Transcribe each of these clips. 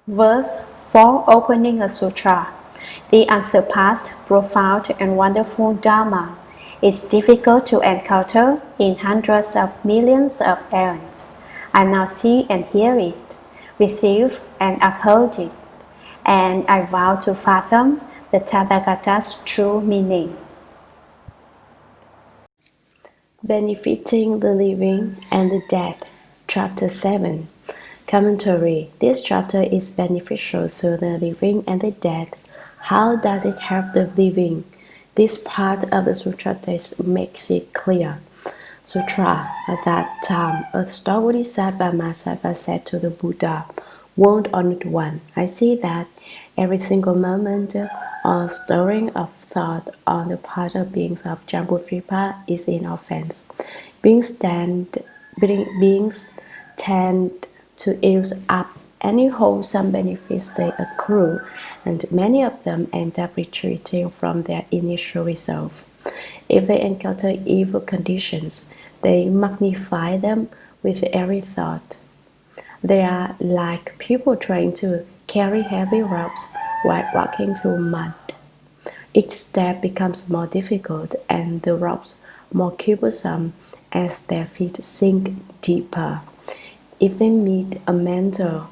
Verse for opening a sutra. The unsurpassed, profound, and wonderful Dharma is difficult to encounter in hundreds of millions of errands. I now see and hear it, receive and uphold it, and I vow to fathom the Tathagata's true meaning. Benefiting the living and the dead. Chapter 7. Commentary. This chapter is beneficial to the living and the dead. How does it help the living? This part of the sutra text makes it clear. Sutra. At that time, Earth Store Bodhisattva said to the Buddha, World Honored One, I see that every single moment or stirring of thought on the part of beings of Jambudvipa is an offense. Beings tend to use up any wholesome benefits they accrue, and many of them end up retreating from their initial resolve. If they encounter evil conditions, they magnify them with every thought. They are like people trying to carry heavy ropes while walking through mud. Each step becomes more difficult and the ropes more cumbersome as their feet sink deeper. If they meet a mentor,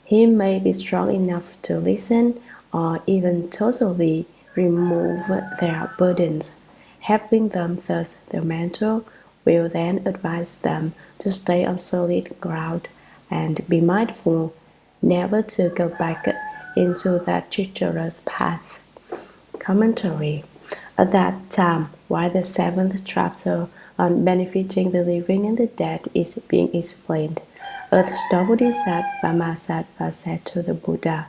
he may be strong enough to listen or even totally remove their burdens. Helping them thus, the mentor will then advise them to stay on solid ground and be mindful never to go back into that treacherous path. Commentary. At that time, while the 7th chapter on benefiting the living and the dead is being explained, Earth Store Bodhisattva said to the Buddha,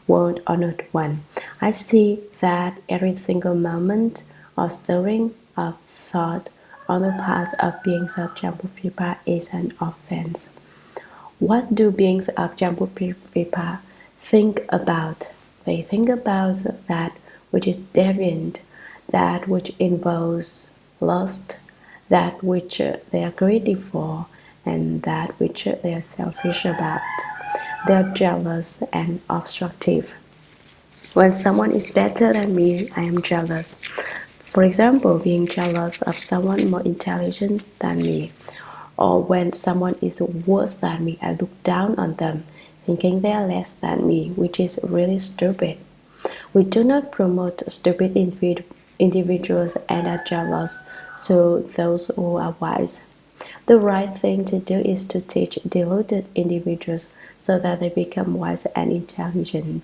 World Honored One, I see that every single moment or stirring of thought on the part of beings of Jambudvipa is an offense. What do beings of Jambudvipa think about? They think about that which is deviant, that which involves lust, that which they are greedy for, and that which they are selfish about. They are jealous and obstructive. When someone is better than me, I am jealous. For example, being jealous of someone more intelligent than me. Or when someone is worse than me, I look down on them, thinking they are less than me, which is really stupid. We do not promote stupid individuals and are jealous, so those who are wise. The right thing to do is to teach deluded individuals so that they become wise and intelligent.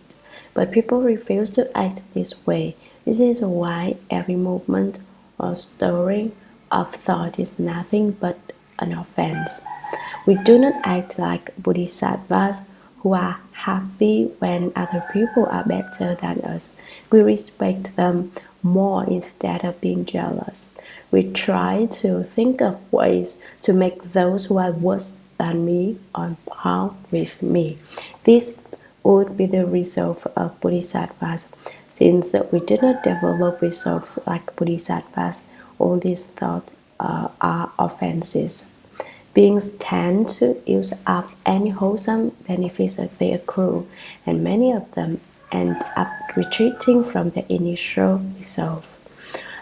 But people refuse to act this way. This is why every movement or stirring of thought is nothing but an offense. We do not act like bodhisattvas who are happy when other people are better than us. We respect them more instead of being jealous. We try to think of ways to make those who are worse than me on par with me. This would be the resolve of bodhisattvas. Since we do not develop resolves like bodhisattvas, all these thoughts are offenses. Beings tend to use up any wholesome benefits that they accrue, and many of them end up retreating from their initial resolve.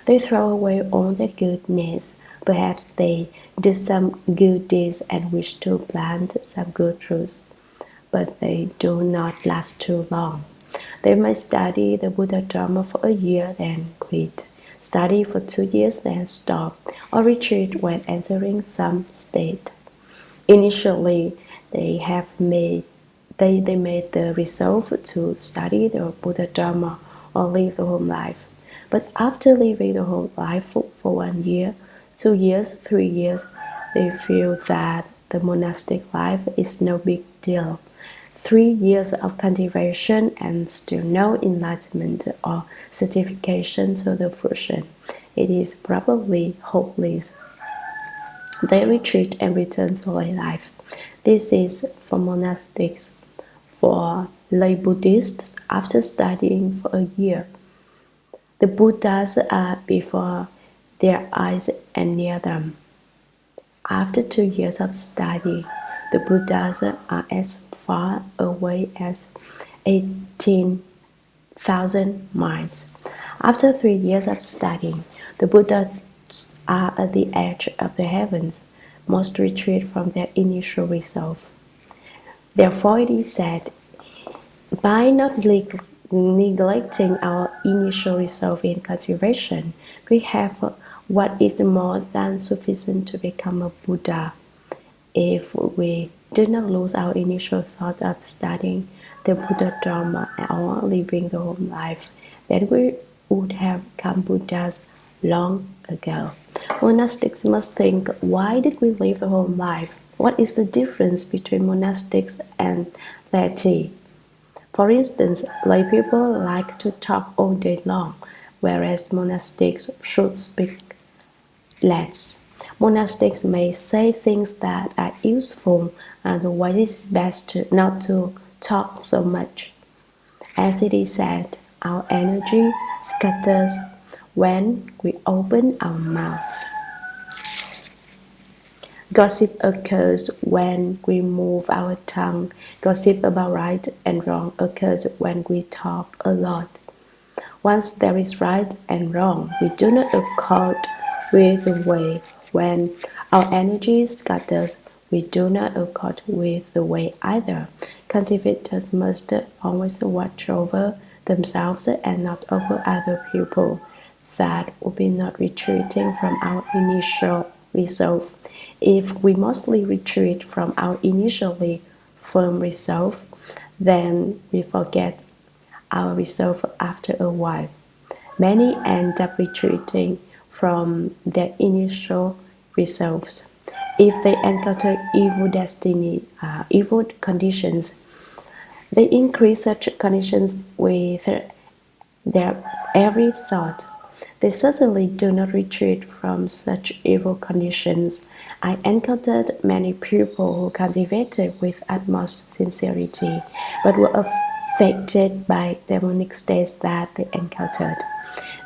They throw away all their goodness. Perhaps they do some good deeds and wish to plant some good fruits, but they do not last too long. They may study the Buddha Dharma for a year, then quit. Study for 2 years, then stop, or retreat when entering some state. Initially, they made the resolve to study the Buddha Dharma or live the whole life. But after living the whole life for 1 year, 2 years, 3 years, they feel that the monastic life is no big deal. 3 years of cultivation and still no enlightenment or certification to the fruition. It is probably hopeless. They retreat and return to lay life. This is for monastics. For lay Buddhists, after studying for a year, the Buddhas are before their eyes and near them. After 2 years of study, The Buddhas are as far away as 18,000 miles. After 3 years of studying, the Buddhas are at the edge of the heavens, must retreat from their initial resolve. Therefore it is said, by not neglecting our initial resolve in cultivation, we have what is more than sufficient to become a Buddha. If we do not lose our initial thought of studying the Buddha Dharma or living the whole life, then we would have become Buddhas long ago. Monastics must think, why did we live the whole life? What is the difference between monastics and laity? For instance, lay people like to talk all day long, whereas monastics should speak less. Monastics may say things that are useful, and what is best not to talk so much. As it is said, our energy scatters when we open our mouth. Gossip occurs when we move our tongue. Gossip about right and wrong occurs when we talk a lot. Once there is right and wrong, we do not accord with the way. When our energy scatters, we do not accord with the way either. Cultivators must always watch over themselves and not over other people. That would be not retreating from our initial resolve. If we mostly retreat from our initially firm resolve, then we forget our resolve after a while. Many end up retreating from their initial resolves. If they encounter evil conditions, they increase such conditions with their every thought. They certainly do not retreat from such evil conditions. I encountered many people who cultivated with utmost sincerity, but were affected by demonic states that they encountered.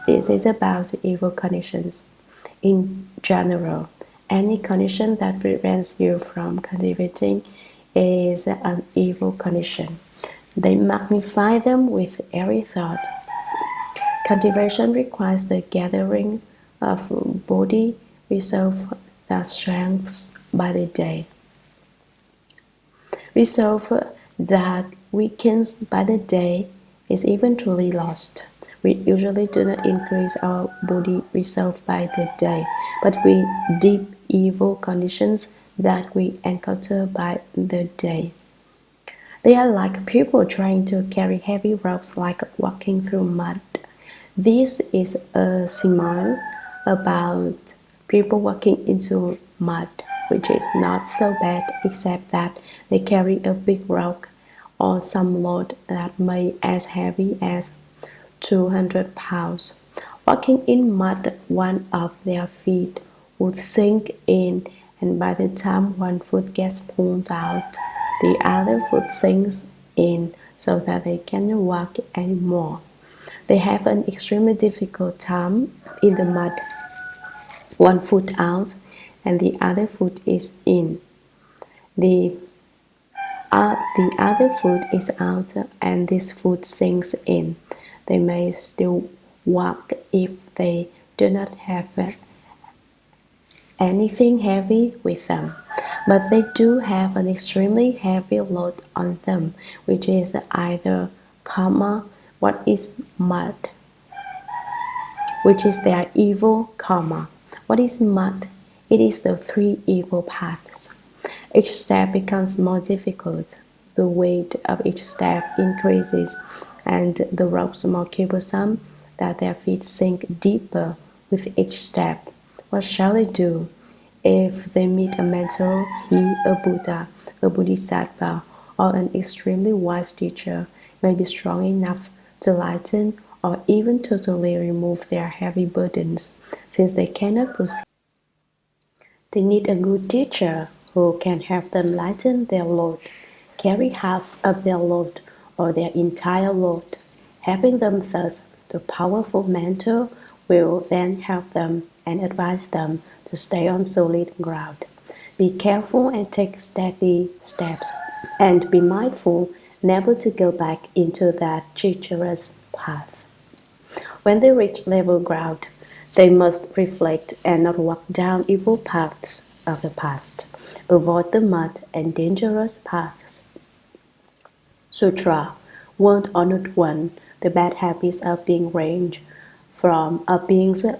This is about evil conditions. In general, any condition that prevents you from cultivating is an evil condition. They magnify them with every thought. Cultivation requires the gathering of body resolve that strengthens by the day. Resolve that weakens by the day is eventually lost. We usually do not increase our body resolve by the day, but we deep evil conditions that we encounter by the day. They are like people trying to carry heavy ropes, like walking through mud. This is a simile about people walking into mud, which is not so bad except that they carry a big rock or some load that may be as heavy as 200 pounds. Walking in mud, one of their feet would sink in, and by the time one foot gets pulled out, the other foot sinks in so that they cannot walk anymore. They have an extremely difficult time in the mud. One foot out and the other foot is in. The other foot is out and this foot sinks in. They may still walk if they do not have anything heavy with them, but they do have an extremely heavy load on them, which is either karma, what is mud, which is their evil karma. What is mud? It is the three evil paths. Each step becomes more difficult. The weight of each step increases, and the ropes more cumbersome, that their feet sink deeper with each step. What shall they do? If they meet a mentor, a Buddha, a Bodhisattva, or an extremely wise teacher, may be strong enough to lighten or even totally remove their heavy burdens, since they cannot proceed. They need a good teacher who can help them lighten their load, carry half of their load or their entire load. Helping them thus, the powerful mentor will then help them and advise them to stay on solid ground. Be careful and take steady steps, and be mindful never to go back into that treacherous path. When they reach level ground, they must reflect and not walk down evil paths of the past. Avoid the mud and dangerous paths. Sutra 101. The bad habits of being beings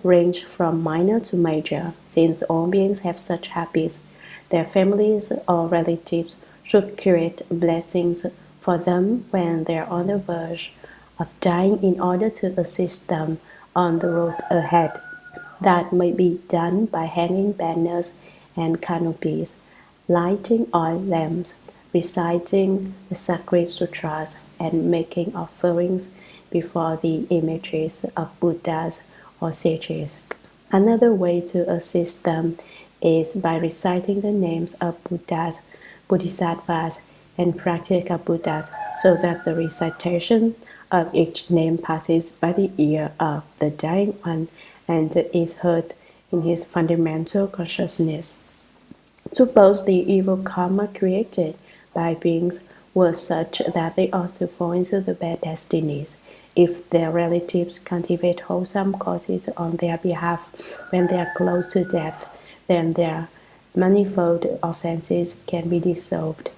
range from minor to major. Since all beings have such habits, their families or relatives should create blessings for them when they are on the verge of dying in order to assist them on the road ahead. That may be done by hanging banners and canopies, lighting oil lamps, reciting the sacred sutras, and making offerings before the images of Buddhas or sages. Another way to assist them is by reciting the names of Buddhas, Bodhisattvas, and practical Buddhas, so that the recitation of each name passes by the ear of the dying one and is heard in his fundamental consciousness. Suppose the evil karma created by beings was such that they ought to fall into the bad destinies. If their relatives cultivate wholesome causes on their behalf when they are close to death, then their manifold offenses can be dissolved.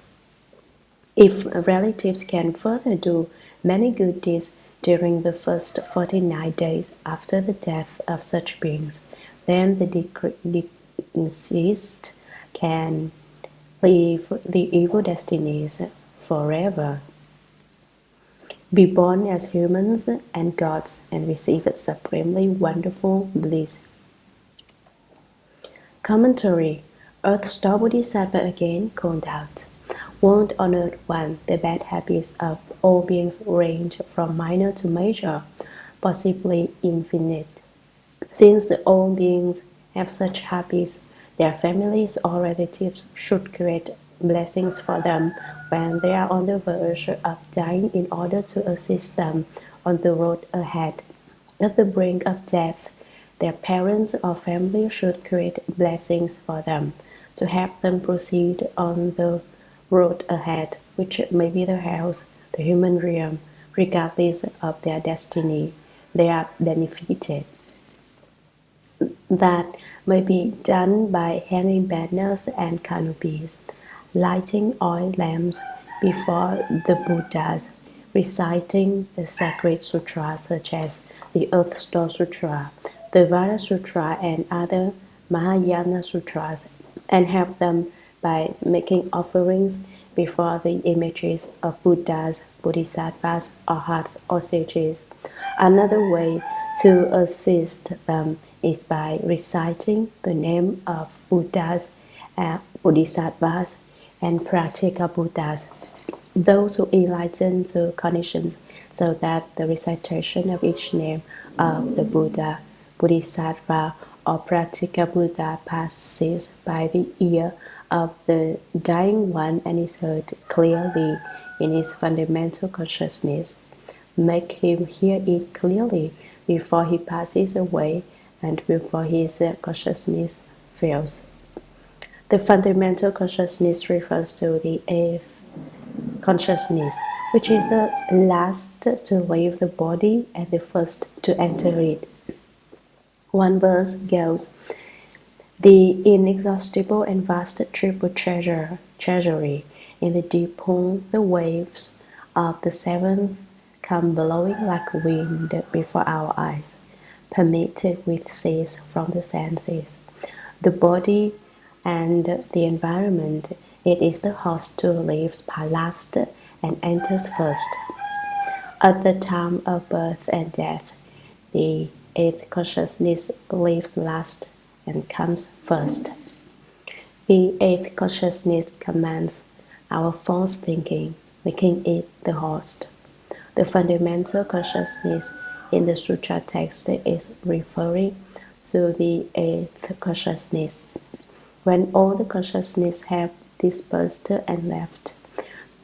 If relatives can further do many good deeds during the first 49 days after the death of such beings, then the deceased can leave the evil destinies forever, be born as humans and gods, and receive a supremely wonderful bliss. Commentary. Earth Store Bodhisattva again called out. Wound on Earth 1. The bad habits of all beings range from minor to major, possibly infinite. Since all beings have such habits, their families or relatives should create blessings for them when they are on the verge of dying in order to assist them on the road ahead. At the brink of death, their parents or family should create blessings for them to help them proceed on the road ahead, which may be the hells, the human realm. Regardless of their destiny, they are benefited. That may be done by hanging banners and canopies, lighting oil lamps before the Buddhas, reciting the sacred sutras such as the Earth Store Sutra, the Vara Sutra, and other Mahayana sutras, and help them by making offerings before the images of Buddhas, Bodhisattvas, Arhats, or sages. Another way to assist them is by reciting the name of Buddhas, Bodhisattvas, and practical Buddhas, those who enlighten the conditions, so that the recitation of each name of the Buddha, Bodhisattva, or practical Buddha passes by the ear of the dying one and is heard clearly in his fundamental consciousness. Make him hear it clearly before he passes away and before his consciousness fails. The fundamental consciousness refers to the eighth consciousness, which is the last to leave the body and the first to enter it. One verse goes, "The inexhaustible and vast triple treasury in the deep pool, the waves of the seventh come blowing like wind before our eyes, permitted with seas from the senses. The body and the environment, it is the host who leaves last and enters first. At the time of birth and death, the eighth consciousness leaves last and comes first. The eighth consciousness commands our false thinking, making it the host. The fundamental consciousness in the sutra text is referring to the eighth consciousness. When all the consciousness have dispersed and left,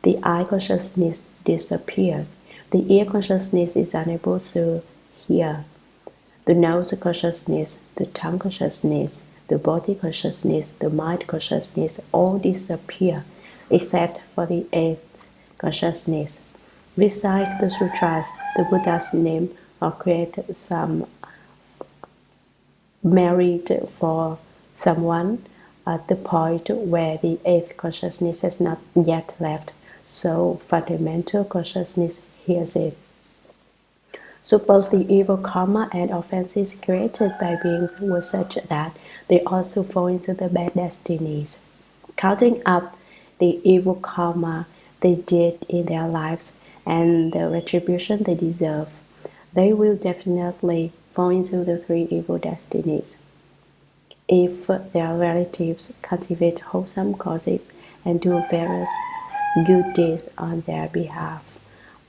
the eye consciousness disappears. The ear consciousness is unable to hear. The nose consciousness, the tongue consciousness, the body consciousness, the mind consciousness all disappear except for the eighth consciousness. Recite the sutras, the Buddha's name, or create some merit for someone at the point where the eighth consciousness has not yet left, so fundamental consciousness hears it. Suppose the evil karma and offenses created by beings were such that they also fall into the bad destinies. Counting up the evil karma they did in their lives and the retribution they deserve, they will definitely fall into the three evil destinies. If their relatives cultivate wholesome causes and do various good deeds on their behalf,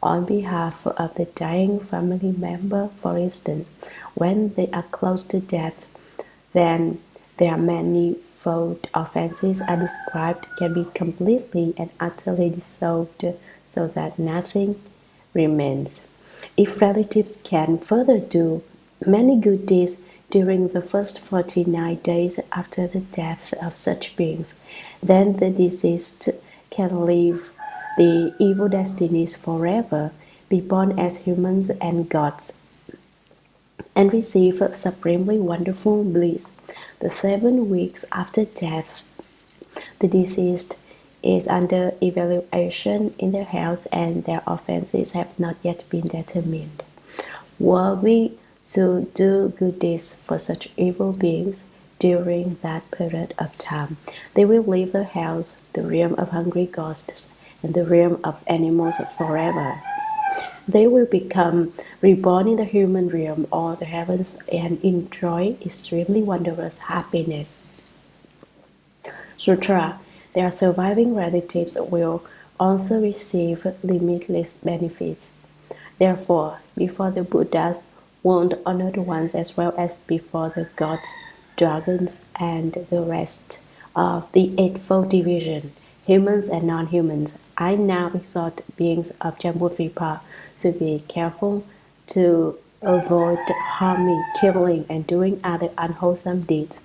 on behalf of the dying family member, for instance, when they are close to death, then their manifold offenses are described can be completely and utterly dissolved so that nothing remains. If relatives can further do many good deeds during the first 49 days after the death of such beings, then the deceased can live the evil destinies forever, be born as humans and gods, and receive supremely wonderful bliss. The 7 weeks after death, the deceased is under evaluation in their house and their offenses have not yet been determined. Were we to do good deeds for such evil beings during that period of time, they will leave the house, the realm of hungry ghosts, and the realm of animals forever. They will become reborn in the human realm or the heavens and enjoy extremely wondrous happiness. Sutra. Their surviving relatives will also receive limitless benefits. Therefore, before the Buddha's world honored ones as well as before the gods, dragons, and the rest of the Eightfold Division, humans and non-humans, I now exhort beings of Jambudvipa to be careful to avoid harming, killing, and doing other unwholesome deeds,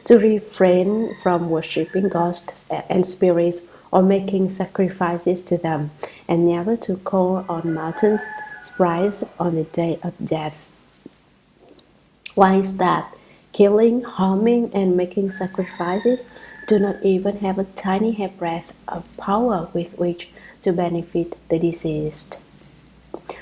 to refrain from worshipping ghosts and spirits or making sacrifices to them, and never to call on mountains, sprites on the day of death. Why is that? Killing, harming, and making sacrifices do not even have a tiny hairbreadth of power with which to benefit the deceased.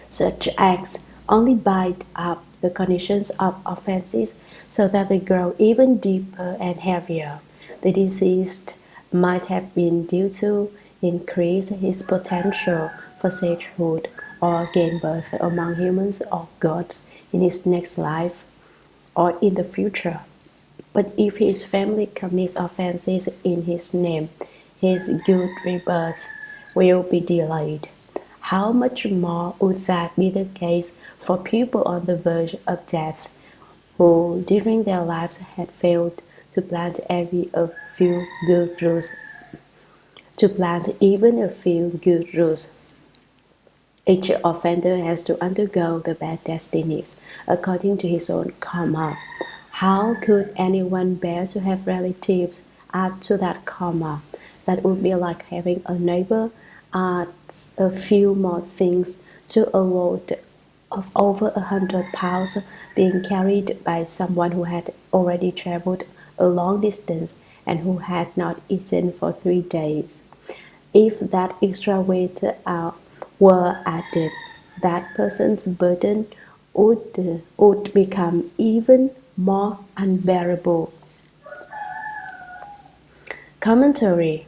Such acts only bind up the conditions of offenses so that they grow even deeper and heavier. The deceased might have been due to increase his potential for sagehood or gain birth among humans or gods in his next life or in the future. But if his family commits offenses in his name, his good rebirth will be delayed. How much more would that be the case for people on the verge of death, who during their lives had failed to plant even a few good roots? Each offender has to undergo the bad destinies according to his own karma. How could anyone bear to have relatives add to that karma? That would be like having a neighbor add a few more things to a load of over 100 pounds being carried by someone who had already traveled a long distance and who had not eaten for 3 days. If that extra weight were added, that person's burden would become even more unbearable. Commentary.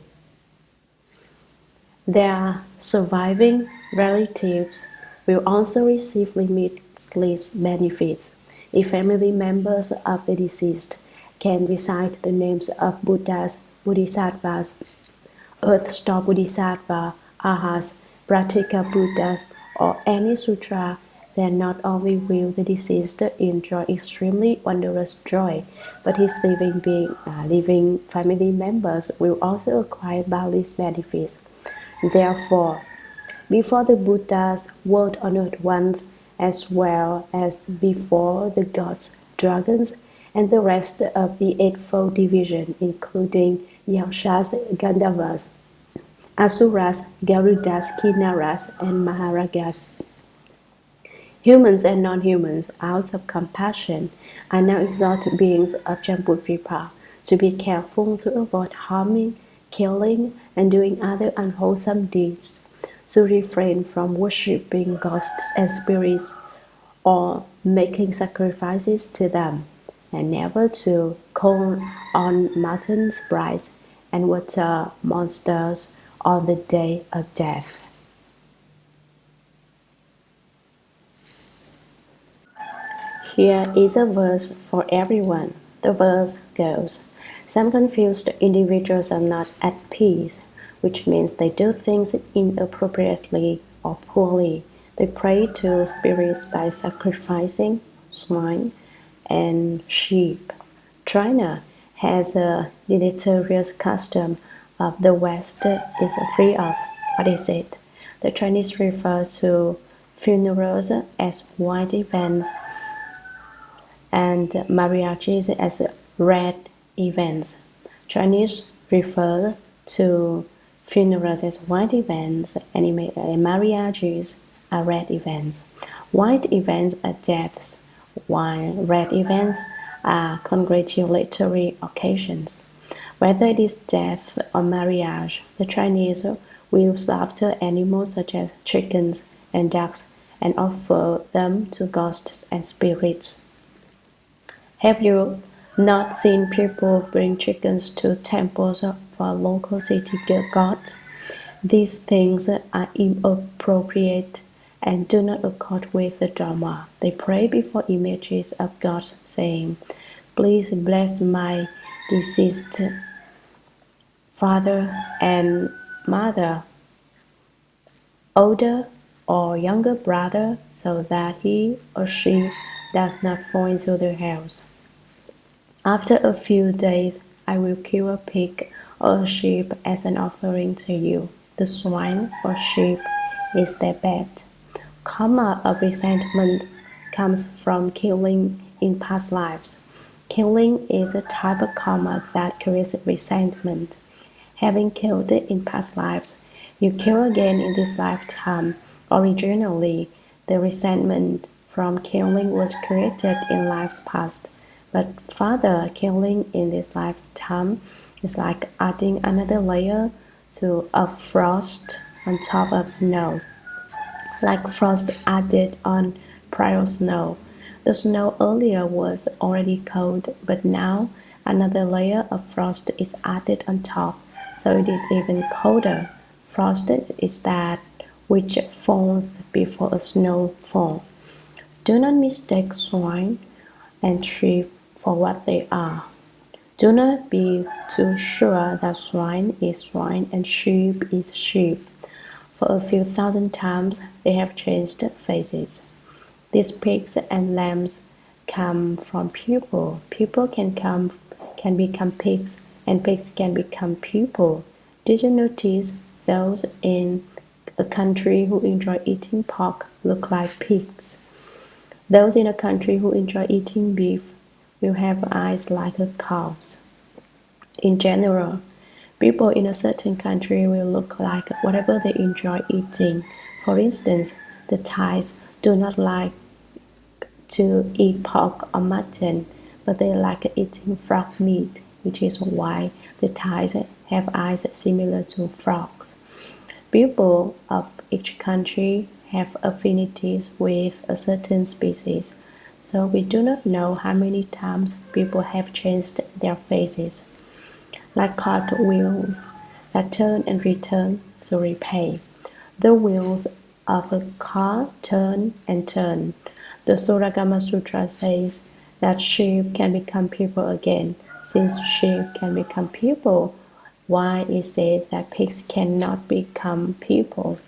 Their surviving relatives will also receive limitless benefits. If family members of the deceased can recite the names of Buddhas, Bodhisattvas, Earth Store Bodhisattva, Arhats, Pratika Buddhas, or any sutra, then not only will the deceased enjoy extremely wondrous joy, but his living family members will also acquire boundless benefits. Therefore, before the Buddha's world-honored ones, as well as before the gods, dragons, and the rest of the Eightfold Division, including Yakshas, Gandharvas, Asuras, Garudas, Kinnaras, and Maharagas. Humans and non-humans, out of compassion, I now exhort beings of Jambudvipa to be careful to avoid harming, killing, and doing other unwholesome deeds, to refrain from worshipping ghosts and spirits or making sacrifices to them, and never to call on mountain sprites and water monsters on the day of death. Here is a verse for everyone. The verse goes, some confused individuals are not at peace, which means they do things inappropriately or poorly. They pray to spirits by sacrificing swine and sheep. China has a deleterious custom of the West is free of. What is it? The Chinese refer to funerals as white events and mariages as red events. Chinese refer to funerals as white events and marriages are red events. White events are deaths, while red events are congratulatory occasions. Whether it is death or marriage, the Chinese will slaughter animals such as chickens and ducks and offer them to ghosts and spirits. Have you not seen people bring chickens to temples for local city gods? These things are inappropriate and do not accord with the Dharma. They pray before images of gods, saying, please bless my deceased father and mother, older or younger brother, so that he or she does not fall into the house. After a few days, I will kill a pig or a sheep as an offering to you. The swine or sheep is their bed. Karma of resentment comes from killing in past lives. Killing is a type of karma that creates resentment. Having killed in past lives, you kill again in this lifetime. Originally, the resentment from killing was created in lives past. But further killing in this lifetime is like adding another layer of frost on top of snow. Like frost added on prior snow. The snow earlier was already cold, but now another layer of frost is added on top, so it is even colder. Frost is that which falls before a snowfall. Do not mistake swine and sheep for what they are. Do not be too sure that swine is swine and sheep is sheep. For a few thousand times they have changed faces. These pigs and lambs come from people. People can become pigs, and pigs can become people. Did you notice those in a country who enjoy eating pork look like pigs? Those in a country who enjoy eating beef will have eyes like a cow's. In general, people in a certain country will look like whatever they enjoy eating. For instance, the Thais do not like to eat pork or mutton, but they like eating frog meat, which is why the Thais have eyes similar to frogs. People of each country have affinities with a certain species, so we do not know how many times people have changed their faces. Like cartwheels that turn and return to repay. The wheels of a car turn and turn. The Shuragama Sutra says that sheep can become people again. Since sheep can become people, why is it that pigs cannot become people?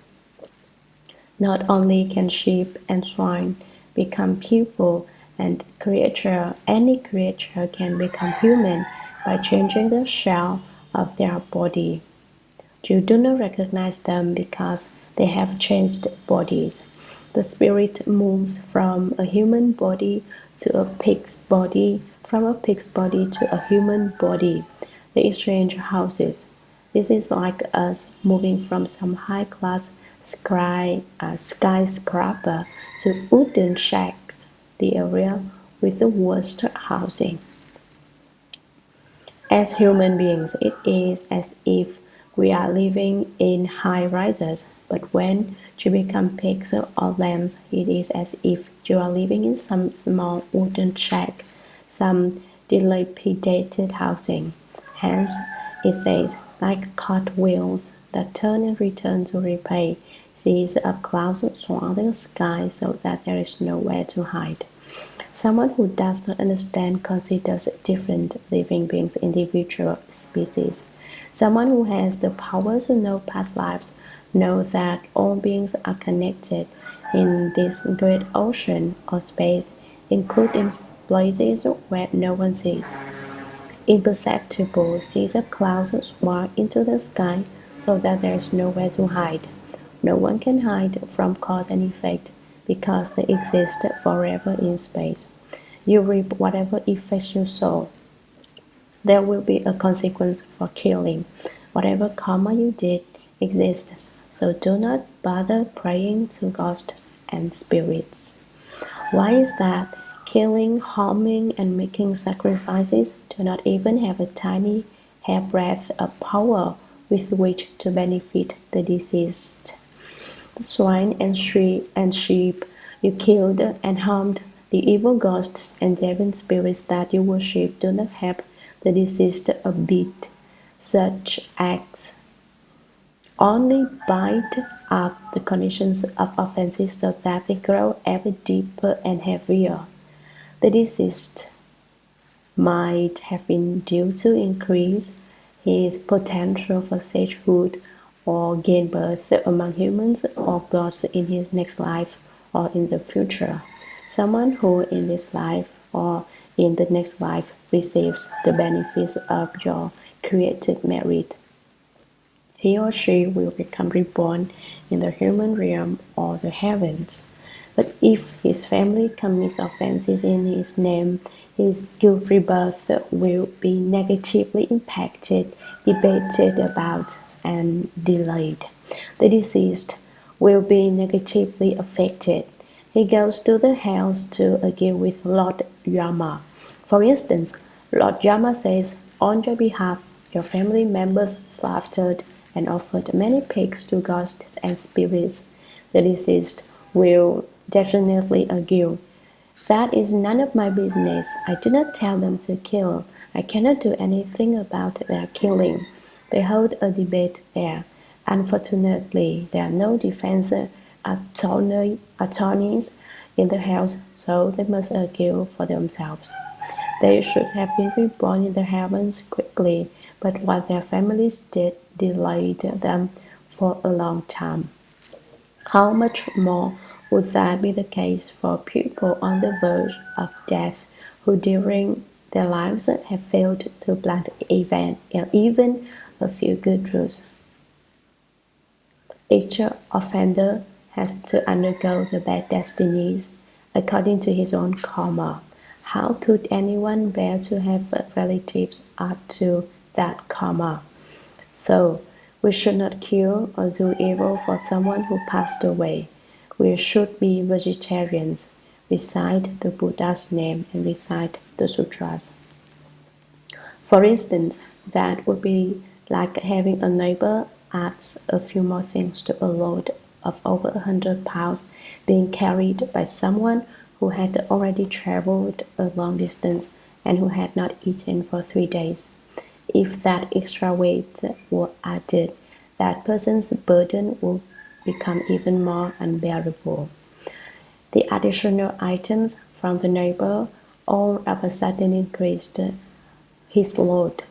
Not only can sheep and swine become people, and any creature can become human by changing the shell of their body. You do not recognize them because they have changed bodies. The spirit moves from a human body to a pig's body from a pig's body to a human body. They exchange houses. This is like us moving from some high-class skyscraper to wooden shacks, the area with the worst housing. As human beings, it is as if we are living in high rises, but when you become pigs or lambs, it is as if you are living in some small wooden shack, some dilapidated housing. Hence, it says, like cartwheels that turn and return to repay, seas of clouds swirl the sky so that there is nowhere to hide. Someone who does not understand considers different living beings individual species. Someone who has the power to know past lives knows that all beings are connected in this great ocean of space, including places where no one sees. Imperceptible seas of clouds swirl into the sky so that there is nowhere to hide. No one can hide from cause and effect because they exist forever in space. You reap whatever effects you sow. There will be a consequence for killing. Whatever karma you did exists, so do not bother praying to ghosts and spirits. Why is that? Killing, harming, and making sacrifices do not even have a tiny hairbreadth of power with which to benefit the deceased. The swine and sheep you killed and harmed, the evil ghosts and demon spirits that you worship do not help the deceased a bit. Such acts only bind up the conditions of offenses so that they grow ever deeper and heavier. The deceased might have been due to increase his potential for sagehood or gain birth among humans or gods in his next life or in the future. Someone who in this life or in the next life receives the benefits of your created merit, he or she will become reborn in the human realm or the heavens. But if his family commits offenses in his name, his guilt rebirth will be negatively impacted, debated about, and delayed. The deceased will be negatively affected. He goes to the house to argue with Lord Yama. For instance, Lord Yama says, on your behalf, your family members slaughtered and offered many pigs to ghosts and spirits. The deceased will definitely argue, that is none of my business. I do not tell them to kill. I cannot do anything about their killing. They hold a debate there. Unfortunately, there are no defense attorneys in the house, so they must argue for themselves. They should have been reborn in the heavens quickly, but what their families did delayed them for a long time. How much more would that be the case for people on the verge of death who during their lives have failed to plant even a few good roots? Each offender has to undergo the bad destinies according to his own karma. How could anyone bear to have relatives up to that karma? So, we should not kill or do evil for someone who passed away. We should be vegetarians, recite the Buddha's name, and recite the sutras. For instance, that would be like having a neighbor adds a few more things to a load of over 100 pounds being carried by someone who had already traveled a long distance and who had not eaten for 3 days. If that extra weight were added, that person's burden would become even more unbearable. The additional items from the neighbor all of a sudden increased his load.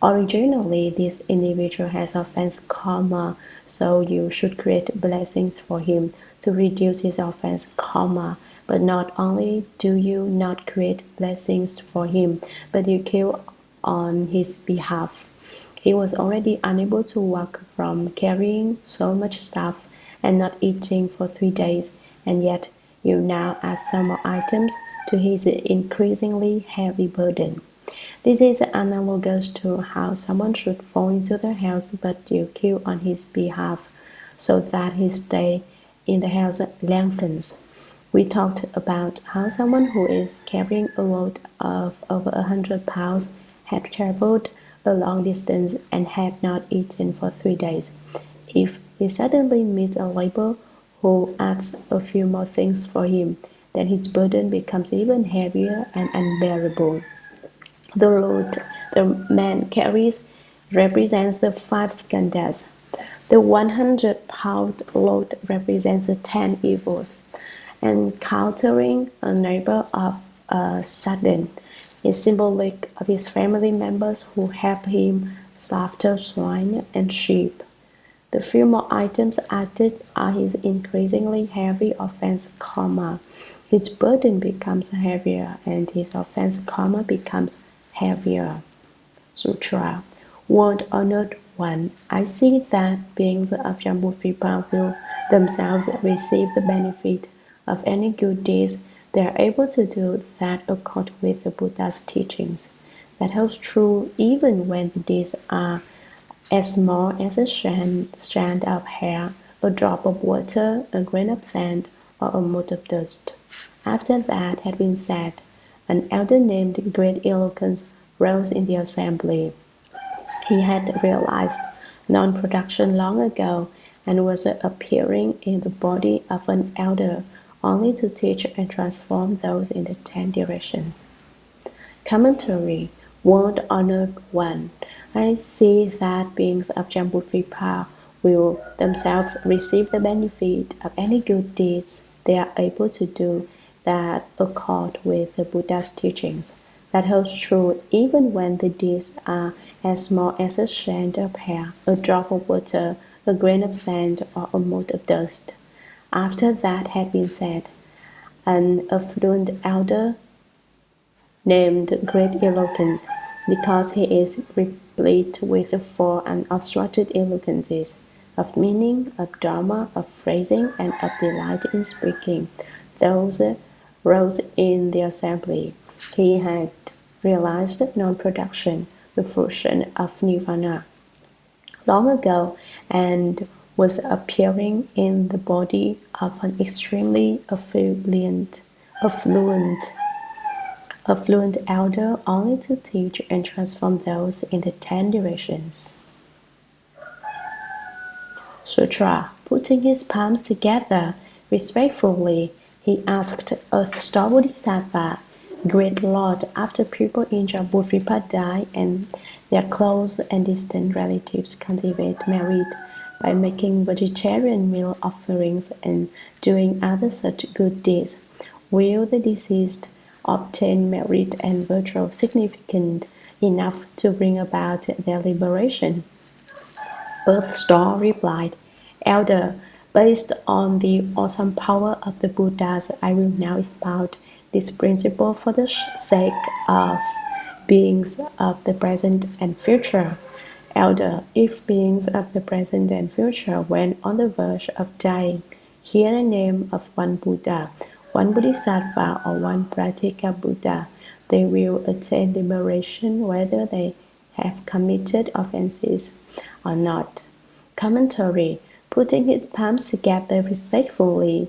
Originally, this individual has offense karma, so you should create blessings for him to reduce his offense karma. But not only do you not create blessings for him, but you kill on his behalf. He was already unable to walk from carrying so much stuff and not eating for 3 days, and yet You now add some more items to his increasingly heavy burden. This is analogous to how someone should fall into the house, but you kill on his behalf, so that his stay in the house lengthens. We talked about how someone who is carrying a load of over 100 pounds had traveled a long distance and had not eaten for 3 days. If he suddenly meets a laborer who adds a few more things for him, then his burden becomes even heavier and unbearable. The load the man carries represents the 5 skandhas. The 100-pound load represents the 10 evils. Encountering a neighbor of a sudden is symbolic of his family members who help him slaughter swine and sheep. The few more items added are his increasingly heavy offense karma. His burden becomes heavier and his offense karma becomes heavier. Sutra. World Honored One, I see that beings of Jambudvipa will themselves receive the benefit of any good deeds they are able to do that accord with the Buddha's teachings. That holds true even when the deeds are as small as a strand of hair, a drop of water, a grain of sand, or a mote of dust. After that had been said, an elder named Great Eloquence rose in the assembly. He had realized non-production long ago and was appearing in the body of an elder only to teach and transform those in the 10 directions. Commentary. World Honored One, I see that beings of Jambudvipa will themselves receive the benefit of any good deeds they are able to do that accord with the Buddha's teachings. That holds true even when the deeds are as small as a strand of hair, a drop of water, a grain of sand, or a mote of dust. After that had been said, an affluent elder named Great Eloquence, because he is replete with the 4 unobstructed eloquences of meaning, of Dharma, of phrasing, and of delight in speaking. Those rose in the assembly. He had realized non-production, the fruition of nirvana, long ago, and was appearing in the body of an extremely affluent elder only to teach and transform those in the 10 directions. Sutra. Putting his palms together respectfully, he asked Earth Store Bodhisattva, Great Lord, after people in Jambudvipa die and their close and distant relatives cultivate merit by making vegetarian meal offerings and doing other such good deeds, will the deceased obtain merit and virtue significant enough to bring about their liberation? Earth Store replied, Elder, based on the awesome power of the Buddhas, I will now expound this principle for the sake of beings of the present and future. Elder, if beings of the present and future, when on the verge of dying, hear the name of one Buddha, one Bodhisattva, or one Pratika Buddha, they will attain liberation whether they have committed offenses or not. Commentary. Putting his palms together respectfully,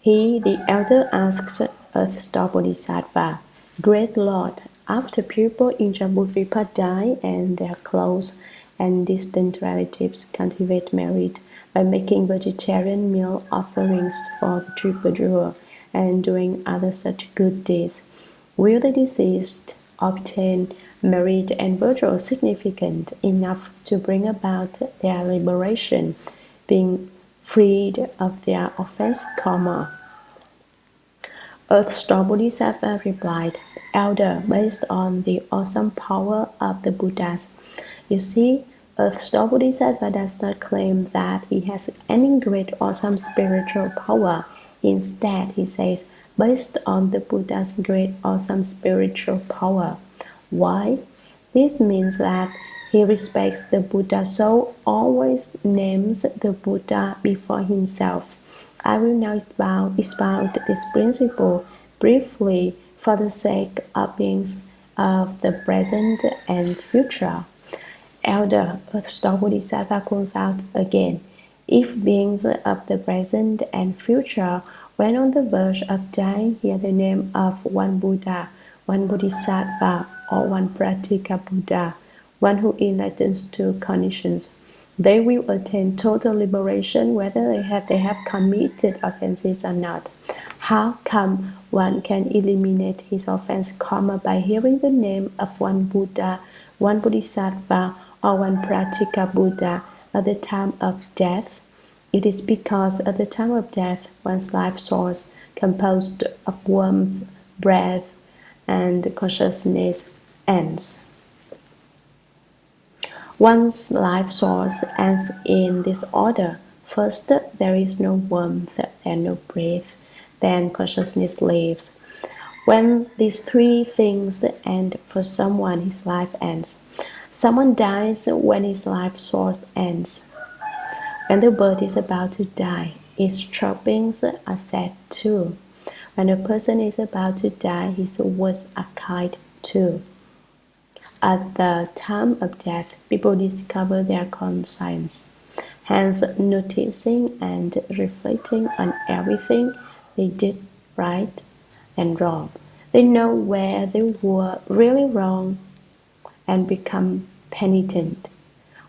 he, the elder, asks Earth Store Bodhisattva, Great Lord, after people in Jambudvipa die and their close and distant relatives cultivate merit by making vegetarian meal offerings for the triple jewel and doing other such good deeds, will the deceased obtain merit and virtue significant enough to bring about their liberation, being freed of their offense karma? Earth Store Bodhisattva replied, Elder, based on the awesome power of the Buddhas. You see, Earth Store Bodhisattva does not claim that he has any great awesome spiritual power. Instead, he says, based on the Buddha's great awesome spiritual power. Why? This means that he respects the Buddha, so always names the Buddha before himself. I will now expound this principle briefly for the sake of beings of the present and future. Elder Earth Store Bodhisattva calls out again, if beings of the present and future, when on the verge of dying, hear the name of one Buddha, one Bodhisattva, or one Pratika Buddha, one who enlightens to conditions, they will attain total liberation whether they have committed offenses or not. How come one can eliminate his offense karma by hearing the name of one Buddha, one Bodhisattva, or one Pratika Buddha at the time of death? It is because at the time of death, one's life source, composed of warmth, breath, and consciousness, ends. One's life source ends in this order. First, there is no warmth, then no breath, then consciousness leaves. When these three things end for someone, his life ends. Someone dies when his life source ends. When the bird is about to die, its chirpings are said too. When a person is about to die, his words are kind too. At the time of death, people discover their conscience, hence noticing and reflecting on everything they did right and wrong. They know where they were really wrong and become penitent.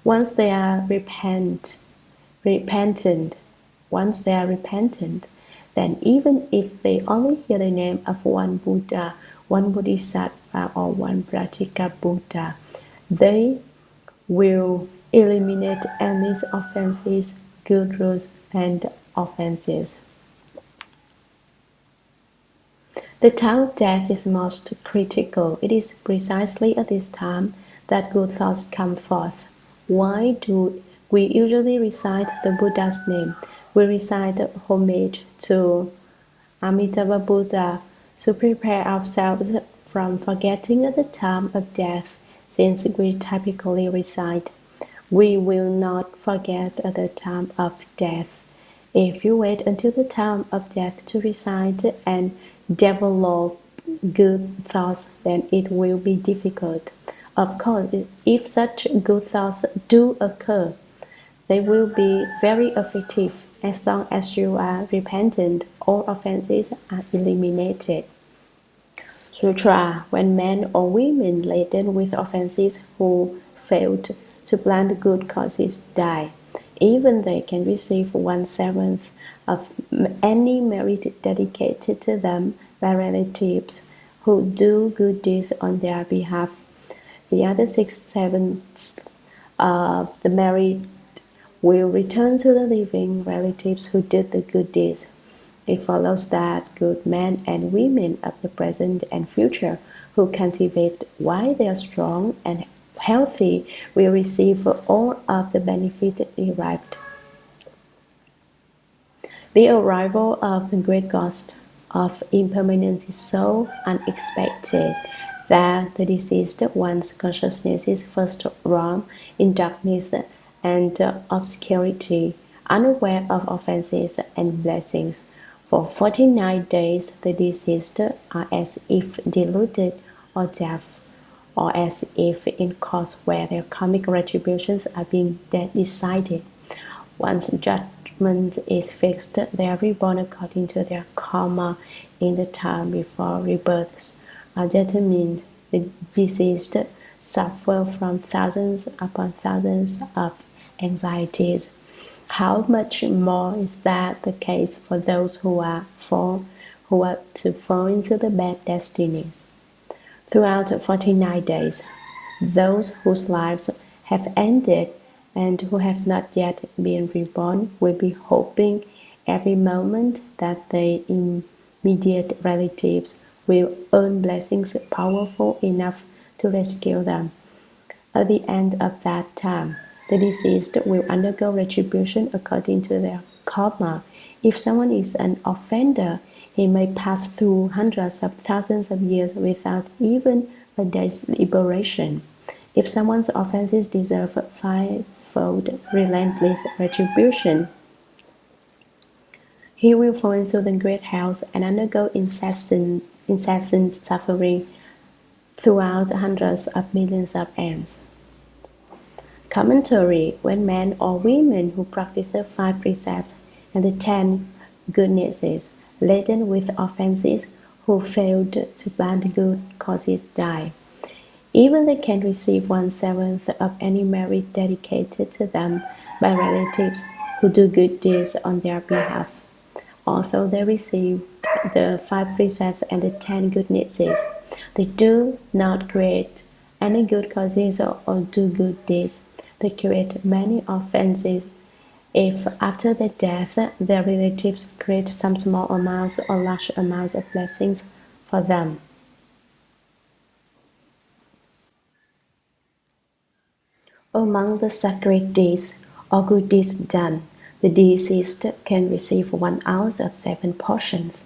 Once they are repentant, then even if they only hear the name of one Buddha, one Bodhisattva, or one Pratika Buddha, they will eliminate endless offenses, good rules, and offenses. The time of death is most critical. It is precisely at this time that good thoughts come forth. Why do we usually recite the Buddha's name? We recite homage to Amitabha Buddha to prepare ourselves from forgetting at the time of death, since we typically recite, we will not forget at the time of death. If you wait until the time of death to recite and develop good thoughts, then it will be difficult. Of course, if such good thoughts do occur, they will be very effective. As long as you are repentant, all offenses are eliminated. Sutra, when men or women laden with offenses who failed to plant good causes die, even they can receive 1/7 of any merit dedicated to them by relatives who do good deeds on their behalf. The other 6/7 of the merit will return to the living relatives who did the good deeds. It follows that good men and women of the present and future who cultivate while they are strong and healthy will receive all of the benefit derived. The arrival of the great ghost of impermanence is so unexpected that the deceased one's consciousness is first wrong in darkness and obscurity, unaware of offenses and blessings. For 49 days, the deceased are as if deluded or deaf, or as if in courts where their karmic retributions are being decided. Once judgment is fixed, they are reborn according to their karma in the time before rebirths are determined. The deceased suffer from thousands upon thousands of anxieties. How much more is that the case for those who are to fall into the bad destinies? Throughout 49 days, those whose lives have ended and who have not yet been reborn will be hoping every moment that their immediate relatives will earn blessings powerful enough to rescue them. At the end of that time, the deceased will undergo retribution according to their karma. If someone is an offender, he may pass through hundreds of thousands of years without even a day's liberation. If someone's offenses deserve fivefold relentless retribution, He will fall into the great house and undergo incessant suffering throughout hundreds of millions of ends. Commentary: when men or women who practice the 5 precepts and the 10 goodnesses, laden with offenses, who failed to plant good causes, die, even they can receive 1/7 of any merit dedicated to them by relatives who do good deeds on their behalf. Although they received the 5 precepts and the 10 goodnesses, they do not create any good causes or do good deeds. They create many offenses. If after their death their relatives create some small amounts or large amounts of blessings for them. Among the sacred deeds or good deeds done, the deceased can receive 1 ounce of 7 portions.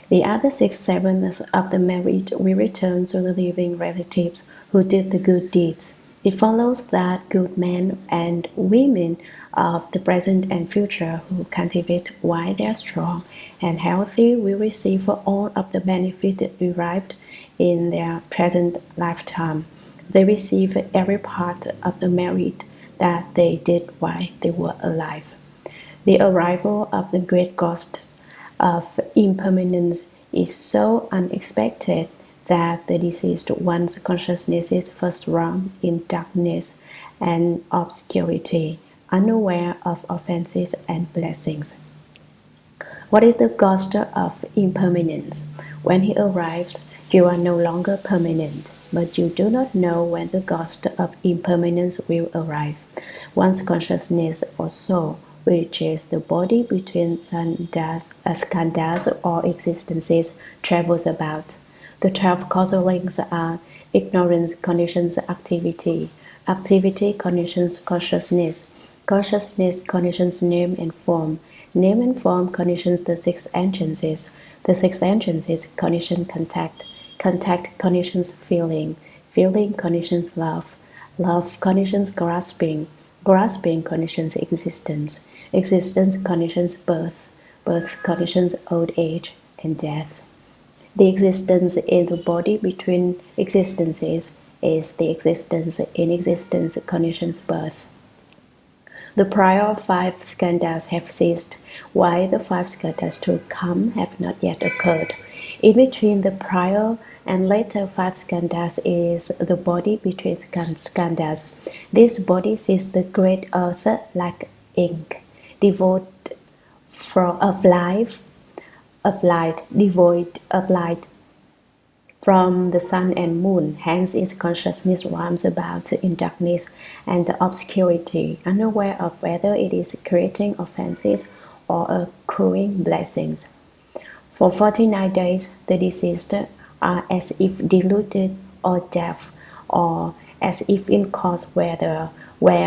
The other 6/7 of the merit will return to the living relatives who did the good deeds. It follows that good men and women of the present and future who cultivate while they are strong and healthy will receive all of the benefit derived in their present lifetime. They receive every part of the merit that they did while they were alive. The arrival of the great ghost of impermanence is so unexpected that the deceased one's consciousness is first wrung in darkness and obscurity, unaware of offenses and blessings. What is the ghost of impermanence? When he arrives, you are no longer permanent, but you do not know when the ghost of impermanence will arrive. One's consciousness or soul, which is the body between skandhas or existences, travels about. The 12 causal links are: ignorance conditions activity, activity conditions consciousness, consciousness conditions name and form, name and form conditions the 6 entrances, the 6 entrances condition contact, contact conditions feeling, feeling conditions love, love conditions grasping, grasping conditions existence, existence conditions birth, birth conditions old age and death. The existence in the body between existences is the existence in existence conditions birth. The prior 5 skandhas have ceased, while the 5 skandhas to come have not yet occurred. In between the prior and later 5 skandhas is the body between skandhas. This body sees the great earth like ink, devoid of life, of light, devoid of light from the sun and moon. Hence its consciousness roams about in darkness and obscurity, unaware of whether it is creating offenses or accruing blessings. For 49 days the deceased are as if deluded or deaf, or as if in courts where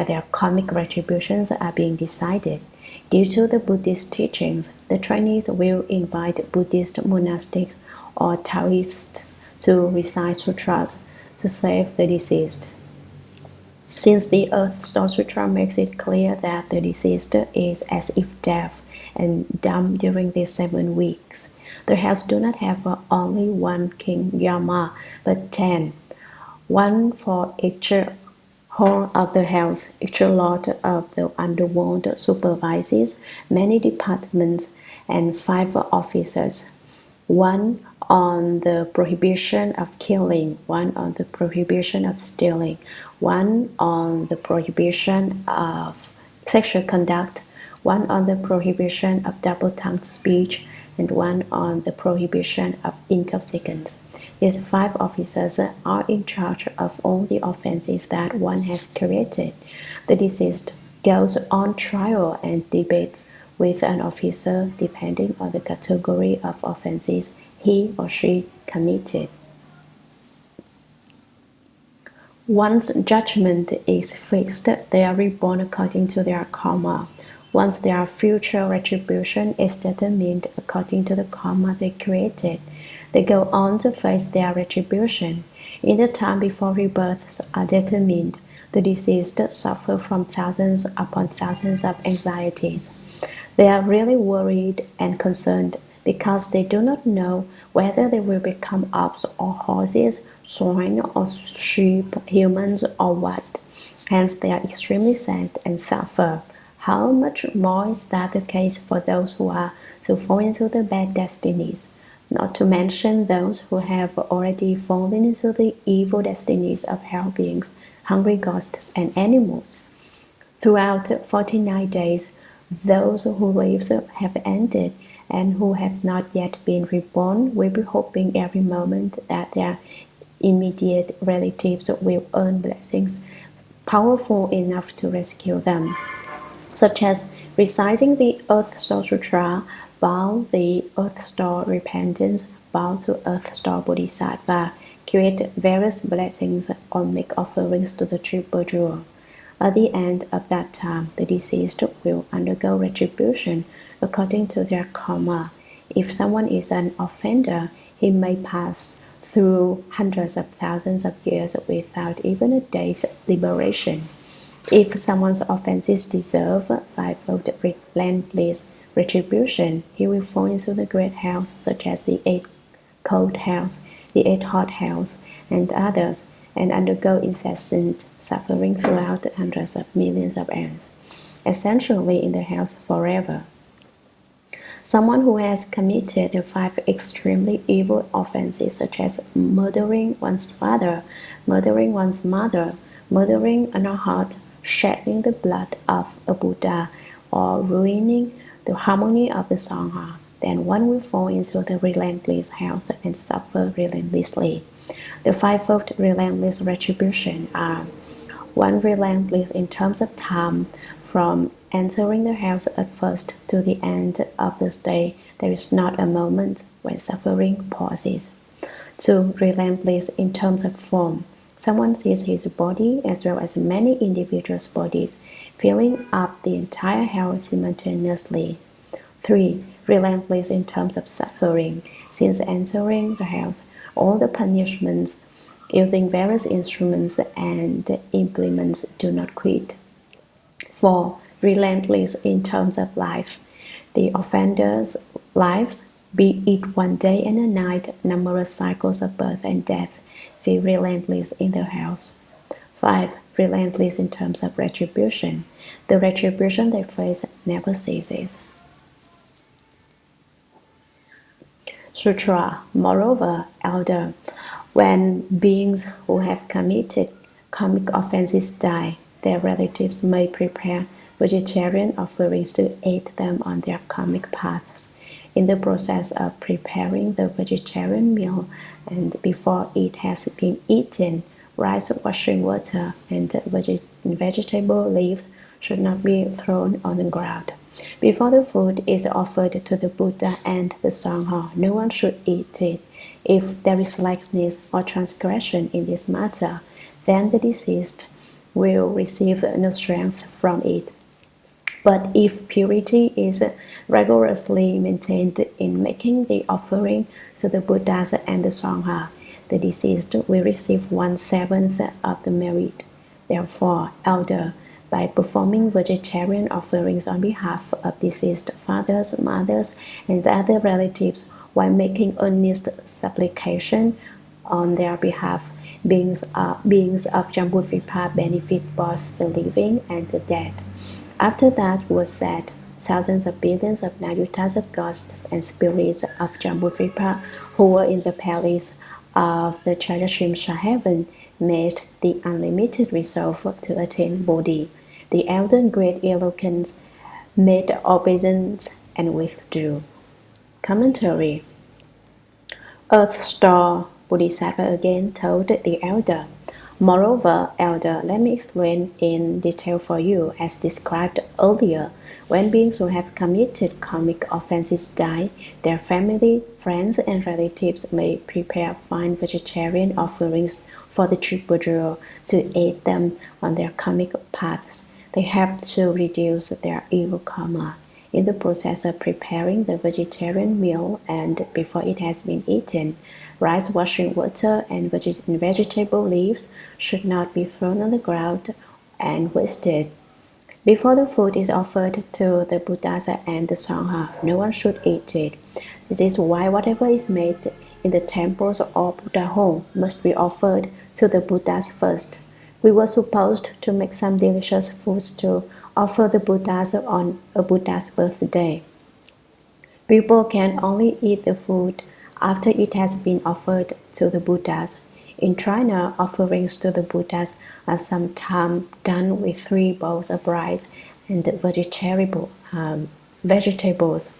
their karmic retributions are being decided. Due to the Buddhist teachings, the trainees will invite Buddhist monastics or Taoists to recite sutras to save the deceased. Since the Earth Store Sutra makes it clear that the deceased is as if deaf and dumb during these 7 weeks, the house do not have only 1 king Yama, but 10, 1 for each hall of the house. Each lord of the underworld supervises many departments and 5 officers, 1 on the prohibition of killing, 1 on the prohibition of stealing, 1 on the prohibition of sexual conduct, 1 on the prohibition of double-tongued speech, and 1 on the prohibition of intoxicants. These 5 officers are in charge of all the offenses that one has created. The deceased goes on trial and debates with an officer depending on the category of offenses he or she committed. Once judgment is fixed, they are reborn according to their karma. Once their future retribution is determined according to the karma they created, they go on to face their retribution. In the time before rebirths are determined, the deceased suffer from thousands upon thousands of anxieties. They are really worried and concerned because they do not know whether they will become ox or horses, swine or sheep, humans or what. Hence, they are extremely sad and suffer. How much more is that the case for those who are to fall into the bad destinies? Not to mention those who have already fallen into the evil destinies of hell beings, hungry ghosts, and animals. Throughout 49 days, those whose lives have ended and who have not yet been reborn will be hoping every moment that their immediate relatives will earn blessings powerful enough to rescue them, such as reciting the Earth Store Sutra, bow the Earth Store Repentance, bow to Earth Store Bodhisattva, create various blessings, or make offerings to the triple jewel. At the end of that time, the deceased will undergo retribution according to their karma. If someone is an offender, he may pass through hundreds of thousands of years without even a day's liberation. If someone's offenses deserve fivefold relentless retribution, he will fall into the great hells such as the 8 cold hells, the 8 hot hells, and others, and undergo incessant suffering throughout hundreds of millions of years, essentially in the hells forever. Someone who has committed the 5 extremely evil offenses, such as murdering one's father, murdering one's mother, murdering an arhat, shedding the blood of a Buddha, or ruining the harmony of the Sangha, then one will fall into the relentless hells and suffer relentlessly. The fivefold relentless retribution are: 1. Relentless in terms of time. From entering the house at first to the end of the stay, there is not a moment when suffering pauses. 2. Relentless in terms of form. Someone sees his body as well as many individuals' bodies, filling up the entire hell simultaneously. 3. Relentless in terms of suffering. Since entering the house, all the punishments using various instruments and implements do not quit. 4. Relentless in terms of life. The offenders' lives, be it one day and a night, numerous cycles of birth and death, feel relentless in their house. 5. Relentless in terms of retribution. The retribution they face never ceases. Sutra. Moreover, elder, when beings who have committed karmic offenses die, their relatives may prepare vegetarian offerings to aid them on their karmic paths. In the process of preparing the vegetarian meal, and before it has been eaten, rice, washing water, and vegetable leaves should not be thrown on the ground. Before the food is offered to the Buddha and the Sangha, no one should eat it. If there is laxness or transgression in this matter, then the deceased will receive no strength from it. But if purity is rigorously maintained in making the offering to the Buddhas and the Sangha, the deceased will receive 1/7 of the merit. Therefore, elder, by performing vegetarian offerings on behalf of deceased fathers, mothers, and other relatives, while making earnest supplication on their behalf, beings of Jambudvipa benefit both the living and the dead. After that was said, thousands of billions of nayutas of ghosts and spirits of Jambudvipa who were in the palace of the Trayastrimsha Heaven made the unlimited resolve to attain Bodhi. The elder in great eloquence made obeisance and withdrew. Commentary. Earth Store Bodhisattva again told the elder, "Moreover, elder, let me explain in detail for you, as described earlier. When beings who have committed karmic offenses die, their family, friends, and relatives may prepare fine vegetarian offerings for the triple jewel to aid them on their karmic paths. They help to reduce their evil karma. In the process of preparing the vegetarian meal and before it has been eaten, rice, washing water, and vegetable leaves should not be thrown on the ground and wasted. Before the food is offered to the Buddhas and the Sangha, no one should eat it. This is why whatever is made in the temples or Buddha home must be offered to the Buddhas first. We were supposed to make some delicious foods to offer the Buddhas on a Buddha's birthday. People can only eat the food after it has been offered to the Buddhas. In China, offerings to the Buddhas are sometimes done with 3 bowls of rice and vegetables.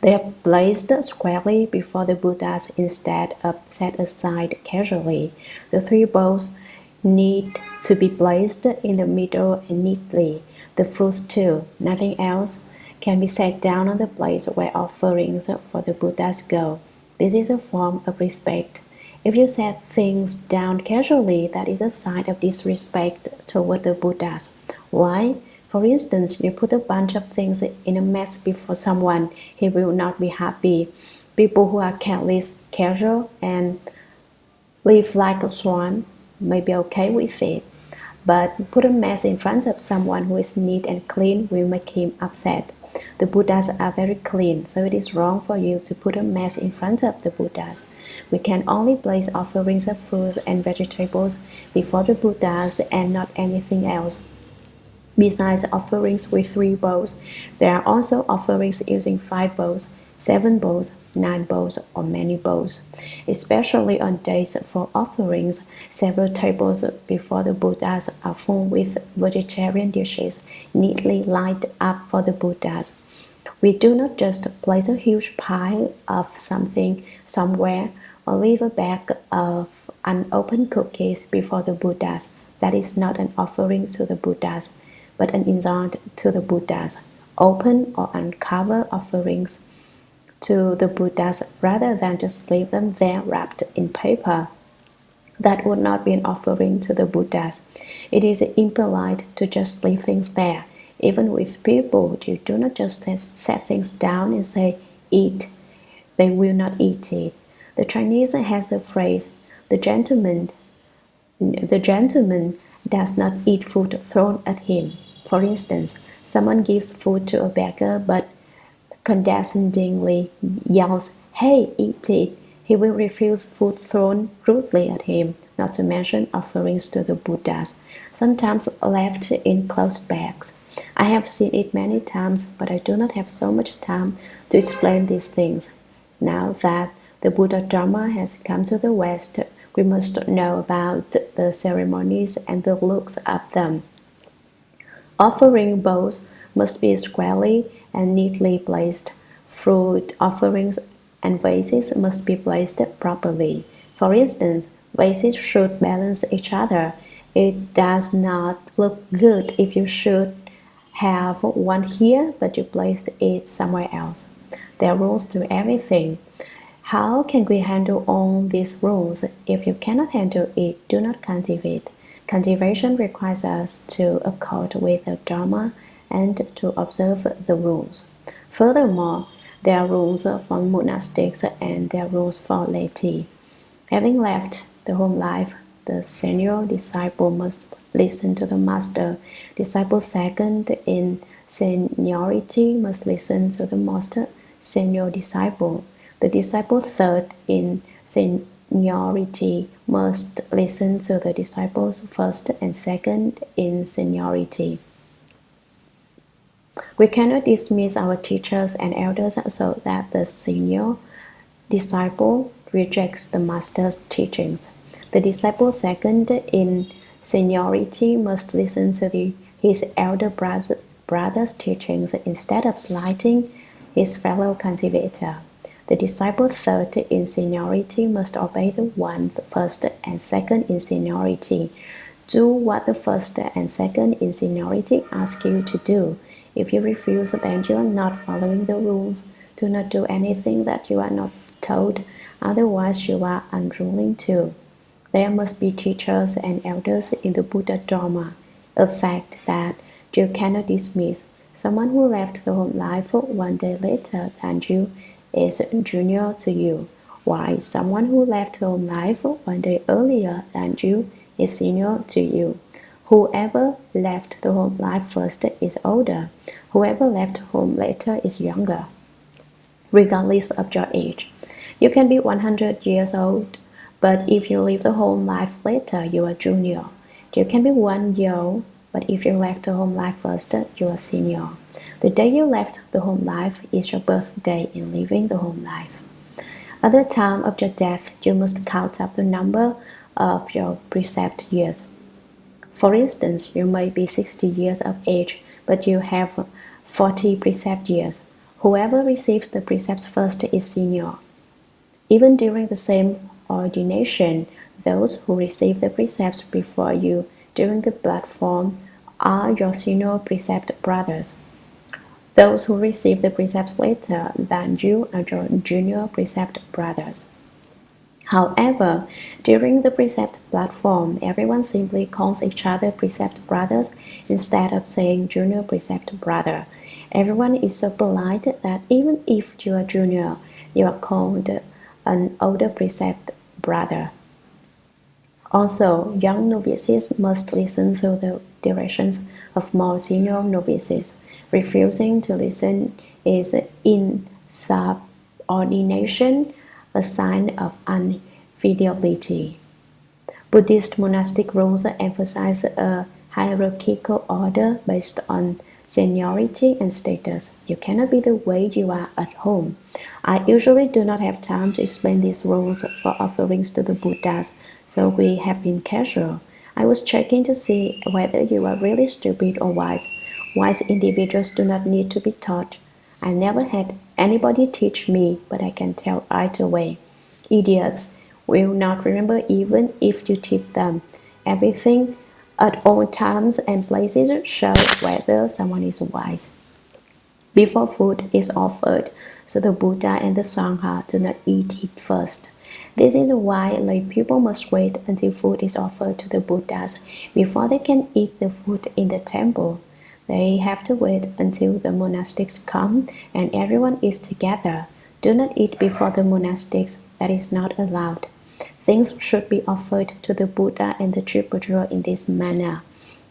They are placed squarely before the Buddhas instead of set aside casually. The 3 bowls need to be placed in the middle and neatly. The fruits too, nothing else, can be set down on the place where offerings for the Buddhas go. This is a form of respect. If you set things down casually, that is a sign of disrespect toward the Buddhas. Why? For instance, you put a bunch of things in a mess before someone, he will not be happy. People who are careless, casual, and live like a swan may be okay with it. But put a mess in front of someone who is neat and clean will make him upset. The Buddhas are very clean, so it is wrong for you to put a mess in front of the Buddhas. We can only place offerings of fruits and vegetables before the Buddhas and not anything else. Besides offerings with 3 bowls, there are also offerings using 5 bowls, 7 bowls, 9 bowls, or many bowls. Especially on days for offerings, several tables before the Buddhas are full with vegetarian dishes, neatly lined up for the Buddhas. We do not just place a huge pile of something somewhere or leave a bag of unopened cookies before the Buddhas. That is not an offering to the Buddhas, but an insult to the Buddhas. Open or uncover offerings to the Buddhas rather than just leave them there wrapped in paper. That would not be an offering to the Buddhas. It is impolite to just leave things there. Even with people, you do not just set things down and say, eat. They will not eat it. The Chinese has the phrase, the gentleman does not eat food thrown at him. For instance, someone gives food to a beggar but condescendingly yells, hey, eat it. He will refuse food thrown rudely at him, not to mention offerings to the Buddhas, sometimes left in closed bags. I have seen it many times, but I do not have so much time to explain these things. Now that the Buddha Dharma has come to the West, we must know about the ceremonies and the looks of them. Offering bowls must be squarely and neatly placed. Fruit offerings and vases must be placed properly. For instance, vases should balance each other. It does not look good if you should have one here, but you placed it somewhere else. There are rules to everything. How can we handle all these rules? If you cannot handle it, do not cultivate. Cultivation requires us to accord with the Dharma and to observe the rules. Furthermore, there are rules for monastics and there are rules for laity. Having left the home life, the senior disciple must listen to the master. Disciple second in seniority must listen to the most senior disciple. The disciple third in seniority must listen to the disciples first and second in seniority. We cannot dismiss our teachers and elders so that the senior disciple rejects the master's teachings. The disciple second in seniority must listen to his elder brother's teachings instead of slighting his fellow cultivator. The disciple third in seniority must obey the ones first and second in seniority. Do what the first and second in seniority ask you to do. If you refuse, then you are not following the rules. Do not do anything that you are not told, otherwise you are unruly too. There must be teachers and elders in the Buddha Dharma, a fact that you cannot dismiss. Someone who left the home life one day later than you is junior to you, while someone who left home life one day earlier than you is senior to you. Whoever left the home life first is older. Whoever left home later is younger, regardless of your age. You can be 100 years old, but if you leave the home life later, you are junior. You can be 1 year old, but if you left the home life first, you are senior. The day you left the home life is your birthday in leaving the home life. At the time of your death, you must count up the number of your precept years. For instance, you may be 60 years of age, but you have 40 precept years. Whoever receives the precepts first is senior. Even during the same ordination, those who receive the precepts before you during the platform are your senior precept brothers. Those who receive the precepts later than you are your junior precept brothers. However, during the precept platform, everyone simply calls each other precept brothers instead of saying junior precept brother. Everyone is so polite that even if you are junior, you are called an older precept brother. Also, young novices must listen to the directions of more senior novices. Refusing to listen is insubordination, a sign of infidelity. Buddhist monastic rules emphasize a hierarchical order based on seniority and status. You cannot be the way you are at home. I usually do not have time to explain these rules for offerings to the Buddhas, so we have been casual. I was checking to see whether you are really stupid or wise. Wise individuals do not need to be taught. I never had anybody teach me, but I can tell right away. Idiots will not remember even if you teach them. Everything at all times and places shows whether someone is wise. Before food is offered, so the Buddha and the Sangha do not eat it first. This is why lay people must wait until food is offered to the Buddhas before they can eat the food in the temple. They have to wait until the monastics come and everyone is together. Do not eat before the monastics, that is not allowed. Things should be offered to the Buddha and the Tribhutra in this manner.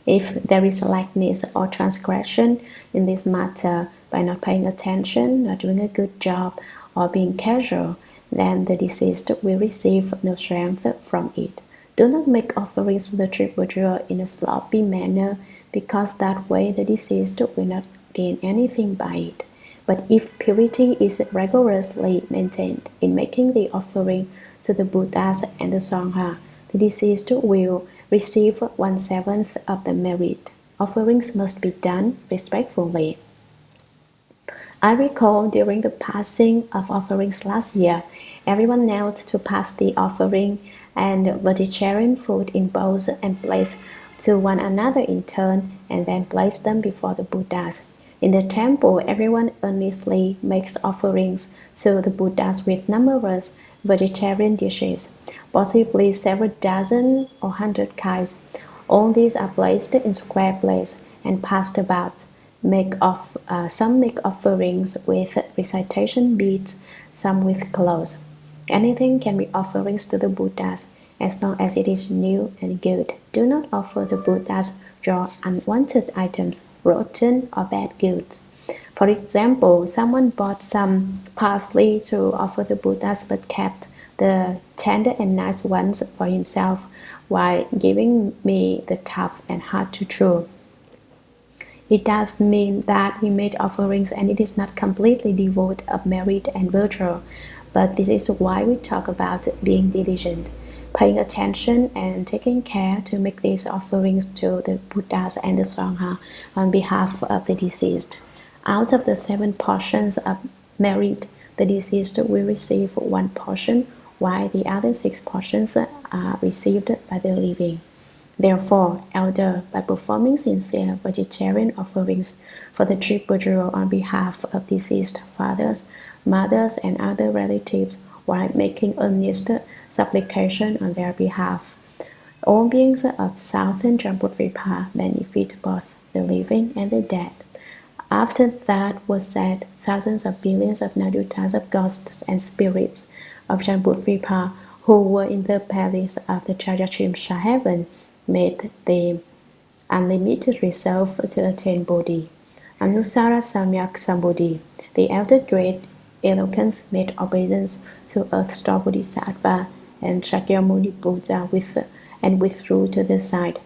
If there is laxness or transgression in this matter by not paying attention, not doing a good job, or being casual, then the deceased will receive no strength from it. Do not make offerings to the Tribhutra in a sloppy manner, because that way the deceased will not gain anything by it. But if purity is rigorously maintained in making the offering to the Buddhas and the Sangha, the deceased will receive 1/7 of the merit. Offerings must be done respectfully. I recall during the passing of offerings last year, everyone knelt to pass the offering and vegetarian food in bowls and placed to one another in turn and then placed them before the Buddhas. In the temple, everyone earnestly makes offerings to the Buddhas with numerous vegetarian dishes, possibly several dozen or 100 kinds. All these are placed in square plates and passed about. Some make offerings with recitation beads, some with clothes. Anything can be offerings to the Buddhas as long as it is new and good. Do not offer the Buddhas your unwanted items, rotten or bad goods. For example, someone bought some parsley to offer the Buddhas but kept the tender and nice ones for himself while giving me the tough and hard to chew. It does mean that he made offerings and it is not completely devoid of merit and virtue, but this is why we talk about being diligent, paying attention and taking care to make these offerings to the Buddhas and the Sangha on behalf of the deceased. Out of the 7 portions of merit, the deceased will receive 1 portion, while the other 6 portions are received by the living. Therefore, elder, by performing sincere vegetarian offerings for the Tribhutra on behalf of deceased fathers, mothers, and other relatives, while making earnest supplication on their behalf, all beings of Southern Jambudvipa benefit both the living and the dead. After that was said, thousands of billions of nadutas of ghosts and spirits of Jambudvipa who were in the palace of the Trayastrimsha Heaven made the unlimited resolve to attain Bodhi. Anusara Samyak Sambodhi, the elder great eloquence made obeisance to Earth Store Bodhisattva and Shakyamuni Buddha and withdrew to the side.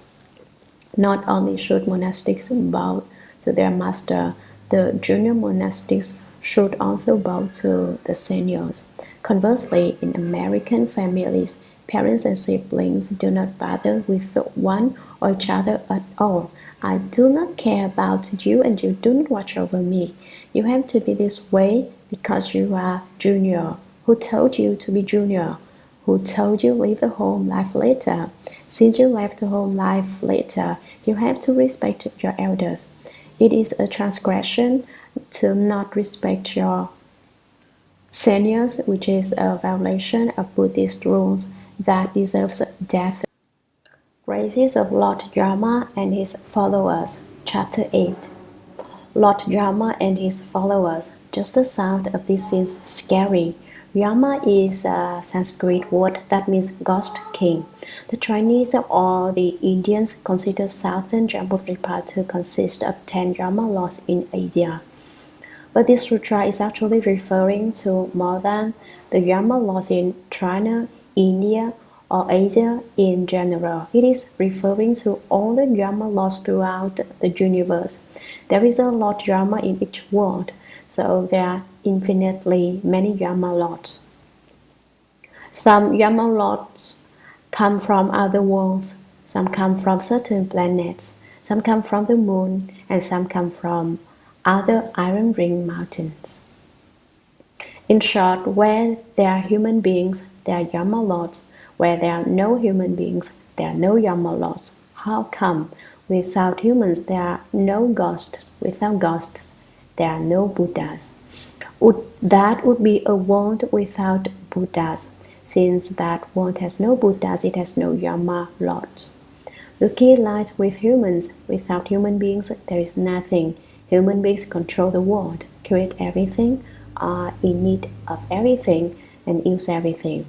Not only should monastics bow to their master, the junior monastics should also bow to the seniors. Conversely, in American families, parents and siblings do not bother with one or each other at all. I do not care about you and you do not watch over me. You have to be this way because you are junior. Who told you to be junior? Who told you leave the home life later? Since you left the home life later, you have to respect your elders. It is a transgression to not respect your seniors, which is a violation of Buddhist rules that deserves death. Praises of Lord Dharma and his followers, Chapter 8. Lord Dharma and his followers. Just the sound of this seems scary. Dharma is a Sanskrit word that means ghost king. The Chinese or the Indians consider southern Jambudvipa to consist of 10 Dharma laws in Asia. But this sutra is actually referring to more than the Dharma laws in China, India, or Asia in general. It is referring to all the Dharma laws throughout the universe. There is a Lord Dharma in each world, so there are infinitely many Dharma laws. Some Dharma laws come from other worlds, some come from certain planets, some come from the moon, and some come from other iron ring mountains. In short, where there are human beings, there are Dharma laws. Where there are no human beings, there are no Dharma laws. How come? Without humans, there are no ghosts. Without ghosts, there are no Buddhas. That would be a world without Buddhas. Since that world has no Buddhas, it has no Dharma laws. The key lies with humans. Without human beings, there is nothing. Human beings control the world, create everything, are in need of everything, and use everything.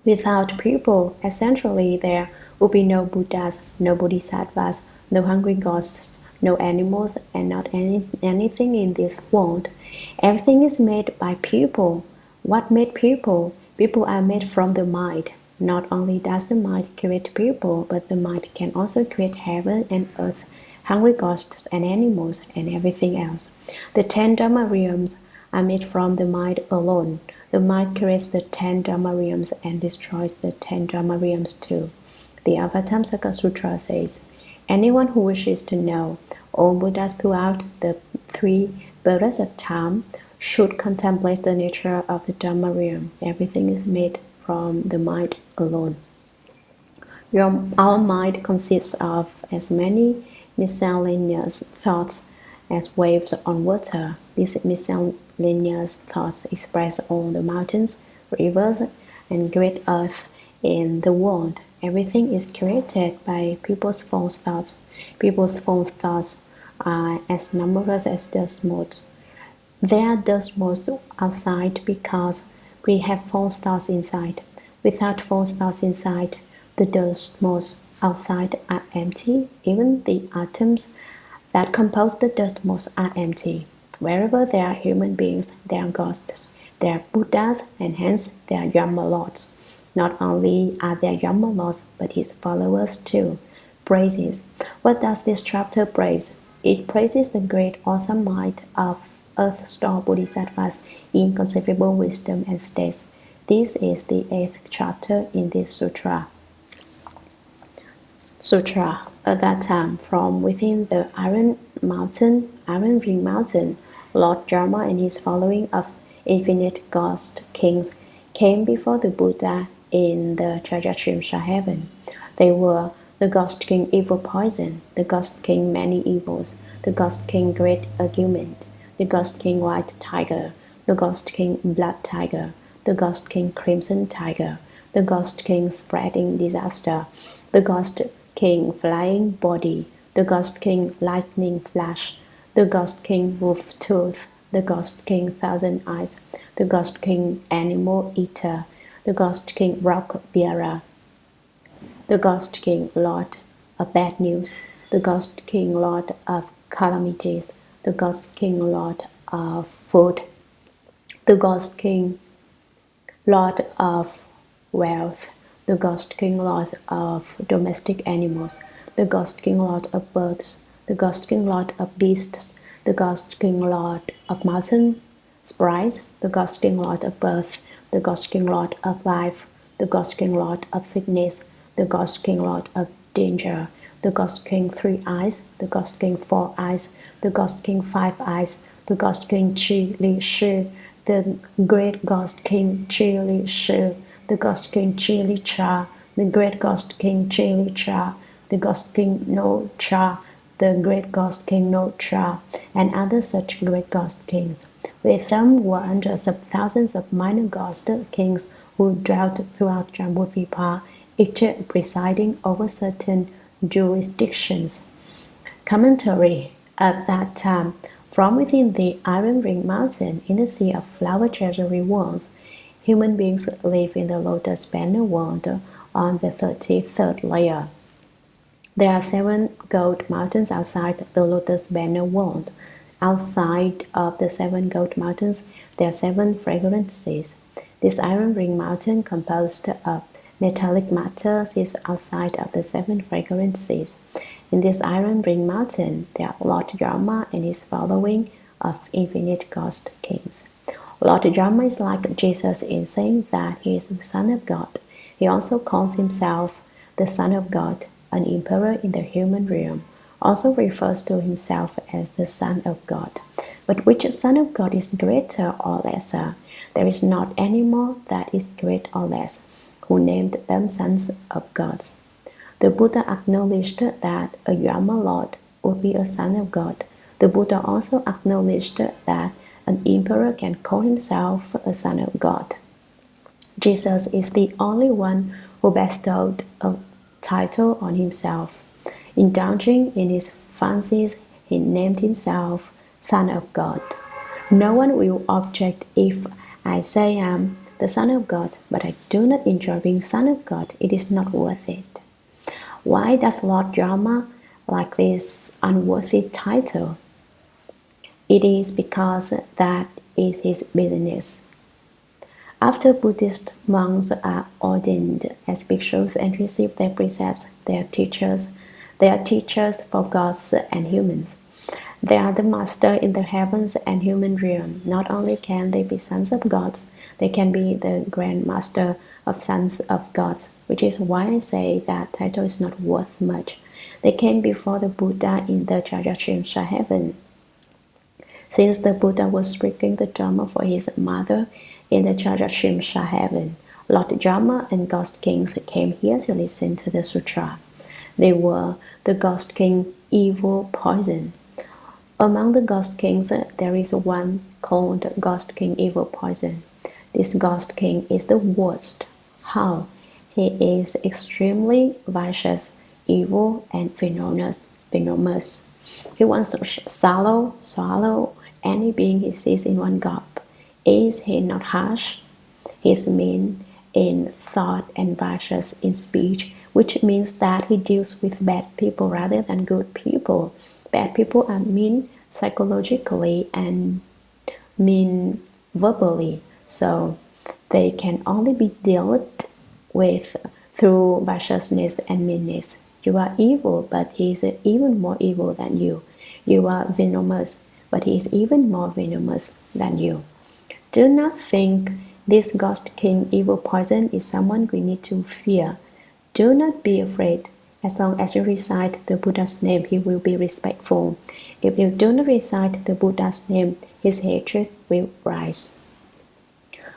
Without people, essentially there would be no Buddhas, no Bodhisattvas, no hungry ghosts, no animals, and not anything in this world. Everything is made by people. What made people? People are made from the mind. Not only does the mind create people, but the mind can also create heaven and earth, hungry ghosts and animals, and everything else. The 10 Dharma realms are made from the mind alone. The mind creates the 10 Dharma realms and destroys the 10 Dharma realms too. The Avatamsaka Sutra says, anyone who wishes to know all Buddhas throughout the 3 births of time should contemplate the nature of the Dharma realm. Everything is made from the mind alone. Our mind consists of as many miscellaneous thoughts as waves on water. These miscellaneous thoughts express all the mountains, rivers, and great earth in the world. Everything is created by people's false thoughts. People's false thoughts are as numerous as dust motes. There are dust motes outside because we have false thoughts inside. Without false thoughts inside, the dust motes outside are empty. Even the atoms that compose the dust motes are empty. Wherever there are human beings, there are ghosts, there are Buddhas, and hence there are Dharma lords. Not only are there Dharma lords, but his followers too. Praises. What does this chapter praise? It praises the great awesome might of Earth Store Bodhisattvas, inconceivable wisdom and states. This is the 8th chapter in this sutra. At that time, from within the Iron Ring Mountain, Lord Dharma and his following of infinite ghost kings came before the Buddha in the Trayastrimsha Heaven. They were the Ghost King Evil Poison, the Ghost King Many Evils, the Ghost King Great Argument, the Ghost King White Tiger, the Ghost King Blood Tiger, the Ghost King Crimson Tiger, the Ghost King Spreading Disaster, the Ghost King Flying Body, the Ghost King Lightning Flash, the Ghost King Wolf Tooth, the Ghost King Thousand Eyes, the Ghost King Animal Eater, the Ghost King Rock Bearer, the Ghost King Lord of Bad News, the Ghost King, Lord of Calamities, the Ghost King, Lord of Food, the Ghost King, Lord of Wealth, the Ghost King, Lord of Domestic Animals, the Ghost King, Lord of Birds, the Ghost King, Lord of Beasts, the Ghost King, Lord of Mountain Sprites, the Ghost King, Lord of Birth, the Ghost King, Lord of Life, the Ghost King, Lord of Sickness, the Ghost King, Lord of Danger, the Ghost King, Three Eyes, the Ghost King, Four Eyes, the Ghost King, Five Eyes, the Ghost King, Chi Li Shi, the Great Ghost King, Chi Li Shi, the Ghost King, Chi Li Cha, the Great Ghost King, Chi Li Cha, the Ghost King, No Cha, the Great Ghost King, No Cha, and other such great ghost kings. With them were hundreds of thousands of minor ghost kings who dwelt throughout Jambudvipa, each presiding over certain jurisdictions. Commentary. At that time, from within the Iron Ring Mountain in the Sea of Flower Treasury Worlds, human beings live in the Lotus Banner World on the 33rd layer. There are 7 gold mountains outside the Lotus Banner World. Outside of the 7 gold mountains, there are 7 fragrant seas. This Iron Ring Mountain, composed of metallic matter, sits outside of the 7 fragrant seas. In this Iron Ring Mountain, there are Lord Dharma and his following of infinite ghost kings. Lord Dharma is like Jesus in saying that he is the Son of God. He also calls himself the Son of God. An emperor in the human realm also refers to himself as the Son of God. But which Son of God is greater or lesser? There is not any more that is great or less, who named them sons of gods. The Buddha acknowledged that a Yama Lord would be a son of God. The Buddha also acknowledged that an emperor can call himself a son of God. Jesus is the only one who bestowed a title on himself. Indulging in his fancies, he named himself Son of God. No one will object if I say I am the Son of God, but I do not enjoy being Son of God. It is not worth it. Why does Lord Dharma like this unworthy title? It is because that is his business. After Buddhist monks are ordained as bhikshus and receive their precepts, they are teachers for gods and humans. They are the master in the heavens and human realm. Not only can they be sons of gods, they can be the grand master of sons of gods, which is why I say that title is not worth much. They came before the Buddha in the Trayastrimsha Heaven. Since the Buddha was speaking the Dharma for his mother in the Trayastrimsha Heaven, Lord Dharma and Ghost Kings came here to listen to the sutra. They were the Ghost King Evil Poison. Among the Ghost Kings, there is one called Ghost King Evil Poison. This Ghost King is the worst. How? He is extremely vicious, evil, and venomous. He wants to swallow any being he sees in one gulp. Is he not harsh? He is mean in thought and vicious in speech, which means that he deals with bad people rather than good people. Bad people are mean psychologically and mean verbally, so they can only be dealt with through viciousness and meanness. You are evil, but he is even more evil than you. You are venomous, but he is even more venomous than you. Do not think this Ghost King Evil Poison is someone we need to fear. Do not be afraid. As long as you recite the Buddha's name, he will be respectful. If you do not recite the Buddha's name, his hatred will rise.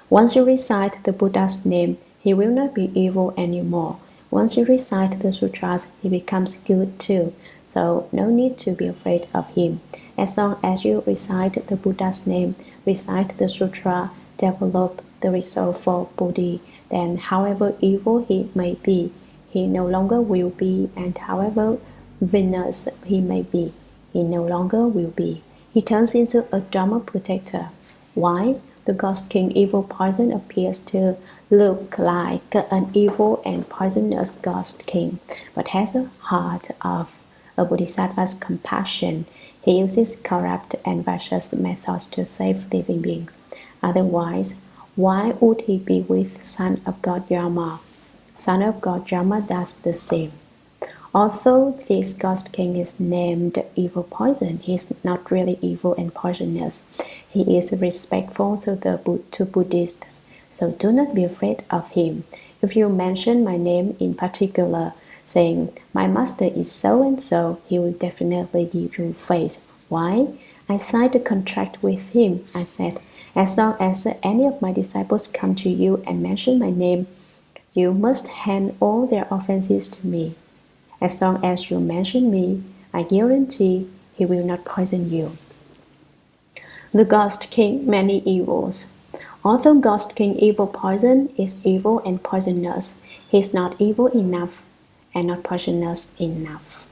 Once you recite the Buddha's name, he will not be evil anymore. Once you recite the sutras, he becomes good too. So no need to be afraid of him. As long as you recite the Buddha's name, recite the sutra, develop the resolve for Bodhi, then however evil he may be, he no longer will be, and however venomous he may be, he no longer will be. He turns into a Dharma protector. Why? The Ghost King Evil Poison appears to look like an evil and poisonous Ghost King, but has a heart of a bodhisattva's compassion. He uses corrupt and vicious methods to save living beings. Otherwise, why would he be with Son of God Dharma? Son of God Dharma does the same. Although this ghost king is named evil poison, he is not really evil and poisonous. He is respectful to Buddhists, so do not be afraid of him. If you mention my name in particular, saying, my master is so and so, he will definitely give you face. Why? I signed a contract with him. I said, as long as any of my disciples come to you and mention my name, you must hand all their offenses to me. As long as you mention me, I guarantee he will not poison you. The Ghost King, many evils. Although Ghost King evil poison is evil and poisonous, he is not evil enough and not poisonous enough.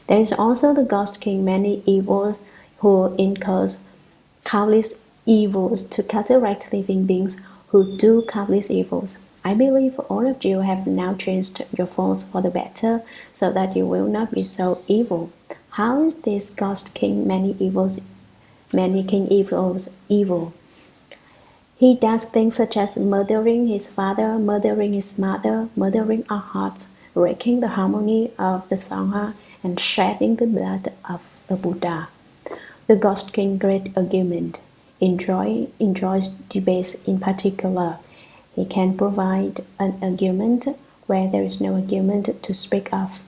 There is also the Ghost King, many evils, who incurs countless evils to counteract living beings who do countless evils. I believe all of you have now changed your forms for the better, so that you will not be so evil. How is this Ghost King, many king evils evil? He does things such as murdering his father, murdering his mother, murdering our hearts, breaking the harmony of the Sangha, and shedding the blood of the Buddha. The Ghost King, great argument, enjoys debates in particular. He can provide an argument where there is no argument to speak of.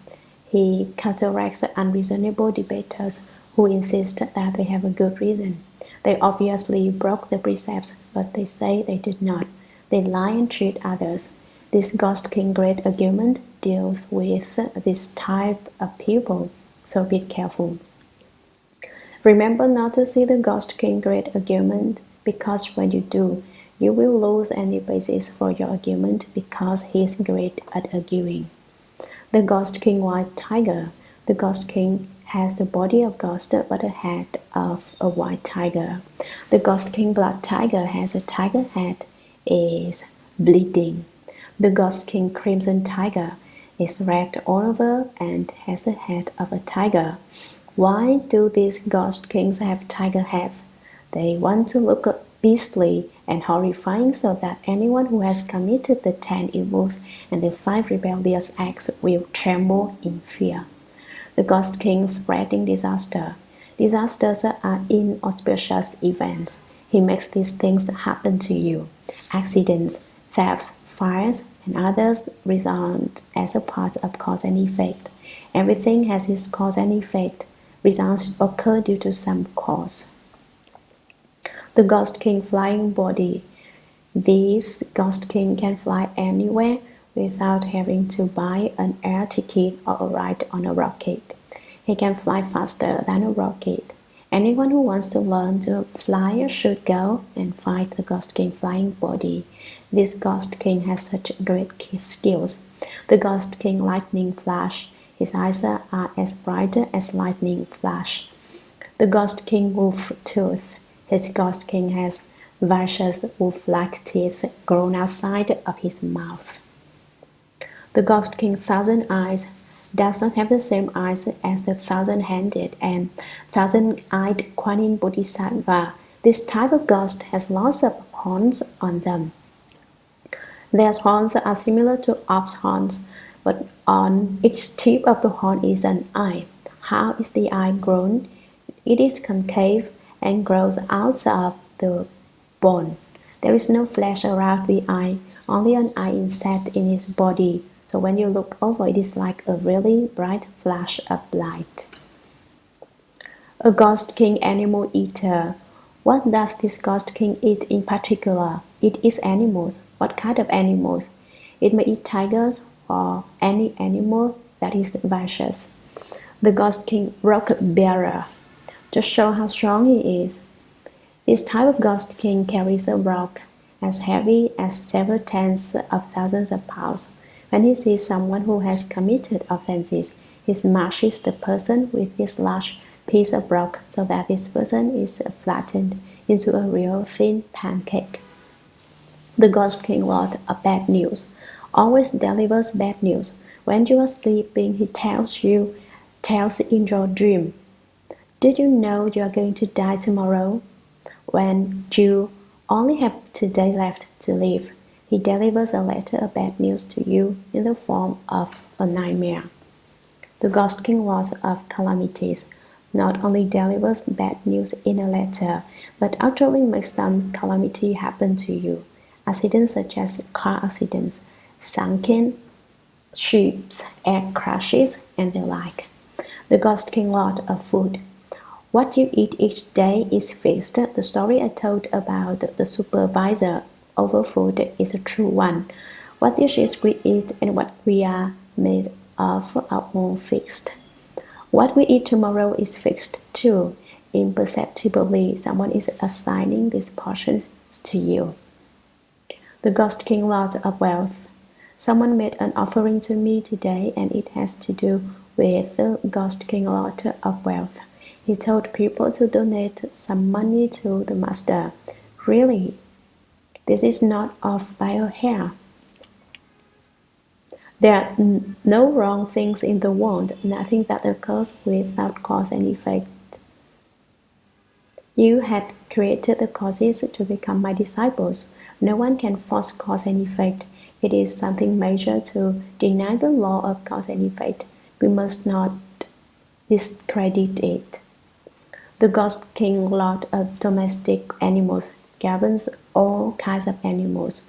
He counteracts unreasonable debaters who insist that they have a good reason. They obviously broke the precepts, but they say they did not. They lie and cheat others. This Ghost King great argument deals with this type of people, so be careful. Remember not to see the Ghost King great argument, because when you do, you will lose any basis for your argument because he is great at arguing. The Ghost King white tiger. The Ghost King has the body of ghost but a head of a white tiger. The Ghost King black tiger has a tiger head, is bleeding. The Ghost King crimson tiger is red all over and has the head of a tiger. Why do these Ghost Kings have tiger heads? They want to look beastly and horrifying so that anyone who has committed the 10 evils and the 5 rebellious acts will tremble in fear. The Ghost King spreading disaster. Disasters are inauspicious events. He makes these things happen to you. Accidents, thefts, fires, and others result as a part of cause and effect. Everything has its cause and effect. Results occur due to some cause. The Ghost King flying body. This Ghost King can fly anywhere without having to buy an air ticket or a ride on a rocket. He can fly faster than a rocket. Anyone who wants to learn to fly should go and find the Ghost King flying body. This Ghost King has such great skills. The Ghost King lightning flash. His eyes are as bright as lightning flash. The Ghost King wolf tooth. His Ghost King has vicious wolf-like teeth grown outside of his mouth. The Ghost King thousand eyes does not have the same eyes as the thousand-handed and thousand-eyed Kuan Yin Bodhisattva. This type of ghost has lots of horns on them. Their horns are similar to ox horns, but on each tip of the horn is an eye. How is the eye grown? It is concave and grows out of the bone. There is no flesh around the eye, only an eye inset in its body. So when you look over, it is like a really bright flash of light. A Ghost King animal eater. What does this Ghost King eat in particular? It eats animals. What kind of animals? It may eat tigers or any animal that is vicious. The Ghost King rock bearer. To show how strong he is. This type of Ghost King carries a rock as heavy as several tens of thousands of pounds. When he sees someone who has committed offenses, he smashes the person with this large piece of rock so that this person is flattened into a real thin pancake. The Ghost King Lord of bad news always delivers bad news. When you are sleeping, he tells you tells Indra dream, "Did you know you are going to die tomorrow? When you only have today left to live, he delivers a letter of bad news to you in the form of a nightmare." The Ghost King Lord of Calamities not only delivers bad news in a letter, but actually makes some calamity happen to you. Accidents such as car accidents, sunken ships, air crashes, and the like. The Ghost King Lord of Food. What you eat each day is fixed. The story I told about the supervisor over food is a true one. What dishes we eat and what we are made of are all fixed. What we eat tomorrow is fixed too. Imperceptibly, someone is assigning these portions to you. The Ghost King Lord of Wealth. Someone made an offering to me today, and it has to do with the Ghost King Lord of Wealth. He told people to donate some money to the Master. Really? This is not off by a hair. There are no wrong things in the world, nothing that occurs without cause and effect. You had created the causes to become my disciples. No one can force cause and effect. It is something major to deny the law of cause and effect. We must not discredit it. The Ghost King Lord of Domestic Animals governs all kinds of animals.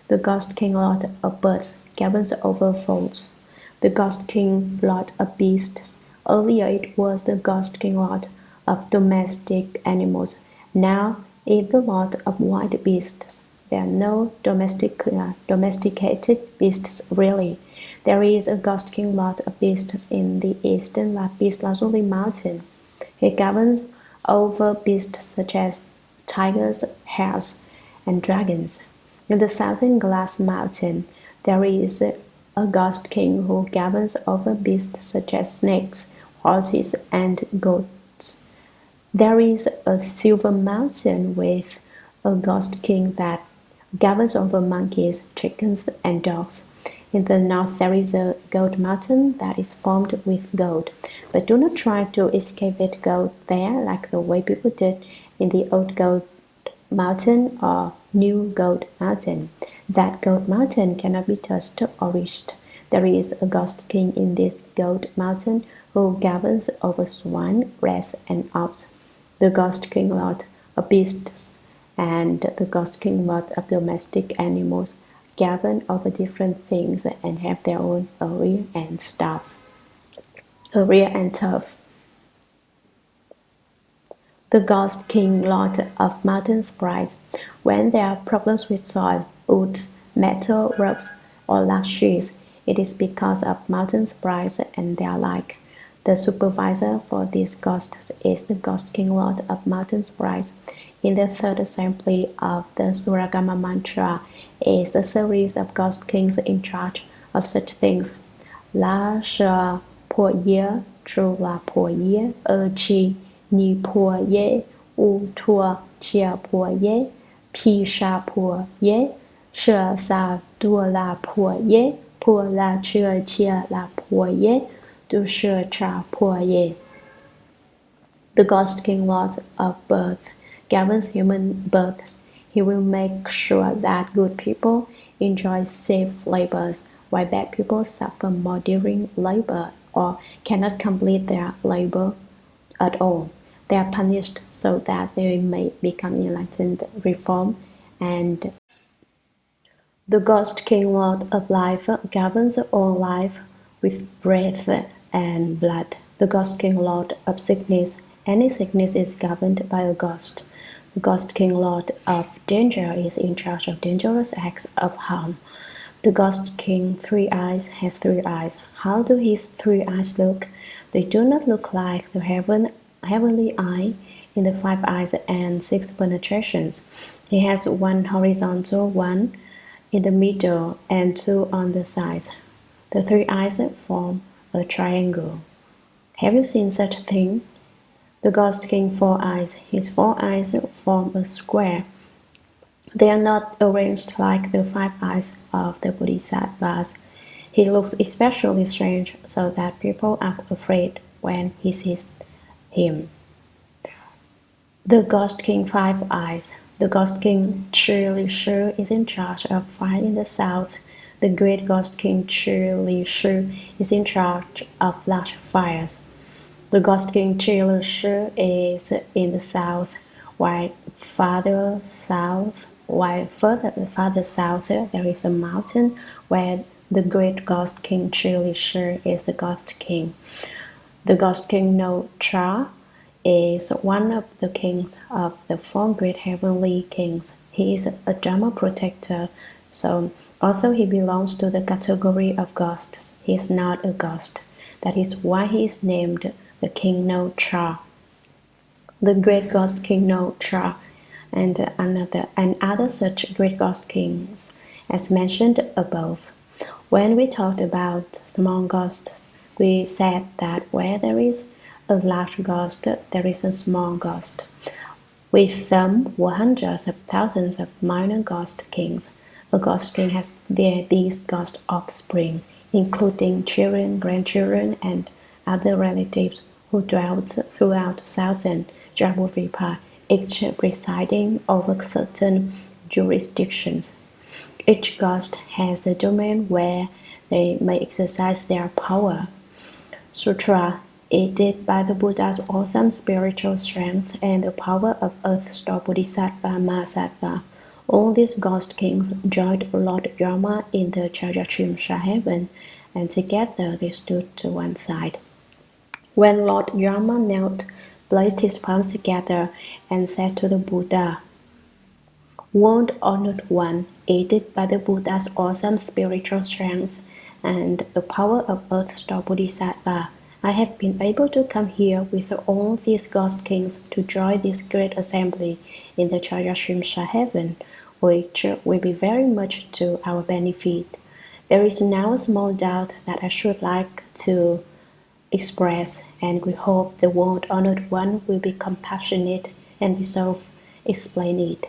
The Ghost King Lord of Birds governs over fowls. The Ghost King Lord of Beasts. Earlier it was the Ghost King Lord of Domestic Animals. Now it is the Lord of Wild Beasts. There are no domesticated beasts really. There is a Ghost King Lord of Beasts in the eastern Lapis Lazuli mountain. He governs over beasts such as tigers, hares, and dragons. In the southern Glass Mountain, there is a Ghost King who governs over beasts such as snakes, horses, and goats. There is a Silver Mountain with a Ghost King that governs over monkeys, chickens, and dogs. In the north there is a gold mountain that is formed with gold, but do not try to excavate gold there like the way people did in the old gold mountain or new gold mountain. That gold mountain cannot be touched or reached. There is a Ghost King in this gold mountain who governs over swan, rats, and ox. The Ghost King Lord of Beasts and the Ghost King Lord of Domestic Animals govern over different things and have their own area and stuff. Area and turf. The Ghost King Lord of Mountain Sprites. When there are problems with soil, wood, metal, ropes, or lashes, it is because of mountain sprites and their like. The supervisor for these ghosts is the Ghost King Lord of Mountain Sprites. In the third assembly of the Shuragama Mantra is a series of Ghost Kings in charge of such things. La Sha Po Ye, Tru La Po Ye, Chi, Ni Po Ye, U Tua Chia Po Ye, Pi Sha Po Ye, She Sa Du La Po Ye, Po La Chia Chia La Po Ye, Du She Cha Po Ye. The Ghost King Lord of Birth governs human births. He will make sure that good people enjoy safe labors, while bad people suffer more during labor or cannot complete their labor at all. They are punished so that they may become enlightened, reform, and the Ghost King Lord of Life governs all life with breath and blood. The Ghost King Lord of Sickness. Any sickness is governed by a ghost. The Ghost King Lord of Danger is in charge of dangerous acts of harm. The Ghost King Three Eyes has 3 eyes. How do his 3 eyes look? They do not look like the heavenly eye in the 5 eyes and 6 penetrations. He has 1 horizontal, 1 in the middle, and 2 on the sides. The 3 eyes form a triangle. Have you seen such a thing? The Ghost King 4 eyes. His 4 eyes form a square. They are not arranged like the 5 eyes of the Bodhisattvas. He looks especially strange so that people are afraid. when he sees him. The Ghost King Five Eyes. The Ghost King Li Shi is in charge of fire in the south. The great Ghost King Li Shi is in charge of large fires. The Ghost King Li Shi is in the south, while farther south there is a mountain where the great Ghost King Li Shi is the Ghost King. The Ghost King No Tra is one of the kings of the four great heavenly kings. He is a Dharma protector, so although he belongs to the category of ghosts, he is not a ghost. That is why he is named the King No Tra. The great Ghost King No Tra and other such great ghost kings, as mentioned above. When we talked about small ghosts, we said that where there is a large ghost, there is a small ghost. With them were hundreds of thousands of minor ghost kings. A ghost king has these ghost offspring, including children, grandchildren, and other relatives who dwelt throughout southern Jambudvipa, each presiding over certain jurisdictions. Each ghost has a domain where they may exercise their power. Sutra, aided by the Buddha's awesome spiritual strength and the power of Earth Store Bodhisattva Mahasattva, all these ghost kings joined Lord Dharma in the Trayastrimsha Heaven, and together they stood to one side. When Lord Dharma knelt, placed his palms together, and said to the Buddha, "World Honored One, aided by the Buddha's awesome spiritual strength and the power of Earth Store Bodhisattva, I have been able to come here with all these ghost kings to join this great assembly in the Trayastrimsha Heaven, which will be very much to our benefit. There is now a small doubt that I should like to express, and we hope the World Honored One will be compassionate and resolve explain it."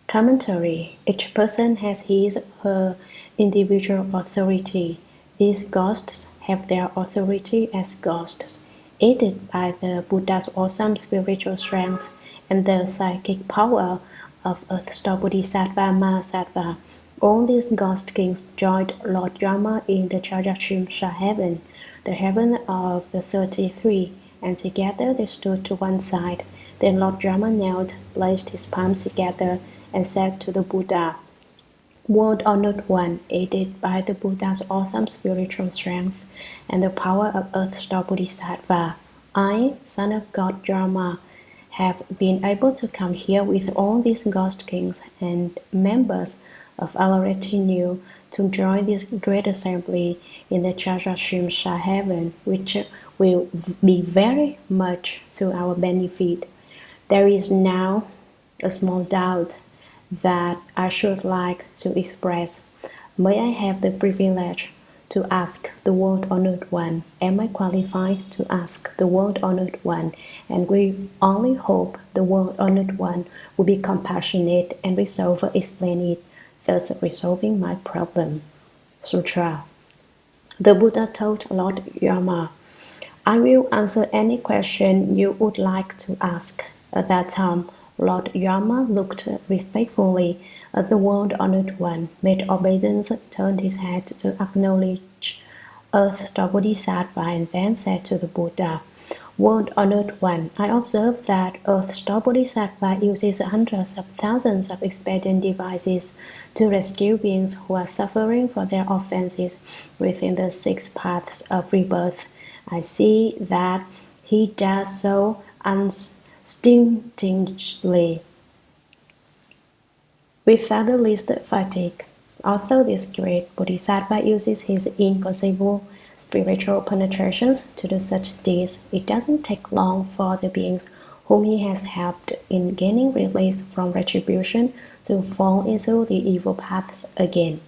Commentary. Each person has his/her individual authority. These ghosts have their authority as ghosts, aided by the Buddha's awesome spiritual strength and the psychic power of Earth Store Bodhisattva Mahasattva. All these ghost kings joined Lord Dharma in the Trayastrimsha Heaven, the heaven of the 33, and together they stood to one side. Then Lord Dharma knelt, placed his palms together, and said to the Buddha, "World Honored One, aided by the Buddha's awesome spiritual strength and the power of Earth Store Bodhisattva, I, son of God Dharma, have been able to come here with all these ghost kings and members of our retinue to join this great assembly in the Trayastrimsha Heaven, which will be very much to our benefit. There is now a small doubt that I should like to express. May I have the privilege to ask the World Honored One? Am I qualified to ask the World Honored One? And we only hope the World Honored One will be compassionate and resolve explain it, thus resolving my problem." Sutra. The Buddha told Lord Dharma, "I will answer any question you would like to ask." At that time, Lord Dharma looked respectfully at the World Honored One, made obeisance, turned his head to acknowledge Earth Store Bodhisattva, and then said to the Buddha, "World Honored One, I observe that Earth Store Bodhisattva uses hundreds of thousands of expedient devices to rescue beings who are suffering for their offenses within the 6 paths of rebirth. I see that he does so unstintingly, without the least fatigue. Although this great Bodhisattva uses his inconceivable spiritual penetrations to do such deeds, it doesn't take long for the beings whom he has helped in gaining release from retribution to fall into the evil paths again.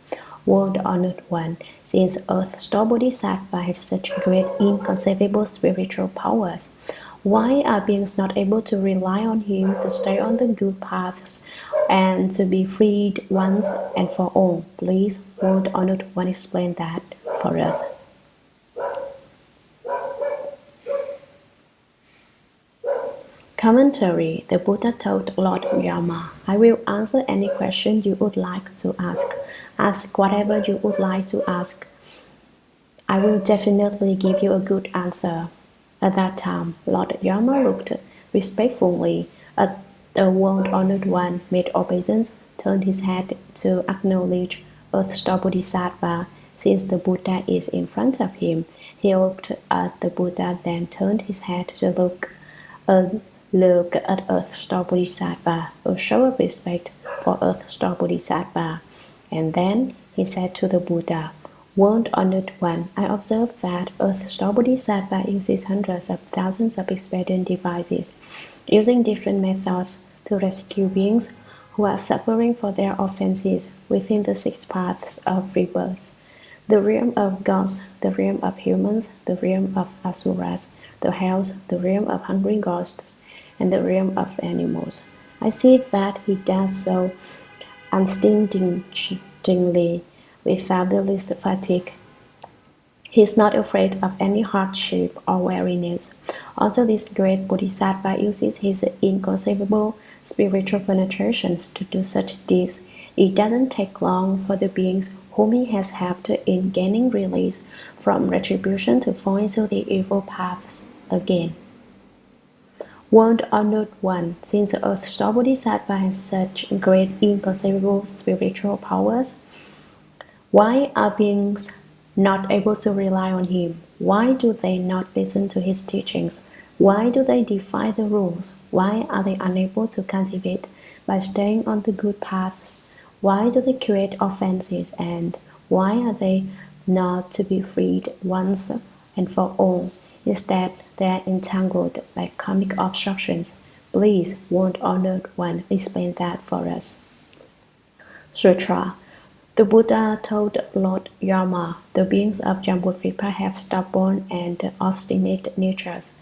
World Honored One, since Earth Store Bodhisattva has such great inconceivable spiritual powers, why are beings not able to rely on him to stay on the good paths and to be freed once and for all? Please, World Honored One, explain that for us." Commentary. The Buddha told Lord Yama, I will answer any question you would like to ask. Ask whatever you would like to ask. I will definitely give you a good answer. At that time, Lord Yama looked respectfully at the world-honored one, made obeisance, turned his head to acknowledge Earth Store Bodhisattva. Since the Buddha is in front of him, he looked at the Buddha, then turned his head to look at Earth Store Bodhisattva, a show of respect for Earth Store Bodhisattva. And then he said to the Buddha, World-honored one, I observe that Earth Store Bodhisattva uses hundreds of thousands of expedient devices, using different methods to rescue beings who are suffering for their offenses within the 6 paths of rebirth: the realm of gods, the realm of humans, the realm of asuras, the hells, the realm of hungry ghosts, and the realm of animals. I see that he does so unstintingly, without the least fatigue. He is not afraid of any hardship or weariness. Although this great Bodhisattva uses his inconceivable spiritual penetrations to do such deeds, it doesn't take long for the beings whom he has helped in gaining release from retribution to fall into the evil paths again. World-honored one, since the Earth Store Bodhisattva has such great inconceivable spiritual powers, why are beings not able to rely on him? Why do they not listen to his teachings? Why do they defy the rules? Why are they unable to cultivate by staying on the good paths? Why do they create offenses? And why are they not to be freed once and for all? Instead, they are entangled by karmic obstructions. Please, world-honored one, explain that for us. Sutra. The Buddha told Lord Yama, the beings of Jambudvipa have stubborn and obstinate natures,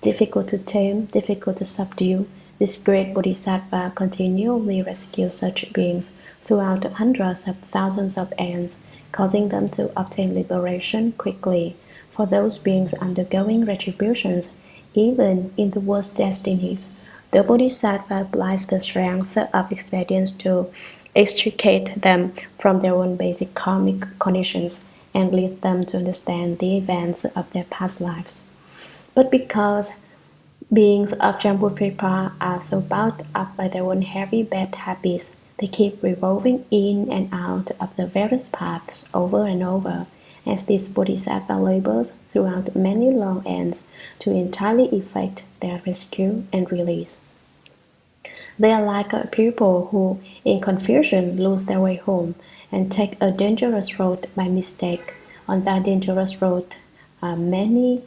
difficult to tame, difficult to subdue. This great Bodhisattva continually rescues such beings throughout hundreds of thousands of aeons, causing them to obtain liberation quickly. For those beings undergoing retributions, even in the worst destinies, the Bodhisattva applies the strength of experience to extricate them from their own basic karmic conditions and lead them to understand the events of their past lives. But because beings of Jambudvipa are so bound up by their own heavy bad habits, they keep revolving in and out of the various paths over and over, as this Bodhisattva labors throughout many long ends to entirely effect their rescue and release. They are like people who, in confusion, lose their way home and take a dangerous road by mistake. On that dangerous road are many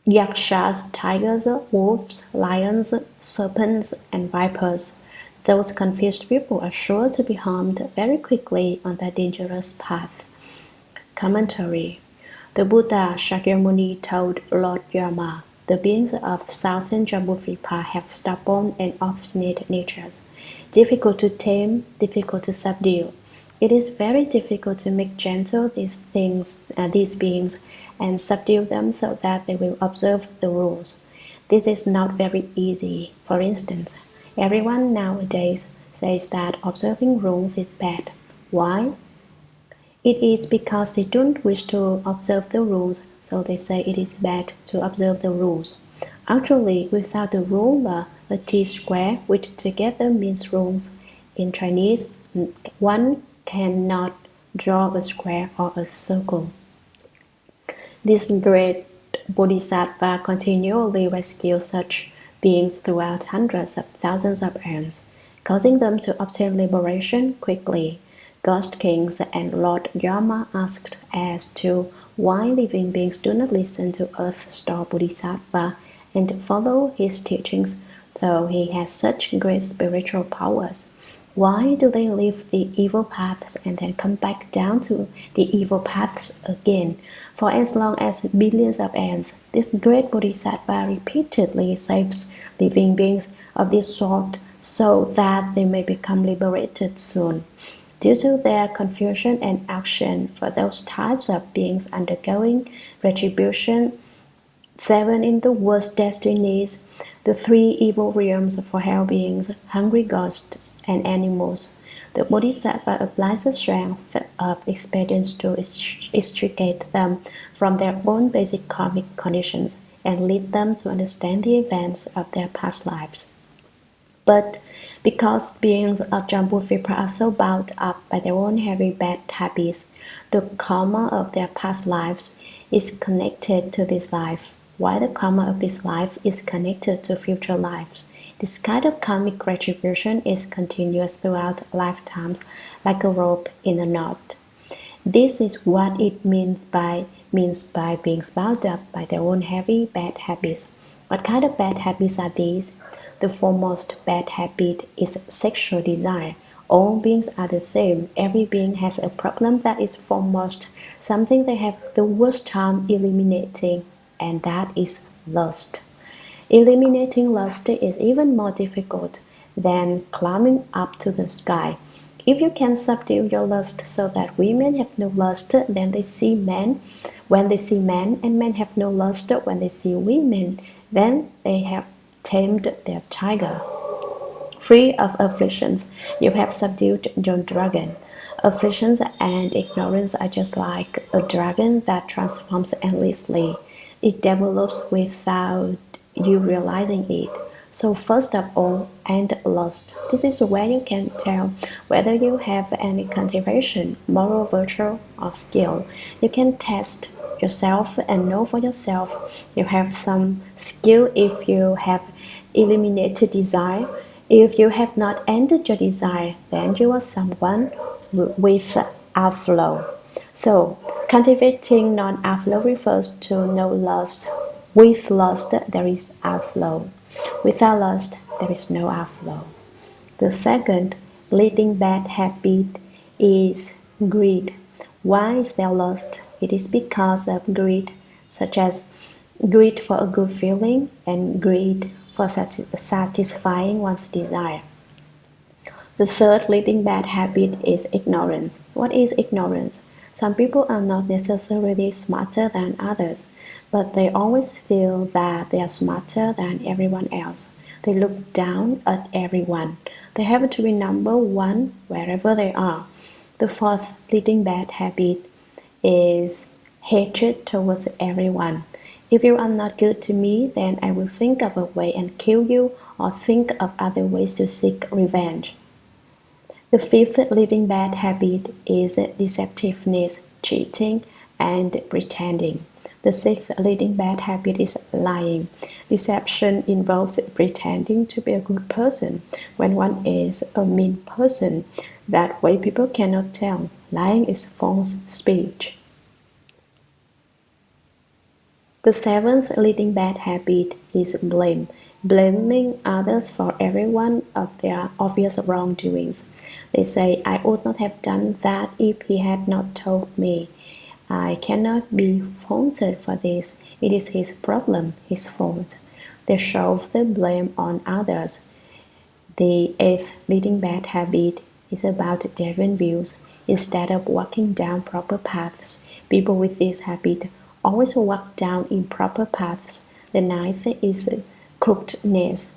yakshas, tigers, wolves, lions, serpents, and vipers. Those confused people are sure to be harmed very quickly on that dangerous path. Commentary. The Buddha Shakyamuni told Lord Yama, the beings of southern Jambudvipa have stubborn and obstinate natures, difficult to tame, difficult to subdue. It is very difficult to make gentle these beings and subdue them so that they will observe the rules. This is not very easy. For instance, everyone nowadays says that observing rules is bad. Why? It is because they don't wish to observe the rules, so they say it is bad to observe the rules. Actually, without the ruler, a T-square, which together means rules, in Chinese, one cannot draw a square or a circle. This great Bodhisattva continually rescues such beings throughout hundreds of thousands of aeons, causing them to obtain liberation quickly. Ghost kings and Lord Yama asked as to why living beings do not listen to Earth Store Bodhisattva and follow his teachings, though he has such great spiritual powers. Why do they leave the evil paths and then come back down to the evil paths again? For as long as billions of aeons, this great Bodhisattva repeatedly saves living beings of this sort so that they may become liberated soon. Due to their confusion and action for those types of beings undergoing retribution, 7 in the worst destinies, the three evil realms for hell beings, hungry ghosts, and animals. The Bodhisattva applies the strength of experience to extricate them from their own basic karmic conditions and lead them to understand the events of their past lives. But because beings of Jambudvipa are so bound up by their own heavy bad habits, the karma of their past lives is connected to this life, while the karma of this life is connected to future lives. This kind of karmic retribution is continuous throughout lifetimes, like a rope in a knot. This is what it means by being bound up by their own heavy bad habits. What kind of bad habits are these? The foremost bad habit is sexual desire. All beings are the same. Every being has a problem that is foremost, something they have the worst time eliminating, and that is lust. Eliminating lust is even more difficult than climbing up to the sky. If you can subdue your lust so that women have no lust then they see men, when they see men, and men have no lust when they see women, then they have tamed their tiger. Free of afflictions, you have subdued your dragon. Afflictions and ignorance are just like a dragon that transforms endlessly. It develops without you realizing it. So first of all, end lust. This is where you can tell whether you have any cultivation, moral virtue, or skill. You can test yourself and know for yourself you have some skill if you have eliminated desire. If you have not ended your desire, then you are someone with outflow. So, cultivating non-outflow refers to no lust. With lust, there is outflow. Without lust, there is no outflow. The second leading bad habit is greed. Why is there lust? It is because of greed, such as greed for a good feeling and greed for satisfying one's desire. The third leading bad habit is ignorance. What is ignorance? Some people are not necessarily smarter than others, but they always feel that they are smarter than everyone else. They look down at everyone. They have to be number one wherever they are. The fourth leading bad habit is hatred towards everyone. If you are not good to me, then I will think of a way and kill you or think of other ways to seek revenge. The fifth leading bad habit is deceptiveness, cheating, and pretending. The sixth leading bad habit is lying. Deception involves pretending to be a good person when one is a mean person. That way people cannot tell. Lying is false speech. The seventh leading bad habit is blame. Blaming others for every one of their obvious wrongdoings. They say, I would not have done that if he had not told me. I cannot be faulted for this. It is his problem, his fault. They shove the blame on others. The eighth leading bad habit is about different views. Instead of walking down proper paths, people with this habit always walk down improper paths. The ninth is crookedness.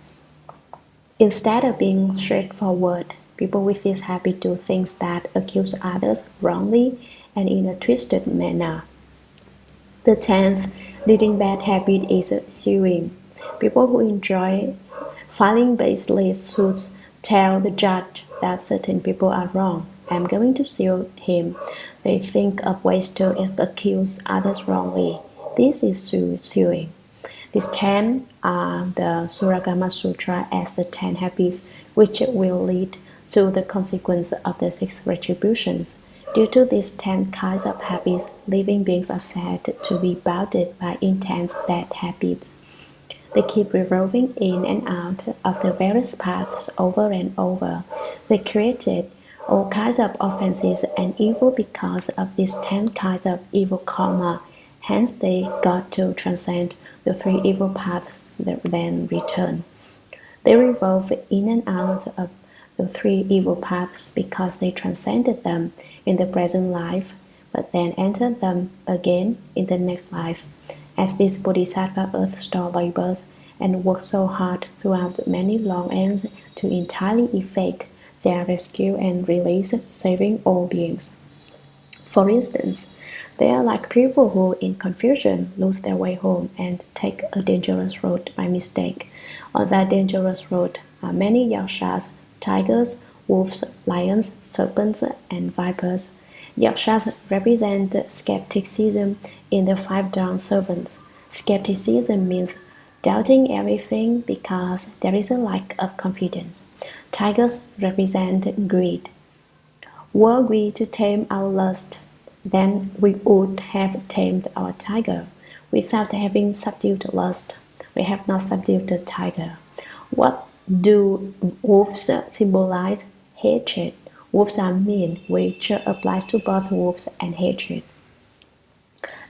Instead of being straightforward, people with this habit do things that accuse others wrongly and in a twisted manner. The 10th leading bad habit is suing. People who enjoy filing baseless suits tell the judge that certain people are wrong. I'm going to sue him. They think of ways to accuse others wrongly. This is suing. These 10 are the Shuragama Sutra as the 10 habits which will lead to the consequence of the 6 retributions. Due to these 10 kinds of habits, living beings are said to be bounded by intense bad habits. They keep revolving in and out of the various paths over and over. They created all kinds of offenses and evil because of these 10 kinds of evil karma. Hence, they got to transcend the 3 evil paths that then return. They revolve in and out of the 3 evil paths because they transcended them in the present life, but then entered them again in the next life. As these Bodhisattva Earth Store laborers and work so hard throughout many long ends to entirely effect their rescue and release, saving all beings. For instance, they are like people who, in confusion, lose their way home and take a dangerous road by mistake. On that dangerous road are many yakshas, tigers, wolves, lions, serpents, and vipers. Yakshas represent skepticism in the five down servants. Skepticism means doubting everything because there is a lack of confidence. Tigers represent greed. Were we to tame our lust, then we would have tamed our tiger. Without having subdued lust, we have not subdued the tiger. What do wolves symbolize? Hatred. Wolves are mean, which applies to both wolves and hatred.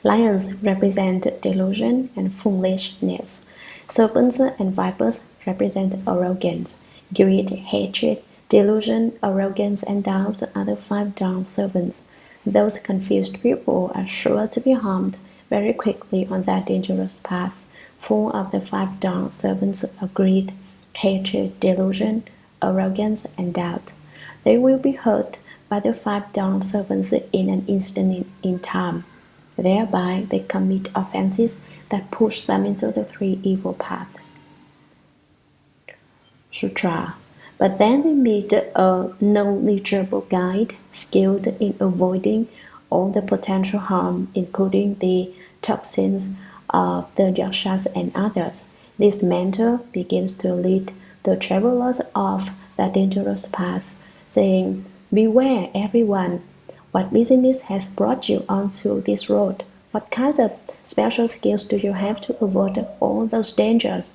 Lions represent delusion and foolishness. Serpents and vipers represent arrogance. Greed, hatred, delusion, arrogance, and doubt are the five down servants. Those confused people are sure to be harmed very quickly on that dangerous path, full of the five down servants of greed, hatred, delusion, arrogance, and doubt. They will be hurt by the five down servants in an instant in time. Thereby they commit offenses that push them into the three evil paths. Sutra. But then they meet a knowledgeable guide skilled in avoiding all the potential harm, including the toxins of the yakshas and others. This mentor begins to lead the travelers off that dangerous path, saying, "Beware, everyone! What business has brought you onto this road? What kinds of special skills do you have to avoid all those dangers?"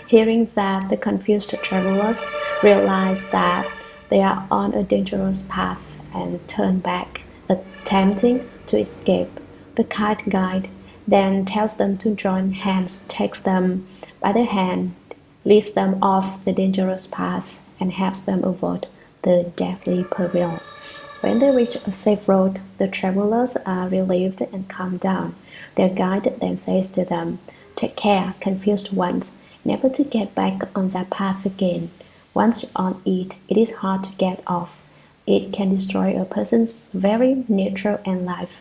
Hearing that, the confused travelers realize that they are on a dangerous path and turn back, attempting to escape. The kite guide then tells them to join hands, takes them by the hand, leads them off the dangerous path, and helps them avoid the deadly peril. When they reach a safe road, the travelers are relieved and calm down. Their guide then says to them, "Take care, confused ones, never to get back on that path again. Once on it, it is hard to get off. It can destroy a person's very nature and life."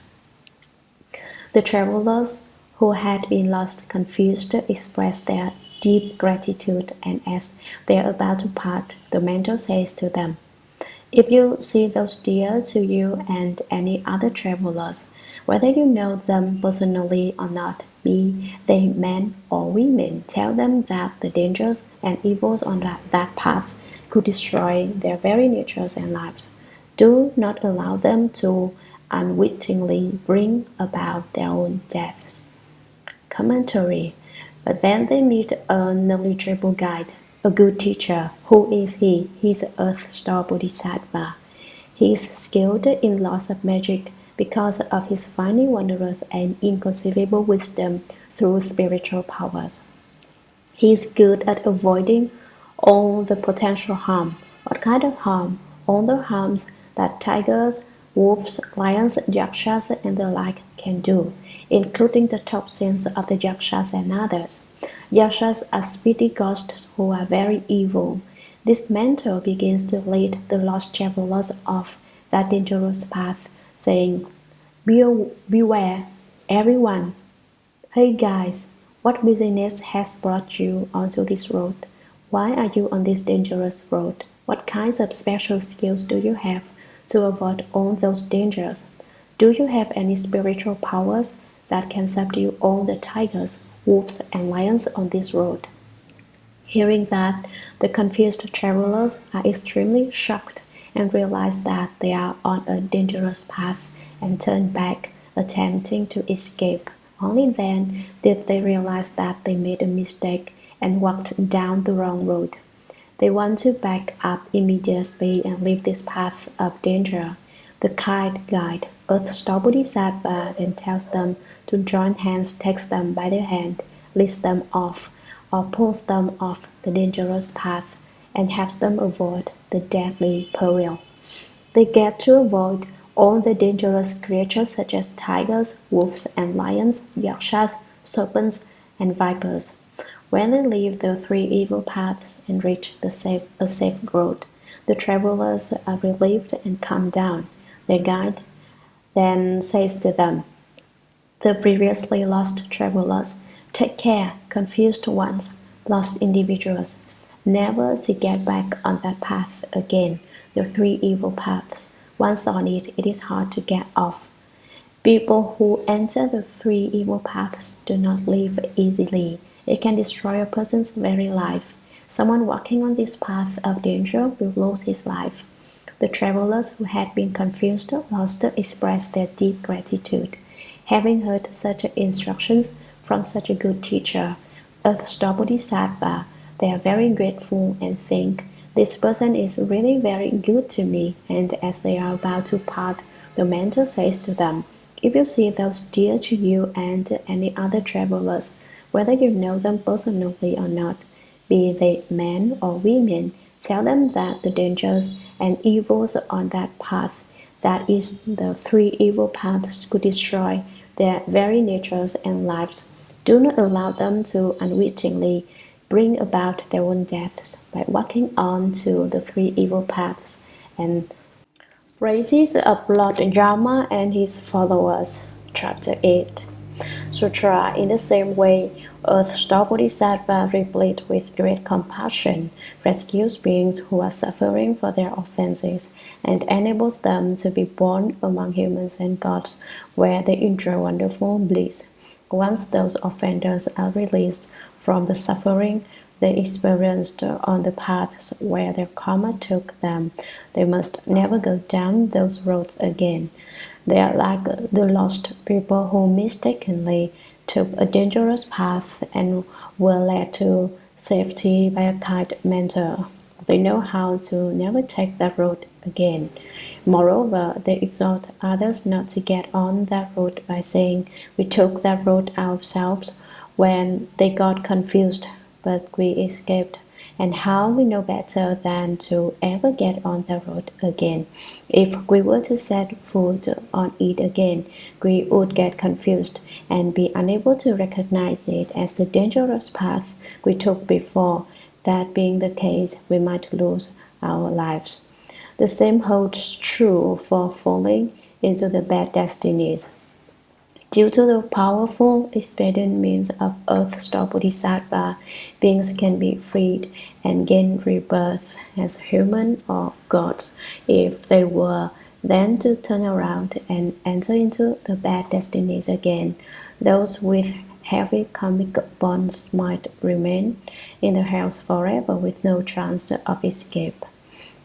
The travelers who had been lost confused express their deep gratitude, and as they are about to part, the mentor says to them, "If you see those dear to you and any other travelers, whether you know them personally or not, be they men or women, tell them that the dangers and evils on that path could destroy their very natures and lives. Do not allow them to unwittingly bring about their own deaths." Commentary. But then they meet a knowledgeable guide, a good teacher. Who is he? He is Earth Store Bodhisattva. He is skilled in laws of magic because of his finding wondrous and inconceivable wisdom through spiritual powers. He is good at avoiding all the potential harm. What kind of harm? All the harms that tigers, wolves, lions, yakshas, and the like can do, including the toxins of the yakshas and others. Yakshas are speedy ghosts who are very evil. This mentor begins to lead the lost travelers off that dangerous path, saying, "Beware, everyone! Hey guys, what business has brought you onto this road? Why are you on this dangerous road? What kinds of special skills do you have to avoid all those dangers? Do you have any spiritual powers that can subdue all the tigers, wolves, and lions on this road?" Hearing that, the confused travelers are extremely shocked and realize that they are on a dangerous path and turn back, attempting to escape. Only then did they realize that they made a mistake and walked down the wrong road. They want to back up immediately and leave this path of danger. The kite guide, Earth Store Bodhisattva, then tells them to join hands, takes them by the hand, leads them off, or pulls them off the dangerous path, and helps them avoid the deadly peril. They get to avoid all the dangerous creatures such as tigers, wolves, and lions, yakshas, serpents, and vipers. When they leave the three evil paths and reach a safe road, the travelers are relieved and calm down. Their guide then says to them, "The previously lost travelers, take care, confused ones, lost individuals, never to get back on that path again, the three evil paths. Once on it, it is hard to get off. People who enter the three evil paths do not live easily. It can destroy a person's very life. Someone walking on this path of danger will lose his life." The travelers who had been confused lost expressed their deep gratitude. Having heard such instructions from such a good teacher, Earth Store Bodhisattva, they are very grateful and think, "This person is really very good to me." And as they are about to part, the mentor says to them, "If you see those dear to you and any other travelers, whether you know them personally or not, be they men or women, tell them that the dangers and evils on that path, that is, the three evil paths, could destroy their very natures and lives. Do not allow them to unwittingly bring about their own deaths by walking on to the three evil paths." And praises of Lord Indra and his followers. Chapter 8. Sutra. In the same way, Earth Store Bodhisattva, replete with great compassion, rescues beings who are suffering for their offenses and enables them to be born among humans and gods, where they enjoy wonderful bliss. Once those offenders are released from the suffering they experienced on the paths where their karma took them, they must never go down those roads again. They are like the lost people who mistakenly took a dangerous path and were led to safety by a kind mentor. They know how to never take that road again. Moreover, they exhort others not to get on that road by saying, "We took that road ourselves when they got confused, but we escaped, and how we know better than to ever get on the road again. If we were to set foot on it again, we would get confused and be unable to recognize it as the dangerous path we took before. That being the case, we might lose our lives." The same holds true for falling into the bad destinies. Due to the powerful expedient means of Earth Store Bodhisattva, beings can be freed and gain rebirth as human or gods if they were then to turn around and enter into the bad destinies again. Those with heavy karmic bonds might remain in the hells forever with no chance of escape.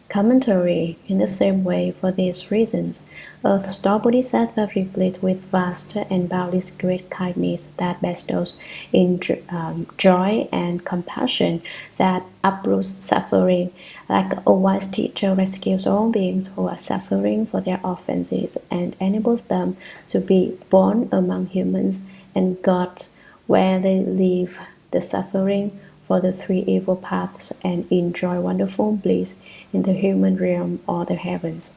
Commentary. In the same way, for these reasons, Earth Store Bodhisattva, replete with vast and boundless great kindness that bestows in joy and compassion that uproots suffering, like a wise teacher, rescues all beings who are suffering for their offenses and enables them to be born among humans and gods, where they leave the suffering for the three evil paths and enjoy wonderful bliss in the human realm or the heavens.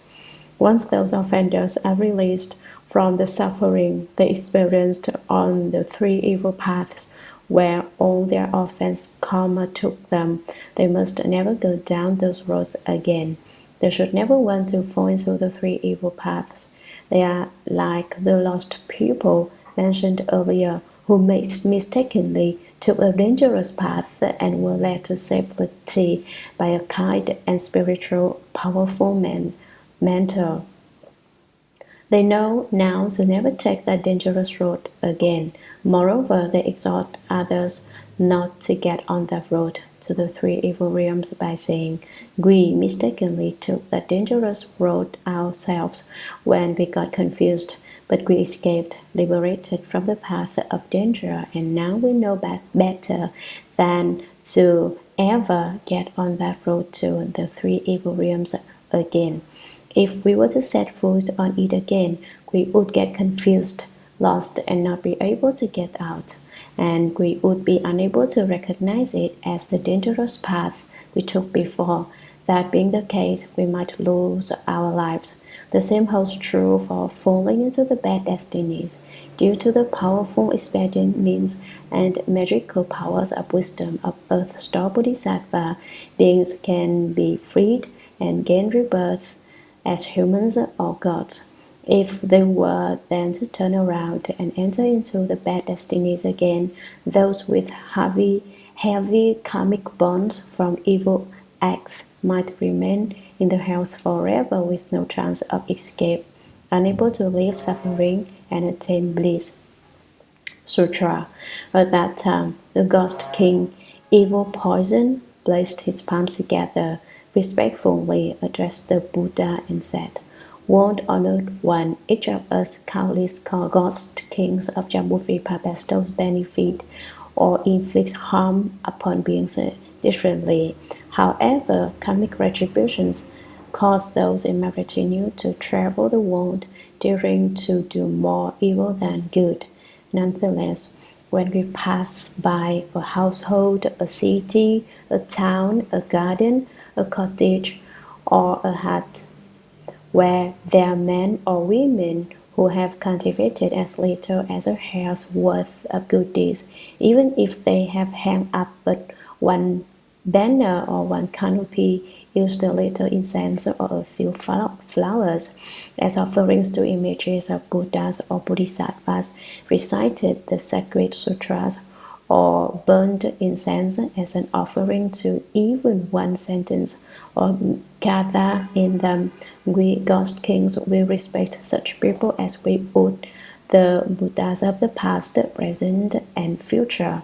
Once those offenders are released from the suffering they experienced on the three evil paths where all their offense karma took them, they must never go down those roads again. They should never want to fall into the three evil paths. They are like the lost pupil mentioned earlier, who mistakenly took a dangerous path and were led to safety by a kind and spiritual powerful mentor. They know now to never take that dangerous road again. Moreover, they exhort others not to get on that road to the three evil realms by saying, "We mistakenly took that dangerous road ourselves when we got confused, but we escaped, liberated from the path of danger, and now we know better than to ever get on that road to the three evil realms again. If we were to set foot on it again, we would get confused, lost, and not be able to get out, and we would be unable to recognize it as the dangerous path we took before. That being the case, we might lose our lives. The same holds true for falling into the bad destinies. Due to the powerful expedient means and magical powers of wisdom of Earth Store Bodhisattva, beings can be freed and gain rebirth as humans or gods. If they were then to turn around and enter into the bad destinies again, those with heavy karmic bonds from evil acts might remain in the hells forever with no chance of escape, unable to leave suffering and attain bliss. Sutra. At that time, the ghost king, Evil Poison, placed his palms together, respectfully addressed the Buddha and said, World honored one, each of us countless ghost kings of Jambudvipa bestows benefit or inflicts harm upon beings differently. However, karmic retributions cause those in my retinue to travel the world, daring to do more evil than good. Nonetheless, when we pass by a household, a city, a town, a garden, a cottage, or a hut, where there are men or women who have cultivated as little as a hair's worth of good deeds, even if they have hung up but one banner or one canopy, used a little incense or a few flowers as offerings to images of Buddhas or Bodhisattvas, recited the sacred sutras, or burned incense as an offering to even one sentence, or gather in them, we ghost kings will respect such people as we would the Buddhas of the past, present, and future.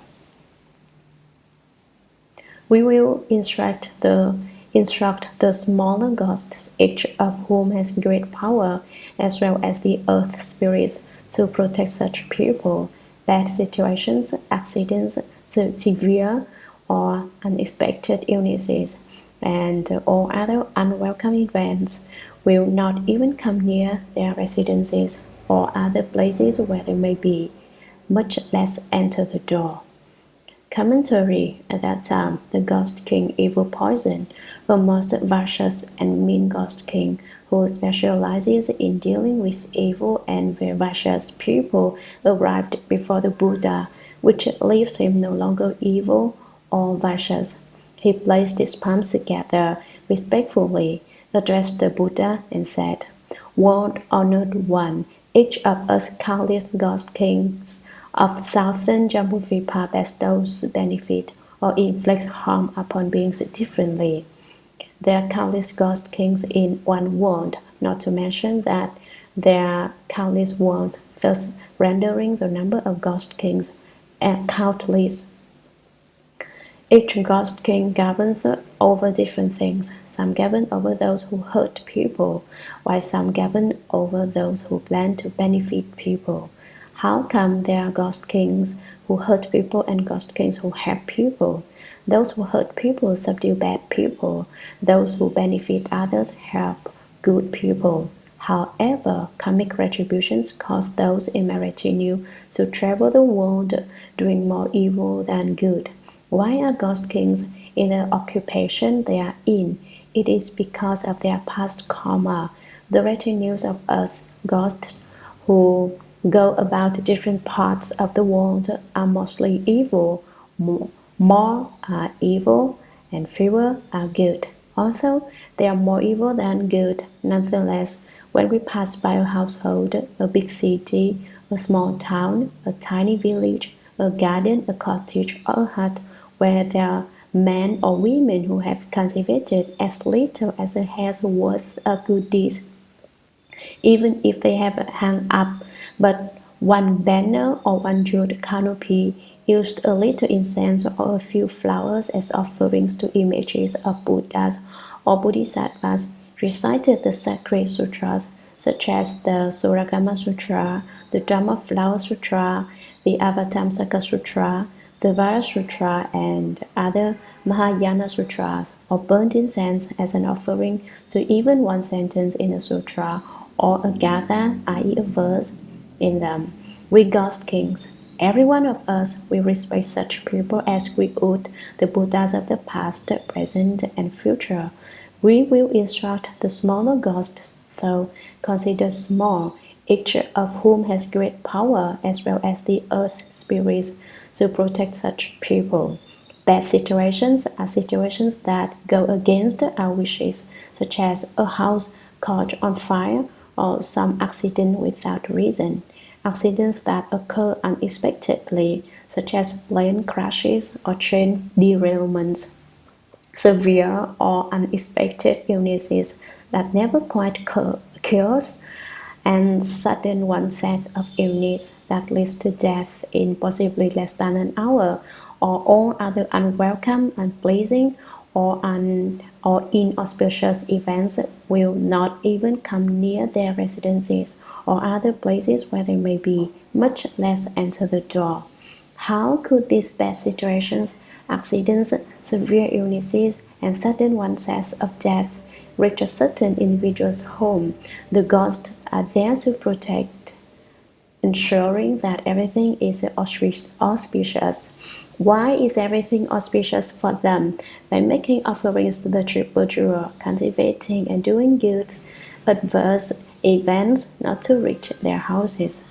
We will instruct the smaller ghosts, each of whom has great power, as well as the earth spirits, to protect such people. Bad situations, accidents, severe or unexpected illnesses, and all other unwelcome events will not even come near their residences or other places where they may be, much less enter the door. Commentary. At that time, the ghost king Evil Poison, a most vicious and mean ghost king who specializes in dealing with evil and vicious people, arrived before the Buddha, which leaves him no longer evil or vicious. He placed his palms together respectfully, addressed the Buddha, and said, World honored one, each of us countless ghost kings of southern Jambudvipa bestows benefit or inflicts harm upon beings differently. There are countless ghost kings in one world, not to mention that there are countless worlds, thus rendering the number of ghost kings countless. Each ghost king governs over different things. Some govern over those who hurt people, while some govern over those who plan to benefit people. How come there are ghost kings who hurt people and ghost kings who help people? Those who hurt people subdue bad people. Those who benefit others help good people. However, karmic retributions cause those in my retinue to travel the world doing more evil than good. Why are ghost kings in the occupation they are in? It is because of their past karma. The retinues of us ghosts who go about different parts of the world are mostly evil. More are evil and fewer are good. Although they are more evil than good, nonetheless, when we pass by a household, a big city, a small town, a tiny village, a garden, a cottage, or a hut where there are men or women who have cultivated as little as a hair's worth of good deeds, even if they have hung up but one banner or one jeweled canopy, used a little incense or a few flowers as offerings to images of Buddhas or Bodhisattvas, recited the sacred sutras such as the Shuragama Sutra, the Dharma Flower Sutra, the Avatamsaka Sutra, the Vara Sutra, and other Mahayana sutras, or burnt incense as an offering to even one sentence in a sutra or a gatha, i.e., a verse in them. We ghost kings, every one of us, will respect such people as we would the Buddhas of the past, present, and future. We will instruct the smaller ghosts though considered small, each of whom has great power as well as the earth spirits to protect such people. Bad situations are situations that go against our wishes, such as a house caught on fire or some accident without reason. Accidents that occur unexpectedly, such as plane crashes or train derailments. Severe or unexpected illnesses that never quite cures, and sudden onset of illness that leads to death in possibly less than an hour, or all other unwelcome, unpleasing, or inauspicious events will not even come near their residences or other places where they may be, much less enter the door. How could these bad situations, accidents, severe illnesses, and sudden onset of death reach a certain individual's home? The ghosts are there to protect, ensuring that everything is auspicious. Why is everything auspicious for them? By making offerings to the triple jewel, cultivating and doing good, adverse events not to reach their houses.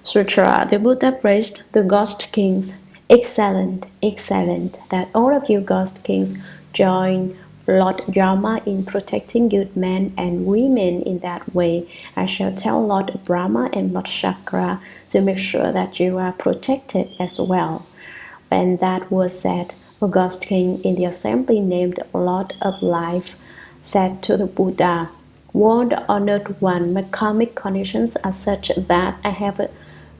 Sutra. The Buddha praised the ghost kings. Excellent, excellent, that all of you ghost kings join Lord Dharma in protecting good men and women in that way. I shall tell Lord Brahma and Lord Shakra to make sure that you are protected as well. When that was said, a ghost king in the assembly named Lord of Life said to the Buddha, World honored one, my karmic conditions are such that I have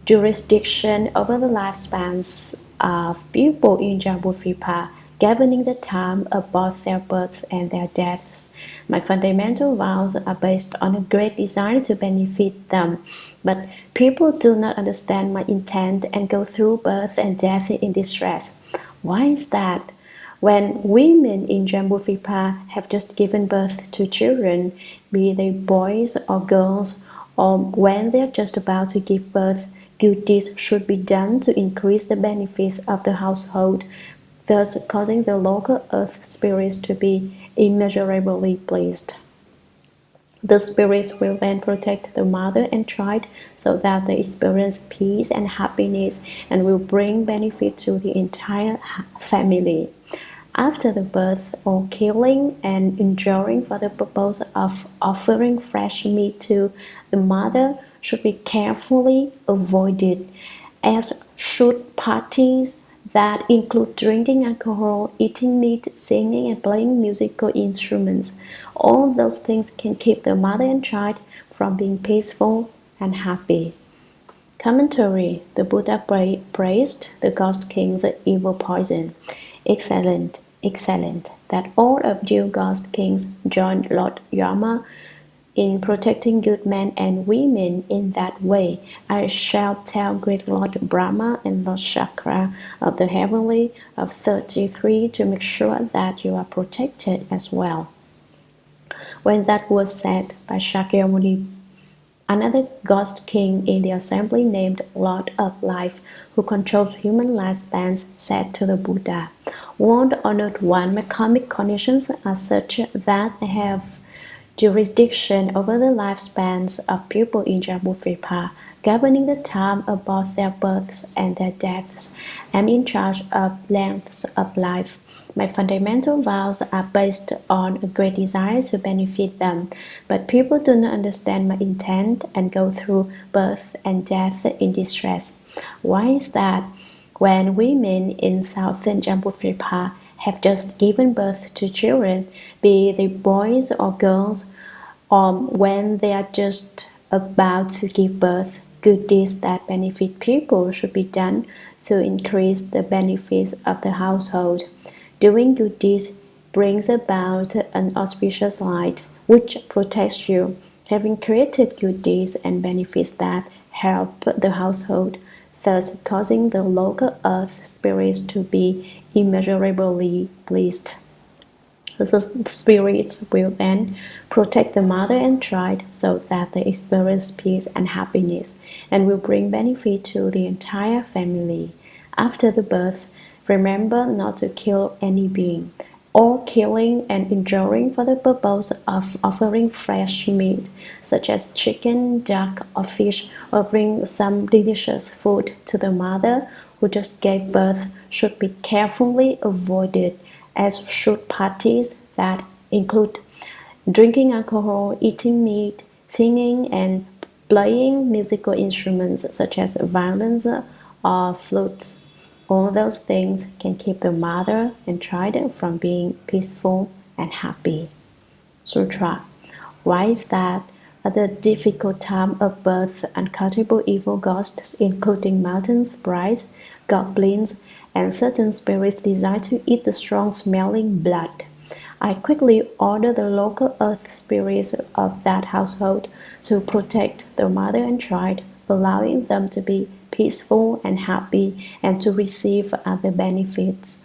jurisdiction over the lifespans of people in Jambudvipa, governing the time of both their births and their deaths. My fundamental vows are based on a great desire to benefit them, but people do not understand my intent and go through birth and death in distress. Why is that? When women in Jambudvipa have just given birth to children, be they boys or girls, or when they are just about to give birth, good deeds should be done to increase the benefits of the household, thus causing the local earth spirits to be immeasurably pleased. The spirits will then protect the mother and child so that they experience peace and happiness and will bring benefit to the entire family. After the birth or killing and injuring for the purpose of offering fresh meat to the mother should be carefully avoided, as should parties that include drinking alcohol, eating meat, singing, and playing musical instruments. All those things can keep the mother and child from being peaceful and happy. Commentary. The Buddha praised the ghost king's evil poison. Excellent, excellent, that all of you ghost kings join Lord Yama in protecting good men and women in that way. I shall tell great Lord Brahma and Lord Shakra of the heavenly of 33 to make sure that you are protected as well. When that was said by Shakyamuni, another ghost king in the assembly named Lord of Life, who controls human lifespans, said to the Buddha, World honored one, my karmic conditions are such that I have jurisdiction over the lifespans of people in Jambudvipa, governing the time of both their births and their deaths. I am in charge of lengths of life. My fundamental vows are based on a great desire to benefit them, but people do not understand my intent and go through birth and death in distress. Why is that? When women in southern Jambudvipa have just given birth to children, be they boys or girls, or when they are just about to give birth, good deeds that benefit people should be done to increase the benefits of the household. Doing good deeds brings about an auspicious light, which protects you. Having created good deeds and benefits that help the household, thus causing the local earth spirits to be immeasurably pleased. The spirits will then protect the mother and child so that they experience peace and happiness, and will bring benefit to the entire family. After the birth, remember not to kill any being. or killing and injuring for the purpose of offering fresh meat, such as chicken, duck, or fish, or bring some delicious food to the mother who just gave birth, should be carefully avoided, as should parties that include drinking alcohol, eating meat, singing, and playing musical instruments such as violins or flutes. All those things can keep the mother and child from being peaceful and happy. Sutra. Why is that? At the difficult time of birth, uncountable evil ghosts, including mountain sprites, goblins, and certain spirits, desire to eat the strong-smelling blood. I quickly order the local earth spirits of that household to protect the mother and child, allowing them to be peaceful and happy and to receive other benefits.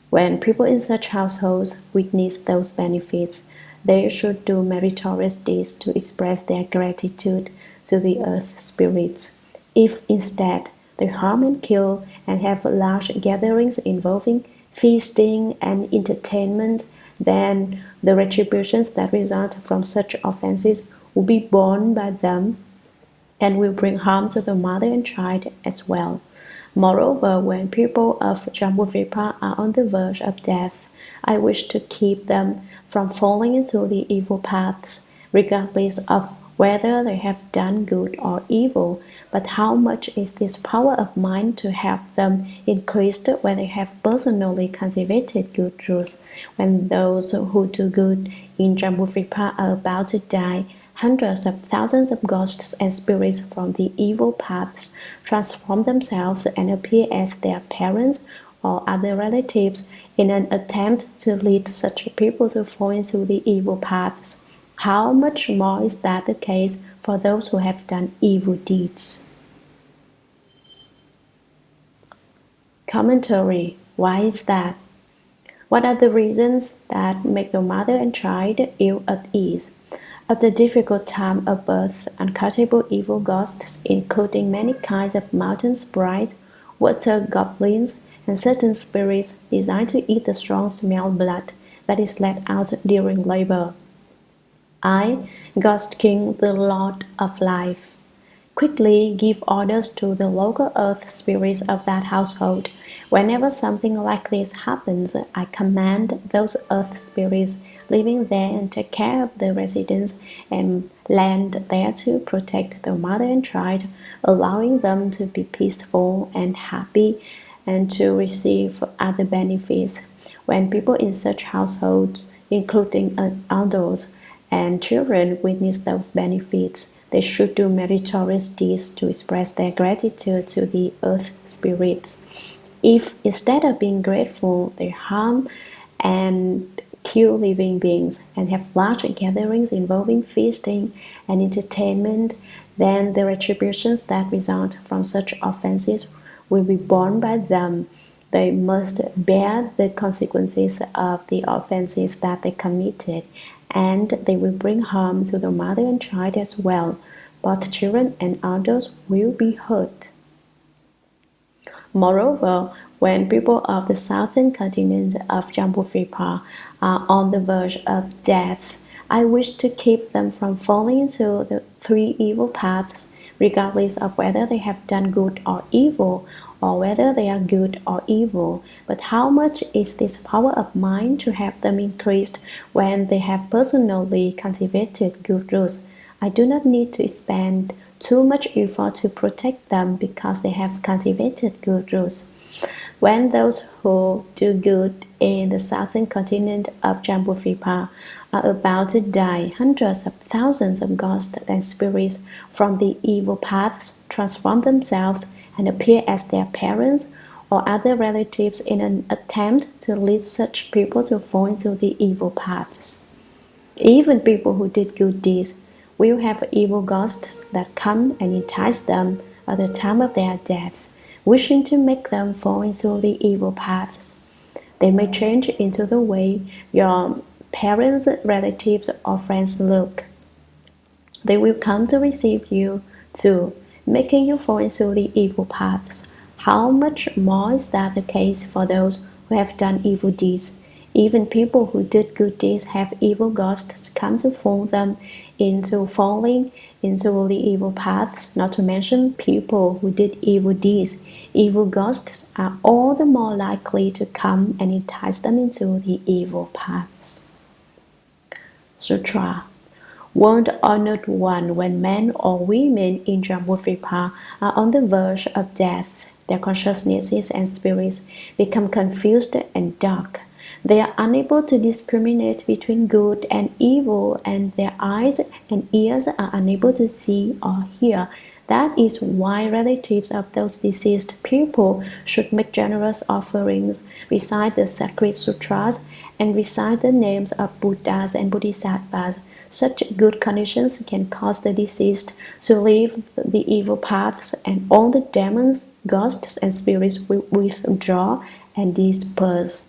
When people in such households witness those benefits, they should do meritorious deeds to express their gratitude to the earth spirits. If instead they harm and kill and have large gatherings involving feasting and entertainment, then the retributions that result from such offenses will be borne by them and will bring harm to the mother and child as well. Moreover, when people of Jambudvipa are on the verge of death, I wish to keep them from falling into the evil paths, regardless of whether they have done good or evil. But how much is this power of mind to help them increased when they have personally cultivated good rules? When those who do good in Jambudvipa are about to die, hundreds of thousands of ghosts and spirits from the evil paths transform themselves and appear as their parents or other relatives in an attempt to lead such people to fall into the evil paths. How much more is that the case for those who have done evil deeds? Commentary. Why is that? What are the reasons that make the mother and child ill at ease? At the difficult time of birth, uncountable evil ghosts, including many kinds of mountain sprites, water goblins, and certain spirits, desire to eat the strong-smelled blood that is let out during labor. I, Ghost King, the Lord of Life, quickly give orders to the local earth spirits of that household. Whenever something like this happens, I command those earth spirits living there and take care of the residents and land there to protect the mother and child, allowing them to be peaceful and happy and to receive other benefits. When people in such households, including adults and children, witness those benefits, they should do meritorious deeds to express their gratitude to the earth spirits. If instead of being grateful, they harm and kill living beings and have large gatherings involving feasting and entertainment, then the retributions that result from such offenses will be borne by them. They must bear the consequences of the offenses that they committed, and they will bring harm to the mother and child as well. Both children and adults will be hurt. Moreover, when people of the southern continent of Jambudvipa are on the verge of death, I wish to keep them from falling into the three evil paths, regardless of whether they have done good or evil, or whether they are good or evil. But how much is this power of mind to have them increased when they have personally cultivated good rules? I do not need to expend too much effort to protect them because they have cultivated good rules. When those who do good in the southern continent of Jambudvipa are about to die, hundreds of thousands of ghosts and spirits from the evil paths transform themselves and appear as their parents or other relatives in an attempt to lead such people to fall into the evil paths. Even people who did good deeds will have evil ghosts that come and entice them at the time of their death, wishing to make them fall into the evil paths. They may change into the way your parents, relatives, or friends look. They will come to receive you too, making you fall into the evil paths. How much more is that the case for those who have done evil deeds? Even people who did good deeds have evil ghosts come to fool them into falling into the evil paths, not to mention people who did evil deeds. Evil ghosts are all the more likely to come and entice them into the evil paths. Sutra. World Honored One, when men or women in Jambudvipa are on the verge of death, their consciousnesses and spirits become confused and dark. They are unable to discriminate between good and evil, and their eyes and ears are unable to see or hear. That is why relatives of those deceased people should make generous offerings, recite the sacred sutras, and recite the names of Buddhas and Bodhisattvas. Such good conditions can cause the deceased to leave the evil paths, and all the demons, ghosts, and spirits will withdraw and disperse.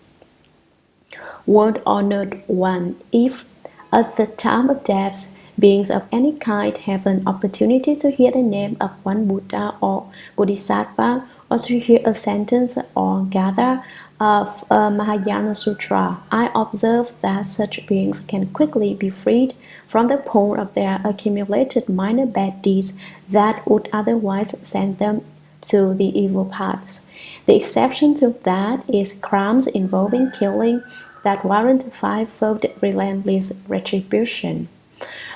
World Honored One, if at the time of death, beings of any kind have an opportunity to hear the name of one Buddha or Bodhisattva, or to hear a sentence or gather of a Mahayana Sutra, I observe that such beings can quickly be freed from the pull of their accumulated minor bad deeds that would otherwise send them to the evil paths. The exception to that is crimes involving killing that warrant fivefold relentless retribution.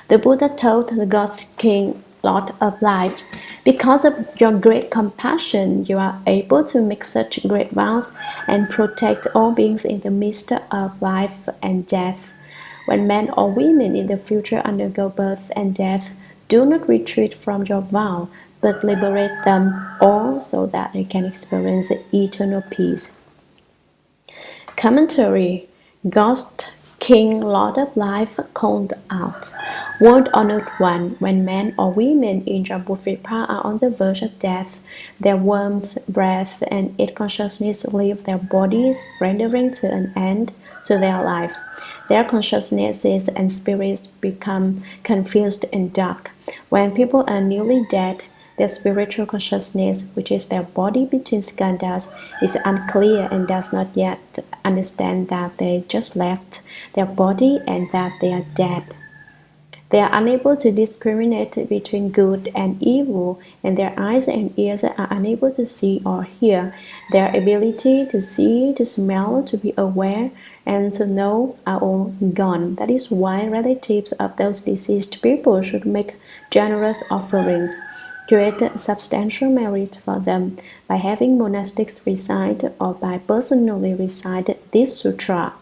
The Buddha told the God's King, Lord of Life, because of your great compassion, you are able to make such great vows and protect all beings in the midst of life and death. When men or women in the future undergo birth and death, do not retreat from your vow, but liberate them all so that they can experience eternal peace. Commentary. Ghost King, Lord of Life, called out, World Honored One, when men or women in Jambudvipa are on the verge of death, their warmth, breath, and id consciousness leave their bodies, rendering to an end to their life. Their consciousnesses and spirits become confused and dark. When people are newly dead, their spiritual consciousness, which is their body between skandhas, is unclear and does not yet understand that they just left their body and that they are dead. They are unable to discriminate between good and evil, and their eyes and ears are unable to see or hear. Their ability to see, to smell, to be aware, and to know are all gone. That is why relatives of those deceased people should make generous offerings, create substantial merit for them by having monastics recite or by personally recite this sutra.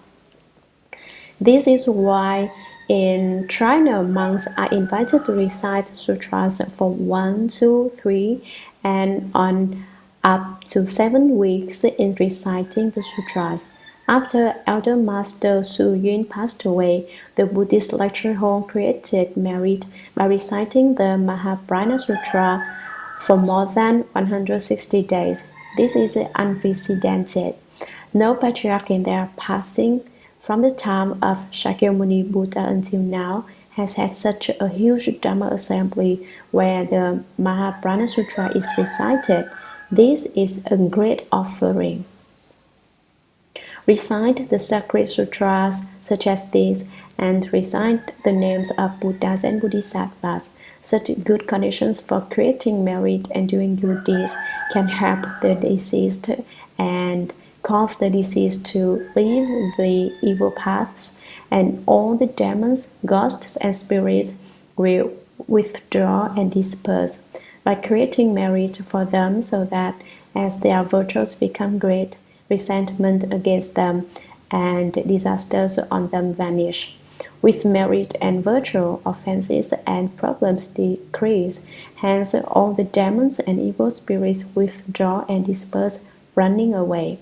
This is why in Trayastrimsha monks are invited to recite sutras for 1, 2, 3, and on up to 7 weeks in reciting the sutras. After Elder Master Hsuan passed away, the Buddhist lecture hall created merit by reciting the Mahaprajna Sutra for more than 160 days. This is unprecedented. No patriarch in their passing from the time of Shakyamuni Buddha until now has had such a huge Dharma assembly where the Mahaprajna Sutra is recited. This is a great offering. Recite the sacred sutras such as this and recite the names of Buddhas and Bodhisattvas. Such good conditions for creating merit and doing good deeds can help the deceased and cause the deceased to leave the evil paths, and all the demons, ghosts, and spirits will withdraw and disperse by creating merit for them, so that as their virtues become great, resentment against them and disasters on them vanish. With merit and virtue, offenses and problems decrease. Hence, all the demons and evil spirits withdraw and disperse, running away.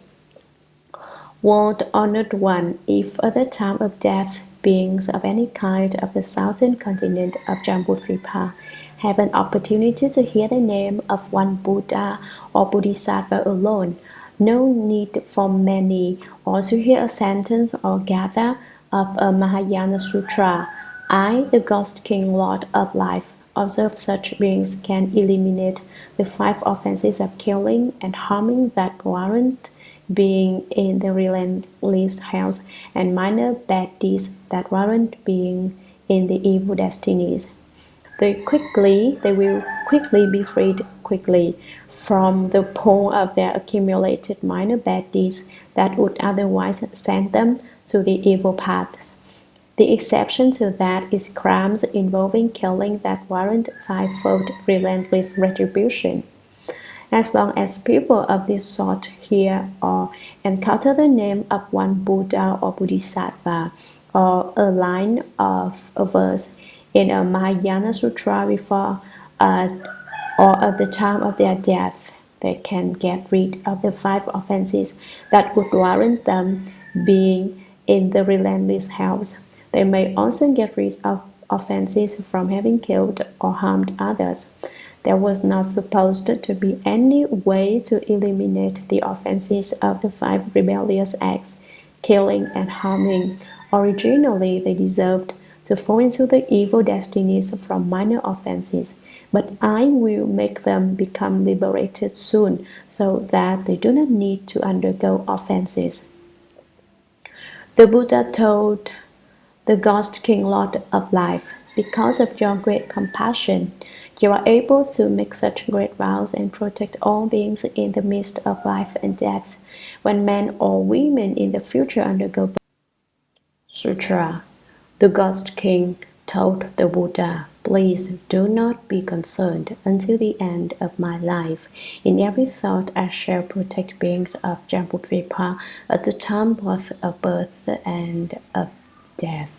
World Honored One, if at the time of death, beings of any kind of the southern continent of Jambudvipa have an opportunity to hear the name of one Buddha or Bodhisattva alone, no need for many, or to hear a sentence or gather of a Mahayana Sutra. I, the Ghost King, Lord of Life, observe such beings can eliminate the 5 offenses of killing and harming that warrant being in the relentless hells, and minor bad deeds that warrant being in the evil destinies. They will quickly be freed quickly from the pull of their accumulated minor bad deeds that would otherwise send them to the evil paths. The exception to that is crimes involving killing that warrant fivefold relentless retribution. As long as people of this sort hear or encounter the name of one Buddha or Bodhisattva, or a line of a verse in a Mahayana Sutra before or at the time of their death, they can get rid of the five offenses that would warrant them being in the relentless hells. They may also get rid of offenses from having killed or harmed others. There was not supposed to be any way to eliminate the offenses of the five rebellious acts, killing and harming. Originally, they deserved to fall into the evil destinies from minor offenses, but I will make them become liberated soon so that they do not need to undergo offenses. The Buddha told the Ghost King, Lord of Life, because of your great compassion, you are able to make such great vows and protect all beings in the midst of life and death. When men or women in the future undergo Sutra, the Ghost King told the Buddha, please do not be concerned until the end of my life. In every thought I shall protect beings of Jambudvipa at the time both of birth and of death,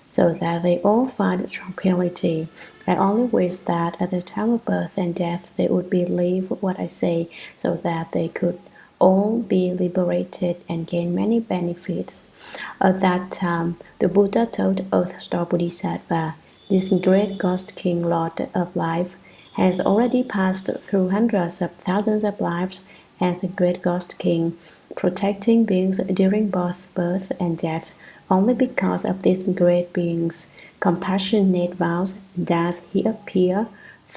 so that they all find tranquility. I only wish that at the time of birth and death they would believe what I say, so that they could all be liberated and gain many benefits. At that time, the Buddha told Earth Store Bodhisattva, this great Ghost King, Lord of Life, has already passed through hundreds of thousands of lives as the great Ghost King, protecting beings during both birth and death. Only because of these great beings' compassionate vows does he appear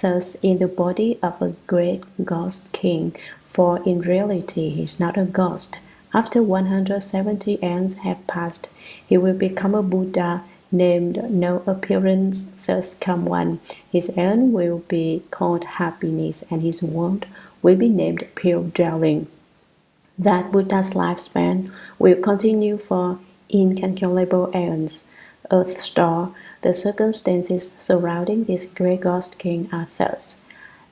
thus in the body of a great Ghost King, for in reality he is not a ghost. After 170 aeons have passed, he will become a Buddha named No Appearance, Thus Come One. His aeon will be called happiness, and his world will be named Pure Dwelling. That Buddha's lifespan will continue for incalculable aeons. Earth Store, the circumstances surrounding this great Ghost King are thus.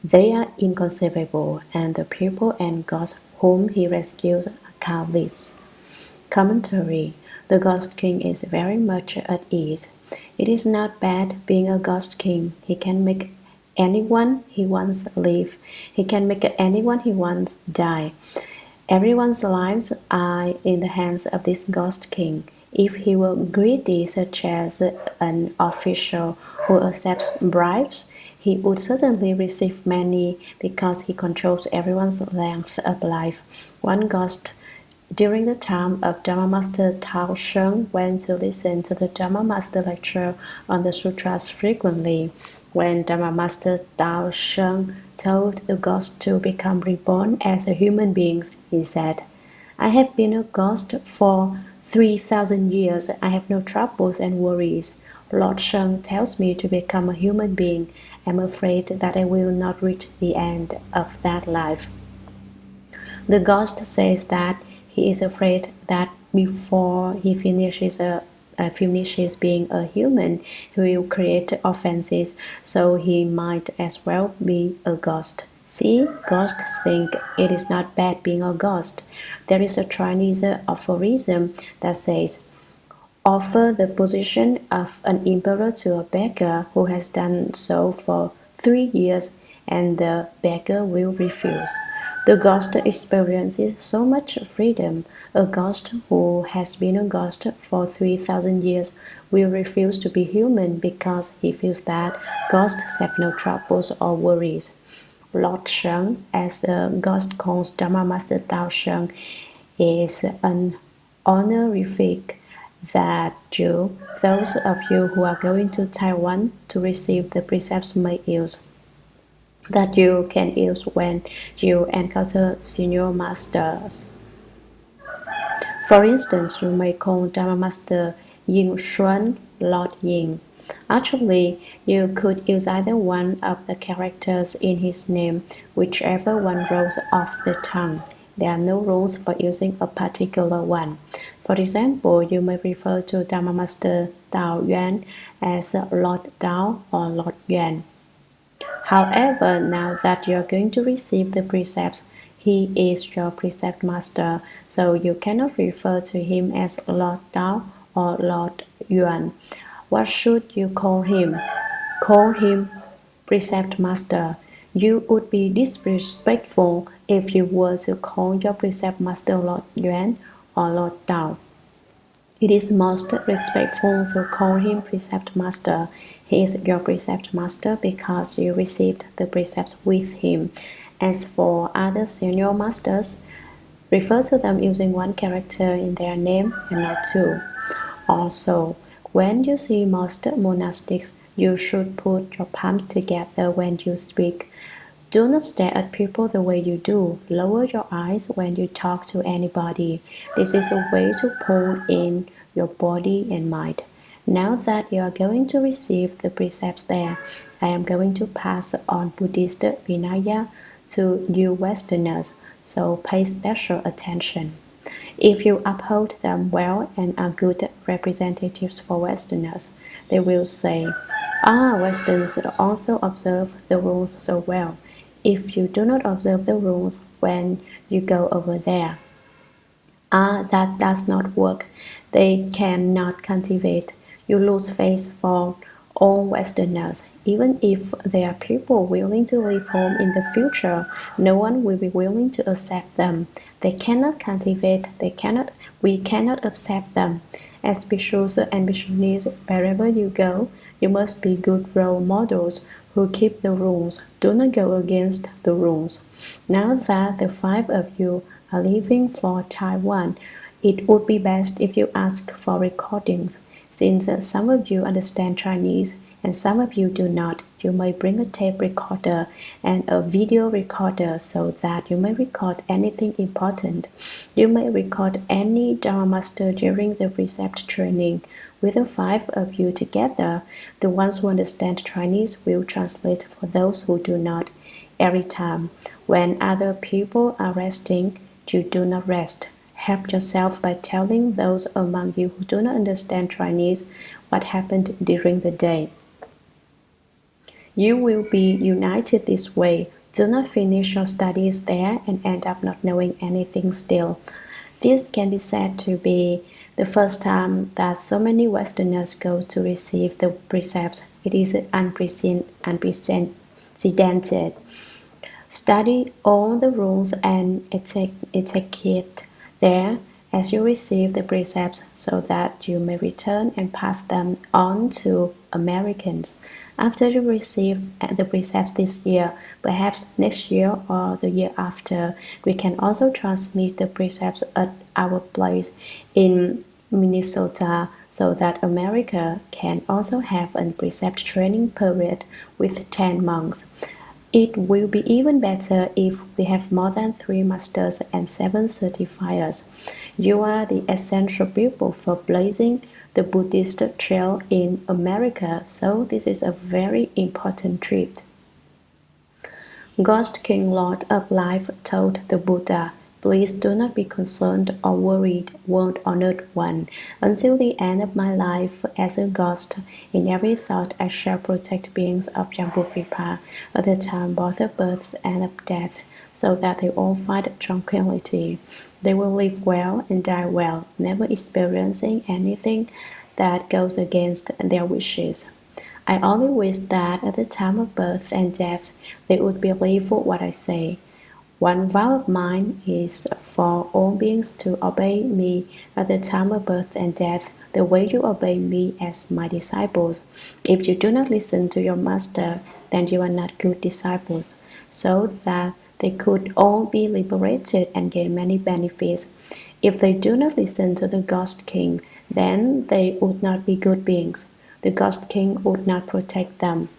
They are inconceivable, and the people and gods whom he rescues are countless. Commentary. The Ghost King is very much at ease. It is not bad being a Ghost King. He can make anyone he wants live. He can make anyone he wants die. Everyone's lives are in the hands of this Ghost King. If he were greedy, such as an official who accepts bribes, he would certainly receive many because he controls everyone's length of life. One ghost during the time of Dharma Master Tao Sheng went to listen to the Dharma Master lecture on the sutras frequently. When Dharma Master Tao Sheng told the ghost to become reborn as a human being, he said, I have been a ghost for 3,000 years. I have no troubles and worries. Lord Sheng tells me to become a human being. I'm afraid that I will not reach the end of that life. The ghost says that he is afraid that before he finishes being a human, he will create offenses, so he might as well be a ghost. See, ghosts think it is not bad being a ghost. There is a Chinese aphorism that says, offer the position of an emperor to a beggar who has done so for 3 years, and the beggar will refuse. The ghost experiences so much freedom. A ghost who has been a ghost for 3,000 years will refuse to be human because he feels that ghosts have no troubles or worries. Lord Sheng, as the ghost calls Dharma Master Tao Sheng, is an honorific that those of you who are going to Taiwan to receive the precepts may use, that you can use when you encounter senior masters. For instance, you may call Dharma Master Yin Xuan Lord Yin. Actually, you could use either one of the characters in his name, whichever one rolls off the tongue. There are no rules for using a particular one. For example, you may refer to Dharma Master Dao Yuan as Lord Dao or Lord Yuan. However, now that you are going to receive the precepts, he is your precept master, so you cannot refer to him as Lord Dao or Lord Yuan. What should you call him? Call him precept master. You would be disrespectful if you were to call your precept master Lord Yuan or Lord Dao. It is most respectful to call him precept master. He is your precept master because you received the precepts with him. As for other senior masters, refer to them using one character in their name and not two. Also, when you see most monastics, you should put your palms together when you speak. Do not stare at people the way you do. Lower your eyes when you talk to anybody. This is a way to pull in your body and mind. Now that you are going to receive the precepts there, I am going to pass on Buddhist Vinaya to you Westerners, so pay special attention. If you uphold them well and are good representatives for Westerners, they will say, "Ah, Westerns also observe the rules so well." If you do not observe the rules when you go over there, that does not work. They cannot cultivate. You lose faith for all Westerners. Even if there are people willing to leave home in the future, no one will be willing to accept them. They cannot cultivate. We cannot accept them. As bhikshus and bhikshunis, wherever you go, you must be good role models who keep the rules. Do not go against the rules. Now that the five of you are leaving for Taiwan, it would be best if you ask for recordings. Since some of you understand Chinese and some of you do not, you may bring a tape recorder and a video recorder so that you may record anything important. You may record any Dharma master during the precept training. With the five of you together, the ones who understand Chinese will translate for those who do not. Every time, when other people are resting, you do not rest. Help yourself by telling those among you who do not understand Chinese what happened during the day. You will be united this way. Do not finish your studies there and end up not knowing anything still. This can be said to be the first time that so many Westerners go to receive the precepts. It is unprecedented. Study all the rules and etiquette there as you receive the precepts so that you may return and pass them on to Americans. After you receive the precepts this year, perhaps next year or the year after, we can also transmit the precepts at our place in Minnesota so that America can also have a precept training period with 10 months. It will be even better if we have more than 3 masters and 7 certifiers. You are the essential people for blazing the Buddhist trail in America, so this is a very important trip. Ghost King Lord of Life told the Buddha, "Please do not be concerned or worried, world honored one. Until the end of my life as a ghost, in every thought I shall protect beings of Jambudvipa at the time both of birth and of death, so that they all find tranquility. They will live well and die well, never experiencing anything that goes against their wishes. I only wish that at the time of birth and death they would believe what I say. One vow of mine is for all beings to obey me at the time of birth and death, the way you obey me as my disciples. If you do not listen to your master, then you are not good disciples, so that they could all be liberated and gain many benefits. If they do not listen to the Ghost King, then they would not be good beings. The Ghost King would not protect them.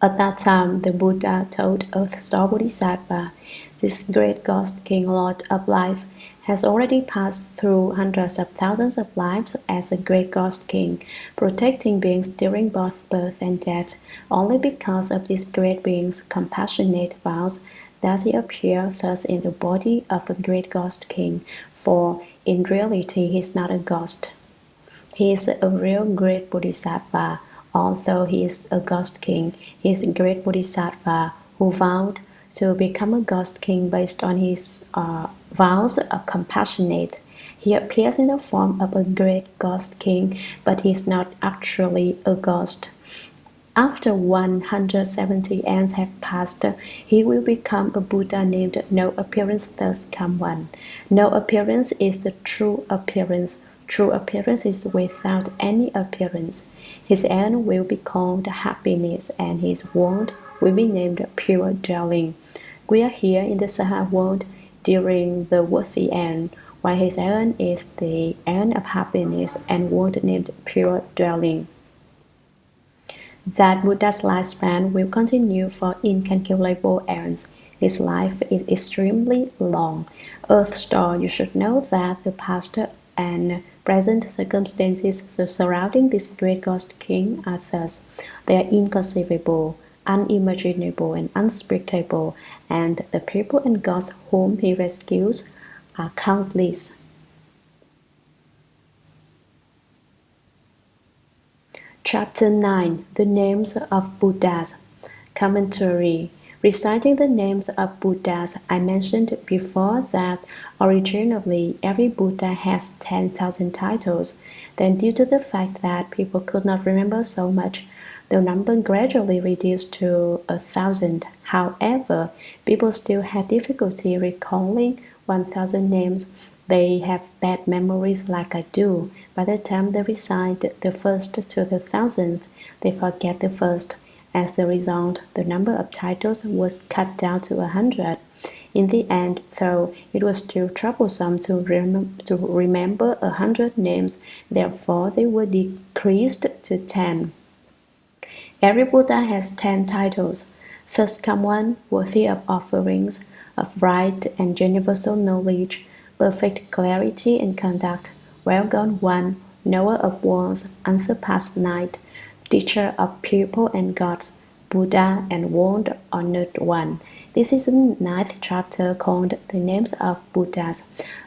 At that time, the Buddha told Earth Store Bodhisattva, "This great ghost king, Lord of Life, has already passed through hundreds of thousands of lives as a great ghost king, protecting beings during both birth and death. Only because of this great being's compassionate vows does he appear thus in the body of a great ghost king, for in reality he is not a ghost. He is a real great bodhisattva. Although he is a ghost king, he is a great bodhisattva who vowed to become a ghost king based on his vows of compassionate. He appears in the form of a great ghost king, but he is not actually a ghost. After 170 years have passed, he will become a Buddha named No Appearance, thus come one. No appearance is the true appearance. True appearance is without any appearance. His end will be called happiness, and his world will be named pure dwelling. We are here in the Saha world during the worthy end, while his end is the end of happiness and world named pure dwelling. That Buddha's lifespan will continue for incalculable eons. His life is extremely long. Earth Store, you should know that the past and present circumstances surrounding this great ghost king are thus. They are inconceivable, unimaginable, and unspeakable, and the people and gods whom he rescues are countless. Chapter 9. The Names of Buddhas. Commentary. Reciting the names of Buddhas, I mentioned before that originally every Buddha has 10,000 titles. Then, due to the fact that people could not remember so much, the number gradually reduced to 1,000. However, people still had difficulty recalling 1,000 names. They have bad memories like I do. By the time they recite the first to the 1,000th, they forget the first. As a result, the number of titles was cut down to 100. In the end, though, it was still troublesome to remember 100 names, therefore they were decreased to 10. Every Buddha has 10 titles. First come one, worthy of offerings, of right and universal knowledge, perfect clarity in conduct, well-gone one, knower of worlds, unsurpassed knight, teacher of people and gods, Buddha and world-honored one. This is the 9th chapter called The Names of Buddhas.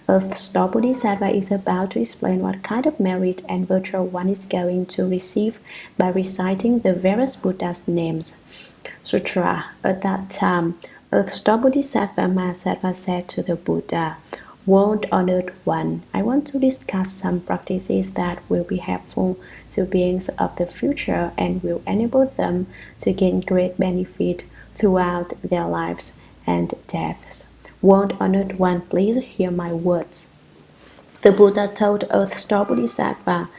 Earth Store Bodhisattva is about to explain what kind of merit and virtue one is going to receive by reciting the various Buddhas' names. Sutra. At that time, Earth Store Bodhisattva said to the Buddha, "World-honored one, I want to discuss some practices that will be helpful to beings of the future and will enable them to gain great benefit throughout their lives and deaths. World-honored one, please hear my words." The Buddha told Earth Store Bodhisattva,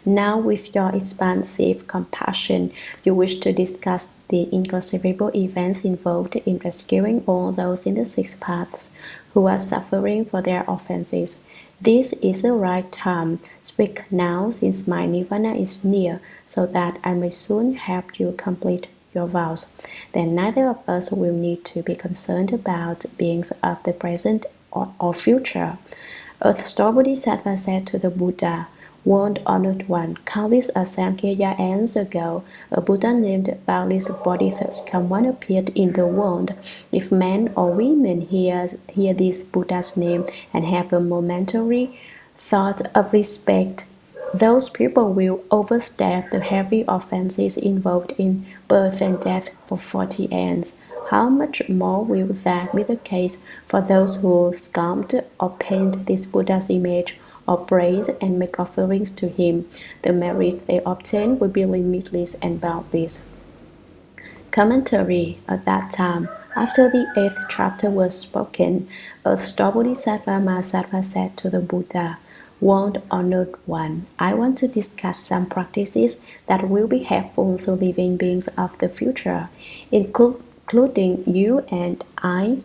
"Now with your expansive compassion, you wish to discuss the inconceivable events involved in rescuing all those in the six paths who are suffering for their offenses. This is the right time. Speak now, since my nirvana is near, so that I may soon help you complete your vows. Then neither of us will need to be concerned about beings of the present or future." Earth Store Bodhisattva said to the Buddha, "World-honored one, countless Asamkhya years ago, a Buddha named Bliss Bodhisattva one appeared in the world. If men or women hear this Buddha's name and have a momentary thought of respect, those people will overstep the heavy offenses involved in birth and death for 40 years. How much more will that be the case for those who sculpt or paint this Buddha's image, or praise and make offerings to him? The merit they obtain will be limitless and boundless." Commentary. At that time, after the 8th chapter was spoken, Earth Store Bodhisattva said to the Buddha, "World-honored one, I want to discuss some practices that will be helpful to living beings of the future, including you and I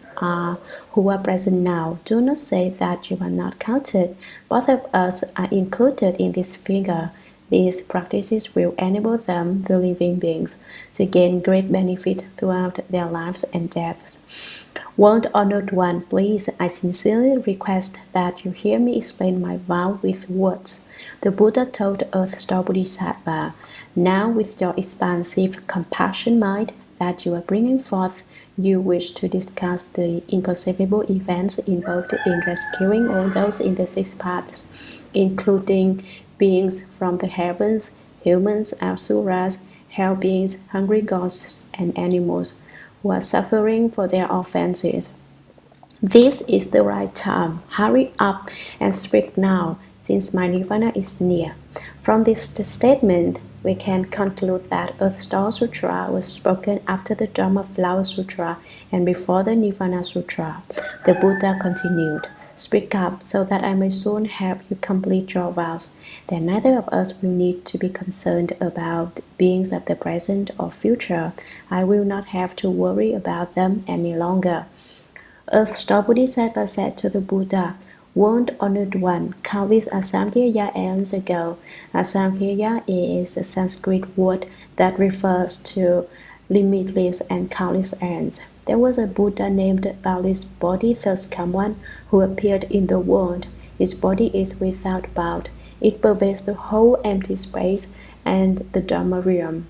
who are present now. Do not say that you are not counted. Both of us are included in this figure. These practices will enable them, the living beings, to gain great benefit throughout their lives and deaths. World Honored One, please, I sincerely request that you hear me explain my vow with words. The Buddha told Earth Store Bodhisattva, now with your expansive compassion mind that you are bringing forth, you wish to discuss the inconceivable events involved in rescuing all those in the six paths, including beings from the heavens, humans, asuras, hell beings, hungry ghosts, and animals who are suffering for their offenses. This is the right time. Hurry up and speak now, since my nirvana is near. From this statement, we can conclude that Earth Store Sutra was spoken after the Dharma Flower Sutra and before the Nirvana Sutra. The Buddha continued, speak up so that I may soon help you complete your vows. Then neither of us will need to be concerned about beings of the present or future. I will not have to worry about them any longer. Earth Store Bodhisattva said to the Buddha, World Honored One, countless Asamkhya eons ago, Asamkhya is a Sanskrit word that refers to limitless and countless eons. There was a Buddha named Bliss Bodhisattva who appeared in the world. His body is without bound. It pervades the whole empty space and the Dharma realm.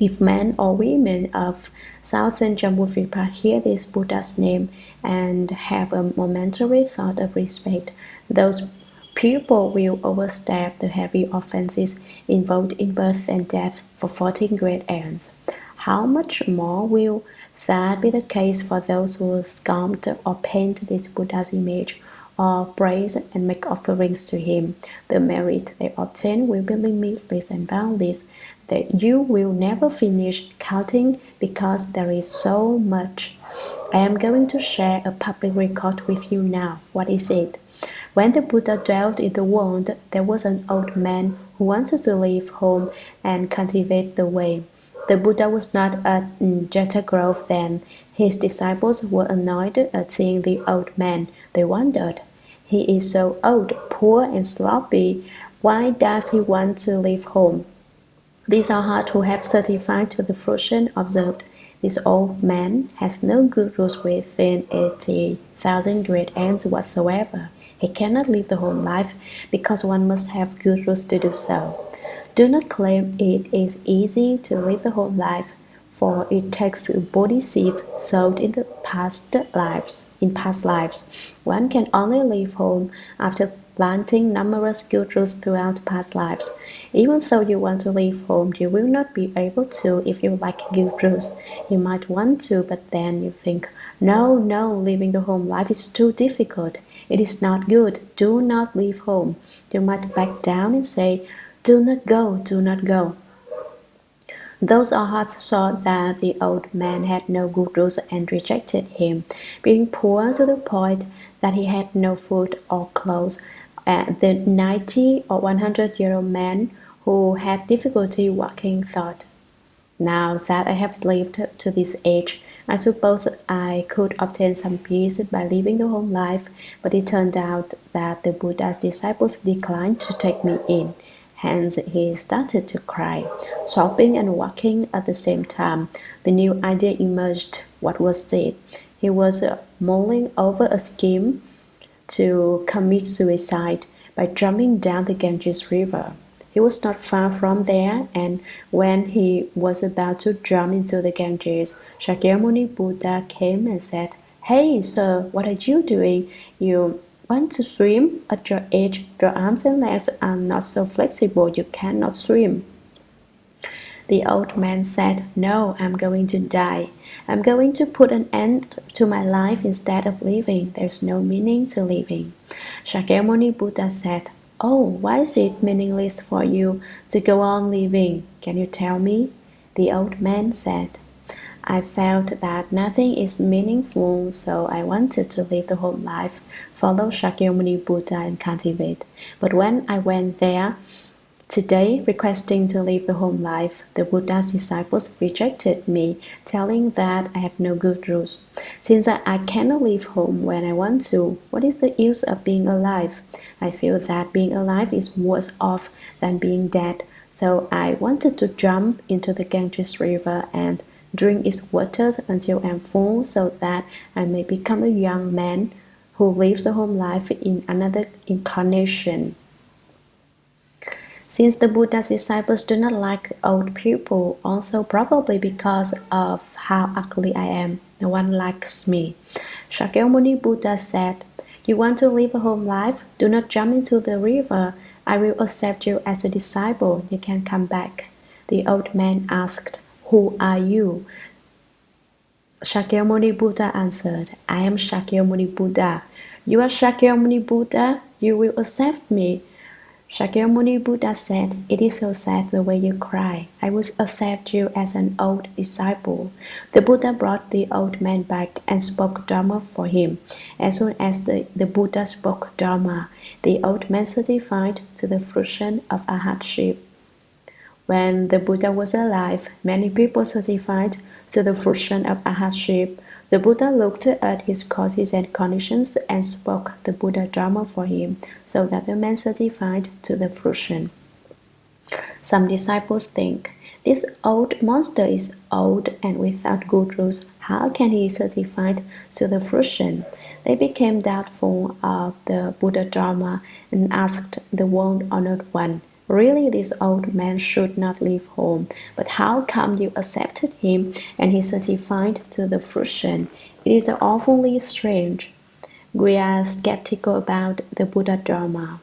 If men or women of southern Jammu hear this Buddha's name and have a momentary thought of respect, those people will overstep the heavy offenses involved in birth and death for 14 great eons. How much more will that be the case for those who sculpt or paint this Buddha's image, or praise and make offerings to him? The merit they obtain will be limitless and boundless, that you will never finish counting because there is so much. I am going to share a public record with you now. What is it? When the Buddha dwelt in the world, there was an old man who wanted to leave home and cultivate the way. The Buddha was not at Jeta Grove then. His disciples were annoyed at seeing the old man. They wondered, he is so old, poor, and sloppy. Why does he want to leave home? These are hard who have certified to the fruition observed. This old man has no gurus within 80,000 great ends whatsoever. He cannot live the whole life because one must have gurus to do so. Do not claim it is easy to live the whole life, for it takes body seeds sowed in the past lives. One can only leave home after planting numerous gurus throughout past lives. Even though you want to leave home, you will not be able to if you like gurus. You might want to, but then you think, no, living the home life is too difficult. It is not good. Do not leave home. You might back down and say, do not go. Those Arhats saw that the old man had no gurus and rejected him, being poor to the point that he had no food or clothes. The 90 or 100-year-old man who had difficulty walking thought, now that I have lived to this age, I suppose I could obtain some peace by living the home life, but it turned out that the Buddha's disciples declined to take me in. Hence, he started to cry, sobbing and walking at the same time. The new idea emerged. What was it? He was mulling over a scheme to commit suicide by jumping down the Ganges River. He was not far from there, and when he was about to jump into the Ganges, Shakyamuni Buddha came and said, Hey, sir, what are you doing? You want to swim? At your age, your arms and legs are not so flexible, you cannot swim. The old man said, No, I'm going to die. I'm going to put an end to my life instead of living. There's no meaning to living. Shakyamuni Buddha said, Oh, why is it meaningless for you to go on living? Can you tell me? The old man said, I felt that nothing is meaningful, so I wanted to live the whole life, follow Shakyamuni Buddha and cultivate. But when I went there, Today, requesting to live the home life, the Buddha's disciples rejected me, telling that I have no good rules. Since I cannot leave home when I want to, what is the use of being alive? I feel that being alive is worse off than being dead, so I wanted to jump into the Ganges River and drink its waters until I'm full so that I may become a young man who lives a home life in another incarnation. Since the Buddha's disciples do not like old people, also probably because of how ugly I am, no one likes me. Shakyamuni Buddha said, "You want to live a home life? Do not jump into the river. I will accept you as a disciple. You can come back." The old man asked, "Who are you?" Shakyamuni Buddha answered, "I am Shakyamuni Buddha." "You are Shakyamuni Buddha? You will accept me?" Shakyamuni Buddha said, "It is so sad the way you cry. I will accept you as an old disciple." The Buddha brought the old man back and spoke Dharma for him. As soon as the Buddha spoke Dharma, the old man certified to the fruition of arhatship. When the Buddha was alive, many people certified to the fruition of arhatship. The Buddha looked at his causes and conditions and spoke the Buddha Dharma for him, so that the man certified to the fruition. Some disciples think, "This old monster is old and without good rules. How can he certify to the fruition?" They became doubtful of the Buddha Dharma and asked the world-honored one, "Really, this old man should not leave home, but how come you accepted him and he certified to the fruition? It is awfully strange." We are skeptical about the Buddha Dharma.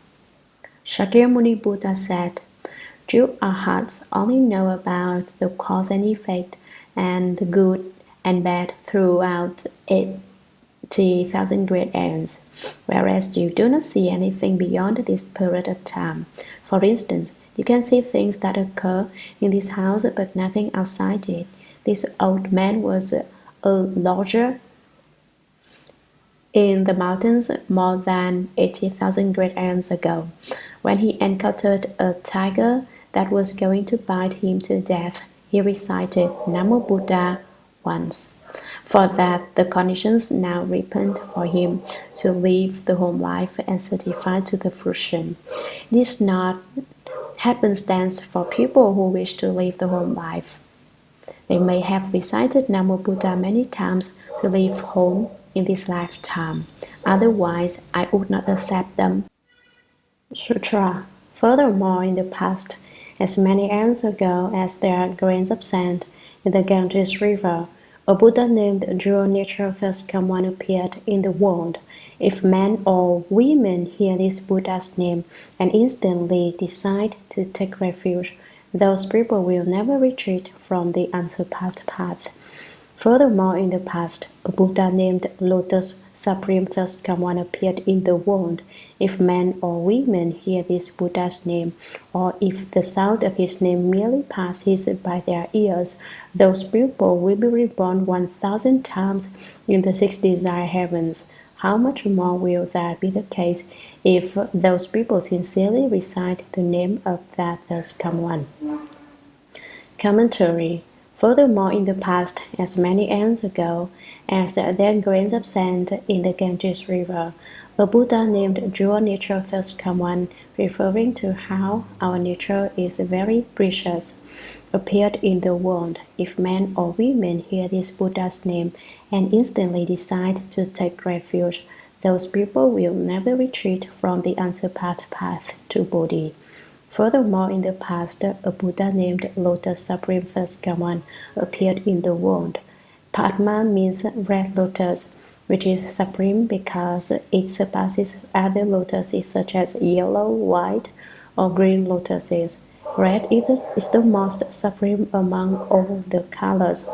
Shakyamuni Buddha said, "True arhats only know about the cause and effect and the good and bad throughout 80,000 great aeons, whereas you do not see anything beyond this period of time. For instance, you can see things that occur in this house but nothing outside it. This old man was a lodger in the mountains more than 80,000 great aeons ago. When he encountered a tiger that was going to bite him to death, he recited Namo Buddha once. For that, the conditions now ripened for him to live the home life and certify to the fruition. It is not happenstance for people who wish to live the home life. They may have recited Namo Buddha many times to leave home in this lifetime. Otherwise, I would not accept them. Sutra. Furthermore, in the past, as many aeons ago as there are grains of sand in the Ganges River, a Buddha named Dual Nature First Come One appeared in the world. If men or women hear this Buddha's name and instantly decide to take refuge, those people will never retreat from the unsurpassed path. Furthermore, in the past, a Buddha named Lotus Supreme First Come One appeared in the world. If men or women hear this Buddha's name, or if the sound of his name merely passes by their ears, those people will be reborn 1,000 times in the 6 desire heavens. How much more will that be the case if those people sincerely recite the name of that First Come One? Commentary. Furthermore, in the past, as many aeons ago, as there are grains of sand in the Ganges River, a Buddha named Dual Nature First Come One, referring to how our nature is very precious, appeared in the world. If men or women hear this Buddha's name and instantly decide to take refuge, those people will never retreat from the unsurpassed path to Bodhi. Furthermore, in the past, a Buddha named Lotus Supreme First Come One appeared in the world. Padma means red lotus, which is supreme because it surpasses other lotuses such as yellow, white, or green lotuses. Red is the most supreme among all the colors.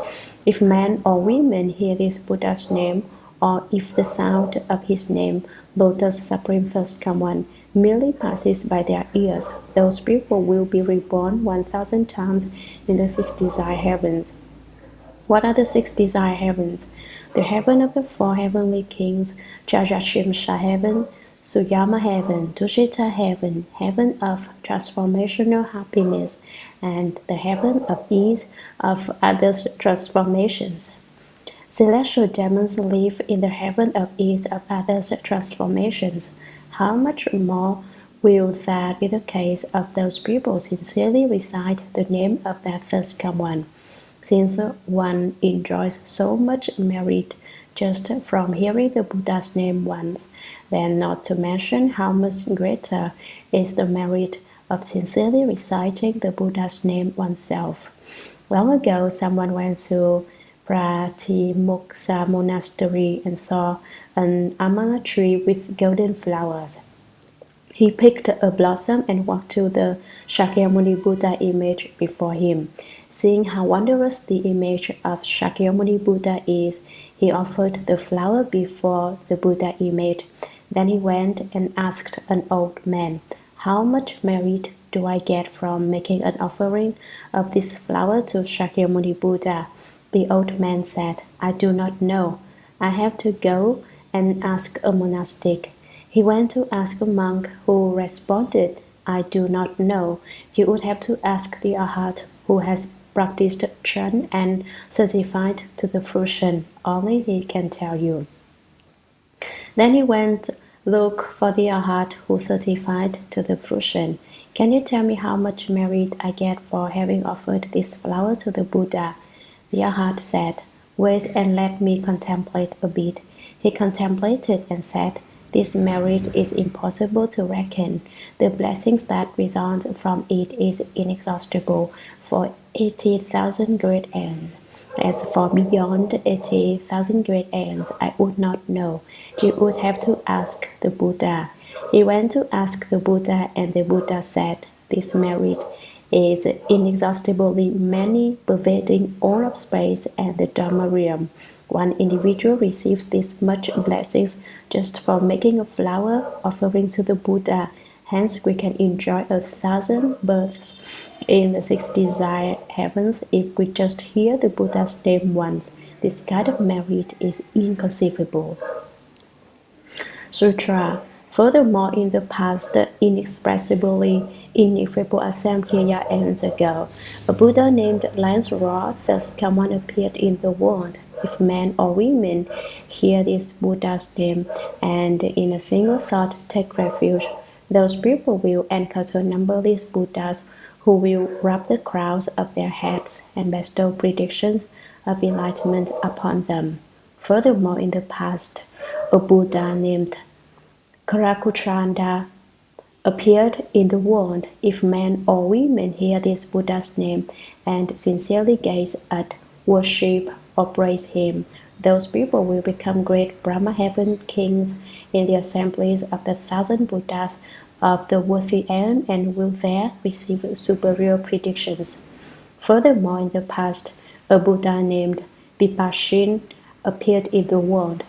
If men or women hear this Buddha's name, or if the sound of his name, Lotus Supreme First Come One, merely passes by their ears, those people will be reborn 1,000 times in the 6 desire heavens. What are the 6 desire heavens? The heaven of the 4 heavenly kings, Trayastrimsha Heaven, Shuragama Heaven, Tushita Heaven, Heaven of transformational happiness, and the Heaven of ease of others' transformations. Celestial demons live in the heaven of ease of others' transformations. How much more will that be the case of those people sincerely recite the name of that thirst come one? Since one enjoys so much merit just from hearing the Buddha's name once, then not to mention how much greater is the merit of sincerely reciting the Buddha's name oneself. Long ago, someone went to Pratimoksa Monastery and saw an amana tree with golden flowers. He picked a blossom and walked to the Shakyamuni Buddha image before him. Seeing how wondrous the image of Shakyamuni Buddha is, he offered the flower before the Buddha image. Then he went and asked an old man, "How much merit do I get from making an offering of this flower to Shakyamuni Buddha?" The old man said, "I do not know. I have to go and ask a monastic." He went to ask a monk, who responded, "I do not know. You would have to ask the Arhat, who has practiced Chan and certified to the fruition. Only he can tell you." Then he went look for the Arhat who certified to the fruition. "Can you tell me how much merit I get for having offered this flower to the Buddha?" The Arhat said, "Wait and let me contemplate a bit." He contemplated and said, "This merit is impossible to reckon. The blessings that result from it is inexhaustible for 80,000 great aeons. As for beyond 80,000 great aeons, I would not know. You would have to ask the Buddha." He went to ask the Buddha, and the Buddha said, "This merit is inexhaustibly many, pervading all of space and the Dharma realm. One individual receives this much blessings just for making a flower offering to the Buddha. Hence, we can enjoy 1,000 births in the 6 desired heavens if we just hear the Buddha's name once. This kind of merit is inconceivable." Sutra. Furthermore, in the past, inexpressibly ineffable Asamkhya aeons ago, a Buddha named Lancelot thus common appeared in the world. If men or women hear this Buddha's name and in a single thought take refuge, those people will encounter numberless Buddhas who will rub the crowns of their heads and bestow predictions of enlightenment upon them. Furthermore, in the past, a Buddha named Karakuchanda appeared in the world. If men or women hear this Buddha's name and sincerely gaze at, worship, or praise him, those people will become great Brahma heaven kings in the assemblies of the 1,000 Buddhas of the worthy aeon and will there receive superior predictions. Furthermore, in the past, a Buddha named Vipashin appeared in the world.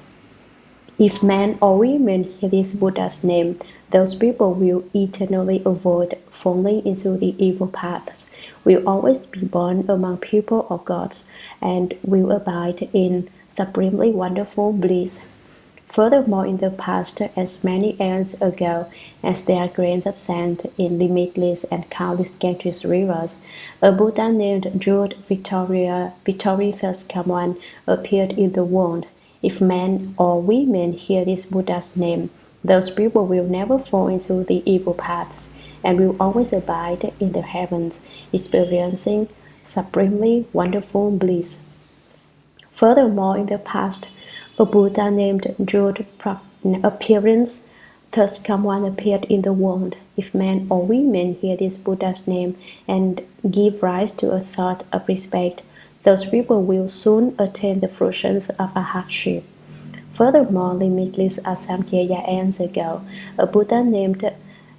If men or women hear this Buddha's name, those people will eternally avoid falling into the evil paths, will always be born among people of gods, and will abide in supremely wonderful bliss. Furthermore, in the past, as many aeons ago as there are grains of sand in limitless and countless Ganges rivers, a Buddha named Jeweled Victorious Kaman appeared in the world. If men or women hear this Buddha's name, those people will never fall into the evil paths and will always abide in the heavens, experiencing supremely wonderful bliss. Furthermore, in the past, a Buddha named Jeweled Appearance thus come one appeared in the world. If men or women hear this Buddha's name and give rise to a thought of respect, those people will soon attain the fruitions of arhatship. Furthermore, limitless Asamkhya aeons ago, a Buddha named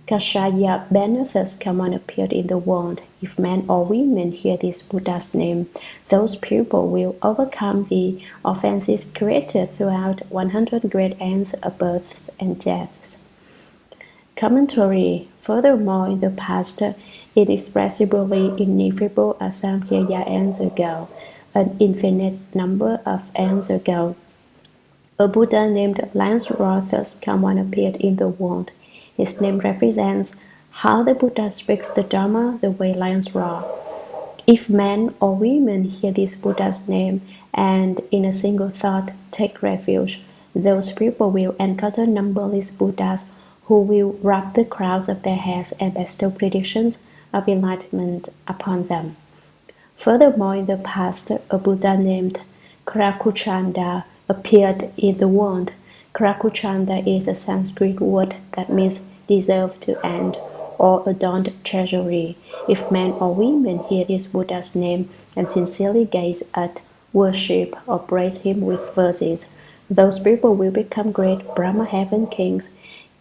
Kashaya thus common appeared in the world. If men or women hear this Buddha's name, those people will overcome the offenses created throughout 100 great aeons of births and deaths. Commentary. Furthermore, in the past, inexpressibly ineffable Asamkhya aeons ago, an infinite number of aeons ago, A Buddha named Lansra thus Kaman appeared in the world. His name represents how the Buddha speaks the Dharma the way Lansra. If men or women hear this Buddha's name and in a single thought take refuge, those people will encounter numberless Buddhas who will rub the crowns of their heads and bestow predictions of enlightenment upon them. Furthermore, in the past, a Buddha named Karakuchanda appeared in the world. Karakuchanda is a Sanskrit word that means deserve to end or adorned treasury. If men or women hear this Buddha's name and sincerely gaze at, worship, or praise him with verses, those people will become great Brahma heaven kings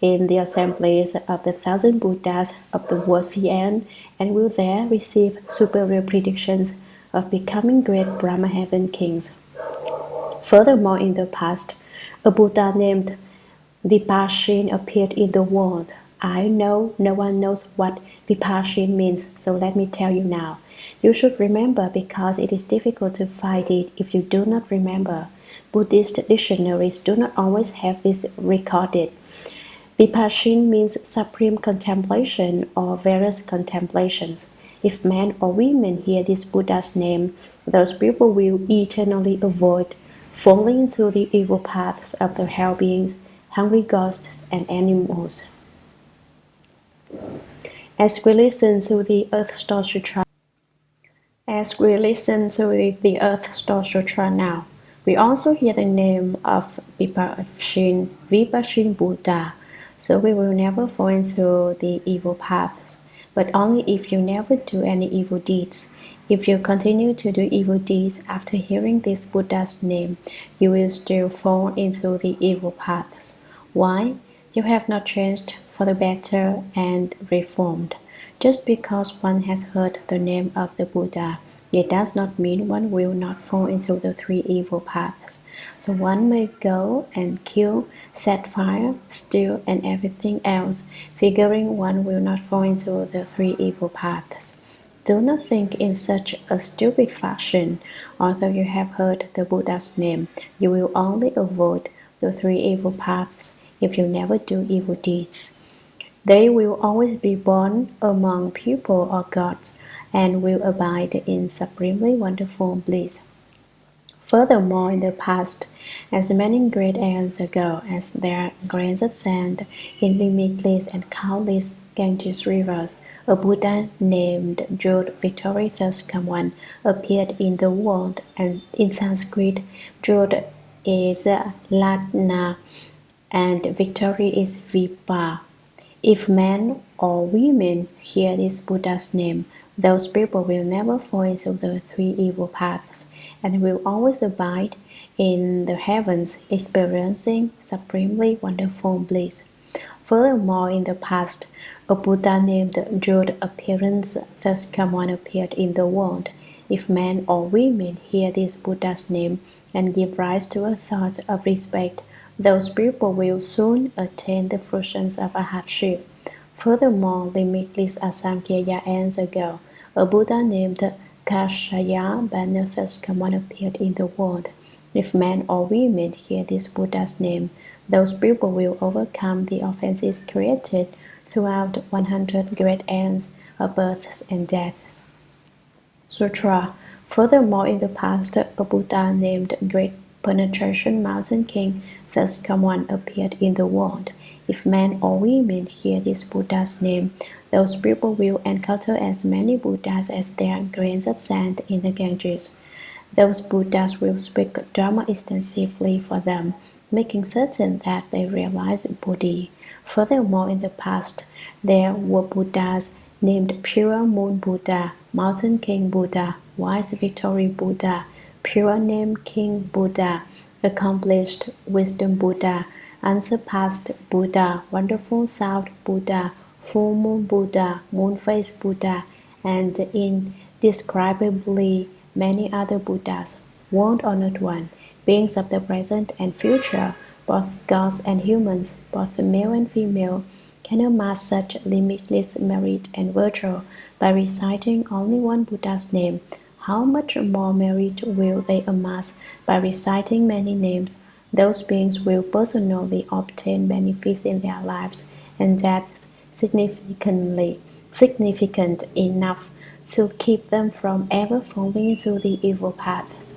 in the assemblies of the thousand Buddhas of the worthy end and will there receive superior predictions of becoming great Brahma heaven kings. Furthermore, in the past, a Buddha named Vipashin appeared in the world. I know no one knows what Vipashin means, so let me tell you now. You should remember because it is difficult to find it if you do not remember. Buddhist dictionaries do not always have this recorded. Vipassana means supreme contemplation or various contemplations. If men or women hear this Buddha's name, those people will eternally avoid falling into the evil paths of the hell beings, hungry ghosts, and animals. As we listen to the Earth Store Sutra, now, we also hear the name of Vipassana Buddha. So we will never fall into the evil paths, but only if you never do any evil deeds. If you continue to do evil deeds after hearing this Buddha's name, you will still fall into the evil paths. Why? You have not changed for the better and reformed. Just because one has heard the name of the Buddha, it does not mean one will not fall into the three evil paths. So one may go and kill, set fire, steal, and everything else, figuring one will not fall into the three evil paths. Do not think in such a stupid fashion. Although you have heard the Buddha's name, you will only avoid the three evil paths if you never do evil deeds. They will always be born among people or gods and will abide in supremely wonderful bliss. Furthermore, in the past, as many great aeons ago as there are grains of sand in limitless and countless Ganges rivers, a Buddha named Jod Victorious Kaman appeared in the world, and in Sanskrit, Jod is Latna and victory is Vipa. If men or women hear this Buddha's name, those people will never fall into the three evil paths and will always abide in the heavens, experiencing supremely wonderful bliss. Furthermore, in the past, a Buddha named Jod Appearance thus Kaman appeared in the world. If men or women hear this Buddha's name and give rise to a thought of respect, those people will soon attain the fruitions of arhatship. Furthermore, limitless Asamkhya aeons ago, a Buddha named Kashaya Banathas Kaman appeared in the world. If men or women hear this Buddha's name, those people will overcome the offenses created throughout 100 great aeons of births and deaths. Sutra. Furthermore, in the past, a Buddha named Great Penetration Mountain King thus Kaman appeared in the world. If men or women hear this Buddha's name, those people will encounter as many Buddhas as there are grains of sand in the Ganges. Those Buddhas will speak Dharma extensively for them, making certain that they realize Bodhi. Furthermore, in the past, there were Buddhas named Pure Moon Buddha, Mountain King Buddha, Wise Victory Buddha, Pure Name King Buddha, Accomplished Wisdom Buddha, Unsurpassed Buddha, Wonderful Sound Buddha, Full Moon Buddha, Moon Face Buddha, and indescribably many other Buddhas, world-honored one, beings of the present and future, both gods and humans, both male and female, can amass such limitless merit and virtue by reciting only one Buddha's name. How much more merit will they amass by reciting many names? those beings will personally obtain benefits in their lives and deaths significant enough to keep them from ever falling into the evil paths.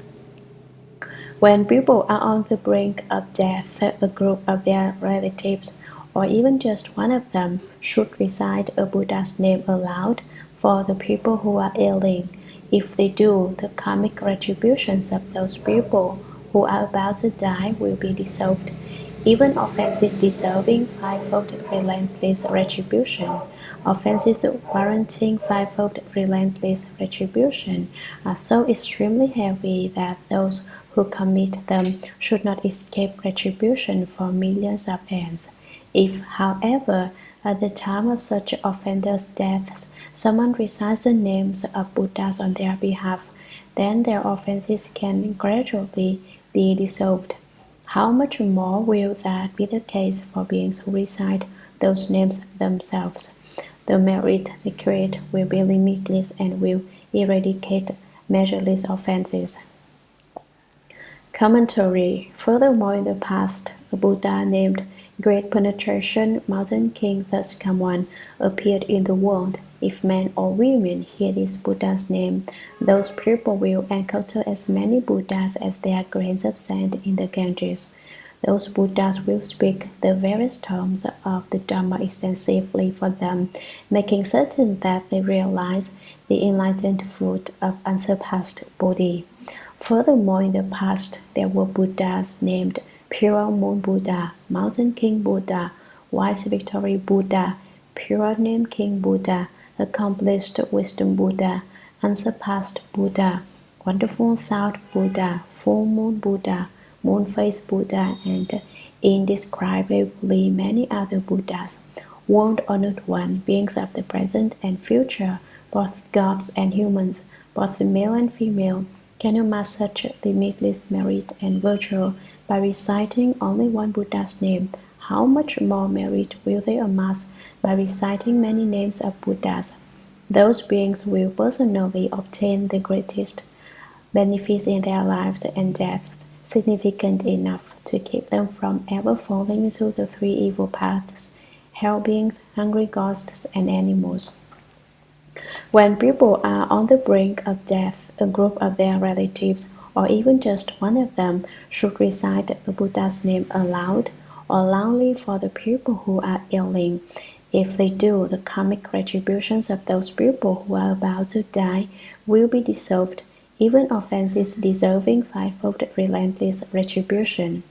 When people are on the brink of death, a group of their relatives, or even just one of them, should recite a Buddha's name aloud for the people who are ailing. If they do, the karmic retributions of those people who are about to die will be dissolved. Even offenses deserving fivefold relentless retribution, offenses warranting fivefold relentless retribution, are so extremely heavy that those who commit them should not escape retribution for millions of ends. If, however, at the time of such offenders' deaths, someone recites the names of Buddhas on their behalf, then their offenses can gradually be dissolved. How much more will that be the case for beings who recite those names themselves? The merit they create will be limitless and will eradicate measureless offenses. Commentary. Furthermore, in the past, a Buddha named Great Penetration Mountain King Thus-Come-One appeared in the world. If men or women hear this Buddha's name, those people will encounter as many Buddhas as there are grains of sand in the Ganges. Those Buddhas will speak the various terms of the Dharma extensively for them, making certain that they realize the enlightened fruit of unsurpassed Bodhi. Furthermore, in the past, there were Buddhas named Pure Moon Buddha, Mountain King Buddha, Wise Victory Buddha, Pure Name King Buddha, Accomplished Wisdom Buddha, Unsurpassed Buddha, Wonderful Sound Buddha, Full Moon Buddha, Moon Face Buddha, and indescribably many other Buddhas. World Honored One, beings of the present and future, both gods and humans, both male and female, can amass such limitless merit and virtue by reciting only one Buddha's name. How much more merit will they amass by reciting many names of Buddhas? Those beings will personally obtain the greatest benefits in their lives and deaths, significant enough to keep them from ever falling into the three evil paths: hell beings, hungry ghosts, and animals. When people are on the brink of death, a group of their relatives, or even just one of them, should recite the Buddha's name aloud or loudly for the people who are ailing. If they do, the karmic retributions of those people who are about to die will be dissolved, even offenses deserving fivefold relentless retribution.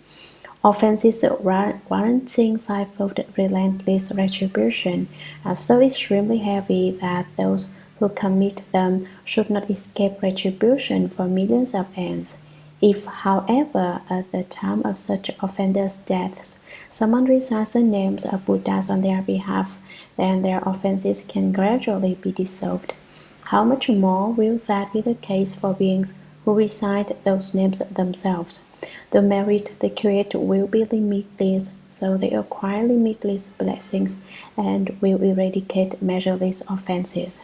Offenses warranting fivefold relentless retribution are so extremely heavy that those who commit them should not escape retribution for millions of ends. If, however, at the time of such offenders' deaths, someone recites the names of Buddhas on their behalf, then their offenses can gradually be dissolved. How much more will that be the case for beings who recite those names themselves? The merit they create will be limitless, so they acquire limitless blessings and will eradicate measureless offenses.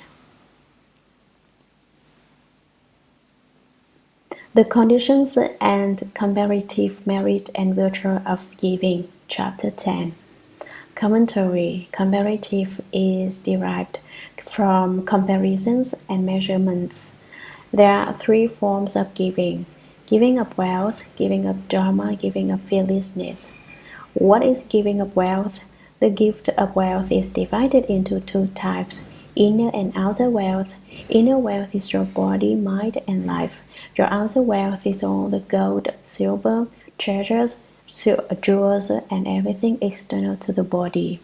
The conditions and comparative merit and virtue of giving, Chapter 10. Commentary. Comparative is derived from comparisons and measurements. There are three forms of giving: giving of wealth, giving of Dharma, giving of fearlessness. What is giving of wealth? The gift of wealth is divided into two types: inner and outer wealth. Inner wealth is your body, mind, and life. Your outer wealth is all the gold, silver, treasures, jewels, and everything external to the body.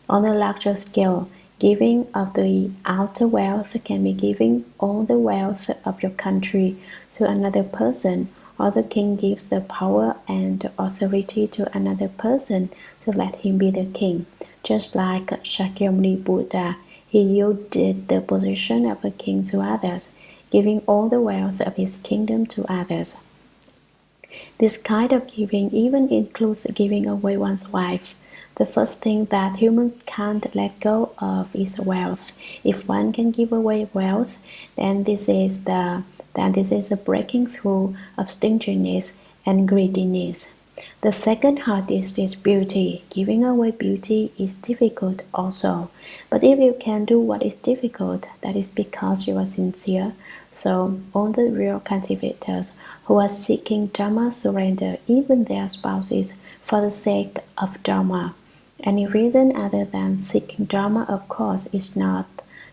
On a larger scale, giving of the outer wealth can be giving all the wealth of your country to another person, or the king gives the power and authority to another person to let him be the king. Just like Shakyamuni Buddha, he yielded the position of a king to others, giving all the wealth of his kingdom to others. This kind of giving even includes giving away one's wife. The first thing that humans can't let go of is wealth. If one can give away wealth, then this is the breaking through of stinginess and greediness. The second hardest is beauty. Giving away beauty is difficult also. But if you can do what is difficult, that is because you are sincere. So all the real cultivators who are seeking Dharma surrender even their spouses for the sake of Dharma. Any reason other than seeking Dharma, of course, is not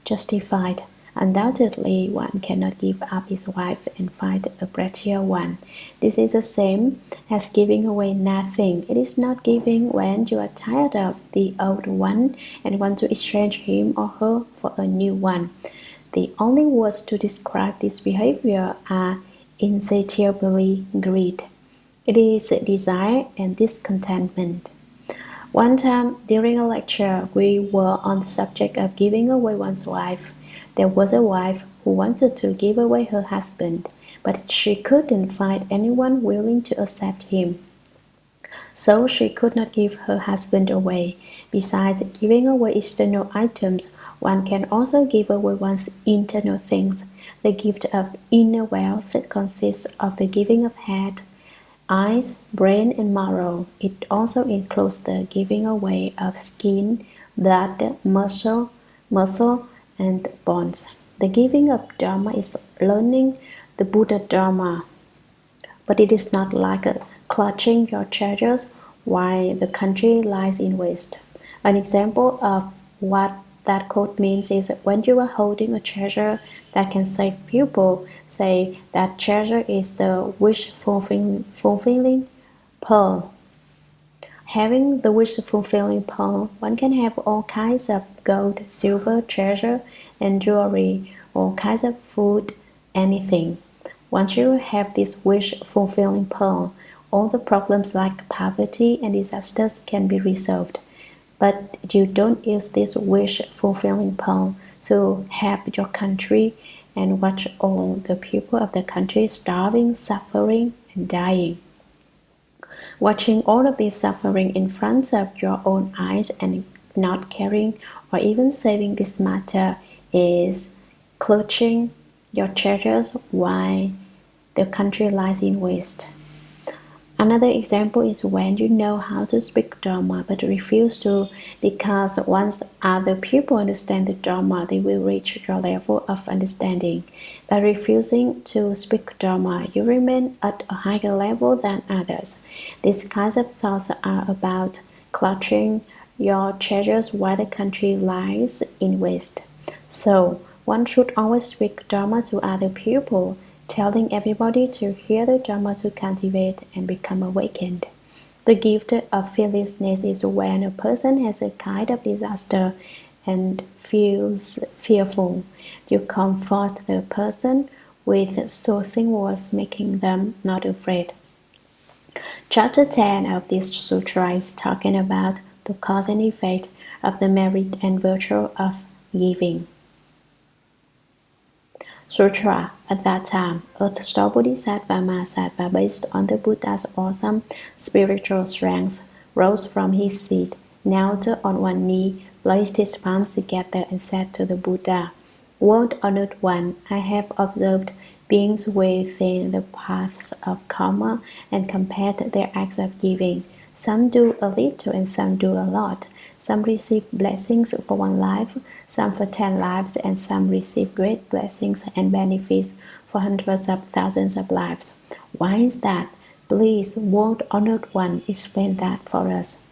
justified. Undoubtedly, one cannot give up his wife and find a prettier one. This is the same as giving away nothing. It is not giving when you are tired of the old one and want to exchange him or her for a new one. The only words to describe this behavior are insatiably greed. It is desire and discontentment. One time during a lecture, we were on the subject of giving away one's wife. There was a wife who wanted to give away her husband, but she couldn't find anyone willing to accept him. So she could not give her husband away. Besides giving away external items, one can also give away one's internal things. The gift of inner wealth consists of the giving of head, eyes, brain, and marrow. It also includes the giving away of skin, blood, muscle, and bones. The giving of Dharma is learning the Buddha Dharma, but it is not like clutching your treasures while the country lies in waste. An example of what that quote means is when you are holding a treasure that can save people, say that treasure is the wish-fulfilling pearl. Having the wish-fulfilling pearl, one can have all kinds of gold, silver, treasure, and jewelry, all kinds of food, anything. Once you have this wish-fulfilling pearl, all the problems like poverty and disasters can be resolved. But you don't use this wish-fulfilling pearl to help your country and watch all the people of the country starving, suffering, and dying. Watching all of this suffering in front of your own eyes and not caring or even saving this matter is clutching your treasures while the country lies in waste. Another example is when you know how to speak Dharma but refuse to, because once other people understand the Dharma, they will reach your level of understanding. By refusing to speak Dharma, you remain at a higher level than others. These kinds of thoughts are about clutching your treasures while the country lies in waste. So, one should always speak Dharma to other people, telling everybody to hear the Dharma to cultivate and become awakened. The gift of fearlessness is when a person has a kind of disaster and feels fearful. You comfort the person with soothing words, making them not afraid. Chapter 10 of this sutra is talking about the cause and effect of the merit and virtue of giving. Sutra. At that time, Earth Store Bodhisattva, based on the Buddha's awesome spiritual strength, rose from his seat, knelt on one knee, placed his palms together, and said to the Buddha, "World Honored One, I have observed beings within the paths of karma and compared their acts of giving. Some do a little and some do a lot. Some receive blessings for one life, some for 10 lives, and some receive great blessings and benefits for hundreds of thousands of lives. Why is that? Please, World Honored One, explain that for us."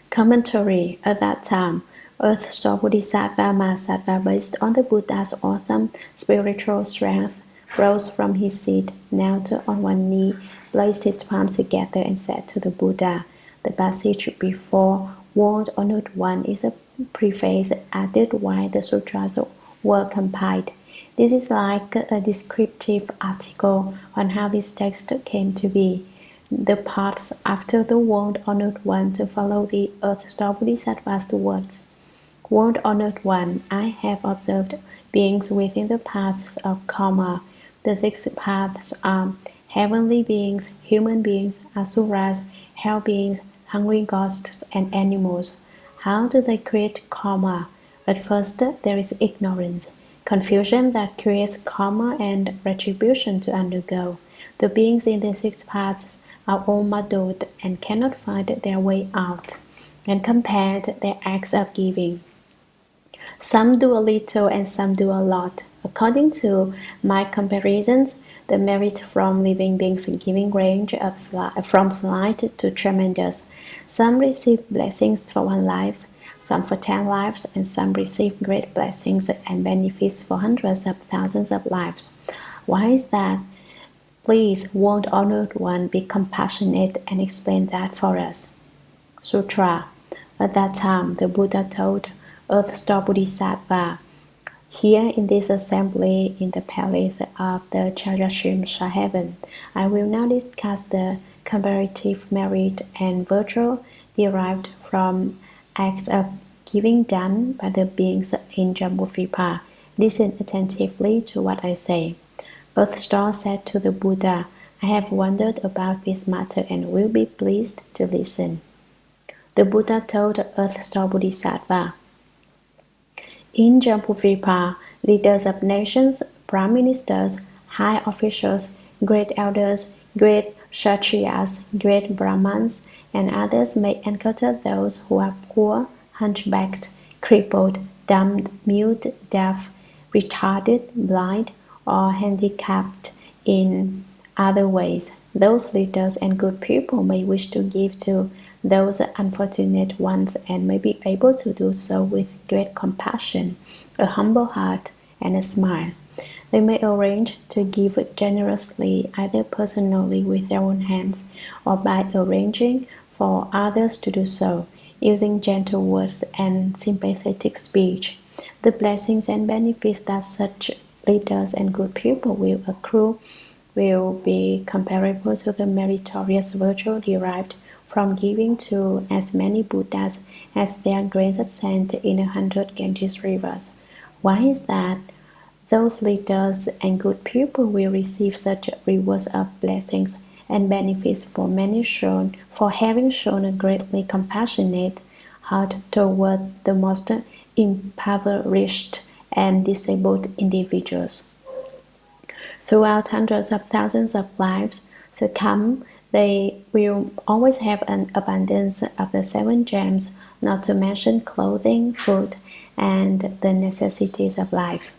Commentary. At that time, Earth Store Bodhisattva, based on the Buddha's awesome spiritual strength, rose from his seat, knelt on one knee, placed his palms together, and said to the Buddha, "The passage before World Honored One is a preface added while the sutras were compiled. This is like a descriptive article on how this text came to be. The parts after the World Honored One to follow the Earth Store Bodhisattva's words. World Honored One, I have observed beings within the paths of karma. The 6 paths are heavenly beings, human beings, asuras, hell beings, hungry ghosts, and animals. How do they create karma? At first, there is ignorance, confusion that creates karma and retribution to undergo. The beings in the 6 paths are all muddled and cannot find their way out, and compared their acts of giving. Some do a little and some do a lot. According to my comparisons, the merit from living beings giving range from slight to tremendous. Some receive blessings for one life, some for 10 lives, and some receive great blessings and benefits for hundreds of thousands of lives. Why is that? Please, won't Honored One be compassionate and explain that for us? Sutra. At that time, the Buddha told Earth Store Bodhisattva, here in this assembly in the palace of the Trayastrimsha Heaven, I will now discuss the comparative merit and virtue derived from acts of giving done by the beings in Jambudvipa. Listen attentively to what I say. Earth Store said to the Buddha, I have wondered about this matter and will be pleased to listen. The Buddha told Earth Store Bodhisattva, in Jambudvipa, leaders of nations, prime ministers, high officials, great elders, great kshatriyas, great brahmans, and others may encounter those who are poor, hunchbacked, crippled, dumb, mute, deaf, retarded, blind, or handicapped in other ways. Those leaders and good people may wish to give to those unfortunate ones and may be able to do so with great compassion, a humble heart, and a smile. They may arrange to give generously, either personally with their own hands or by arranging for others to do so, using gentle words and sympathetic speech. The blessings and benefits that such leaders and good people will accrue will be comparable to the meritorious virtue derived from giving to as many Buddhas as there are grains of sand in 100 Ganges rivers. Why is that? Those leaders and good people will receive such rewards of blessings and benefits for having shown a greatly compassionate heart toward the most impoverished and disabled individuals. Throughout hundreds of thousands of lives to come, they will always have an abundance of the 7 gems, not to mention clothing, food, and the necessities of life.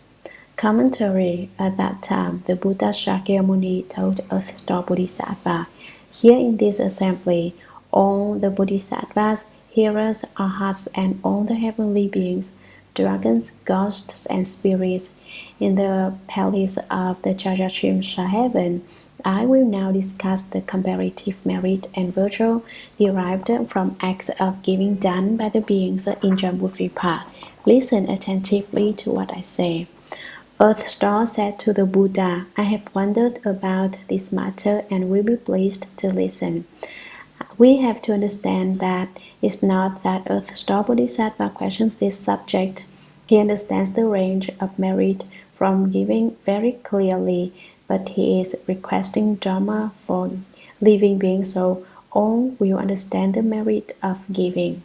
Commentary. At that time, the Buddha Shakyamuni told Earth Store Bodhisattva, here in this assembly, all the Bodhisattvas, hearers, arhats, and all the heavenly beings, dragons, ghosts, and spirits, in the palace of the Trayastrimsha Heaven, I will now discuss the comparative merit and virtue derived from acts of giving done by the beings in Jambudvipa. Listen attentively to what I say. Earth Store said to the Buddha, I have wondered about this matter and will be pleased to listen. We have to understand that it's not that Earth Store Bodhisattva questions this subject. He understands the range of merit from giving very clearly, but he is requesting Dharma for living beings so all will understand the merit of giving.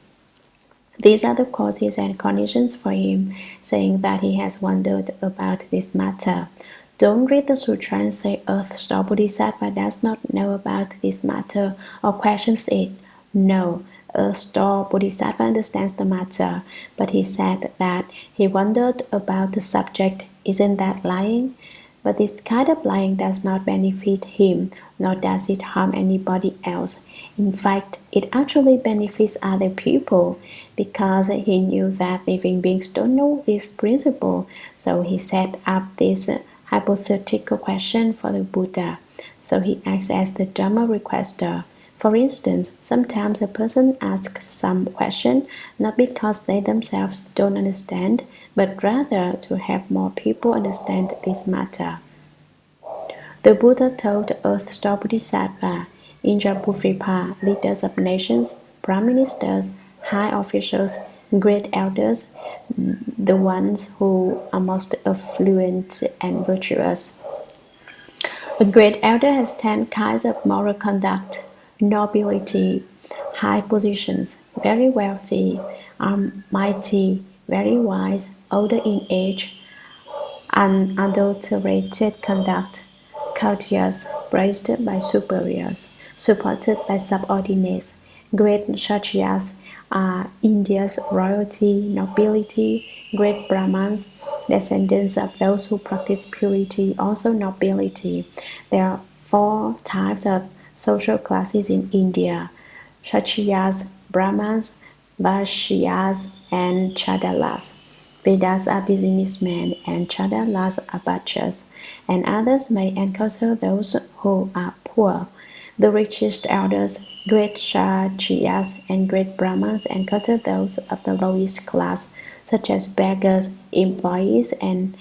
These are the causes and conditions for him, saying that he has wondered about this matter. Don't read the sutra and say Earth Store Bodhisattva does not know about this matter or questions it. No, Earth Store Bodhisattva understands the matter, but he said that he wondered about the subject. Isn't that lying? But this kind of lying does not benefit him, nor does it harm anybody else. In fact, it actually benefits other people, because he knew that living beings don't know this principle, so he set up this hypothetical question for the Buddha. So he acts as the Dharma requester. For instance, sometimes a person asks some question not because they themselves don't understand, but rather to have more people understand this matter. The Buddha told Earth Store Bodhisattva, in Jambudvipa, leaders of nations, prime ministers, high officials, great elders, the ones who are most affluent and virtuous. A great elder has 10 kinds of moral conduct: nobility, high positions, very wealthy, mighty, very wise, older in age, unadulterated conduct, courteous, praised by superiors. supported by subordinates. Great Kshatriyas are India's royalty, nobility, great Brahmins, descendants of those who practice purity, also nobility. There are four types of social classes in India: Kshatriyas, Brahmins, Vaishyas, and Chadalas. Vedas are businessmen and Chadalas are butchers, and others may encounter those who are poor. The richest elders, great Kshatriyas and great Brahmins encounter those of the lowest class, such as beggars, employees, and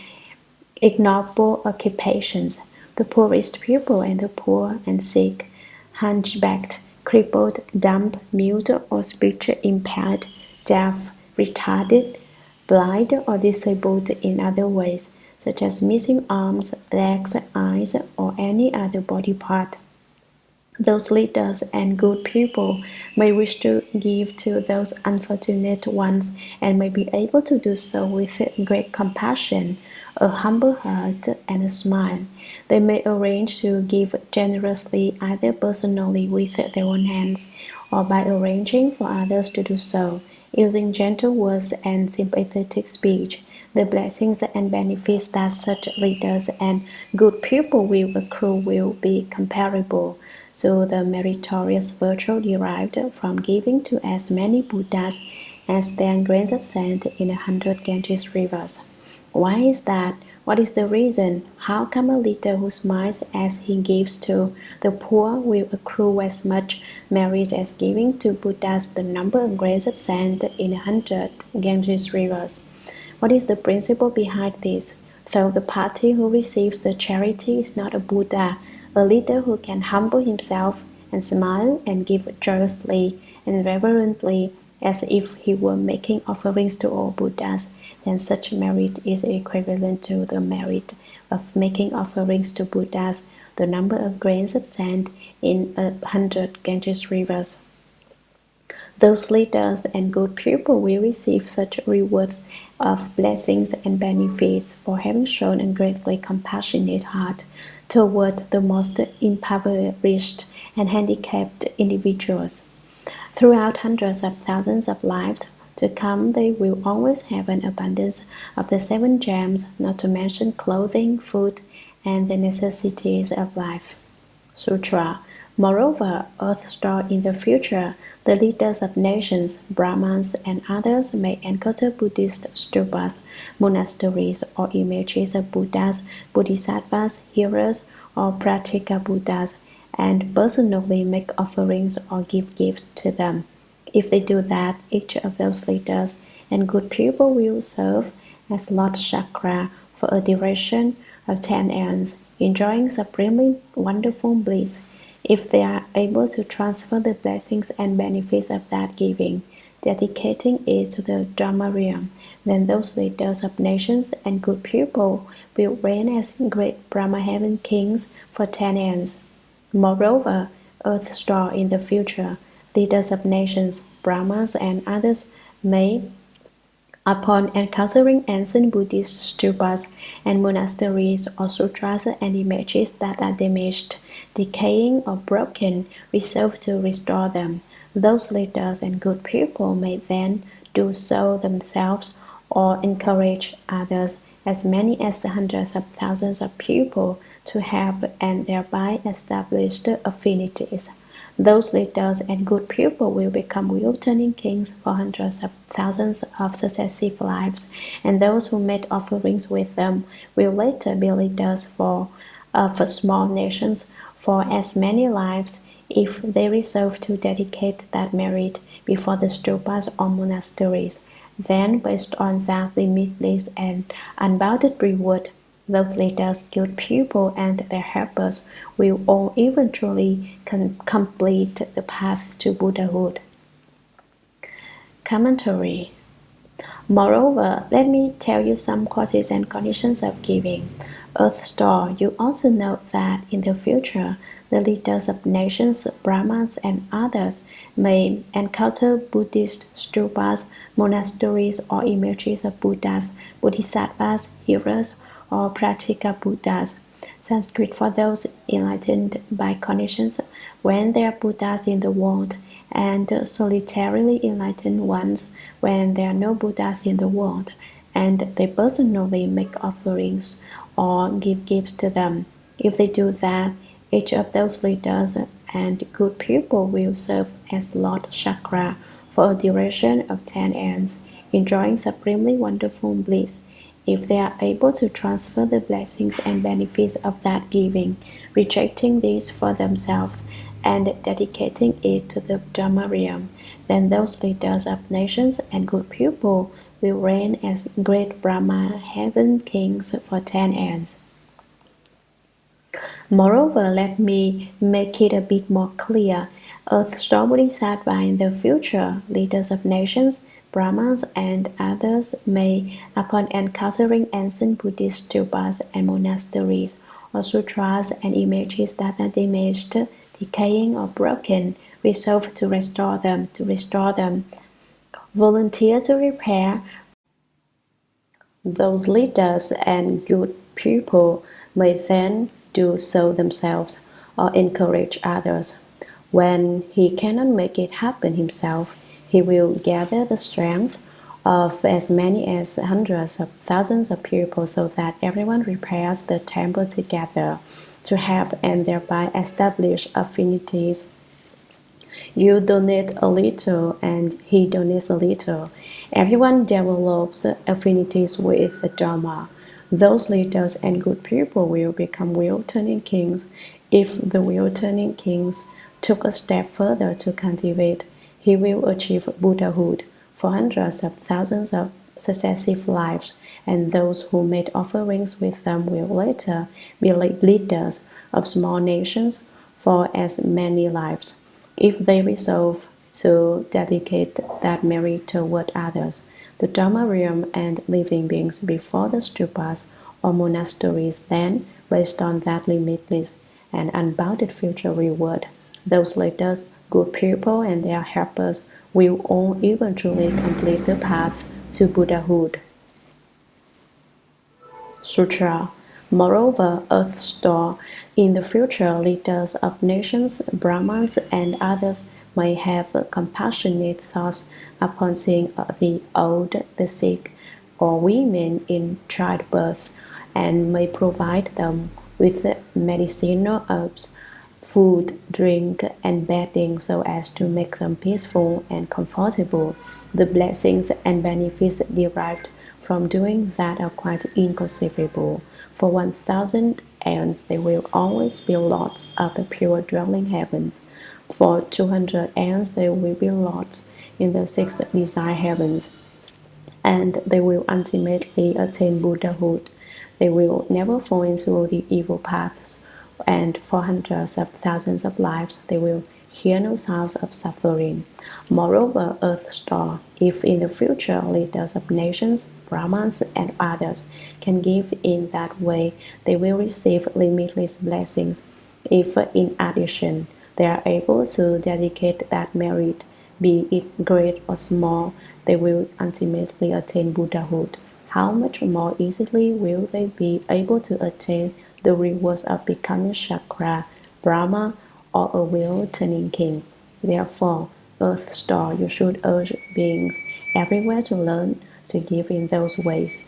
ignoble occupations. The poorest people and the poor and sick, hunchbacked, crippled, dumb, mute, or speech impaired, deaf, retarded, blind, or disabled in other ways, such as missing arms, legs, eyes, or any other body part. Those leaders and good people may wish to give to those unfortunate ones and may be able to do so with great compassion, a humble heart, and a smile. They may arrange to give generously either personally with their own hands or by arranging for others to do so, using gentle words and sympathetic speech. The blessings and benefits that such leaders and good people will accrue will be comparable to the meritorious virtue derived from giving to as many Buddhas as there are grains of sand in 100 Ganges rivers. Why is that? What is the reason? How come a leader who smiles as he gives to the poor will accrue as much merit as giving to Buddhas the number of grains of sand in 100 Ganges rivers? What is the principle behind this? Though the party who receives the charity is not a Buddha, a leader who can humble himself and smile and give joyously and reverently as if he were making offerings to all Buddhas, then such merit is equivalent to the merit of making offerings to Buddhas, the number of grains of sand in 100 Ganges rivers. Those leaders and good people will receive such rewards of blessings and benefits for having shown a greatly compassionate heart toward the most impoverished and handicapped individuals. Throughout hundreds of thousands of lives to come, they will always have an abundance of the seven gems, not to mention clothing, food, and the necessities of life. Sutra. Moreover, Earth Store in the future, the leaders of nations, Brahmins, and others may encounter Buddhist stupas, monasteries, or images of Buddhas, Bodhisattvas, heroes, or Pratika Buddhas, and personally make offerings or give gifts to them. If they do that, each of those leaders and good people will serve as Lord Shakra for a duration of 10 aeons, enjoying supremely wonderful bliss. If they are able to transfer the blessings and benefits of that giving, dedicating it to the Dharma realm, then those leaders of nations and good people will reign as great Brahma heaven kings for 10 aeons. Moreover, Earth Store in the future, leaders of nations, Brahmas, and others may, upon encountering ancient Buddhist stupas and monasteries or sutras and images that are damaged, decaying, or broken, resolve to restore them. Those leaders and good people may then do so themselves or encourage others, as many as the hundreds of thousands of people, to have and thereby establish affinities. Those leaders and good people will become wheel-turning kings for hundreds of thousands of successive lives, and those who made offerings with them will later be leaders for small nations for as many lives, if they resolve to dedicate that merit before the stupas or monasteries. Then, based on that limitless and unbounded reward, those leaders, good people, and their helpers will all eventually complete the path to Buddhahood. Commentary. Moreover, let me tell you some causes and conditions of giving. Earth Store, you also note that in the future, the leaders of nations, Brahmins, and others may encounter Buddhist stupas, monasteries, or images of Buddhas, Bodhisattvas, heroes, or Pratika Buddhas. Sanskrit for those enlightened by conditions when there are Buddhas in the world, and solitarily enlightened ones when there are no Buddhas in the world, and they personally make offerings or give gifts to them. If they do that, each of those leaders and good people will serve as Lord Shakra for a duration of 10 aeons, enjoying supremely wonderful bliss. If they are able to transfer the blessings and benefits of that giving, rejecting these for themselves and dedicating it to the Dharma realm, then those leaders of nations and good people will reign as great Brahma heaven kings for 10 aeons. Moreover, let me make it a bit more clear. Earth Store Bodhisattva in the future, leaders of nations, Brahmins, and others may, upon encountering ancient Buddhist stupas and monasteries, or sutras and images that are damaged, decaying, or broken, resolve to restore them, volunteer to repair. Those leaders and good people may then do so themselves or encourage others. When he cannot make it happen himself, he will gather the strength of as many as hundreds of thousands of people so that everyone repairs the temple together to help and thereby establish affinities. You donate a little and he donates a little. Everyone develops affinities with the Dharma. Those leaders and good people will become wheel-turning kings. If the wheel-turning kings took a step further to cultivate, he will achieve Buddhahood for hundreds of thousands of successive lives, and those who made offerings with them will later be leaders of small nations for as many lives. If they resolve to dedicate that merit toward others, the Dharma realm and living beings before the stupas or monasteries, then, based on that limitless and unbounded future reward, those leaders, good people, and their helpers will all eventually complete the path to Buddhahood. Sutra. Moreover, Earth Store, in the future, leaders of nations, Brahmins, and others may have compassionate thoughts upon seeing the old, the sick, or women in childbirth, and may provide them with medicinal herbs, food, drink, and bedding so as to make them peaceful and comfortable. The blessings and benefits derived from doing that are quite inconceivable. For 1,000 aeons they will always be lords of the pure dwelling heavens. For 200 aeons they will be lords in the sixth desire heavens, and they will ultimately attain Buddhahood. They will never fall into the evil paths, and for hundreds of thousands of lives they will hear no sounds of suffering. Moreover, Earth Store, if in the future leaders of nations, Brahmins, and others can give in that way, they will receive limitless blessings. If in addition they are able to dedicate that merit, be it great or small, they will ultimately attain Buddhahood. How much more easily will they be able to attain the rewards of becoming Shakra, Brahma, or a wheel-turning king? Therefore, Earth Store, you should urge beings everywhere to learn to give in those ways.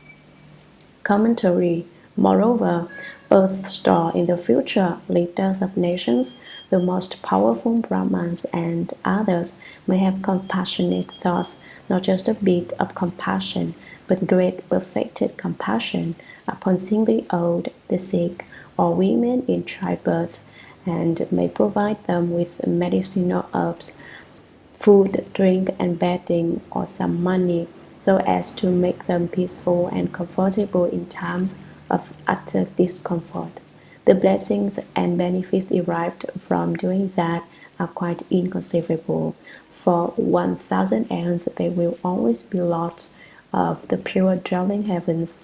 Commentary. Moreover, Earth Store, in the future, leaders of nations, the most powerful Brahmins, and others may have compassionate thoughts, not just a bit of compassion, but great perfected compassion upon seeing the old, the sick, or women in childbirth, and may provide them with medicinal herbs, food, drink, and bedding, or some money, so as to make them peaceful and comfortable in times of utter discomfort. The blessings and benefits derived from doing that are quite inconceivable. For 1,000 aeons they will always be lords of the pure dwelling heavens.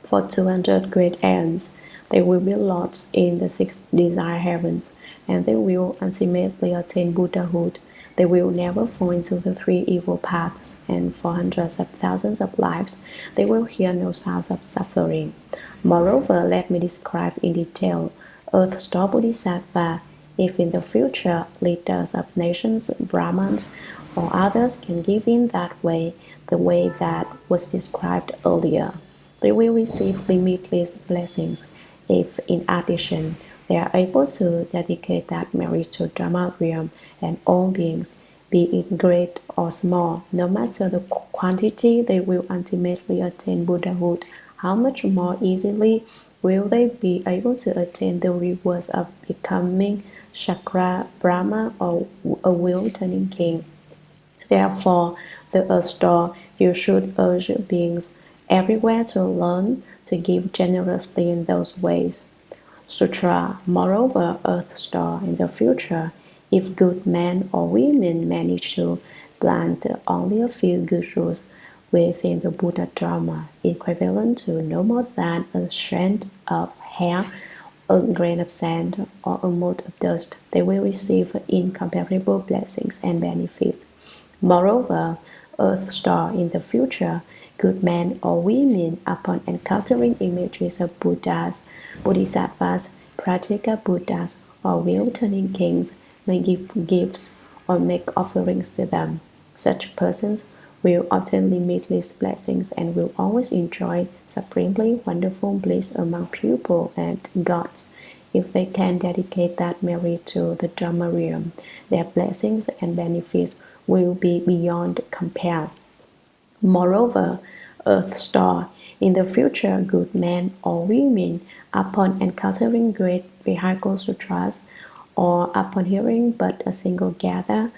For 200 great aeons they will be lords in the six desire heavens, and they will ultimately attain Buddhahood. They will never fall into the three evil paths, and for hundreds of thousands of lives, they will hear no sounds of suffering. Moreover, let me describe in detail Earth Store Bodhisattva. If in the future leaders of nations, Brahmins, or others can give in that way, the way that was described earlier, they will receive limitless blessings. If, in addition, they are able to dedicate that merit to Dharma realm and all beings, be it great or small, no matter the quantity, they will ultimately attain Buddhahood. How much more easily will they be able to attain the rewards of becoming Shakra, Brahma, or a will-turning king? Therefore, the Earth Store, you should urge beings everywhere to learn to give generously in those ways. Sutra. Moreover, Earth Store, in the future, if good men or women manage to plant only a few good rules within the Buddha Dharma, equivalent to no more than a strand of hair, a grain of sand, or a mote of dust, they will receive incomparable blessings and benefits. Moreover, Earth Star in the future, good men or women, upon encountering images of Buddhas, Bodhisattvas, practical Buddhas, or will-turning kings, may give gifts or make offerings to them. Such persons will obtain limitless blessings and will always enjoy supremely wonderful bliss among people and gods. If they can dedicate that merit to the Dharma realm, their blessings and benefits will be beyond compare. Moreover, Earth Star, in the future, good men or women, upon encountering great vehicle sutras, or upon hearing but a single gather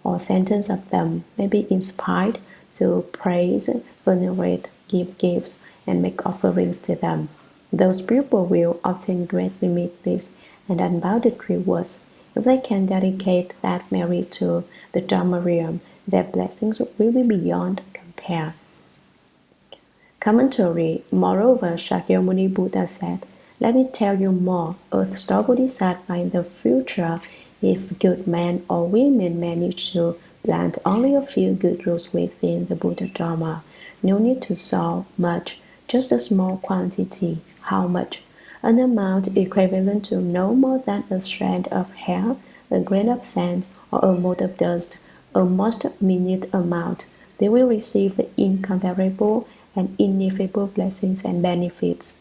or sentence of them, may be inspired to praise, venerate, give gifts, and make offerings to them. Those people will obtain great limitless and unbounded rewards. If they can dedicate that merit to the Dharma realm, their blessings will be beyond compare. Commentary. Moreover, Shakyamuni Buddha said, let me tell you more. Earth Store Bodhisattva in the future, if good men or women manage to plant only a few good rules within the Buddha Dharma, no need to sow much, just a small quantity. How much? An amount equivalent to no more than a strand of hair, a grain of sand, or a mote of dust, a most minute amount. They will receive the incomparable and ineffable blessings and benefits.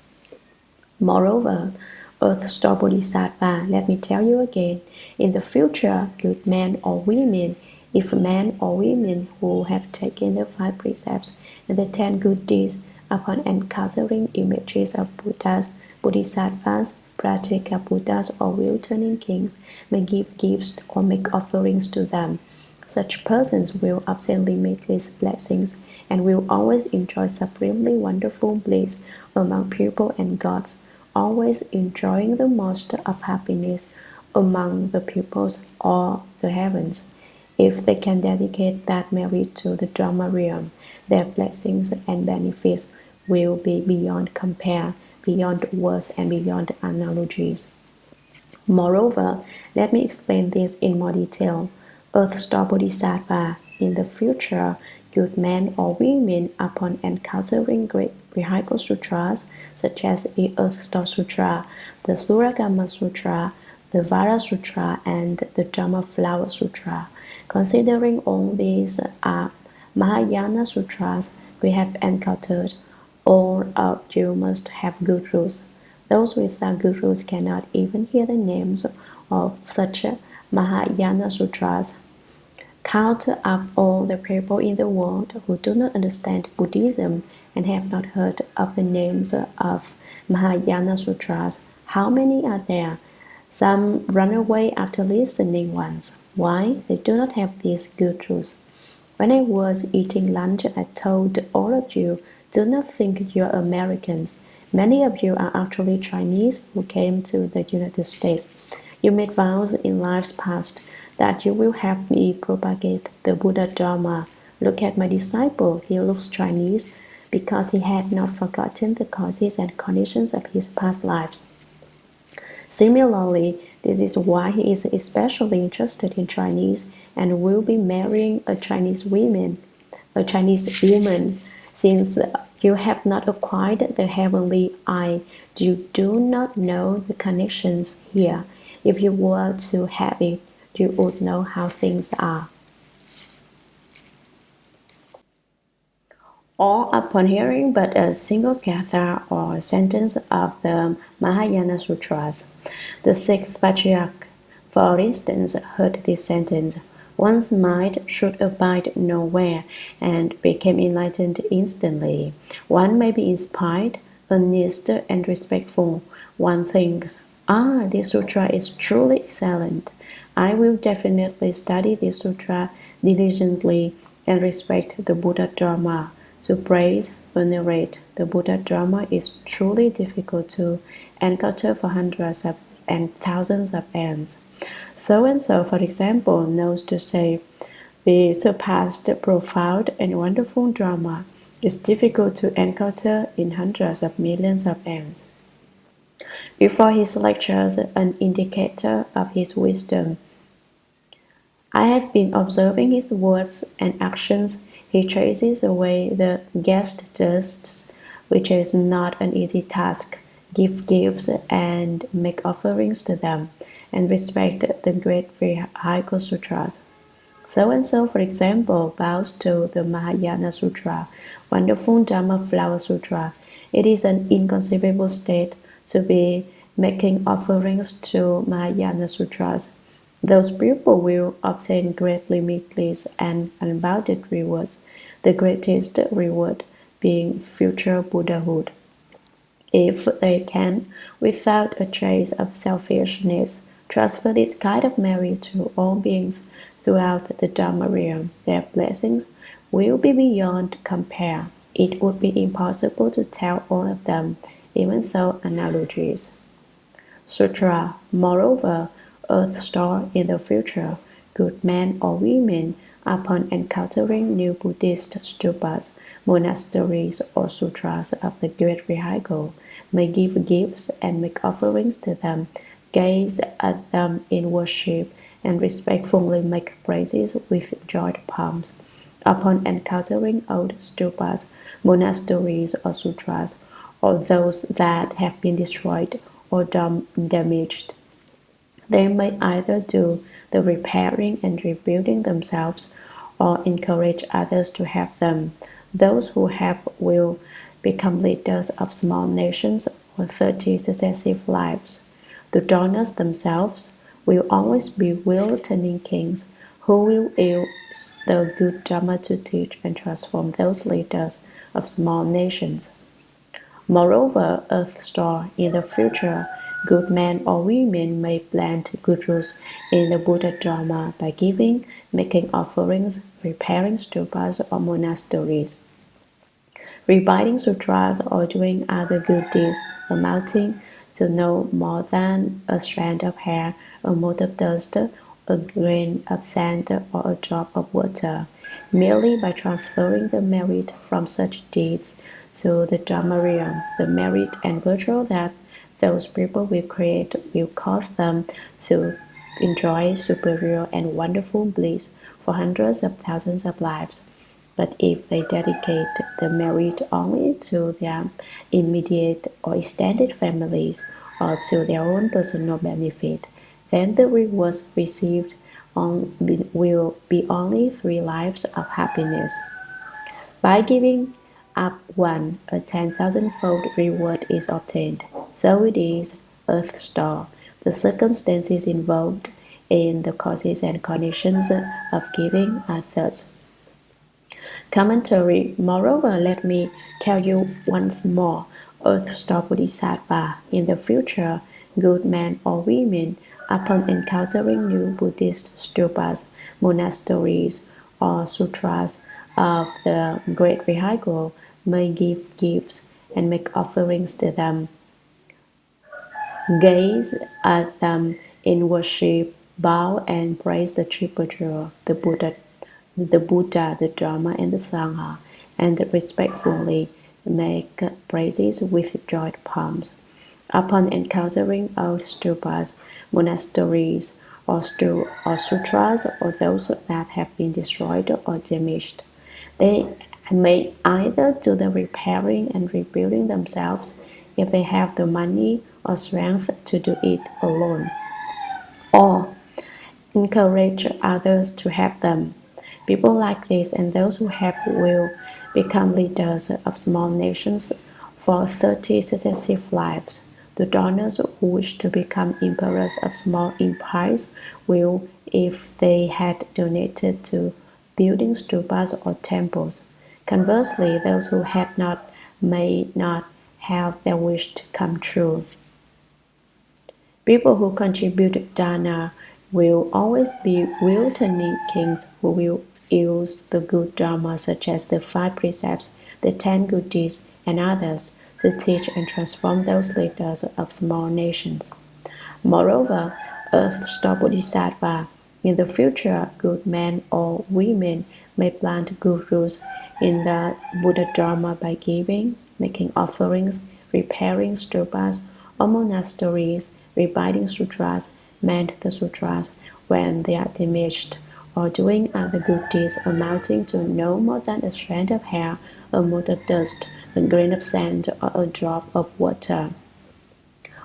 Moreover, Earth Store Bodhisattva, let me tell you again, in the future, good men or women, if men or women who have taken the 5 precepts and the 10 good deeds, upon encountering images of Buddhas, Bodhisattvas, practical Buddhas, or will-turning kings, may give gifts or make offerings to them. Such persons will obtain limitless blessings and will always enjoy supremely wonderful bliss among people and gods, always enjoying the most of happiness among the peoples or the heavens. If they can dedicate that merit to the Dharma realm, their blessings and benefits will be beyond compare, beyond words, and beyond analogies. Moreover, let me explain this in more detail. Earth Store Bodhisattva, in the future, good men or women, upon encountering great vehicle sutras such as the Earth Store Sutra, the Shuragama Sutra, the Vara Sutra, and the Dharma Flower Sutra, considering all these are Mahayana sutras we have encountered, all of you must have good rules. Those without good rules cannot even hear the names of such Mahayana sutras. Count up all the people in the world who do not understand Buddhism and have not heard of the names of Mahayana sutras. How many are there? Some run away after listening once. Why? They do not have these good rules. When I was eating lunch, I told all of you, do not think you're Americans. Many of you are actually Chinese who came to the United States. You made vows in lives past that you will help me propagate the Buddha Dharma. Look at my disciple. He looks Chinese because he had not forgotten the causes and conditions of his past lives. Similarly, This is why he is especially interested in Chinese and will be marrying a Chinese woman, since you have not acquired the heavenly eye. You do not know the connections here. If you were to have it, you would know how things are. Or upon hearing but a single gatha or sentence of the Mahayana Sutras, the sixth patriarch, for instance, heard this sentence: one's mind should abide nowhere, and became enlightened instantly. One may be inspired, earnest, and respectful. One thinks, this sutra is truly excellent. I will definitely study this sutra diligently and respect the Buddha Dharma. To praise, venerate the Buddha Dharma is truly difficult to encounter for hundreds and thousands of ends. So and so, for example, knows to say, the surpassed, profound, and wonderful Dharma is difficult to encounter in hundreds of millions of ends. Before his lectures, an indicator of his wisdom. I have been observing his words and actions. He chases away the guest guests, which is not an easy task, give gifts and make offerings to them, and respect the great vehicle sutras. So and so, for example, bows to the Mahayana Sutra, wonderful Dharma Flower Sutra. It is an inconceivable state to be making offerings to Mahayana Sutras. Those people will obtain great limitless and unbounded rewards, the greatest reward being future Buddhahood. If they can, without a trace of selfishness, transfer this kind of merit to all beings throughout the Dharma realm, their blessings will be beyond compare. It would be impossible to tell all of them, even through analogies. Sutra. Moreover, Earth Store in the future, good men or women, upon encountering new Buddhist stupas, monasteries, or sutras of the great vehicle, may give gifts and make offerings to them, gaze at them in worship, and respectfully make praises with joyed palms. Upon encountering old stupas, monasteries, or sutras, or those that have been destroyed or damaged, they may either do the repairing and rebuilding themselves or encourage others to help them. Those who help will become leaders of small nations or 30 successive lives. The donors themselves will always be will-turning kings who will use the good Dharma to teach and transform those leaders of small nations. Moreover, Earth Store in the future, good men or women may plant gurus in the Buddha Dharma by giving, making offerings, repairing stupas or monasteries, rebuilding sutras, or doing other good deeds amounting to no more than a strand of hair, a mote of dust, a grain of sand, or a drop of water. Merely by transferring the merit from such deeds to the Dharma realm, the merit and virtue that those people will create will cause them to enjoy superior and wonderful bliss for hundreds of thousands of lives. But if they dedicate the merit only to their immediate or extended families or to their own personal benefit, then the rewards received will be only 3 lives of happiness. By giving up one, a 10,000-fold reward is obtained. So it is, Earth Store. The circumstances involved in the causes and conditions of giving are thus. Commentary. Moreover, let me tell you once more, Earth Store Bodhisattva, in the future, good men or women, upon encountering new Buddhist stupas, monasteries, or sutras of the great vehicle, may give gifts and make offerings to them, gaze at them in worship, bow and praise the triple jewel, the Buddha, the Dharma, and the Sangha, and respectfully make praises with joyed palms. Upon encountering old stupas, monasteries, or sutras, or those that have been destroyed or damaged, they may either do the repairing and rebuilding themselves if they have the money or strength to do it alone, or encourage others to help them. People like this and those who have will become leaders of small nations for 30 successive lives. The donors who wish to become emperors of small empires will, if they had donated to building stupas or temples. Conversely, those who had not may not have their wish to come true. People who contribute dana will always be well-turning kings who will use the good Dharma such as the 5 precepts, the 10 good deeds, and others to teach and transform those leaders of small nations. Moreover, Earth Store Bodhisattva, in the future, good men or women may plant good roots in the Buddha Dharma by giving, making offerings, repairing stupas or monasteries, rewriting sutras, mend the sutras when they are damaged, or doing other good deeds amounting to no more than a strand of hair, a mote of dust, a grain of sand, or a drop of water.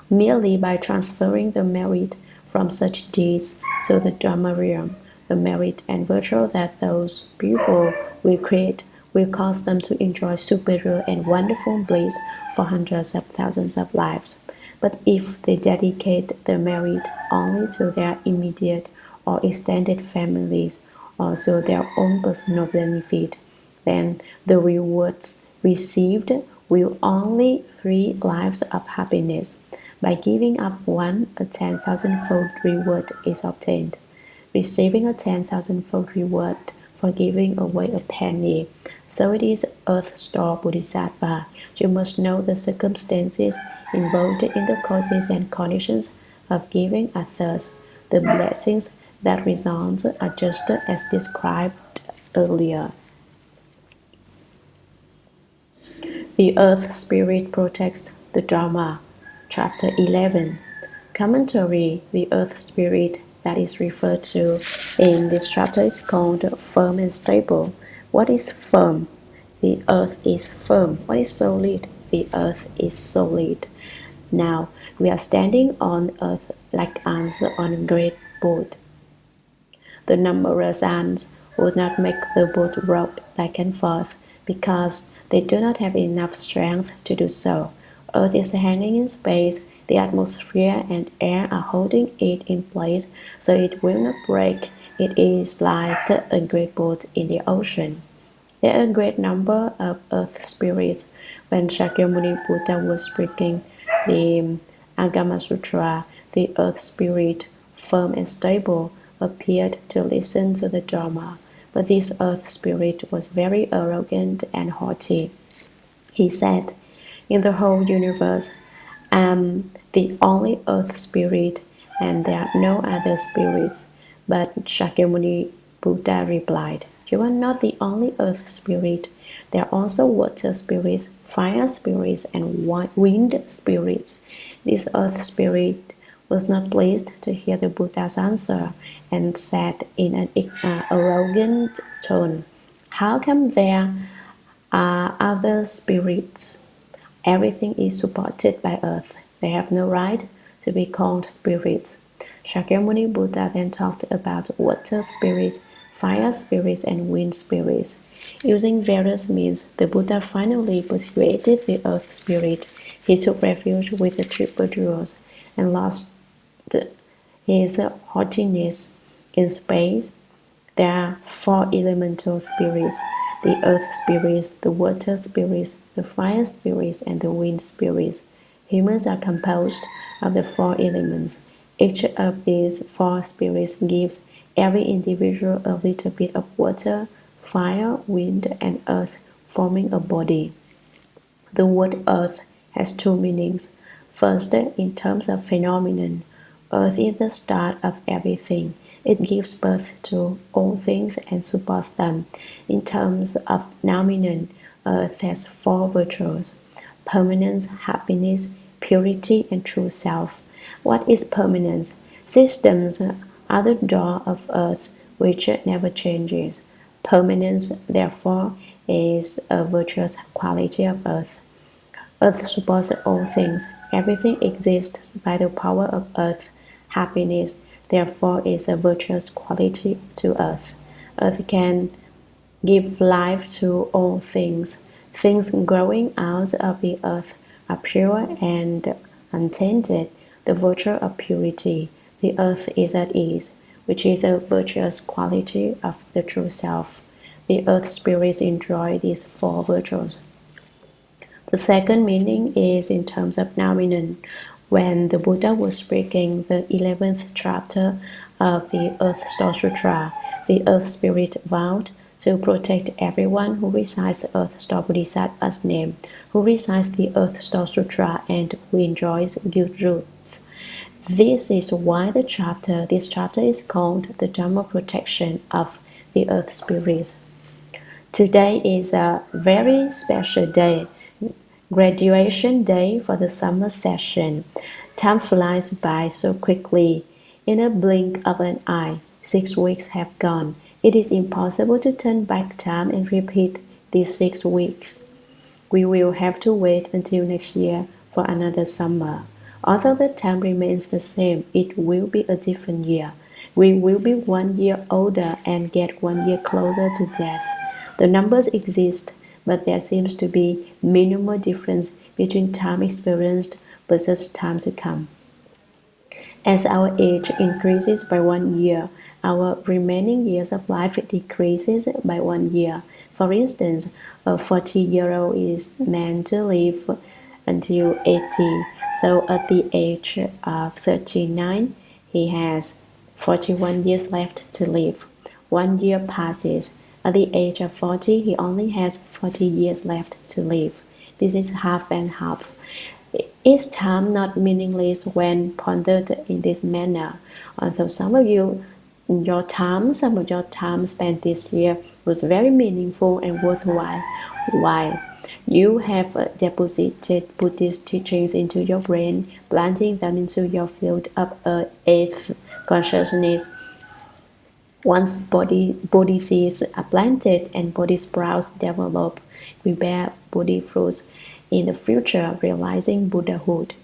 Merely by transferring the merit from such deeds to the Dharma realm, the merit and virtue that those people will create will cause them to enjoy superior and wonderful bliss for hundreds of thousands of lives. But if they dedicate the merit only to their immediate or extended families or to their own personal benefit, then the rewards received will only 3 lives of happiness. By giving up one, a 10,000-fold reward is obtained. Receiving a 10,000-fold reward for giving away a penny. So it is, Earth Store Bodhisattva. You must know the circumstances involved in the causes and conditions of giving are thus. The blessings that result are just as described earlier. The Earth Spirit protects the Dharma. Chapter 11. Commentary. The Earth Spirit that is referred to in this chapter is called firm and stable. What is firm? The earth is firm. What is solid? The earth is solid. Now, we are standing on earth like ants on a great boat. The numerous ants would not make the boat rock back and forth because they do not have enough strength to do so. Earth is hanging in space. The atmosphere and air are holding it in place so it will not break. It is like a great boat in the ocean. There are a great number of earth spirits. When Shakyamuni Buddha was speaking the Agama Sutra, the earth spirit, firm and stable, appeared to listen to the Dharma. But this earth spirit was very arrogant and haughty. He said, "In the whole universe, I am the only earth spirit, and there are no other spirits." But Shakyamuni Buddha replied, "You are not the only earth spirit. There are also water spirits, fire spirits, and wind spirits." This earth spirit was not pleased to hear the Buddha's answer and said in an arrogant tone, "How come there are other spirits? Everything is supported by earth. They have no right to be called spirits." Shakyamuni Buddha then talked about water spirits, fire spirits, and wind spirits. Using various means, the Buddha finally persuaded the earth spirit. He took refuge with the triple jewels and lost his haughtiness. In space, there are 4 elemental spirits: the earth spirits, the water spirits, the fire spirits, and the wind spirits. Humans are composed of the 4 elements. Each of these 4 spirits gives every individual a little bit of water, fire, wind, and earth, forming a body. The word earth has 2 meanings. First, in terms of phenomenon, earth is the start of everything. It gives birth to all things and supports them. In terms of nomenon, earth has 4 virtues: permanence, happiness, purity and true self. What is permanence? Systems are the door of earth, which never changes. Permanence, therefore, is a virtuous quality of earth. Earth supports all things. Everything exists by the power of earth. Happiness, therefore, is a virtuous quality to earth. Earth can give life to all things. Things growing out of the earth are pure and untainted, the virtue of purity. The earth is at ease, which is a virtuous quality of the true self. The earth spirits enjoy these four virtues. The second meaning is in terms of nominal. When the Buddha was speaking the 11th chapter of the Earth Store Sutra, the earth spirit vowed to protect everyone who recites the Earth Store Bodhisattva's name, who recites the Earth Store Sutra, and who enjoys good roots. This is why this chapter is called the Dharma protection of the earth spirits. Today is a very special day, graduation day for the summer session. Time flies by so quickly. In a blink of an eye, 6 weeks have gone. It is impossible to turn back time and repeat these 6 weeks. We will have to wait until next year for another summer. Although the time remains the same, it will be a different year. We will be 1 year older and get 1 year closer to death. The numbers exist, but there seems to be minimal difference between time experienced versus time to come. As our age increases by 1 year, our remaining years of life decreases by 1 year. For instance, a 40-year-old is meant to live until 80. So at the age of 39, he has 41 years left to live. 1 year passes. At the age of 40, he only has 40 years left to live. This is half and half. Is time not meaningless when pondered in this manner? Although some of your time spent this year was very meaningful and worthwhile. Why? You have deposited Buddhist teachings into your brain, planting them into your field of eighth consciousness. Once body seeds are planted and body sprouts develop, we bear Bodhi fruits in the future, realizing Buddhahood.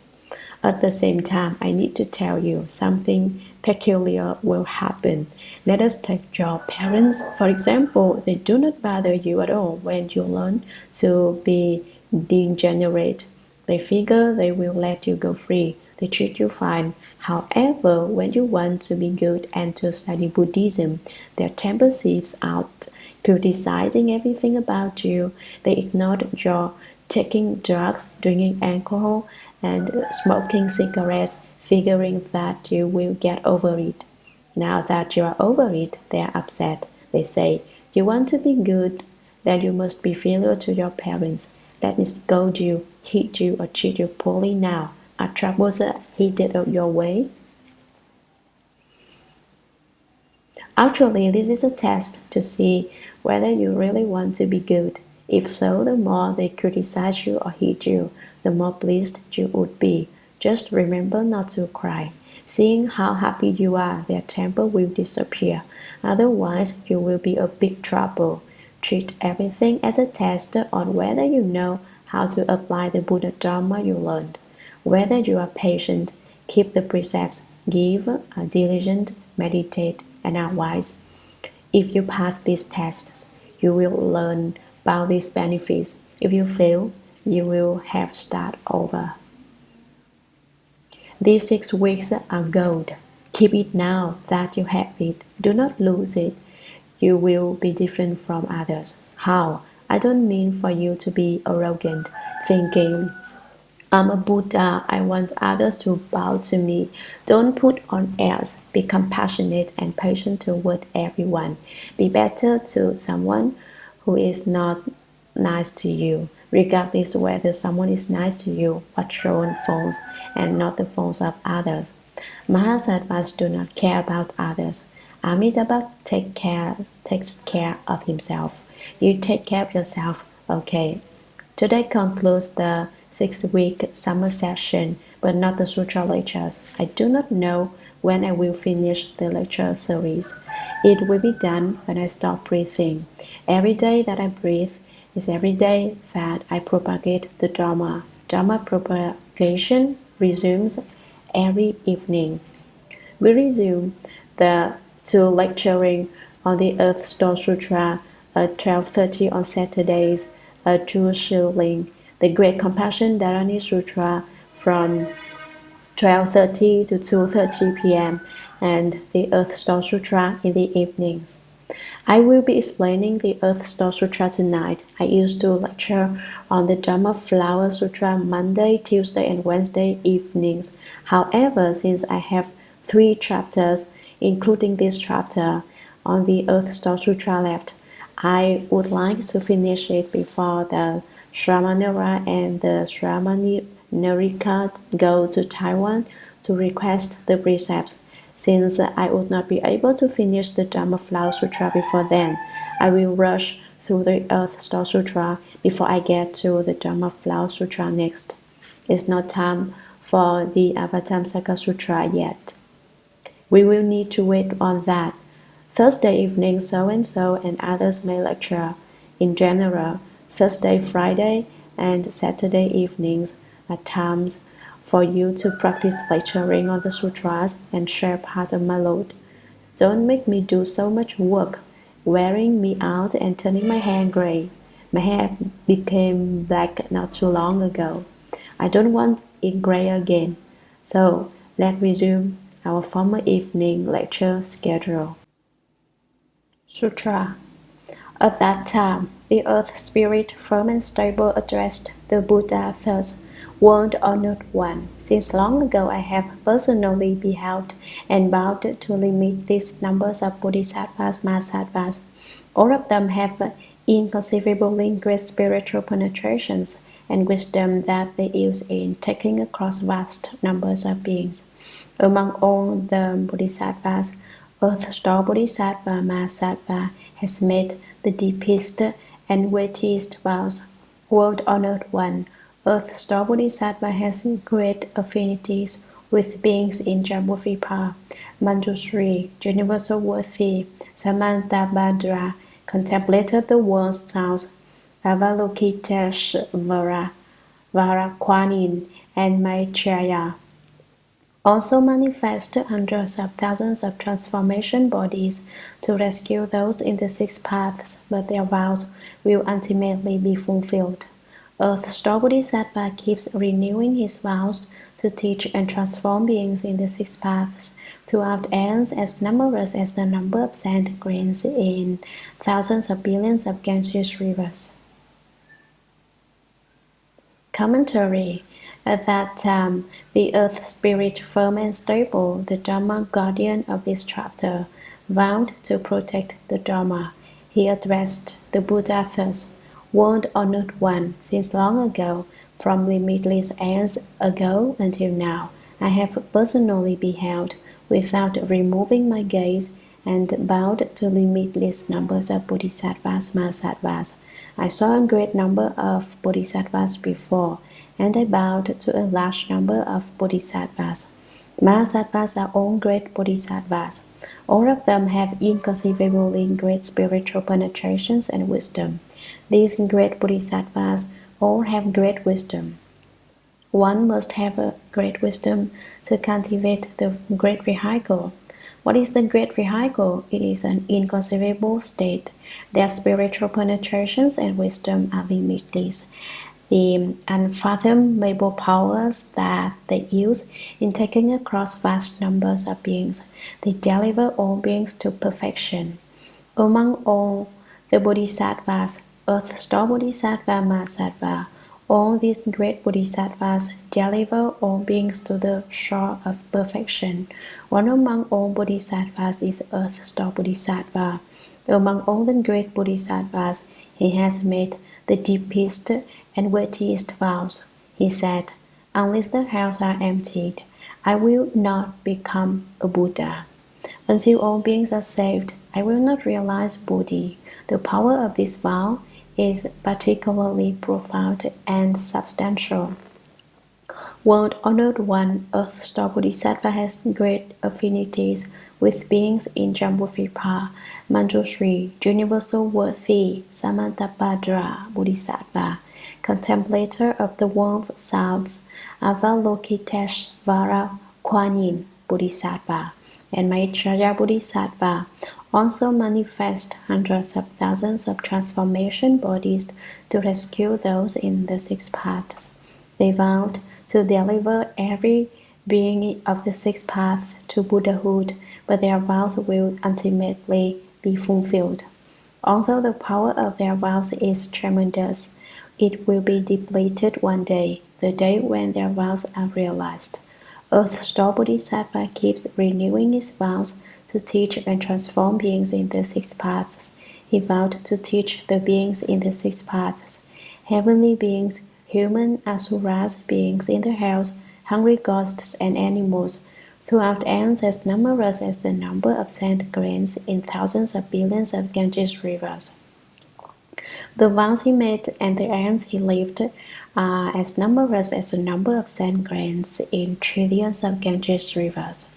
At the same time, I need to tell you something peculiar will happen. Let us take your parents, for example. They do not bother you at all when you learn to be degenerate. They figure they will let you go free. They treat you fine. However, when you want to be good and to study Buddhism, their temper seeps out, criticizing everything about you. They ignored your taking drugs, drinking alcohol, and smoking cigarettes, figuring that you will get over it. Now that you are over it, they are upset. They say, you want to be good, then you must be filial to your parents. Let me scold you, hit you, or treat you poorly now. Are troubles headed your way? Actually, this is a test to see whether you really want to be good. If so, the more they criticize you or hit you, the more pleased you would be. Just remember not to cry. Seeing how happy you are, their temper will disappear. Otherwise, you will be a big trouble. Treat everything as a test on whether you know how to apply the Buddha Dharma you learned. Whether you are patient, keep the precepts, give, are diligent, meditate, and are wise. If you pass these tests, you will learn about these benefits. If you fail, you will have to start over. These 6 weeks are gold. Keep it now that you have it. Do not lose it. You will be different from others. How? I don't mean for you to be arrogant, thinking, I'm a Buddha, I want others to bow to me. Don't put on airs. Be compassionate and patient toward everyone. Be better to someone who is not nice to you, regardless whether someone is nice to you, but your own faults and not the faults of others. Mahasattvas do not care about others. Amitabha takes care of himself. You take care of yourself. Okay. Today concludes the 6-week summer session, but not the sutra lectures. I do not know when I will finish the lecture series. It will be done when I stop breathing. Every day that I breathe is every day that I propagate the Dharma. Dharma propagation resumes every evening. We resume to lecturing on the Earth Store Sutra at 12:30 on Saturdays, Chu Shiling, the Great Compassion Dharani Sutra from 12:30 to 2:30 p.m., and the Earth Store Sutra in the evenings. I will be explaining the Earth Store Sutra tonight. I used to lecture on the Dharma Flower Sutra Monday, Tuesday, and Wednesday evenings. However, since I have 3 chapters, including this chapter, on the Earth Store Sutra left, I would like to finish it before the Shramanera and the Shramanarika go to Taiwan to request the precepts. Since I would not be able to finish the Dharma Flower Sutra before then, I will rush through the Earth Store Sutra before I get to the Dharma Flower Sutra next. It's not time for the Avatamsaka Sutra yet. We will need to wait on that. Thursday evening, so-and-so and others may lecture. In general, Thursday, Friday, and Saturday evenings are times for you to practice lecturing on the sutras and share part of my load. Don't make me do so much work, wearing me out and turning my hair gray. My hair became black not too long ago. I don't want it gray again. So let's resume our former evening lecture schedule. Sutra. At that time, the earth spirit firm and stable addressed the Buddha thus: World honored one, since long ago I have personally beheld and bowed to limitless numbers of bodhisattvas, mahasattvas. All of them have inconceivably great spiritual penetrations and wisdom that they use in taking across vast numbers of beings. Among all the bodhisattvas, Earth Store Bodhisattva Mahasattva has made the deepest and weightiest vows. World honored one, Earth Store Bodhisattva has great affinities with beings in Jambudvipa, Manjushri, Universal Worthy, Samantabhadra, contemplated the world's sounds, Avalokiteshvara, Varakwanin, and Maitreya. Also manifest hundreds of thousands of transformation bodies to rescue those in the 6 paths, but their vows will ultimately be fulfilled. Earth Store Bodhisattva keeps renewing his vows to teach and transform beings in the 6 paths throughout aeons as numerous as the number of sand grains in thousands of billions of Ganges rivers. Commentary. At that time, the earth spirit firm and stable, the Dharma guardian of this chapter, vowed to protect the Dharma. He addressed the Buddha thus: World honored one, since long ago, from limitless ages ago until now, I have personally beheld, without removing my gaze, and bowed to limitless numbers of bodhisattvas, mahasattvas. I saw a great number of bodhisattvas before, and I bowed to a large number of bodhisattvas. Mahasattvas are all great bodhisattvas. All of them have inconceivably great spiritual penetrations and wisdom. These great bodhisattvas all have great wisdom. One must have a great wisdom to cultivate the great vehicle. What is the great vehicle? It is an inconceivable state. Their spiritual penetrations and wisdom are limitless. The unfathomable powers that they use in taking across vast numbers of beings, they deliver all beings to perfection. Among all the bodhisattvas, Earth Store Bodhisattva Mahasattva, all these great bodhisattvas deliver all beings to the shore of perfection. One among all bodhisattvas is Earth Store Bodhisattva. Among all the great bodhisattvas, he has made the deepest and weightiest vows. He said, Unless the hells are emptied, I will not become a Buddha. Until all beings are saved, I will not realize Buddhi. The power of this vow is particularly profound and substantial. World Honored One, Earth Store Bodhisattva has great affinities with beings in Jambudvipa, Manjushri, Universal Worthy, Samantabhadra Bodhisattva, Contemplator of the World's Sounds, Avalokiteshvara Kuan Yin Bodhisattva, and Maitreya Bodhisattva also manifest hundreds of thousands of transformation bodies to rescue those in the six paths. They vowed to deliver every being of the six paths to Buddhahood, but their vows will ultimately be fulfilled. Although the power of their vows is tremendous, it will be depleted one day, the day when their vows are realized. Earth Store Bodhisattva keeps renewing his vows to teach and transform beings in the six paths. He vowed to teach the beings in the six paths, heavenly beings, human asuras, beings in the hells, hungry ghosts, and animals, throughout ends as numerous as the number of sand grains in thousands of billions of Ganges rivers. The vows he made and the ends he lived are as numerous as the number of sand grains in trillions of Ganges rivers.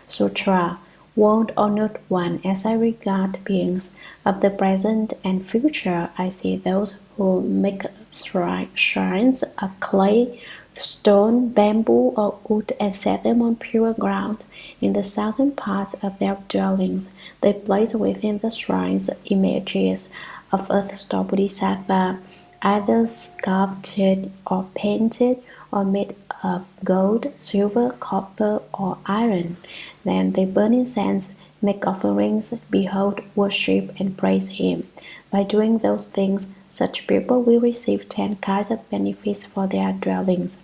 Sutra. World Honored One, as I regard beings of the present and future, I see those who make shrines of clay, stone, bamboo, or wood and set them on pure ground. In the southern part of their dwellings, they place within the shrines images of Earth Store Bodhisattva, either sculpted or painted or made of gold, silver, copper, or iron. Then they burn incense, make offerings, behold, worship, and praise him. By doing those things, such people will receive 10 kinds of benefits for their dwellings.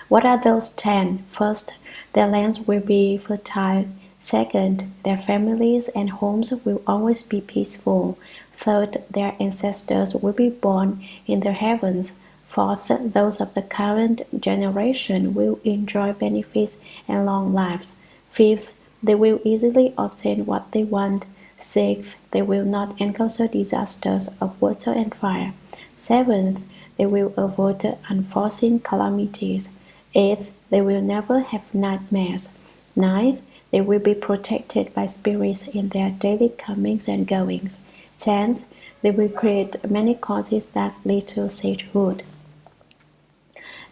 What are those 10? First, their lands will be fertile. Second, their families and homes will always be peaceful. Third, their ancestors will be born in the heavens. Fourth, those of the current generation will enjoy benefits and long lives. Fifth, they will easily obtain what they want. Sixth, they will not encounter disasters of water and fire. Seventh, they will avoid unforeseen calamities. Eighth, they will never have nightmares. Ninth, they will be protected by spirits in their daily comings and goings. 10th, they will create many causes that lead to sagehood.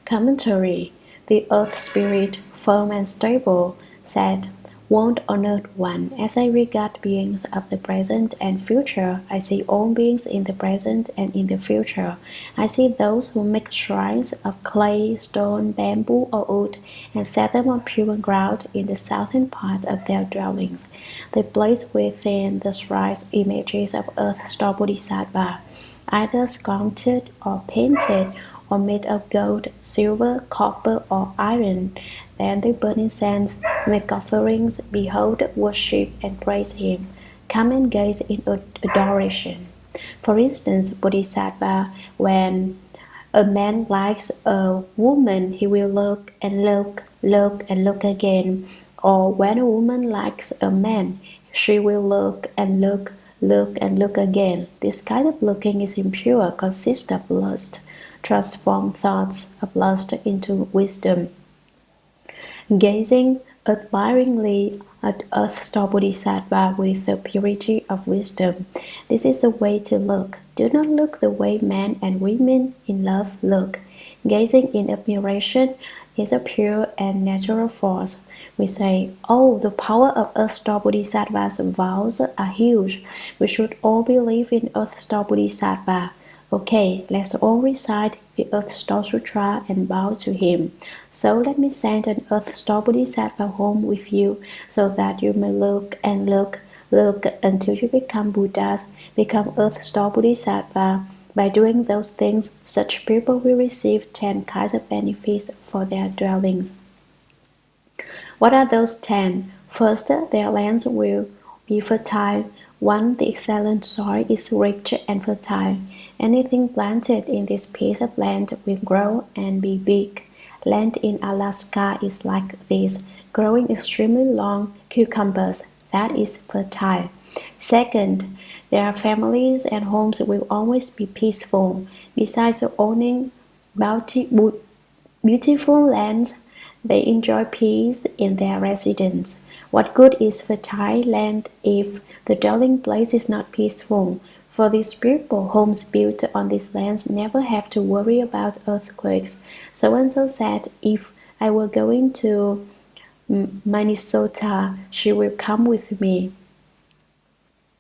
Commentary. The Earth Spirit, firm and stable, said, World Honored One, as I regard beings of the present and future, I see all beings in the present and in the future. I see those who make shrines of clay, stone, bamboo, or wood, and set them on pure ground in the southern part of their dwellings. They place within the shrines images of Earth Store Bodhisattva, either sculpted or painted, or made of gold, silver, copper, or iron. Then they burn incense, make offerings, behold, worship, and praise him. Come and gaze in adoration. For instance, Bodhisattva, when a man likes a woman, he will look and look, look and look again. Or when a woman likes a man, she will look and look, look and look again. This kind of looking is impure, consists of lust. Transform thoughts of lust into wisdom. Gazing admiringly at Earth Store Bodhisattva with the purity of wisdom. This is the way to look. Do not look the way men and women in love look. Gazing in admiration is a pure and natural force. We say, oh, the power of Earth Store Bodhisattva's vows are huge. We should all believe in Earth Store Bodhisattva. Okay, let's all recite the Earth Store Sutra and bow to him. So let me send an Earth Store Bodhisattva home with you, so that you may look and look, look until you become Buddhas, become Earth Store Bodhisattva. By doing those things, such people will receive 10 kinds of benefits for their dwellings. What are those 10? First, their lands will be fertile. 1. The excellent soil is rich and fertile. Anything planted in this piece of land will grow and be big. Land in Alaska is like this, growing extremely long cucumbers, That is fertile. Second, their families and homes will always be peaceful. Besides owning beautiful lands, they enjoy peace in their residence. What good is fertile land if the dwelling place is not peaceful? For these people, homes built on these lands never have to worry about earthquakes. So and so said, if I were going to Minnesota, she will come with me.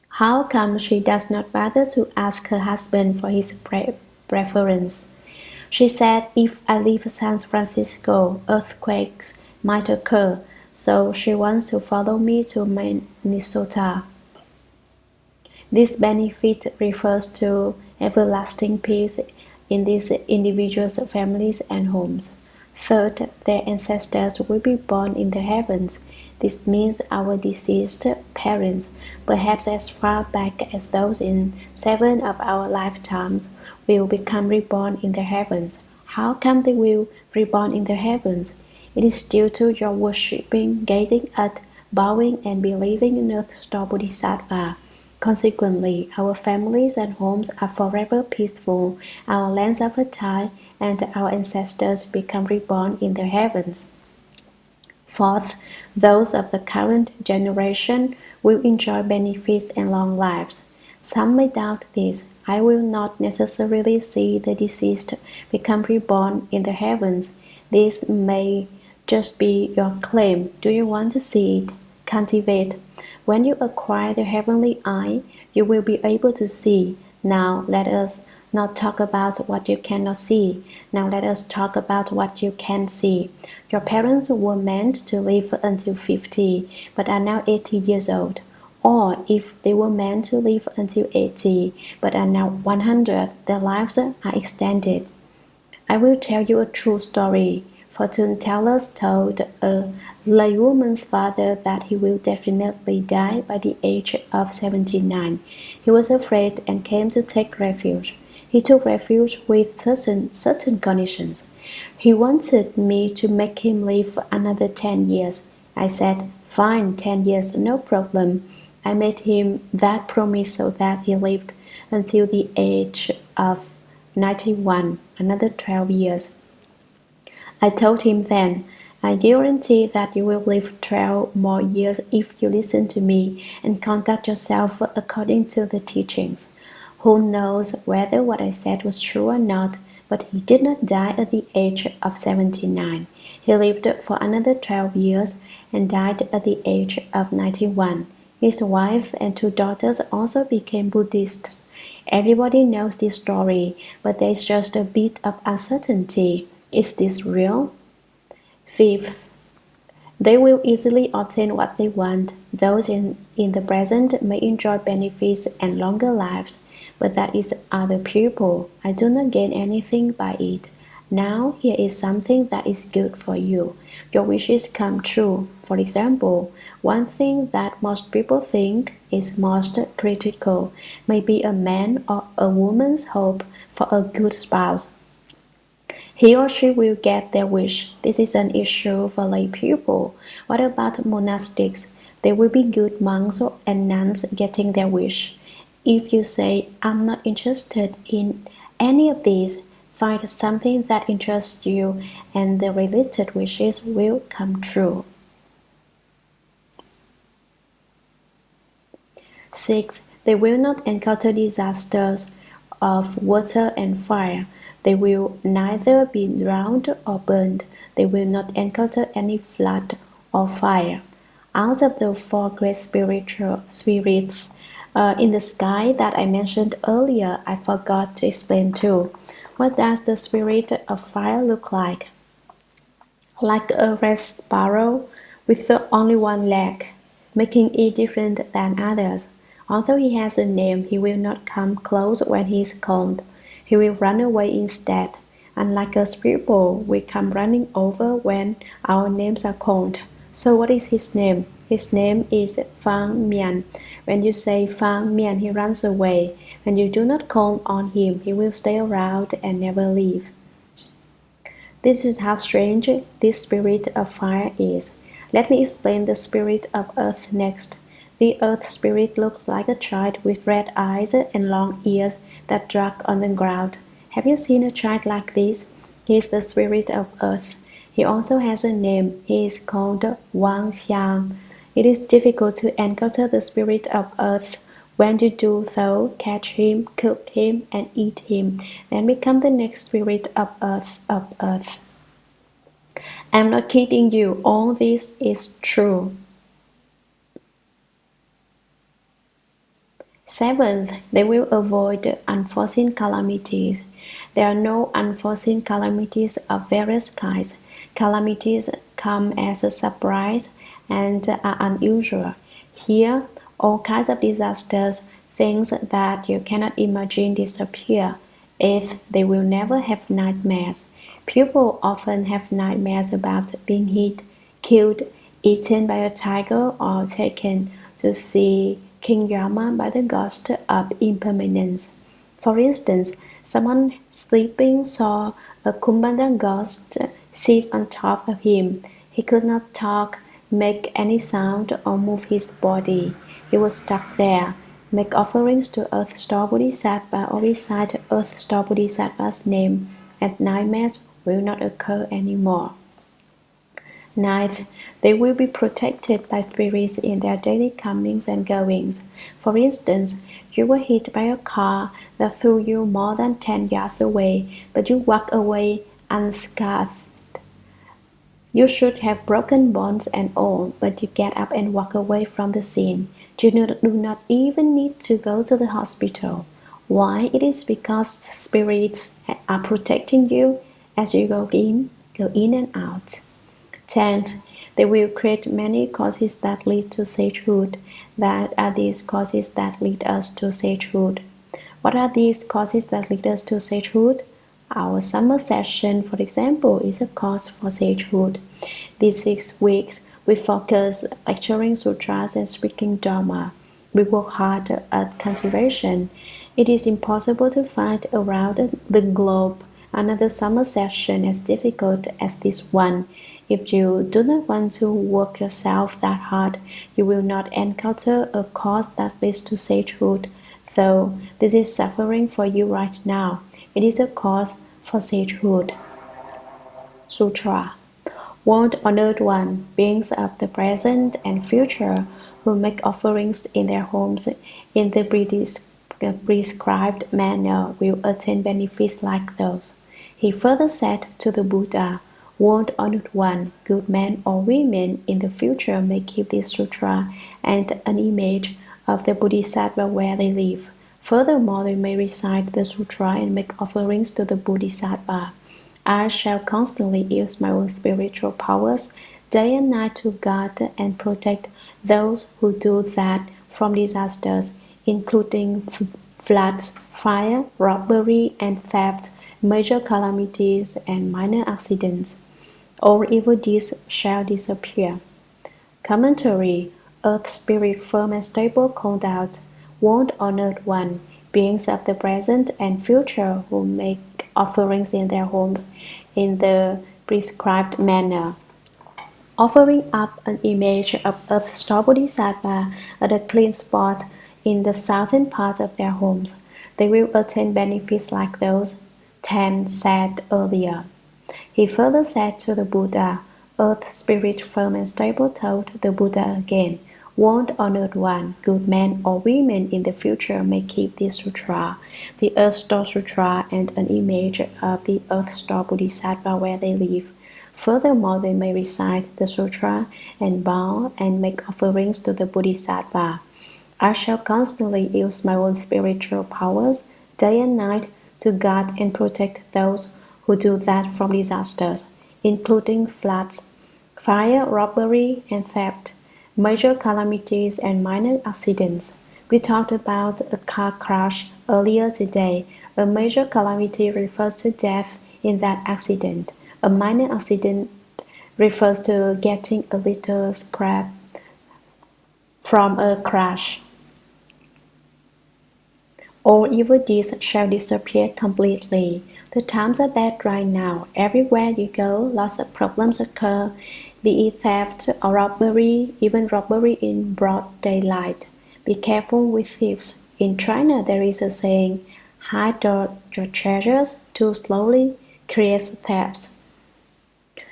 How come she does not bother to ask her husband for his preference? She said if I leave San Francisco, earthquakes might occur, so she wants to follow me to Minnesota. This benefit refers to everlasting peace in these individuals' families and homes. Third, their ancestors will be born in the heavens. This means our deceased parents, perhaps as far back as those in 7 of our lifetimes, will become reborn in the heavens. How come they will reborn in the heavens? It is due to your worshipping, gazing at, bowing, and believing in Earth Store Bodhisattva. Consequently, our families and homes are forever peaceful, our lands are fertile, and our ancestors become reborn in the heavens. Fourth, those of the current generation will enjoy benefits and long lives. Some may doubt this. I will not necessarily see the deceased become reborn in the heavens. This may just be your claim. Do you want to see it? Cultivate. When you acquire the heavenly eye, you will be able to see. Now let us not talk about what you cannot see. Now let us talk about what you can see. Your parents were meant to live until 50, but are now 80 years old. Or if they were meant to live until 80, but are now 100, their lives are extended. I will tell you a true story. Fortune tellers told a laywoman's father that he will definitely die by the age of 79. He was afraid and came to take refuge. He took refuge with certain conditions. He wanted me to make him live another 10 years. I said, fine, 10 years, no problem. I made him that promise so that he lived until the age of 91, another 12 years. I told him then, I guarantee that you will live 12 more years if you listen to me and conduct yourself according to the teachings. Who knows whether what I said was true or not, but he did not die at the age of 79. He lived for another 12 years and died at the age of 91. His wife and 2 daughters also became Buddhists. Everybody knows this story, but there is just a bit of uncertainty. Is this real? Fifth, they will easily obtain what they want. Those in the present may enjoy benefits and longer lives, but that is other people. I do not gain anything by it. Now here is something that is good for you. Your wishes come true. For example, one thing that most people think is most critical may be a man or a woman's hope for a good spouse. He or she will get their wish. This is an issue for lay people. What about monastics? They will be good monks and nuns getting their wish. If you say, I'm not interested in any of these, find something that interests you and the related wishes will come true. Sixth, they will not encounter disasters of water and fire. They will neither be drowned or burned. They will not encounter any flood or fire. Out of the 4 great spiritual spirits in the sky that I mentioned earlier, I forgot to explain too. What does the spirit of fire look like? Like a red sparrow with only 1 leg, making it different than others. Although he has a name, he will not come close when he is called. He will run away instead. Unlike us people, we come running over when our names are called. So what is his name? His name is Fang Mian. When you say Fang Mian, he runs away. When you do not call on him, he will stay around and never leave. This is how strange this spirit of fire is. Let me explain the spirit of earth next. The earth spirit looks like a child with red eyes and long ears that drag on the ground. Have you seen a child like this? He is the spirit of earth. He also has a name. He is called Wang Xiang. It is difficult to encounter the spirit of earth. When you do so, catch him, cook him, and eat him, then become the next spirit of earth, of earth. I'm not kidding you, all this is true. Seventh, they will avoid unforeseen calamities. There are no unforeseen calamities of various kinds. Calamities come as a surprise and are unusual. Here, all kinds of disasters, things that you cannot imagine disappear. Eighth, they will never have nightmares. People often have nightmares about being hit, killed, eaten by a tiger, or taken to see King Yama by the ghost of impermanence. For instance, someone sleeping saw a Kumbhaka ghost sit on top of him. He could not talk, make any sound, or move his body. He was stuck there. Make offerings to Earth Store Bodhisattva or recite Earth Store Bodhisattva's name, and nightmares will not occur anymore. Ninth, they will be protected by spirits in their daily comings and goings. For instance, you were hit by a car that threw you more than 10 yards away, but you walked away unscathed. You should have broken bones and all, but you get up and walk away from the scene. You do not even need to go to the hospital. Why? It is because spirits are protecting you as you go in and out. 10th, they will create many causes that lead to sagehood. That are these causes that lead us to sagehood. What are these causes that lead us to sagehood? Our summer session, for example, is a cause for sagehood. These 6 weeks, we focus lecturing sutras and speaking Dharma. We work hard at cultivation. It is impossible to find around the globe another summer session as difficult as this one. If you do not want to work yourself that hard, you will not encounter a cause that leads to sagehood. Though this is suffering for you right now, it is a cause for sagehood. Sutra. World Honored One, beings of the present and future who make offerings in their homes in the prescribed manner will attain benefits like those. He further said to the Buddha, World Honored One, good men or women in the future may keep this sutra and an image of the Bodhisattva where they live. Furthermore, they may recite the sutra and make offerings to the Bodhisattva. I shall constantly use my own spiritual powers day and night to guard and protect those who do that from disasters, including floods, fire, robbery, and theft, major calamities, and minor accidents. All evil deeds shall disappear. Commentary. Earth Spirit firm and stable called out, World Honored One, beings of the present and future who make offerings in their homes in the prescribed manner. Offering up an image of Earth Store Bodhisattva at a clean spot in the southern part of their homes, they will attain benefits like those 10 said earlier. He further said to the Buddha, Earth Spirit firm and stable told the Buddha again, World Honored One, good men or women in the future may keep this sutra, the Earth Store Sutra, and an image of the Earth Store Bodhisattva where they live. Furthermore, they may recite the sutra and bow and make offerings to the Bodhisattva. I shall constantly use my own spiritual powers day and night to guard and protect those who do that from disasters, including floods, fire, robbery, and theft, major calamities, and minor accidents. We talked about a car crash earlier today. A major calamity refers to death in that accident. A minor accident refers to getting a little scrap from a crash. All evil deeds shall disappear completely. The times are bad right now. Everywhere you go, lots of problems occur, be it theft or robbery, even robbery in broad daylight. Be careful with thieves. In China, there is a saying, hide your treasures too slowly, creates thefts.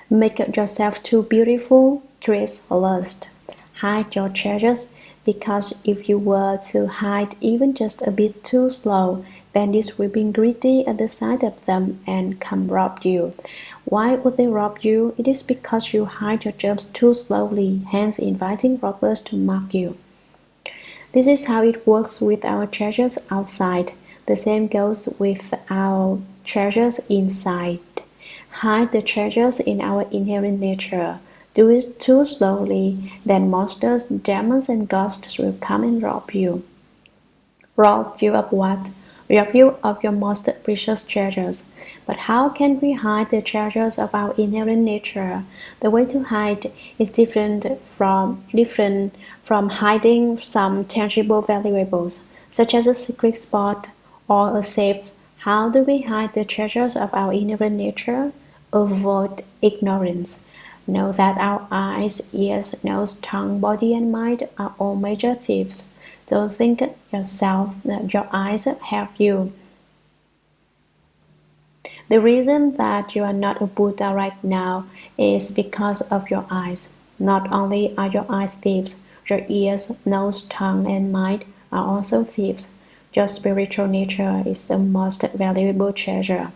Make yourself too beautiful, creates lust. Hide your treasures, because if you were to hide even just a bit too slow, bandits will be greedy at the sight of them and come rob you. Why would they rob you? It is because you hide your gems too slowly, hence inviting robbers to mock you. This is how it works with our treasures outside. The same goes with our treasures inside. Hide the treasures in our inherent nature. Do it too slowly, then monsters, demons, and ghosts will come and rob you. Rob you of what? Rob you of your most precious treasures. But how can we hide the treasures of our inherent nature? The way to hide is different from hiding some tangible valuables, such as a secret spot or a safe. How do we hide the treasures of our inherent nature? Avoid ignorance. Know that our eyes, ears, nose, tongue, body, and mind are all major thieves. Don't think yourself that your eyes have you. The reason that you are not a Buddha right now is because of your eyes. Not only are your eyes thieves, your ears, nose, tongue, and mind are also thieves. Your spiritual nature is the most valuable treasure.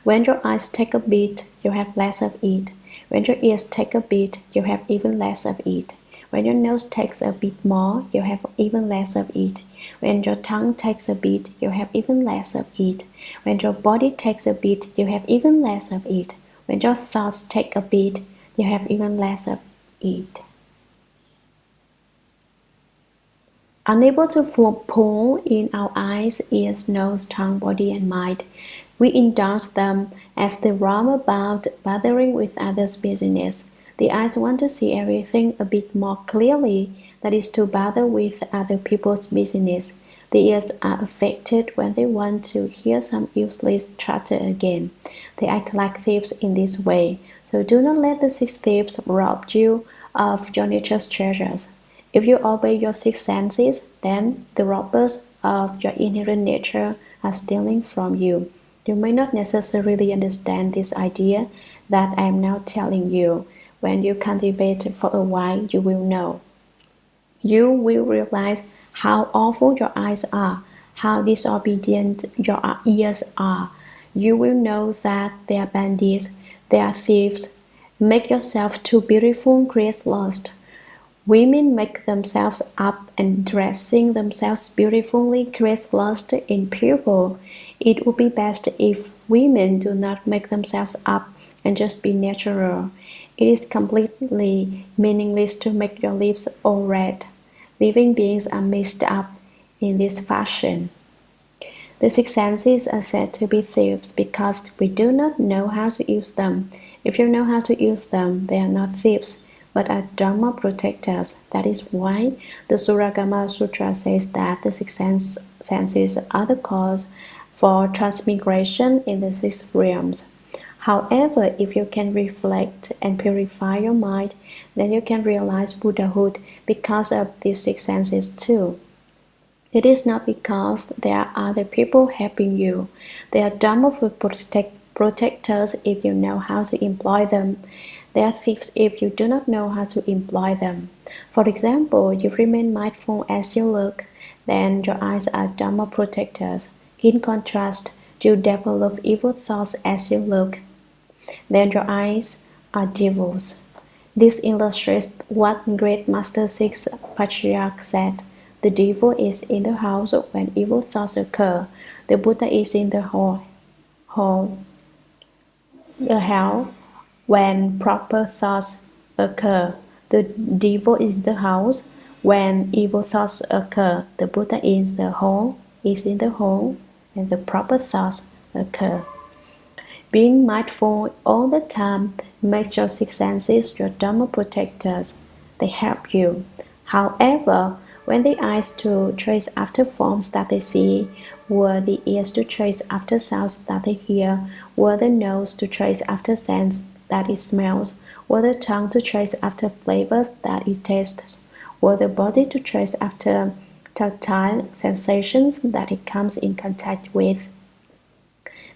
When your eyes take a beat, you have less of it. When your ears take a beat, you have even less of it. When your nose takes a bit more, you have even less of it. When your tongue takes a beat, you have even less of it. When your body takes a beat, you have even less of it. When your thoughts take a beat, you have even less of it. Unable to pull in our eyes, ears, nose, tongue, body, and mind, we indulge them as they roam about, bothering with others' business. The eyes want to see everything a bit more clearly, that is to bother with other people's business. The ears are affected when they want to hear some useless chatter again. They act like thieves in this way, so do not let the six thieves rob you of your nature's treasures. If you obey your six senses, then the robbers of your inherent nature are stealing from you. You may not necessarily understand this idea that I am now telling you. When you cultivate for a while, you will know. You will realize how awful your eyes are, how disobedient your ears are. You will know that they are bandits, they are thieves. Make yourself too beautiful creates lust. Women make themselves up and dressing themselves beautifully creates lust in people. It would be best if women do not make themselves up and just be natural. It is completely meaningless to make your lips all red. Living beings are mixed up in this fashion. The six senses are said to be thieves because we do not know how to use them. If you know how to use them, they are not thieves, but are Dharma protectors. That is why the Shuragama Sutra says that the six senses are the cause for transmigration in the six realms. However, if you can reflect and purify your mind, then you can realize Buddhahood because of these six senses too. It is not because there are other people helping you. They are Dharma protectors if you know how to employ them. They are thieves if you do not know how to employ them. For example, you remain mindful as you look, then your eyes are Dharma protectors. In contrast, you develop evil thoughts as you look, then your eyes are devils. This illustrates what great Master Six Patriarch said. The devil is in the house when evil thoughts occur. The Buddha is in the hell when proper thoughts occur. The devil is the house when evil thoughts occur. The Buddha is in the hall when the proper thoughts occur. Being mindful all the time makes your six senses your Dharma protectors. They help you. However, When the eyes to trace after forms that they see, were the ears to trace after sounds that they hear, were the nose to trace after scents that it smells, were the tongue to trace after flavors that it tastes, were the body to trace after tactile sensations that it comes in contact with,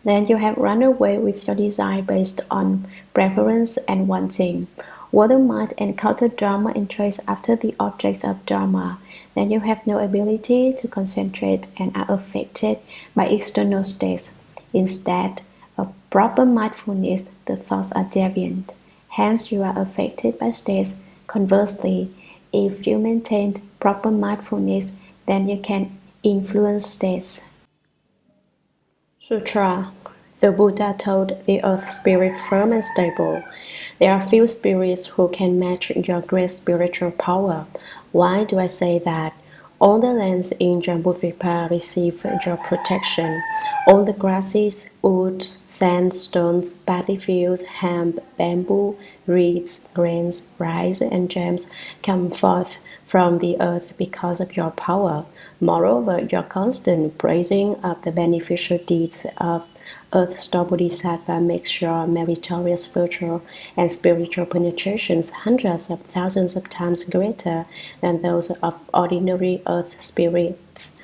then you have run away with your desire based on preference and wanting. Were the mind encounter Dharma and trace after the objects of Dharma, then you have no ability to concentrate and are affected by external states. Instead of proper mindfulness, the thoughts are deviant. Hence, you are affected by states. Conversely, if you maintain proper mindfulness, then you can influence states. Sutra. The Buddha told the earth spirit firm and stable. There are few spirits who can match your great spiritual power. Why do I say that? All the lands in Jambudvipa receive your protection. All the grasses, woods, sandstones, paddy fields, hemp, bamboo, reeds, grains, rice, and gems come forth from the earth because of your power. Moreover, your constant praising of the beneficial deeds of Earth Store Bodhisattva makes your meritorious virtual and spiritual penetrations hundreds of thousands of times greater than those of ordinary earth spirits.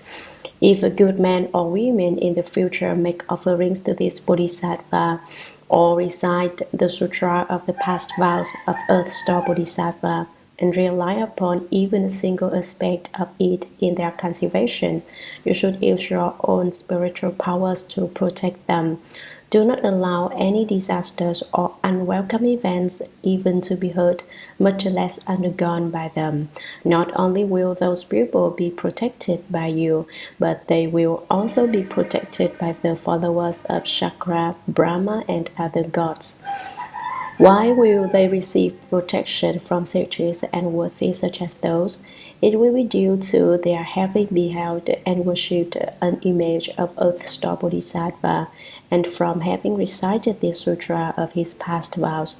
If a good man or women in the future make offerings to this Bodhisattva or recite the Sutra of the past vows of Earth Store Bodhisattva, and rely upon even a single aspect of it in their cultivation, you should use your own spiritual powers to protect them. Do not allow any disasters or unwelcome events even to be heard, much less undergone by them. Not only will those people be protected by you, but they will also be protected by the followers of Shakra, Brahma, and other gods. Why will they receive protection from sages and worthies such as those? It will be due to their having beheld and worshipped an image of Earth Store Bodhisattva, and from having recited the sutra of his past vows.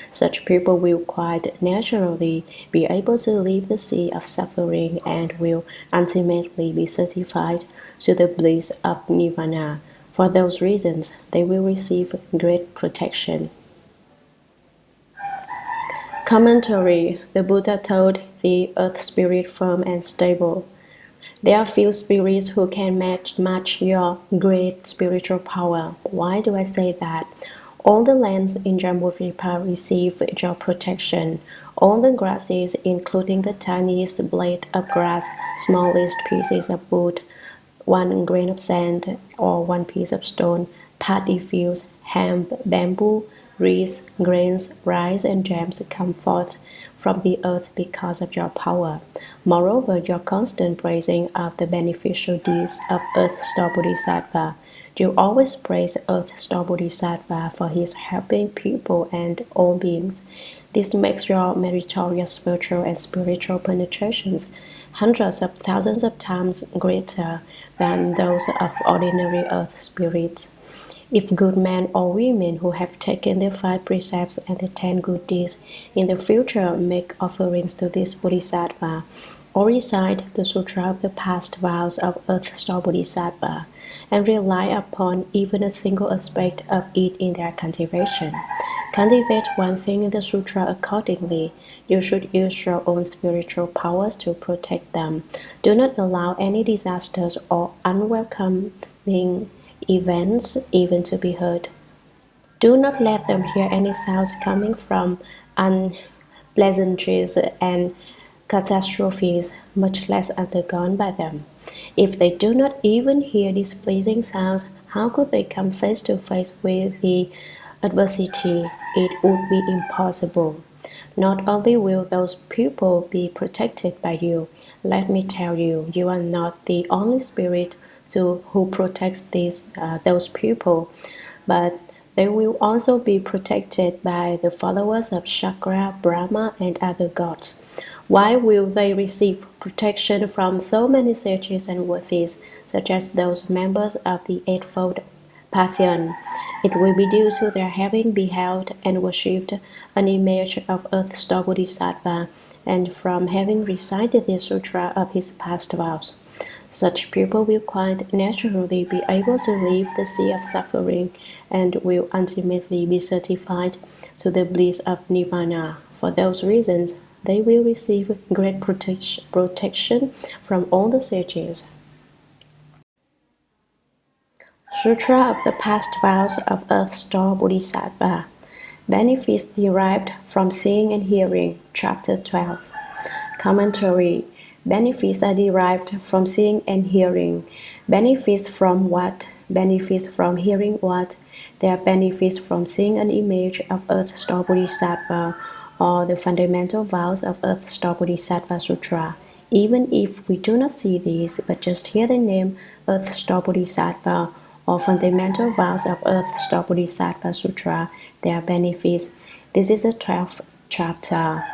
Such people will quite naturally be able to leave the sea of suffering and will ultimately be certified to the bliss of nirvana. For those reasons, they will receive great protection. Commentary. The Buddha told the earth spirit firm and stable. There are few spirits who can match your great spiritual power. Why do I say that? All the lands in Jambudvipa receive your protection. All the grasses, including the tiniest blade of grass, smallest pieces of wood, one grain of sand, or one piece of stone, paddy fields, hemp, bamboo, reeds, grains, rice, and gems come forth from the earth because of your power. Moreover, your constant praising of the beneficial deeds of Earth Store Bodhisattva. You always praise Earth Store Bodhisattva for his helping people and all beings. This makes your meritorious spiritual and spiritual penetrations hundreds of thousands of times greater than those of ordinary earth spirits. If good men or women who have taken the 5 precepts and the 10 good deeds in the future make offerings to this Bodhisattva, or recite the Sutra of the past vows of Earth Store Bodhisattva, and rely upon even a single aspect of it in their cultivation, cultivate one thing in the Sutra accordingly. You should use your own spiritual powers to protect them. Do not allow any disasters or unwelcoming events even to be heard. Do not let them hear any sounds coming from unpleasantries and catastrophes, much less undergone by them. If they do not even hear displeasing sounds, how could they come face to face with the adversity? It would be impossible. Not only will those people be protected by you, let me tell you, you are not the only spirit who protects those people, but they will also be protected by the followers of Shakra, Brahma, and other gods. Why will they receive protection from so many sages and worthies, such as those members of the Eightfold Pantheon? It will be due to their having beheld and worshipped an image of Earth Store Bodhisattva, and from having recited the sutra of his past vows. Such people will quite naturally be able to leave the sea of suffering and will ultimately be certified to the bliss of nirvana. For those reasons, they will receive great protection from all the sages. Sutra of the Past Vows of Earth Store Bodhisattva. Benefits derived from seeing and hearing. Chapter 12. Commentary. Benefits are derived from seeing and hearing. Benefits from what? Benefits from hearing what? There are benefits from seeing an image of Earth Store Bodhisattva or the fundamental vows of Earth Store Bodhisattva Sutra. Even if we do not see these, but just hear the name Earth Store Bodhisattva or fundamental vows of Earth Store Bodhisattva Sutra, there are benefits. This is the 12th chapter.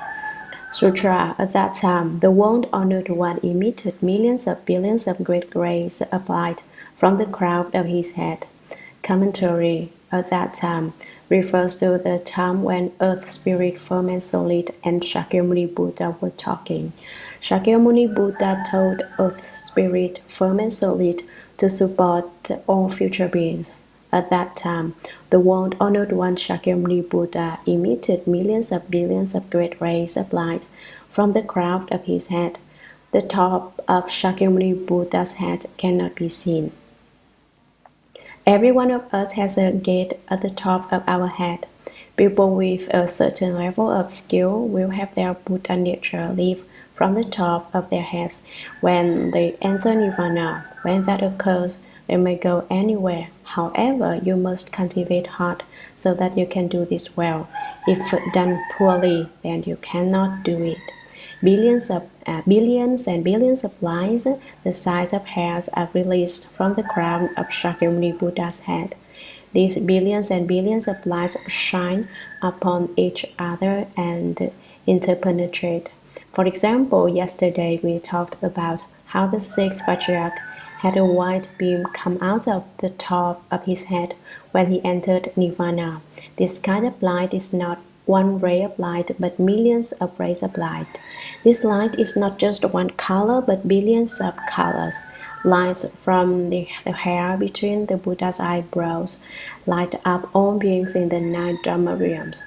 Sutra. At that time, the world honored one emitted millions of billions of great rays applied from the crown of his head. Commentary. At that time refers to the time when Earth Spirit, Firm and Solid, and Shakyamuni Buddha were talking. Shakyamuni Buddha told Earth Spirit, Firm and Solid, to support all future beings. At that time, the world-honored one Shakyamuni Buddha emitted millions of billions of great rays of light from the crown of his head. The top of Shakyamuni Buddha's head cannot be seen. Every one of us has a gate at the top of our head. People with a certain level of skill will have their Buddha nature live from the top of their heads when they enter nirvana. When that occurs, they may go anywhere. However, you must cultivate heart so that you can do this well. If done poorly, then you cannot do it. Billions and billions of lights, the size of hairs, are released from the crown of Shakyamuni Buddha's head. These billions and billions of lights shine upon each other and interpenetrate. For example, yesterday we talked about how the sixth patriarch had a white beam come out of the top of his head when he entered nirvana. This kind of light is not one ray of light, but millions of rays of light. This light is not just one color, but billions of colors. Lights from the hair between the Buddha's eyebrows light up all beings in the 9 Dharma realms.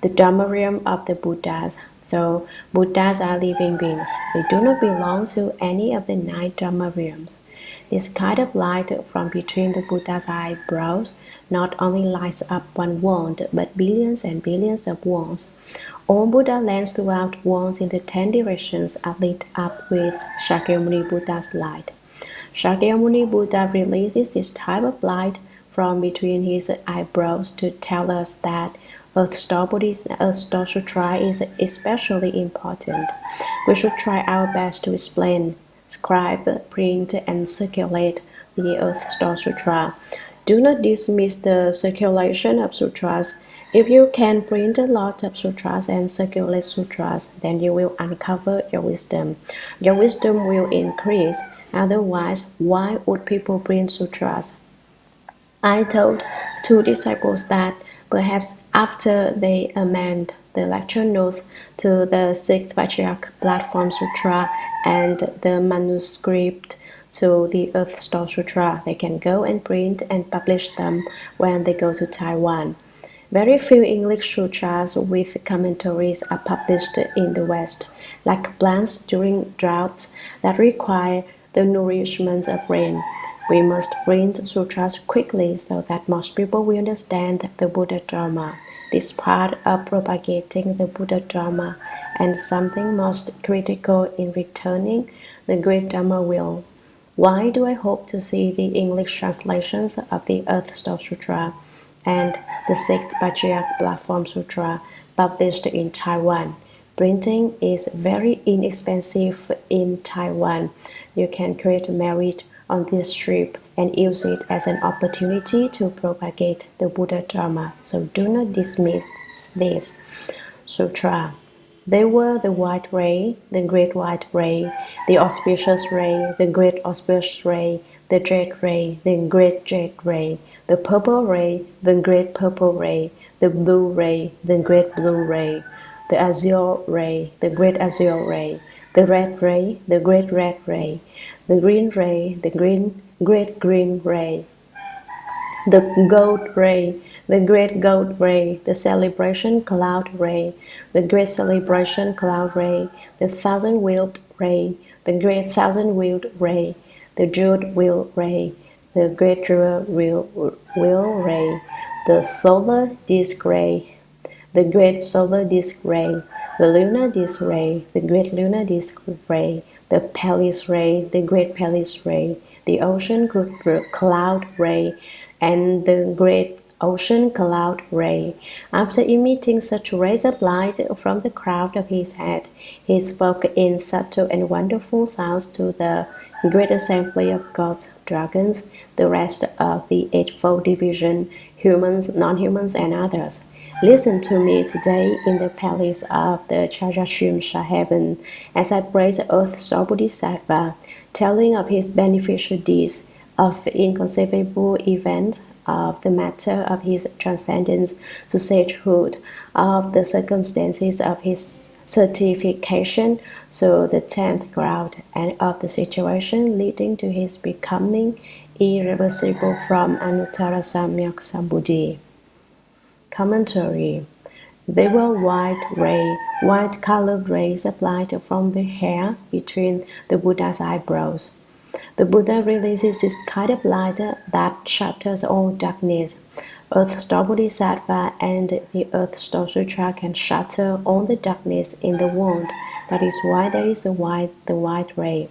The Dharma realm of the Buddhas. Though Buddhas are living beings, they do not belong to any of the 9 Dharma realms. This kind of light from between the Buddha's eyebrows not only lights up one world, but billions and billions of worlds. All Buddha lands throughout worlds in the 10 directions are lit up with Shakyamuni Buddha's light. Shakyamuni Buddha releases this type of light from between his eyebrows to tell us that Earth Store Sutra is especially important. We should try our best to explain, scribe, print, and circulate the Earth Store Sutra. Do not dismiss the circulation of sutras. If you can print a lot of sutras and circulate sutras, then you will uncover your wisdom. Your wisdom will increase. Otherwise, why would people print sutras? I told 2 disciples that perhaps after they amend the lecture notes to the 6th Patriarch Platform Sutra and the manuscript to the Earth Store Sutra, they can go and print and publish them when they go to Taiwan. Very few English sutras with commentaries are published in the West, like plants during droughts that require the nourishment of rain. We must print sutras quickly so that most people will understand the Buddha Dharma. This part of propagating the Buddha Dharma and something most critical in returning the great Dharma will. Why do I hope to see the English translations of the Earth Store Sutra and the 6th Patriarch Platform Sutra published in Taiwan? Printing is very inexpensive in Taiwan. You can create merit on this trip and use it as an opportunity to propagate the Buddha Dharma. So do not dismiss this sutra. They were the white ray, the great white ray, the auspicious ray, the great auspicious ray, the jade ray, the great jade ray, the purple ray, the great purple ray, the blue ray, the great blue ray, the azure ray, the great azure ray, the red ray, the great red ray, the green ray, the great green ray, the gold ray, the great gold ray, the celebration cloud ray, the great celebration cloud ray, the thousand-wheeled ray, the great thousand-wheeled ray, the jeweled wheel ray, the great jeweled wheel ray, the solar disk ray, the great solar disk ray, the lunar disk ray, the great lunar disk ray, the palace ray, the great palace ray, the ocean cloud ray, and the great ocean cloud ray. After emitting such rays of light from the crown of his head, he spoke in subtle and wonderful sounds to the great assembly of gods, dragons, the rest of the eightfold division, humans, non-humans, and others. Listen to me today in the palace of the Trayastrimsha Heaven as I praise Earth Store Bodhisattva, telling of his beneficial deeds, of inconceivable events, of the matter of his transcendence to sagehood, of the circumstances of his certification to the 10th ground, and of the situation leading to his becoming irreversible from Anuttara Samyak Sambuddhi. Commentary. They were white-colored rays of light from the hair between the Buddha's eyebrows. The Buddha releases this kind of light that shatters all darkness. Earth Store Bodhisattva and the Earth Store Sutra can shatter all the darkness in the world. That is why there is the white ray,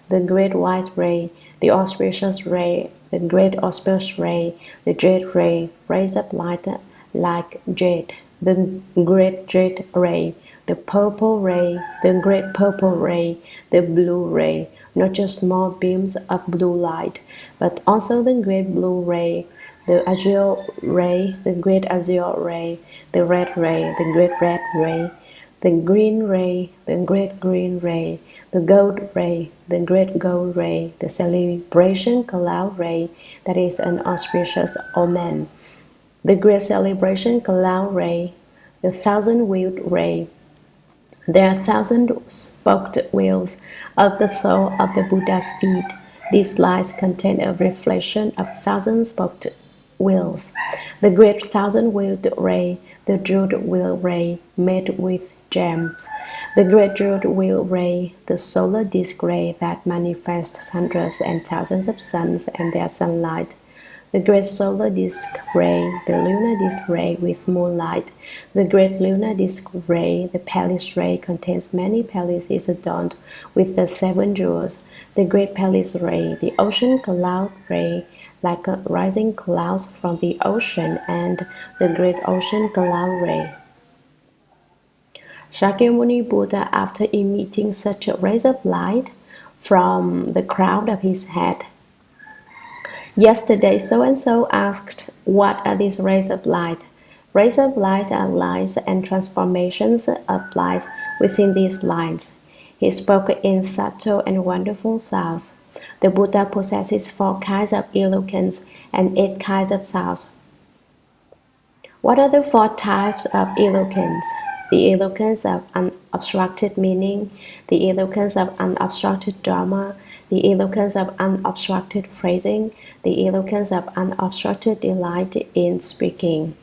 the great white ray, the auspicious ray, the great auspicious ray, the jade ray, rays of light like jade, the great jade ray, the purple ray, the great purple ray, the blue ray, not just small beams of blue light, but also the great blue ray, the azure ray, the great azure ray, the red ray, the great red ray, the green ray, the great green ray, the gold ray, the great gold ray, the celebration cloud ray, that is an auspicious omen, the great celebration cloud ray, the thousand-wheeled ray. There are thousand-spoked wheels of the soul of the Buddha's feet. These lights contain a reflection of thousand-spoked wheels. The great thousand-wheeled ray, the jeweled wheel ray made with gems. The great jeweled wheel ray, the solar disk ray that manifests hundreds and thousands of suns and their sunlight. The great solar disk ray, the lunar disk ray with moonlight. The great lunar disk ray, the palace ray, contains many palaces adorned with the 7 jewels. The great palace ray, the ocean cloud ray, like rising clouds from the ocean, and the great ocean cloud ray. Shakyamuni Buddha, after emitting such rays of light from the crown of his head, yesterday, so-and-so asked, what are these rays of light? Rays of light are lines and transformations of lights within these lines. He spoke in subtle and wonderful sounds. The Buddha possesses 4 kinds of eloquence and 8 kinds of sounds. What are the 4 types of eloquence? The eloquence of unobstructed meaning, the eloquence of unobstructed Dharma, the eloquence of unobstructed phrasing, the eloquence of unobstructed delight in speaking.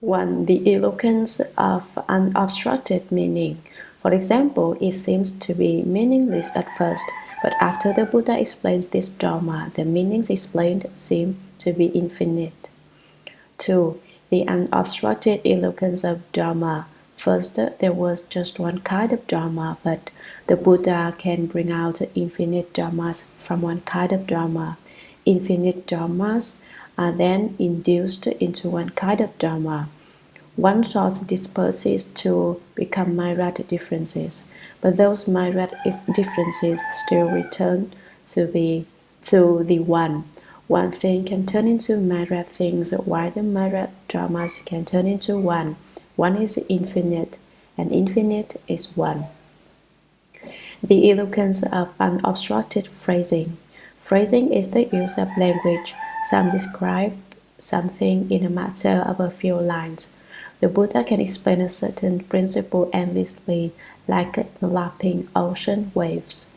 1. The eloquence of unobstructed meaning. For example, it seems to be meaningless at first, but after the Buddha explains this Dharma, the meanings explained seem to be infinite. 2. The unobstructed eloquence of Dharma. First, there was just one kind of Dharma, but the Buddha can bring out infinite Dharmas from one kind of Dharma. Infinite Dharmas are then induced into one kind of Dharma. One source disperses to become myriad differences, but those myriad differences still return to the one. One thing can turn into myriad things, while the myriad dharmas can turn into one. One is infinite, and infinite is one. The eloquence of unobstructed phrasing. Phrasing is the use of language. Some describe something in a matter of a few lines. The Buddha can explain a certain principle endlessly, like lapping ocean waves.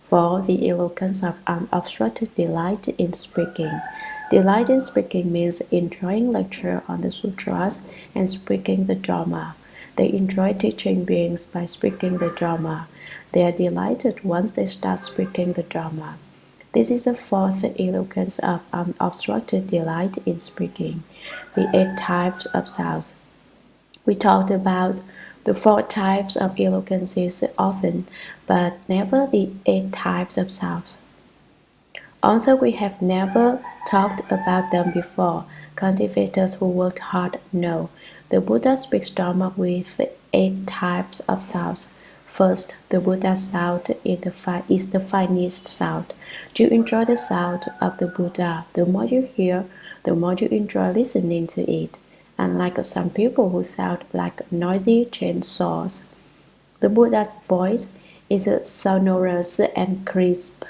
4. The eloquence of unobstructed delight in speaking. Delight in speaking means enjoying lecture on the sutras and speaking the Dharma. They enjoy teaching beings by speaking the Dharma. They are delighted once they start speaking the Dharma. This is the fourth eloquence of unobstructed delight in speaking. The 8 types of sounds. We talked about the 4 types of eloquences often, but never the 8 types of sounds. Although we have never talked about them before, cultivators who worked hard know. The Buddha speaks Dharma with 8 types of sounds. First, the Buddha's sound is the finest sound. Do you enjoy the sound of the Buddha? The more you hear, the more you enjoy listening to it. Unlike some people who sound like noisy chainsaws, the Buddha's voice is sonorous and crisp.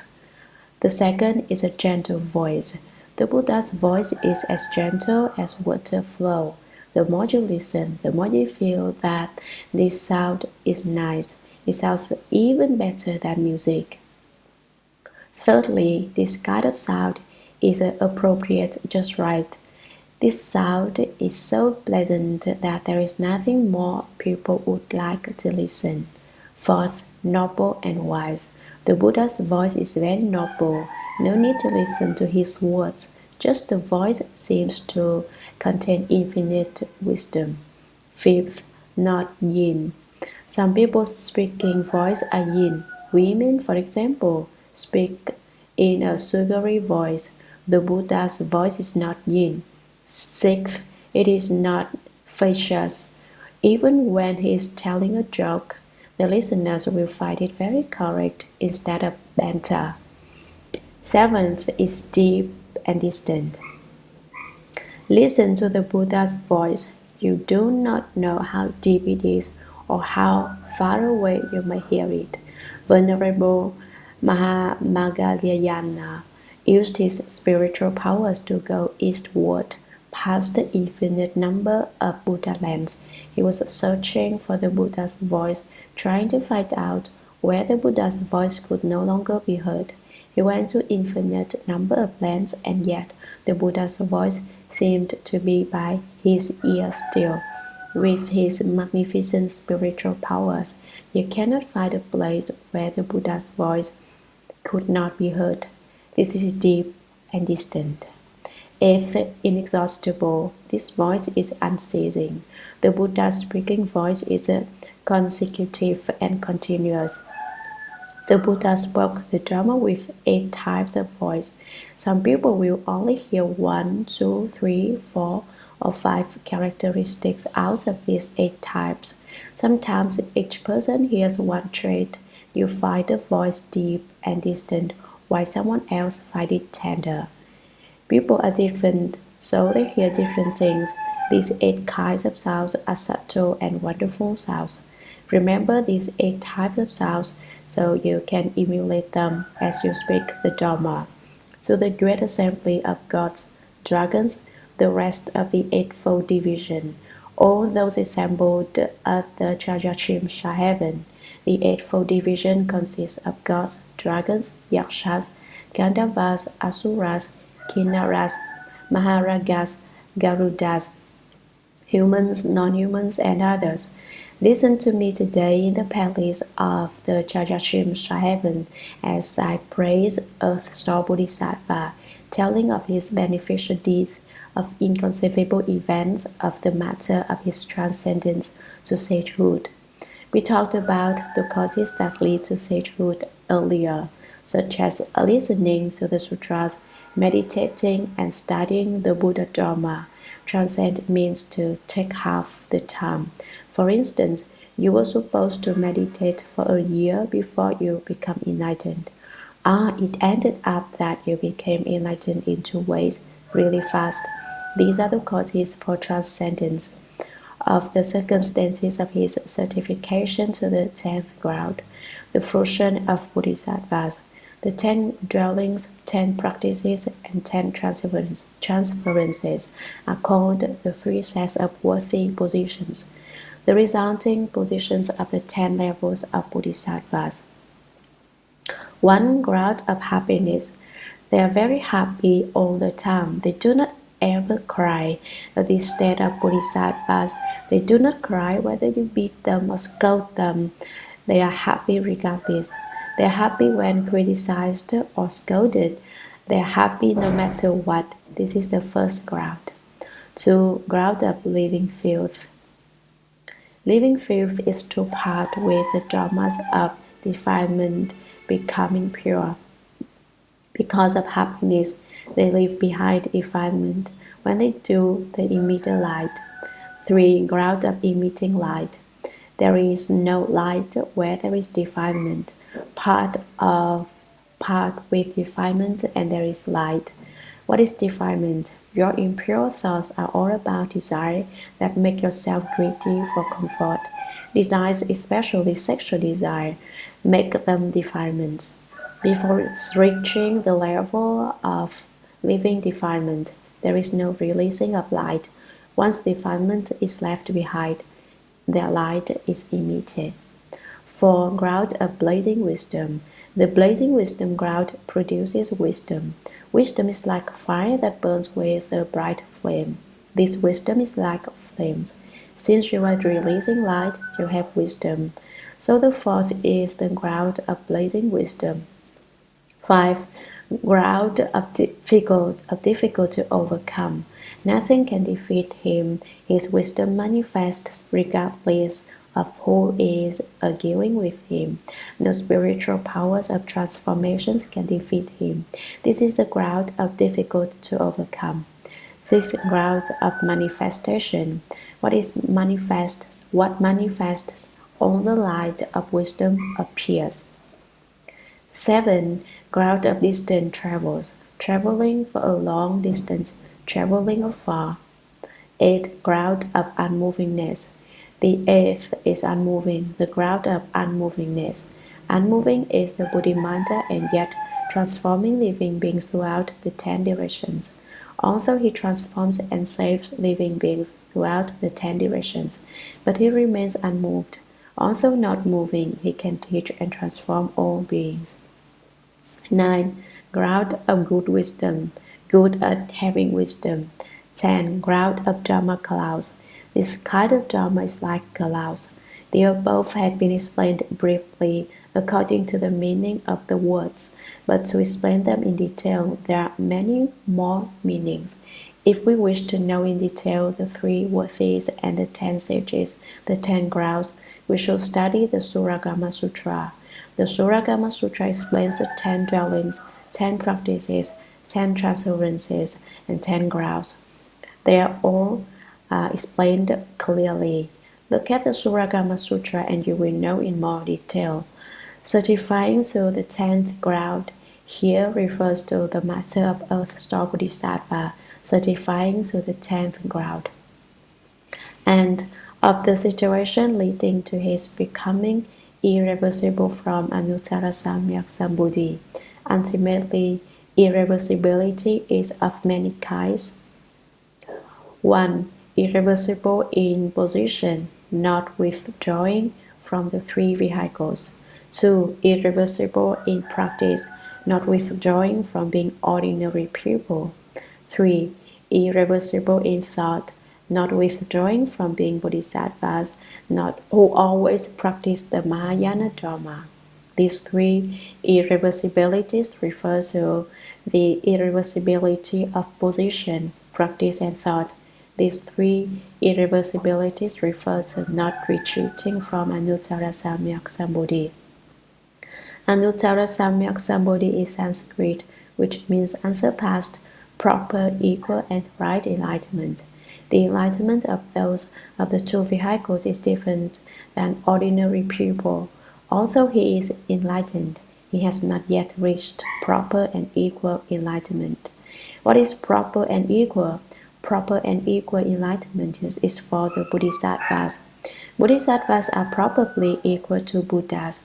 The second is a gentle voice. The Buddha's voice is as gentle as water flow. The more you listen, the more you feel that this sound is nice. It sounds even better than music. Thirdly, this kind of sound is appropriate just right. This sound is so pleasant that there is nothing more people would like to listen. Fourth, noble and wise. The Buddha's voice is very noble. No need to listen to his words. Just the voice seems to contain infinite wisdom. Fifth, not yin. Some people's speaking voice are yin. Women, for example, speak in a sugary voice. The Buddha's voice is not yin. Sixth, it is not facetious. Even when he is telling a joke, the listeners will find it very correct instead of banter. Seventh is deep and distant. Listen to the Buddha's voice. You do not know how deep it is or how far away you may hear it. Venerable Mahamadhyayana used his spiritual powers to go eastward past the infinite number of Buddha lands. He was searching for the Buddha's voice, trying to find out where the Buddha's voice could no longer be heard. He went to infinite number of lands, and yet the Buddha's voice seemed to be by his ear still. With his magnificent spiritual powers, you cannot find a place where the Buddha's voice could not be heard. This is deep and distant. Eighth, inexhaustible. This voice is unceasing. The Buddha's speaking voice is consecutive and continuous. The Buddha spoke the Dharma with 8 types of voice. Some people will only hear 1, 2, 3, 4, or 5 characteristics out of these 8 types. Sometimes each person hears one trait. You find the voice deep and distant, while someone else finds it tender. People are different, so they hear different things. These 8 kinds of sounds are subtle and wonderful sounds. Remember these 8 types of sounds so you can emulate them as you speak the Dharma. So the great assembly of gods, dragons, the rest of the Eightfold Division, all those assembled at the Trayastrimsha Heaven. The Eightfold Division consists of gods, dragons, yakshas, gandharvas, asuras, kinnaras, maharagas, garudas, humans, non-humans, and others. Listen to me today in the palace of the Trayastrimsha Heaven as I praise Earth Store Bodhisattva, telling of his beneficial deeds, of inconceivable events, of the matter of his transcendence to sagehood. We talked about the causes that lead to sagehood earlier, such as listening to the sutras, meditating, and studying the Buddha Dharma. Transcend means to take half the time. For instance, you were supposed to meditate for a year before you become enlightened. It ended up that you became enlightened in 2 ways really fast. These are the causes for transcendence. Of the circumstances of his certification to the 10th ground, the fruition of bodhisattvas. The 10 dwellings, 10 practices, and 10 transferences are called the 3 sets of worthy positions, the resulting positions of the 10 levels of Bodhisattvas. 1 grade of happiness. They are very happy all the time. They do not ever cry. At this state of Bodhisattvas, they do not cry whether you beat them or scold them. They are happy regardless. They are happy when criticized or scolded. They are happy no matter what. This is the first grade. 2 grade of living filth. Living filth is to part with the dramas of defilement, becoming pure. Because of happiness, they leave behind defilement. When they do, they emit a light. 3 grade of emitting light. There is no light where there is defilement. Part with defilement, and there is light. What is defilement? Your impure thoughts are all about desire that make yourself greedy for comfort. Desires, especially sexual desire, make them defilements. Before reaching the level of living defilement, there is no releasing of light. Once defilement is left behind, their light is emitted. 4 grade of blazing wisdom. The blazing wisdom grade produces wisdom. Wisdom is like fire that burns with a bright flame. This wisdom is like flames. Since you are releasing light, you have wisdom. So the 4th is the grade of blazing wisdom. 5 grade of difficult to overcome. Nothing can defeat him. His wisdom manifests regardless of who is arguing with him. No spiritual powers of transformations can defeat him. This is the grade of difficult to overcome. 6 grade of manifestation. What manifests? All the light of wisdom appears. 7 grade of distant travels. Traveling for a long distance, traveling afar. 8 grade of unmovingness. The 8th is unmoving, the grade of unmovingness. Unmoving is the Buddhimanda and yet transforming living beings throughout the 10 directions. Although he transforms and saves living beings throughout the 10 directions, but he remains unmoved. Although not moving, he can teach and transform all beings. 9 grade of good wisdom, good at having wisdom. 10 grade of Dharma clouds. This kind of Dharma is like clouds. The above had been explained briefly according to the meaning of the words, but to explain them in detail, there are many more meanings. If we wish to know in detail the 3 worthies and the 10 sages, the 10 grades, we should study the Shuragama Sutra. The Shuragama Sutra explains the 10 dwellings, 10 practices, 10 transferences, and 10 grades. They are all explained clearly. Look at the Shuragama Sutra and you will know in more detail. Certifying to the 10th grade here refers to the Master of Earth Store Bodhisattva, certifying to the 10th grade, and of the situation leading to his becoming irreversible from Anuttara Samyak Sambuddhi. Ultimately, irreversibility is of many kinds. 1. Irreversible in position, not withdrawing from the 3 vehicles. 2. Irreversible in practice, not withdrawing from being ordinary people. 3. Irreversible in thought, not withdrawing from being bodhisattvas, not who always practice the Mahayana Dharma. These 3 irreversibilities refer to the irreversibility of position, practice, and thought. These 3 irreversibilities refer to not retreating from Anuttara Samyak Sambuddhi. Anuttara Samyak Sambuddhi is Sanskrit, which means unsurpassed, proper, equal, and right enlightenment. The enlightenment of those of the 2 vehicles is different than ordinary people. Although he is enlightened, he has not yet reached proper and equal enlightenment. What is proper and equal? Proper and equal enlightenment is for the Bodhisattvas. Bodhisattvas are probably equal to Buddhas.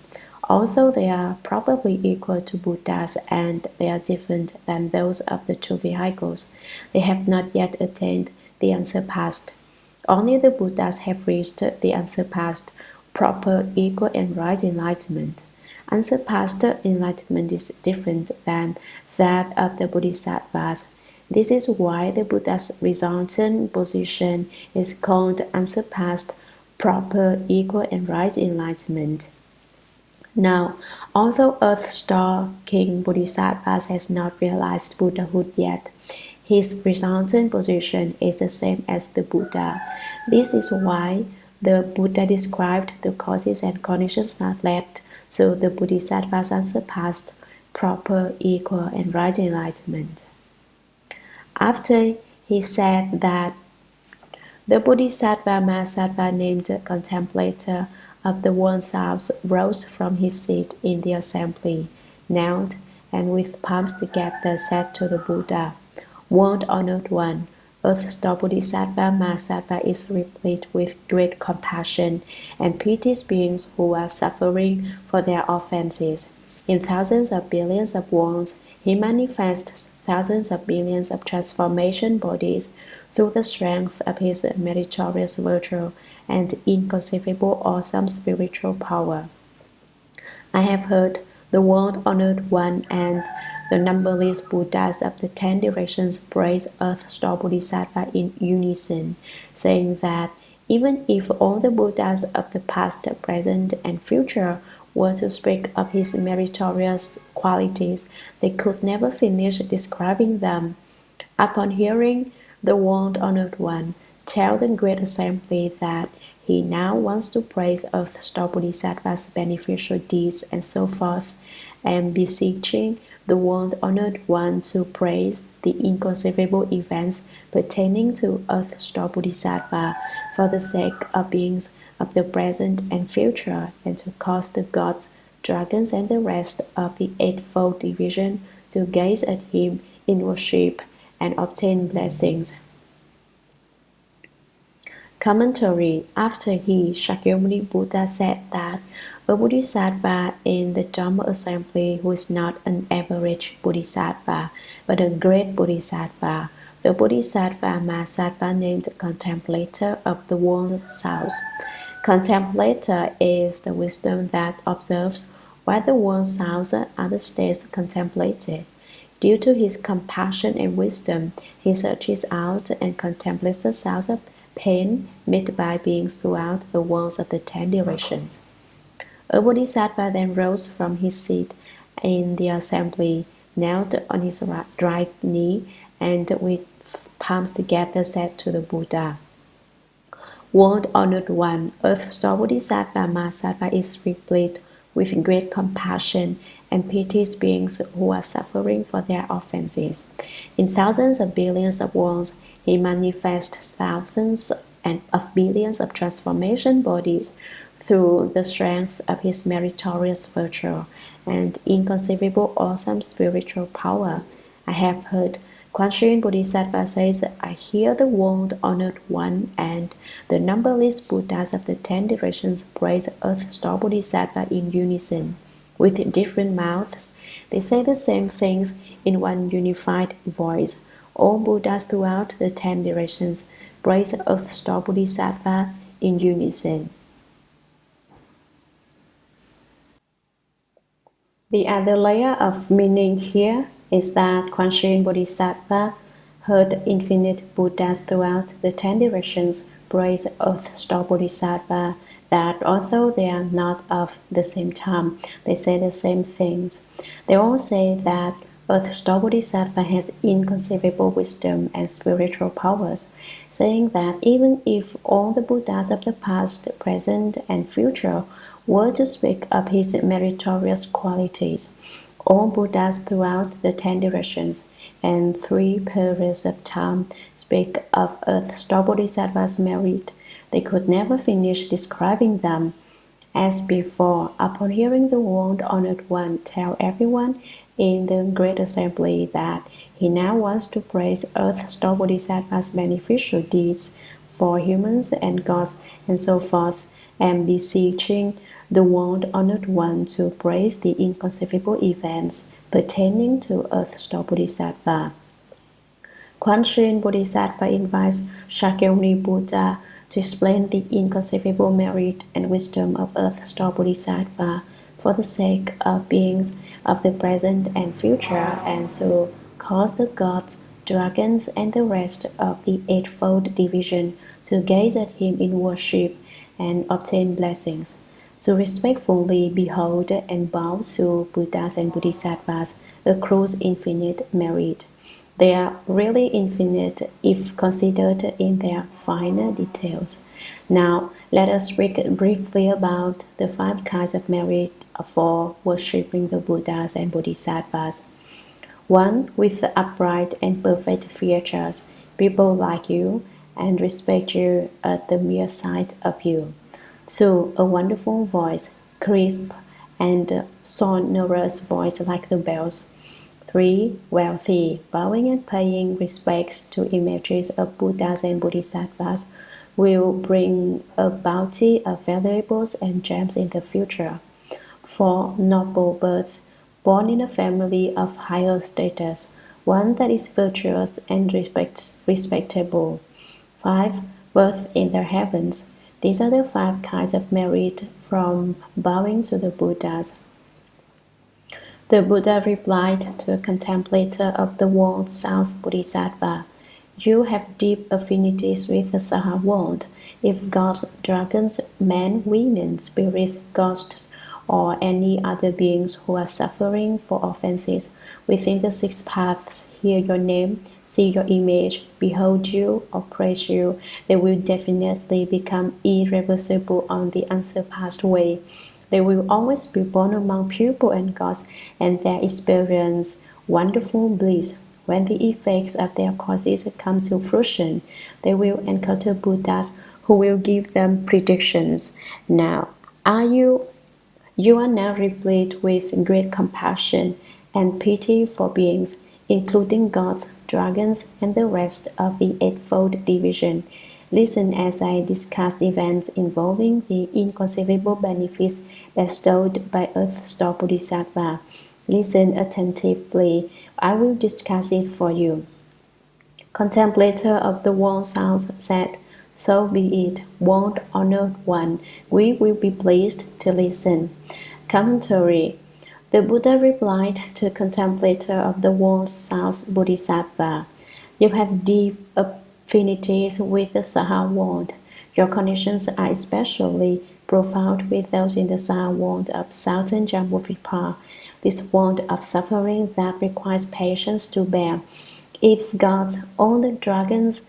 Although they are probably equal to Buddhas and they are different than those of the two vehicles, they have not yet attained the unsurpassed. Only the Buddhas have reached the unsurpassed, proper, equal, and right enlightenment. Unsurpassed enlightenment is different than that of the Bodhisattvas. This is why the Buddha's resultant position is called unsurpassed, proper, equal, and right enlightenment. Now, although Earth Store King Bodhisattva has not realized Buddhahood yet, his resultant position is the same as the Buddha. This is why the Buddha described the causes and conditions that led to the Bodhisattva's unsurpassed, proper, equal, and right enlightenment. After he said that the Bodhisattva Mahasattva named contemplator of the world souls rose from his seat in the assembly, knelt, and with palms together said to the Buddha, "World honored one, Earth Store Bodhisattva Mahasattva is replete with great compassion and pities beings who are suffering for their offenses. In thousands of billions of worlds, he manifests thousands of billions of transformation bodies through the strength of his meritorious virtue and inconceivable awesome spiritual power. I have heard the world-honored one and the numberless Buddhas of the 10 directions praise Earth Store Bodhisattva in unison, saying that even if all the Buddhas of the past, present, and future were to speak of his meritorious qualities, they could never finish describing them. Upon hearing the world-honored one tell the great assembly that he now wants to praise Earth Store Bodhisattva's beneficial deeds and so forth, and beseeching the world-honored one to praise the inconceivable events pertaining to Earth Store Bodhisattva for the sake of beings of the present and future, and to cause the gods, dragons, and the rest of the Eightfold Division to gaze at him in worship and obtain blessings. Commentary. After he, Shakyamuni Buddha, said that a Bodhisattva in the Dharma assembly who is not an average Bodhisattva, but a great Bodhisattva, the Bodhisattva Mahasattva named contemplator of the world's souls. Contemplator is the wisdom that observes why the world's souls are the states contemplated. Due to his compassion and wisdom, he searches out and contemplates the source of pain made by beings throughout the worlds of the 10 directions. A Bodhisattva then rose from his seat in the assembly, knelt on his right knee, and with palms together said to the Buddha, "World-honored one, Earth Store Bodhisattva Mahasattva is replete with great compassion and pities beings who are suffering for their offenses. In thousands of billions of worlds, he manifests thousands of billions of transformation bodies through the strength of his meritorious virtue and inconceivable awesome spiritual power. I have heard Quan Bodhisattva says, I hear the world-honored one and the numberless Buddhas of the 10 directions praise Earth Store Bodhisattva in unison. With different mouths, they say the same things in one unified voice. All Buddhas throughout the 10 directions praise Earth Store Bodhisattva in unison." The other layer of meaning here is that Quan Bodhisattva heard infinite Buddhas throughout the 10 directions praise Earth Store Bodhisattva, that although they are not of the same time, they say the same things. They all say that Earth Store Bodhisattva has inconceivable wisdom and spiritual powers, saying that even if all the Buddhas of the past, present, and future were to speak of his meritorious qualities, all Buddhas throughout the 10 directions and 3 periods of time speak of Earth Store Bodhisattva's merit, they could never finish describing them. As before, upon hearing the world-honored one tell everyone in the great assembly that he now wants to praise Earth Store Bodhisattva's beneficial deeds for humans and gods and so forth, and beseeching the world-honored one to praise the inconceivable events pertaining to Earth Store Bodhisattva. Quan Yin Bodhisattva invites Shakyamuni Buddha to explain the inconceivable merit and wisdom of Earth Store Bodhisattva for the sake of beings of the present and future, and so cause the gods, dragons, and the rest of the Eightfold Division to gaze at him in worship and obtain blessings. To respectfully behold and bow to Buddhas and Bodhisattvas accrues infinite merit. They are really infinite if considered in their finer details. Now, let us speak briefly about the 5 kinds of merit for worshipping the Buddhas and Bodhisattvas. 1. With the upright and perfect features, people like you and respect you at the mere sight of you. 2. A wonderful voice, crisp and sonorous voice like the bells. 3. Wealthy, bowing and paying respects to images of Buddhas and Bodhisattvas will bring a bounty of valuables and gems in the future. 4. Noble birth, born in a family of higher status, one that is virtuous and respectable. 5. Birth in the heavens. These are the 5 kinds of merit from bowing to the Buddhas. The Buddha replied to a contemplator of the world South Bodhisattva, "You have deep affinities with the Saha world. If gods, dragons, men, women, spirits, ghosts, or any other beings who are suffering for offenses within the 6 paths hear your name, see your image, behold you, or praise you, they will definitely become irreversible on the unsurpassed way. They will always be born among people and gods, and they experience wonderful bliss. When the effects of their causes come to fruition, they will encounter Buddhas who will give them predictions. Now, you are now replete with great compassion and pity for beings, including gods, dragons, and the rest of the Eightfold Division. Listen as I discuss events involving the inconceivable benefits bestowed by Earth Store Bodhisattva. Listen attentively. I will discuss it for you." Contemplator of the world South said, "So be it, world-honored one. We will be pleased to listen." Commentary. The Buddha replied to contemplator of the world South Bodhisattva, "You have deep affinities with the Saha world. Your connections are especially profound with those in the Saha world of Southern Jambudvipa, this world of suffering that requires patience to bear. If gods, all the dragons,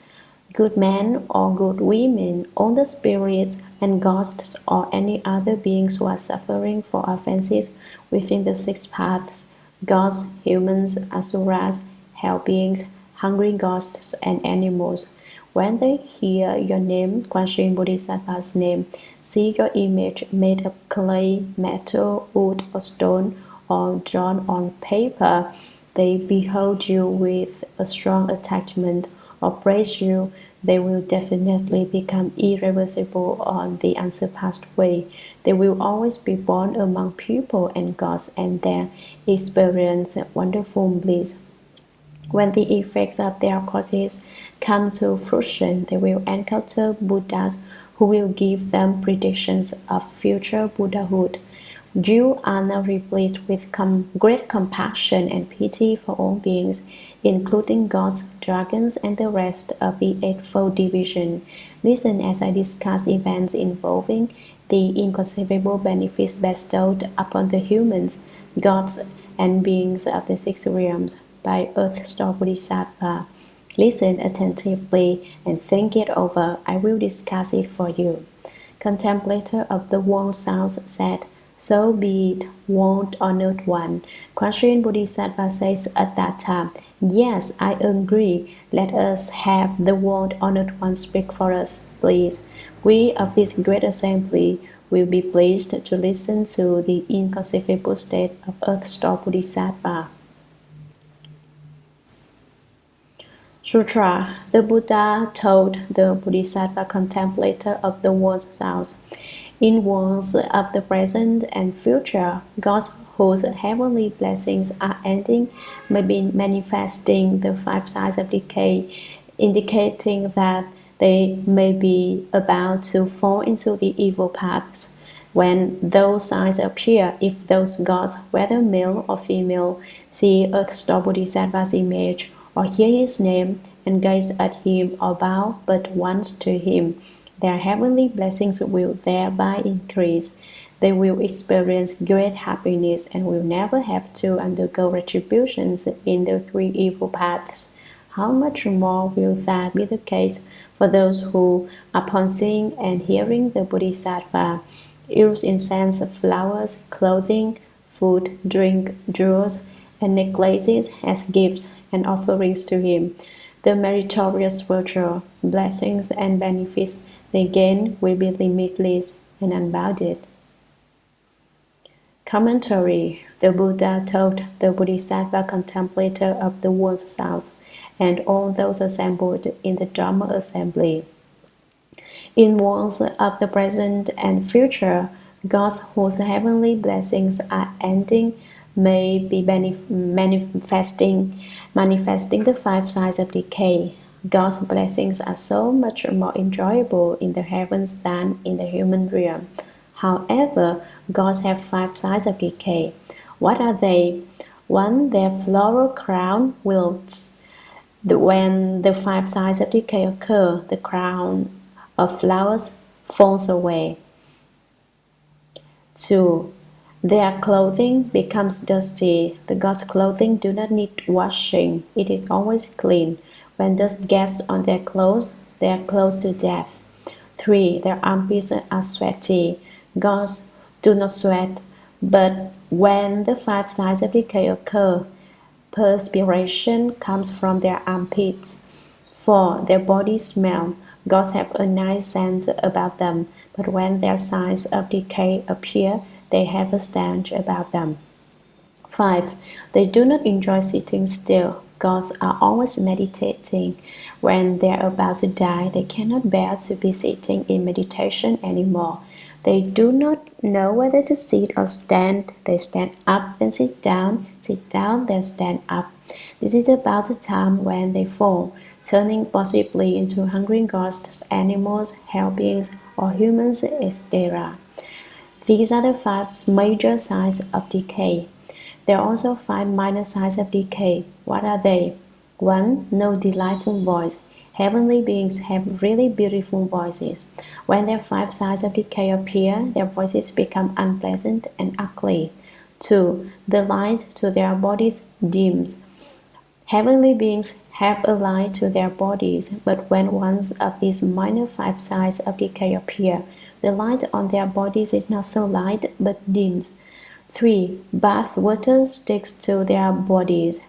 good men or good women, all the spirits and ghosts or any other beings who are suffering for offenses within the 6 paths, gods, humans, asuras, hell beings, hungry ghosts, and animals, when they hear your name, Quan Yin Bodhisattva's name, see your image made of clay, metal, wood, or stone, or drawn on paper, they behold you with a strong attachment, or praise you, they will definitely become irreversible on the unsurpassed way. They will always be born among people and gods, and then experience wonderful bliss. When the effects of their causes come to fruition, they will encounter Buddhas who will give them predictions of future Buddhahood. You are now replete with great compassion and pity for all beings, including gods, dragons, and the rest of the Eightfold Division. Listen as I discuss events involving the inconceivable benefits bestowed upon the humans, gods, and beings of the 6 realms by Earth Store Bodhisattva. Listen attentively and think it over. I will discuss it for you. Contemplator of the world South said, "So be it, world-honored one." Quan Yin Bodhisattva says at that time, "Yes, I agree. Let us have the world-honored one speak for us, please. We of this great assembly will be pleased to listen to the inconceivable state of Earth Store Bodhisattva." Sutra. The Buddha told the Bodhisattva contemplator of the world South, In worlds of the present and future, gods whose heavenly blessings are ending may be manifesting the five signs of decay, indicating that they may be about to fall into the evil paths. When those signs appear, if those gods, whether male or female, see Earth Store Bodhisattva's image, or hear his name, and gaze at him or bow but once to him, their heavenly blessings will thereby increase. They will experience great happiness and will never have to undergo retributions in the three evil paths. How much more will that be the case for those who, upon seeing and hearing the Bodhisattva, use incense, flowers, clothing, food, drink, jewels, and necklaces as gifts and offerings to him. The meritorious virtue, blessings, and benefits they gain will be limitless and unbounded. Commentary. The Buddha told the Bodhisattva contemplator of the world's souls and all those assembled in the Dharma assembly. In worlds of the present and future, gods whose heavenly blessings are ending may be manifesting the five signs of decay. God's blessings are so much more enjoyable in the heavens than in the human realm. However, gods have five signs of decay. What are they? 1. Their floral crown wilts. When the five signs of decay occur, the crown of flowers falls away. 2. Their clothing becomes dusty. The gods' clothing do not need washing. It is always clean. When dust gets on their clothes, they are close to death. 3. Their armpits are sweaty. Gods do not sweat, but when the five signs of decay occur, perspiration comes from their armpits. 4. Their bodies smell. Gods have a nice scent about them, but when their signs of decay appear, they have a stench about them. 5. They do not enjoy sitting still. Gods are always meditating. When they are about to die, they cannot bear to be sitting in meditation anymore. They do not know whether to sit or stand. They stand up, then sit down, then stand up. This is about the time when they fall, turning possibly into hungry ghosts, animals, hell beings, or humans, etc. These are the five major signs of decay. There are also five minor signs of decay. What are they? 1. No delightful voice. Heavenly beings have really beautiful voices. When their five signs of decay appear, their voices become unpleasant and ugly. 2. The light to their bodies dims. Heavenly beings have a light to their bodies, but when one of these minor five signs of decay appear, the light on their bodies is not so light but dims. 3. Bath water sticks to their bodies.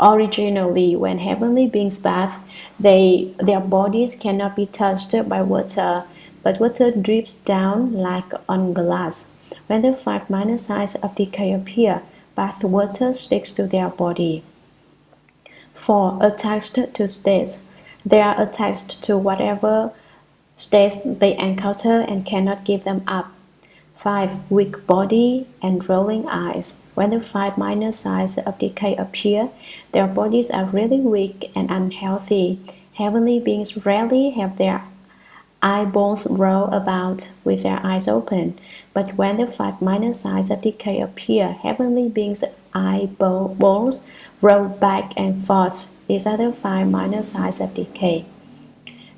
Originally, when heavenly beings bath, their bodies cannot be touched by water, but water drips down like on glass. When the five minor signs of decay appear, bath water sticks to their body. 4. Attached to states. They are attached to whatever states they encounter and cannot give them up. 5. Weak body and rolling eyes. When the five minor signs of decay appear, their bodies are really weak and unhealthy. Heavenly beings rarely have their eyeballs roll about with their eyes open, but when the five minor signs of decay appear, heavenly beings' eyeballs roll back and forth. These are the five minor signs of decay.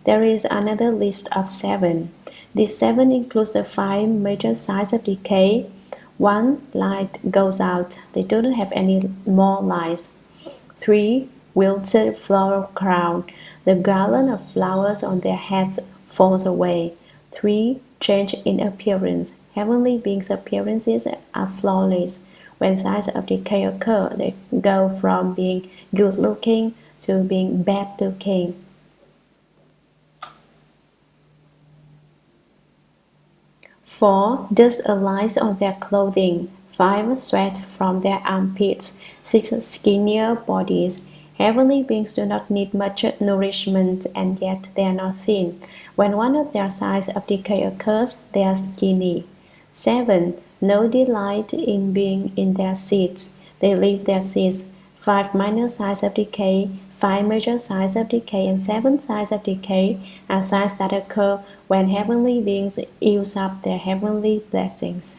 There is another list of 7. These 7 includes the 5 major signs of decay. 1. Light goes out. They do not have any more lights. 3. Wilted floral crown. The garland of flowers on their heads falls away. 3. Change in appearance. Heavenly beings' appearances are flawless. When signs of decay occur, they go from being good looking to being bad looking. 4. Dust alights on their clothing. 5. Sweat from their armpits. 6. Skinnier bodies. Heavenly beings do not need much nourishment, and yet they are not thin. When one of their signs of decay occurs, they are skinny. 7. No delight in being in their seats. They leave their seats. 5 minor signs of decay, 5 major signs of decay, and 7 signs of decay are signs that occur when heavenly beings use up their heavenly blessings,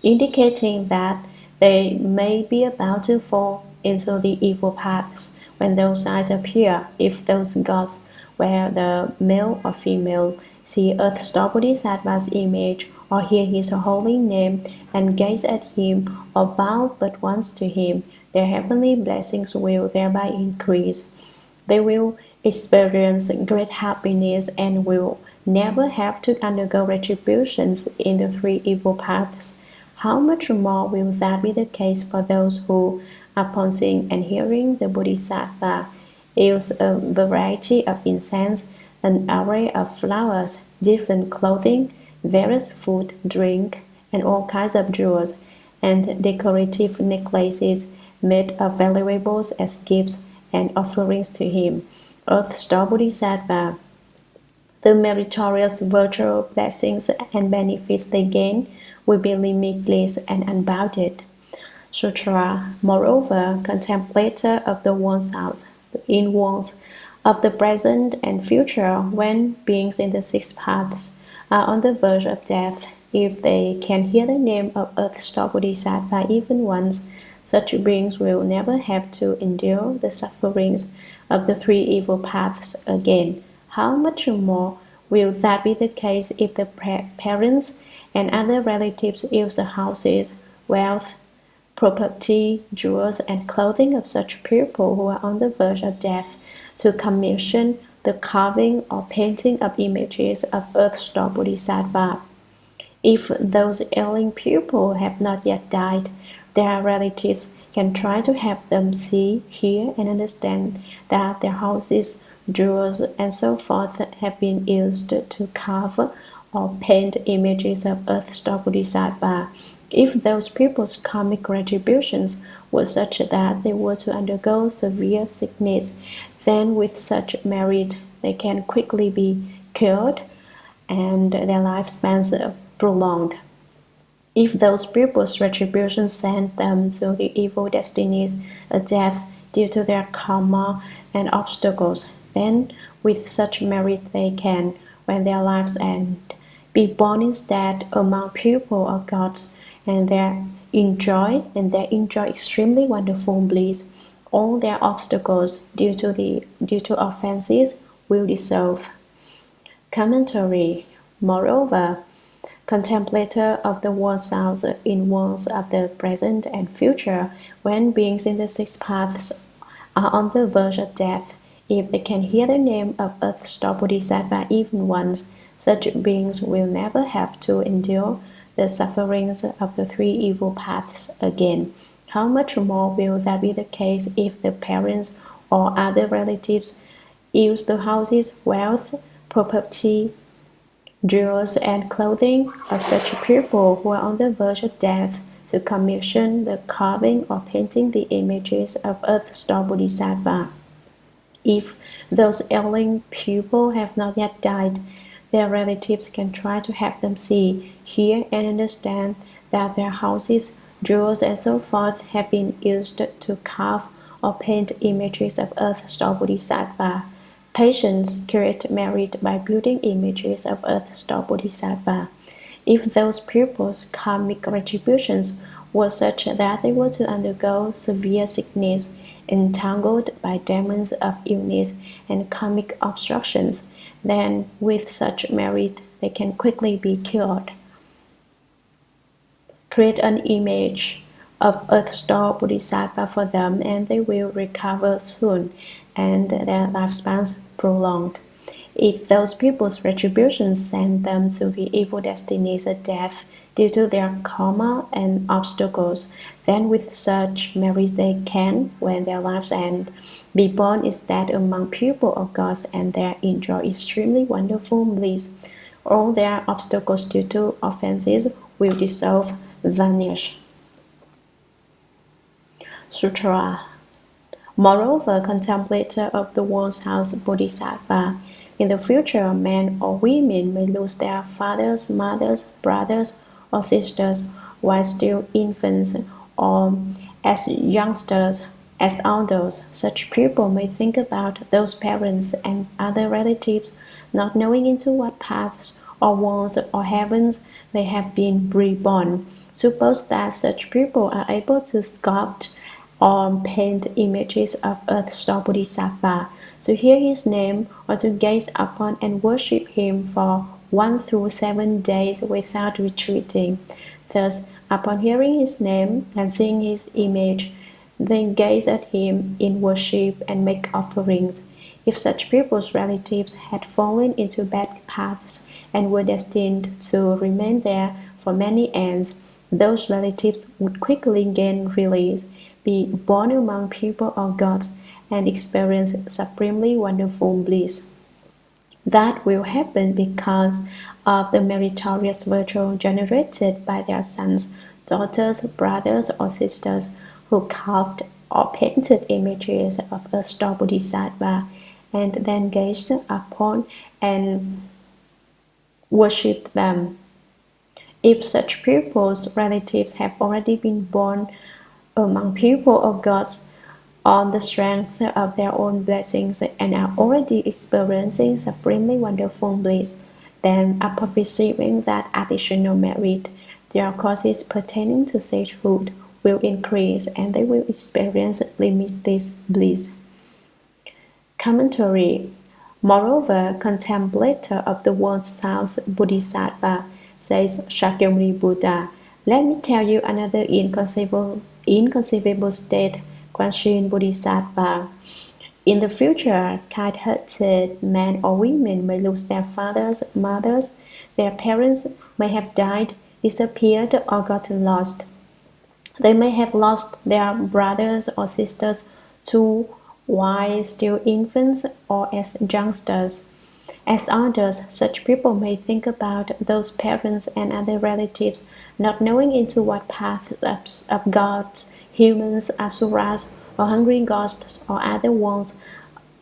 indicating that they may be about to fall into the evil paths. When those signs appear, if those gods, whether male or female, see Earth Store Bodhisattva's image or hear his holy name and gaze at him or bow but once to him, their heavenly blessings will thereby increase. They will experience great happiness and will never have to undergo retributions in the three evil paths. How much more will that be the case for those who, upon seeing and hearing the Bodhisattva, use a variety of incense, an array of flowers, different clothing, various food, drink, and all kinds of jewels, and decorative necklaces made of valuables as gifts and offerings to him, Earth Store Bodhisattva. The meritorious virtual blessings and benefits they gain will be limitless and unbounded. Sutra. Moreover, contemplator of the world's house, the in-worlds of the present and future, when beings in the six paths are on the verge of death, if they can hear the name of Earth Store Bodhisattva even once, such beings will never have to endure the sufferings of the three evil paths again. How much more will that be the case if the parents and other relatives use the houses, wealth, property, jewels, and clothing of such people who are on the verge of death to commission the carving or painting of images of Earth Store Bodhisattva? If those ailing people have not yet died, their relatives can try to have them see, hear, and understand that their houses, jewels, and so forth have been used to carve or paint images of Earth Store Bodhisattva. If those people's karmic retributions were such that they were to undergo severe sickness, then with such merit they can quickly be cured and their lifespans prolonged. If those people's retributions send them to the evil destinies of death due to their karma and obstacles, then with such merit they can, when their lives end, be born instead among people of gods, and they enjoy extremely wonderful bliss. All their obstacles due to offenses will dissolve. Commentary. Moreover, contemplator of the world's house in worlds of the present and future, when beings in the six paths are on the verge of death, if they can hear the name of Earth Store Bodhisattva even once, such beings will never have to endure the sufferings of the three evil paths again. How much more will that be the case if the parents or other relatives use the houses, wealth, property, jewels, and clothing of such people who are on the verge of death to commission the carving or painting the images of Earth Store Bodhisattva? If those ailing people have not yet died, their relatives can try to have them see, hear, and understand that their houses, jewels, and so forth have been used to carve or paint images of Earth Store Bodhisattva. Patients create merit by building images of Earth Store Bodhisattva. If those pupils' karmic retributions were such that they were to undergo severe sickness, entangled by demons of illness and karmic obstructions, then with such merit they can quickly be cured. Create an image of Earth Store Bodhisattva for them, and they will recover soon, and their lifespans prolonged. If those people's retributions send them to the evil destinies of death due to their karma and obstacles, then with such merit they can, when their lives end, be born instead among people of gods, and there enjoy extremely wonderful bliss. All their obstacles due to offenses will dissolve, vanish. Sutra. Moreover, contemplator of the world's house Bodhisattva, in the future, men or women may lose their fathers, mothers, brothers, or sisters while still infants, or as youngsters, as elders. Such people may think about those parents and other relatives, not knowing into what paths or worlds or heavens they have been reborn. Suppose that such people are able to sculpt or paint images of Earth Store Bodhisattva, to hear his name or to gaze upon and worship him for 1 through 7 days without retreating. Thus, upon hearing his name and seeing his image, they gaze at him in worship and make offerings. If such people's relatives had fallen into bad paths and were destined to remain there for many ends, those relatives would quickly gain release, be born among people or gods, and experience supremely wonderful bliss. That will happen because of the meritorious virtue generated by their sons, daughters, brothers, or sisters who carved or painted images of a star bodhisattva and then gazed upon and worshipped them. If such people's relatives have already been born among people or gods on the strength of their own blessings and are already experiencing supremely wonderful bliss, then upon receiving that additional merit, their causes pertaining to sagehood will increase and they will experience limitless bliss. Commentary. Moreover, contemplator of the world's house Bodhisattva, says Shakyamuni Buddha, let me tell you another inconceivable state, Kwanshin Bodhisattva. In the future, kind-hearted men or women may lose their fathers, mothers, their parents may have died, disappeared, or gotten lost. They may have lost their brothers or sisters too while still infants or as youngsters. As elders, such people may think about those parents and other relatives, not knowing into what paths of gods, humans, asuras, or hungry ghosts, or other worlds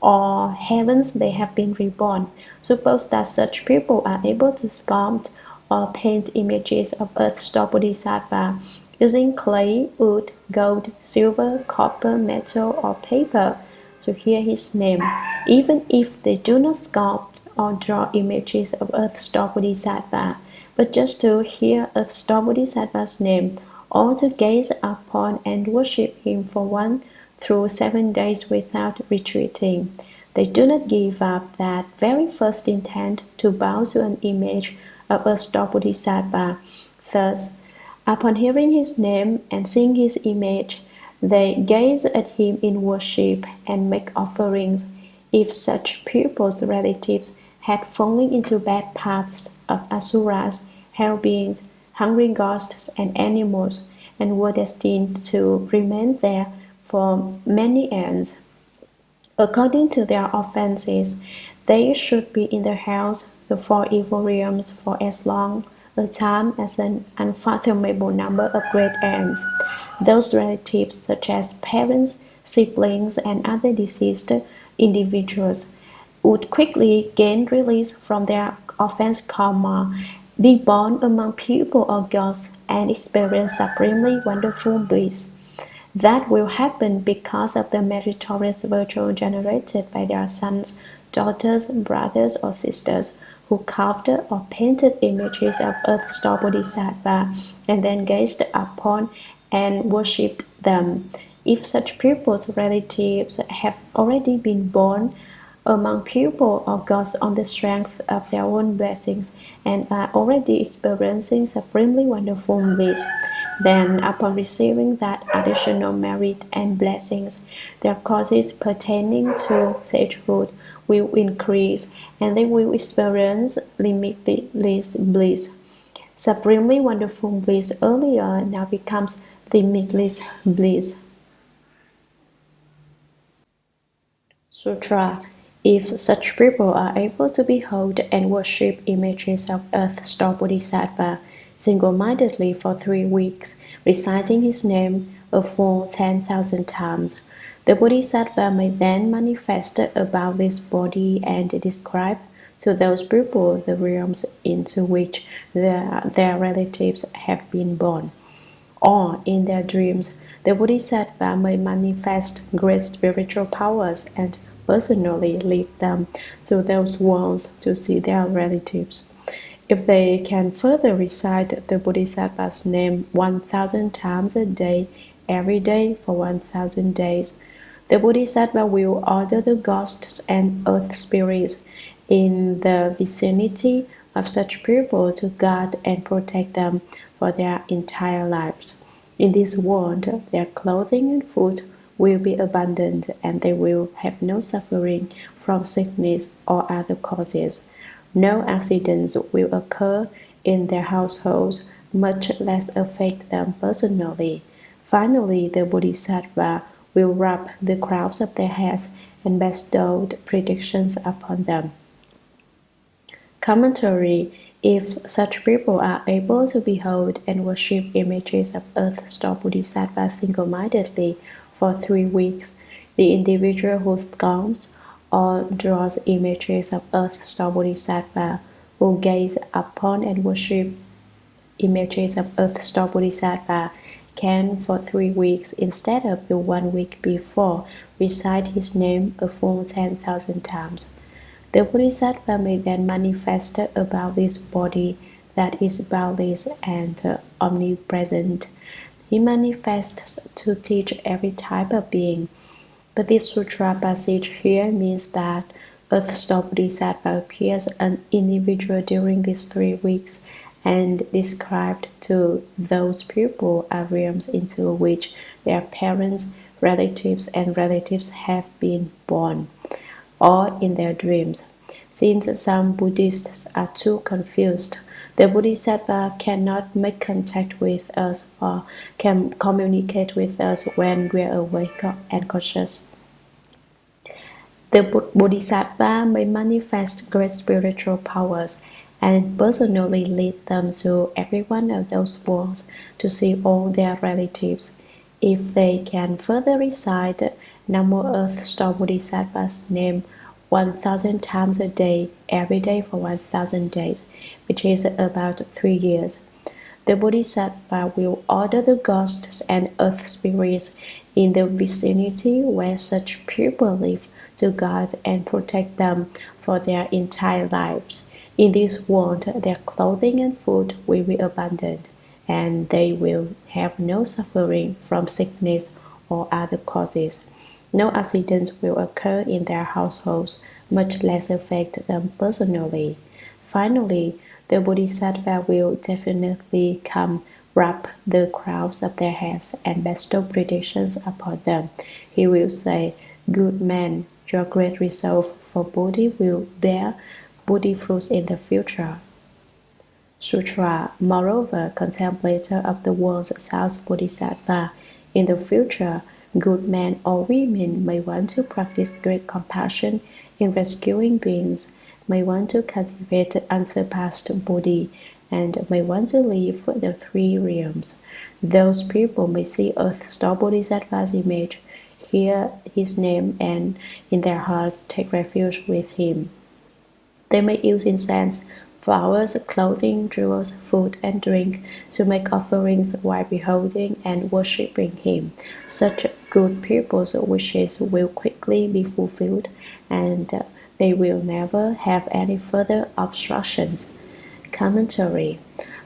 or heavens they have been reborn. Suppose that such people are able to sculpt or paint images of Earth Store Bodhisattva using clay, wood, gold, silver, copper, metal, or paper to hear his name, even if they do not sculpt or draw images of Earth Store Bodhisattva, but just to hear Earth Store Bodhisattva's name, or to gaze upon and worship him for 1 through 7 days without retreating. They do not give up that very first intent to bow to an image of Earth Store Bodhisattva. Thus, upon hearing his name and seeing his image, they gaze at him in worship and make offerings. If such people's relatives had fallen into bad paths of asuras, hell beings, hungry ghosts, and animals, and were destined to remain there for many ends, according to their offenses, they should be in the hells, the four evil realms, for as long a time as an unfathomable number of great ends. Those relatives, such as parents, siblings, and other deceased individuals, would quickly gain release from their offense karma, be born among people or gods, and experience supremely wonderful bliss. That will happen because of the meritorious virtue generated by their sons, daughters, brothers, or sisters who carved or painted images of Earth Store Bodhisattva and then gazed upon and worshipped them. If such people's relatives have already been born among people or gods on the strength of their own blessings and are already experiencing supremely wonderful bliss, then upon receiving that additional merit and blessings, their causes pertaining to sagehood will increase and they will experience limitless bliss. Supremely wonderful bliss earlier now becomes limitless bliss. Sutra. If such people are able to behold and worship images of Earth Store Bodhisattva single-mindedly for 3 weeks, reciting his name a full 10,000 times, The Bodhisattva may then manifest about this body and describe to those people the realms into which their relatives have been born. Or in their dreams, the Bodhisattva may manifest great spiritual powers and personally lead them to those worlds to see their relatives. If they can further recite the Bodhisattva's name 1,000 times a day, every day for 1,000 days, the Bodhisattva will order the ghosts and earth spirits in the vicinity of such people to guard and protect them for their entire lives. In this world, their clothing and food will be abundant, and they will have no suffering from sickness or other causes. No accidents will occur in their households, much less affect them personally. Finally, the Bodhisattva will rub the crowns of their heads and bestow predictions upon them. Commentary. If such people are able to behold and worship images of Earth Store Bodhisattva single-mindedly for 3 weeks, the individual who sculpts or draws images of Earth Store Bodhisattva, who gaze upon and worship images of Earth Store Bodhisattva, can for 3 weeks, instead of the 1 week before, recite his name a full 10,000 times. The Bodhisattva may then manifest about this body that is boundless and omnipresent. He manifests to teach every type of being. But this sutra passage here means that Earth Store Bodhisattva appears an individual during these 3 weeks and described to those people are realms into which their parents, relatives, and relatives have been born, or in their dreams. Since some Buddhists are too confused, the Bodhisattva cannot make contact with us or can communicate with us when we are awake and conscious. The Bodhisattva may manifest great spiritual powers and personally lead them to every one of those worlds to see all their relatives. If they can further recite Namo Earth Store Bodhisattva's name 1,000 times a day, every day for 1,000 days, which is about 3 years, the Bodhisattva will order the ghosts and earth spirits in the vicinity where such people live to guard and protect them for their entire lives. In this world, their clothing and food will be abundant, and they will have no suffering from sickness or other causes. No accidents will occur in their households, much less affect them personally. Finally, the Bodhisattva will definitely come, rub the crowns of their heads, and bestow predictions upon them. He will say, "Good man, your great resolve for Bodhi will bear Bodhi fruits in the future." Sutra. Moreover, contemplator of the world's South Bodhisattva, in the future, good men or women may want to practice great compassion in rescuing beings, may want to cultivate unsurpassed Bodhi, and may want to live the 3 realms. Those people may see Earth Store Bodhisattva's image, hear his name, and in their hearts take refuge with him. They may use incense, flowers, clothing, jewels, food, and drink to make offerings while beholding and worshipping him. Such good people's wishes will quickly be fulfilled, and they will never have any further obstructions. Commentary.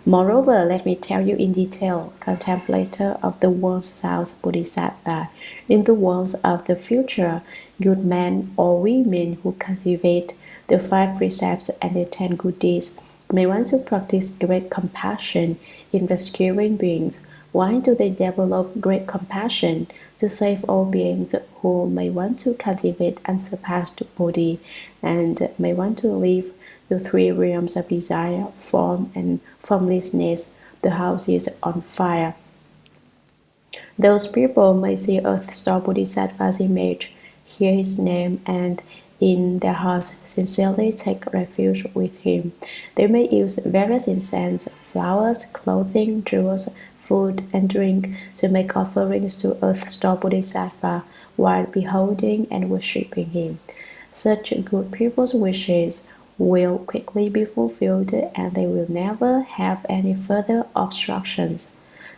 Moreover, let me tell you in detail, contemplator of the world's South Bodhisattva, in the worlds of the future, good men or women who cultivate the 5 precepts and the 10 good deeds may want to practice great compassion in rescuing beings. Why do they develop great compassion? To save all beings who may want to cultivate unsurpassed Bodhi and may want to live the 3 realms of desire, form, and formlessness. The house is on fire. Those people may see Earth Store Bodhisattva's image, hear his name, and in their hearts sincerely take refuge with him. They may use various incense, flowers, clothing, jewels, food, and drink to make offerings to Earth Store Bodhisattva while beholding and worshipping him. Such good people's wishes will quickly be fulfilled, and they will never have any further obstructions.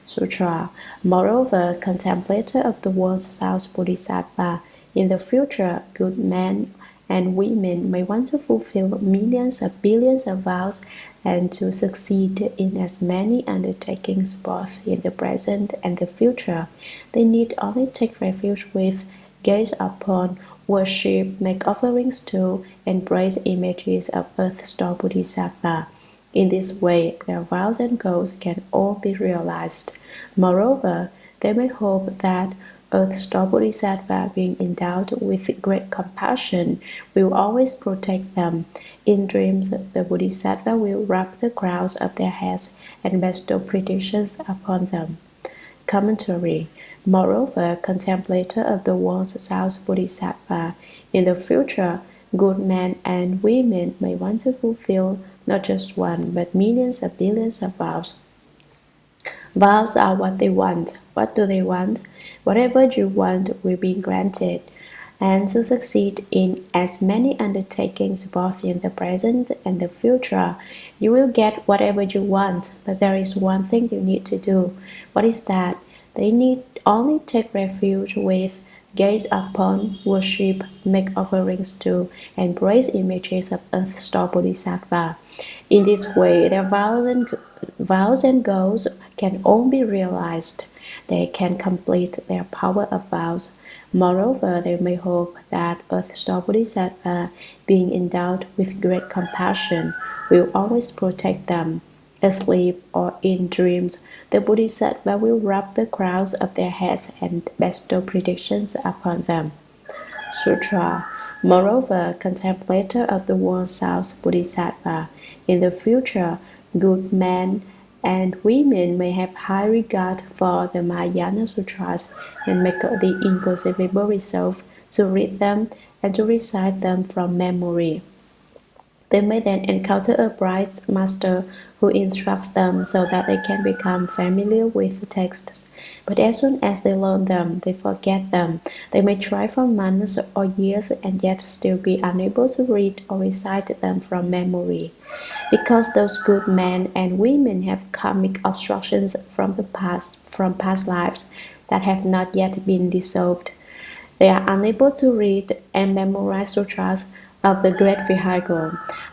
Sutra. Moreover, contemplator of the world's South Bodhisattva, in the future, good men and women may want to fulfill millions or billions of vows and to succeed in as many undertakings both in the present and the future. They need only take refuge with, gaze upon, worship, make offerings to, and praise images of Earth Store Bodhisattva. In this way, their vows and goals can all be realized. Moreover, they may hope that Earth Store Bodhisattva, being endowed with great compassion, will always protect them. In dreams, the Bodhisattva will rub the crowns of their heads and bestow predictions upon them. Commentary. Moreover, contemplator of the world's South Bodhisattva, in the future, good men and women may want to fulfill not just one, but millions and billions of vows. Vows are what they want. What do they want? Whatever you want will be granted. And to succeed in as many undertakings both in the present and the future, you will get whatever you want. But there is one thing you need to do. What is that? They need only take refuge with, gaze upon, worship, make offerings to, and praise images of Earth Store Bodhisattva. In this way, their vows and goals can all be realized. They can complete their power of vows. Moreover, they may hope that Earth Store Bodhisattva, being endowed with great compassion, will always protect them. Asleep or in dreams, the Bodhisattva will rub the crowns of their heads and bestow predictions upon them. Sutra. Moreover, contemplator of the world's South Bodhisattva, in the future, good men and women may have high regard for the Mahayana Sutras and make the inconceivable resolve to read them and to recite them from memory. They may then encounter a bright master who instructs them so that they can become familiar with the texts. But as soon as they learn them, they forget them. They may try for months or years and yet still be unable to read or recite them from memory. Because those good men and women have karmic obstructions from past lives that have not yet been dissolved, they are unable to read and memorize sutras of the great vehicle.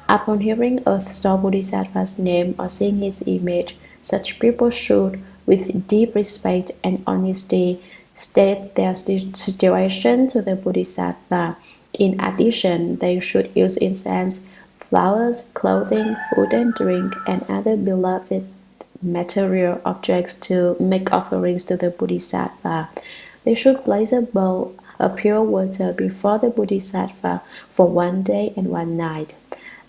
Upon hearing Earth Store Bodhisattva's name or seeing his image, such people should, with deep respect and honesty, state their situation to the Bodhisattva. In addition, they should use incense, flowers, clothing, food and drink, and other beloved material objects to make offerings to the Bodhisattva. They should place a bowl of pure water before the Bodhisattva for 1 day and 1 night.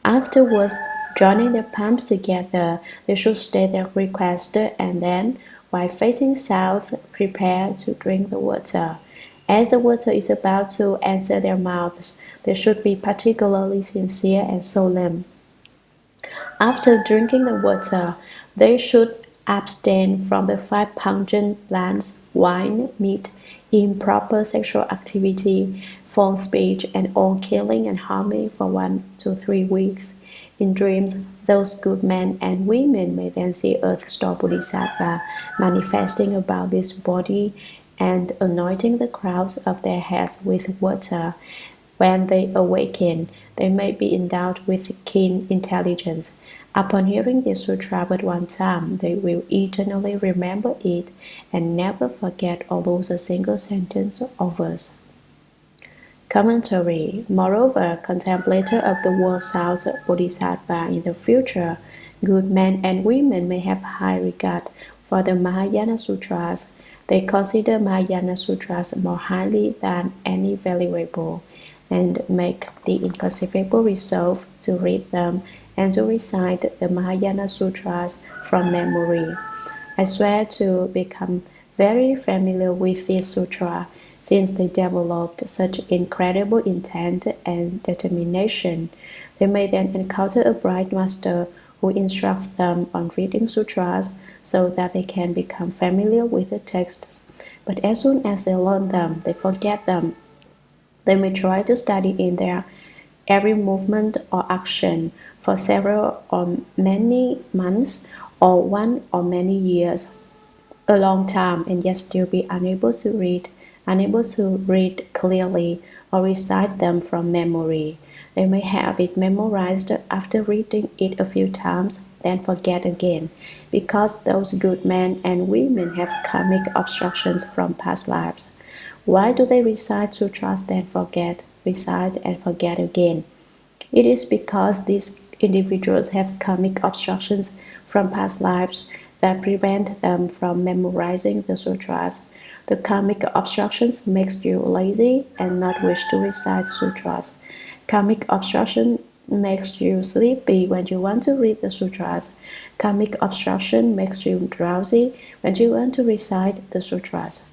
Afterwards, joining their palms together, they should state their request and then, while facing south, prepare to drink the water. As the water is about to enter their mouths, they should be particularly sincere and solemn. After drinking the water, they should abstain from the 5 pungent plants, wine, meat, improper sexual activity, false speech, and all killing and harming for 1 to 3 weeks. In dreams, those good men and women may then see Earth Store Bodhisattva manifesting about this body and anointing the crowns of their heads with water. When they awaken, they may be endowed with keen intelligence. Upon hearing this sutra but one time, they will eternally remember it and never forget or lose a single sentence or verse. Commentary. Moreover, contemplator of the world's South Bodhisattva, in the future, good men and women may have high regard for the Mahayana Sutras. They consider Mahayana Sutras more highly than any valuable, and make the inconceivable resolve to read them and to recite the Mahayana Sutras from memory. I swear to become very familiar with this sutra, since they developed such incredible intent and determination. They may then encounter a bright master who instructs them on reading sutras so that they can become familiar with the texts. But as soon as they learn them, they forget them. They may try to study in their every movement or action for several or many months, or one or many years, a long time, and yet still be unable to read clearly or recite them from memory. They may have it memorized after reading it a few times, then forget again, because those good men and women have karmic obstructions from past lives. Why do they recite sutras, then forget, recite, and forget again? It is because these individuals have karmic obstructions from past lives that prevent them from memorizing the sutras. The karmic obstructions makes you lazy and not wish to recite sutras. Karmic obstruction makes you sleepy when you want to read the sutras. Karmic obstruction makes you drowsy when you want to recite the sutras.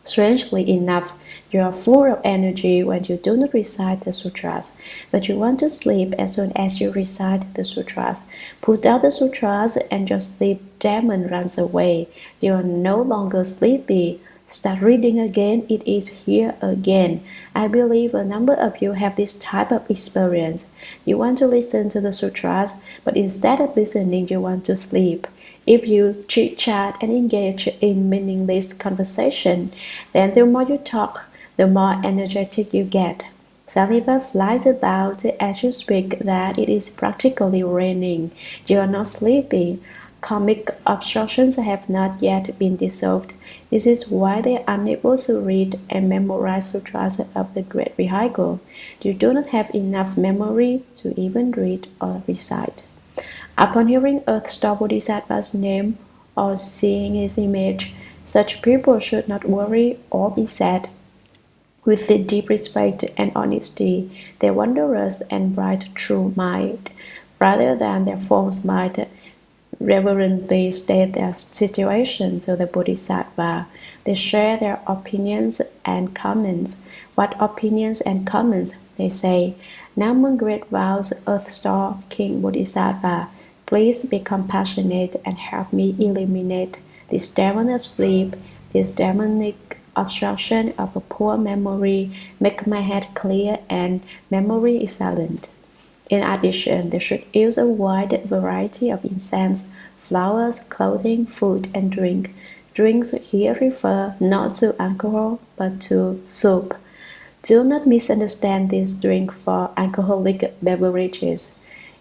Strangely enough, you are full of energy when you do not recite the sutras, but you want to sleep as soon as you recite the sutras. Put down the sutras and your sleep demon runs away. You are no longer sleepy. Start reading again, it is here again. I believe a number of you have this type of experience. You want to listen to the sutras, but instead of listening, you want to sleep. If you chit-chat and engage in meaningless conversation, then the more you talk, the more energetic you get. Saliva flies about as you speak that it is practically raining. You are not sleepy. Karmic obstructions have not yet been dissolved. This is why they are unable to read and memorize sutras of the great vehicle. You do not have enough memory to even read or recite. Upon hearing Earth Store Bodhisattva's name or seeing his image, such people should not worry or be sad. With the deep respect and honesty, their wondrous and bright true mind, rather than their false mind, reverently state their situation to the Bodhisattva. They share their opinions and comments. What opinions and comments? They say, Now, my great vows, Earth Store King Bodhisattva, please be compassionate and help me eliminate this demon of sleep, this demonic obstruction of a poor memory, make my head clear and memory excellent. In addition, they should use a wide variety of incense, flowers, clothing, food, and drink. Drinks here refer not to alcohol, but to soup. Do not misunderstand this drink for alcoholic beverages.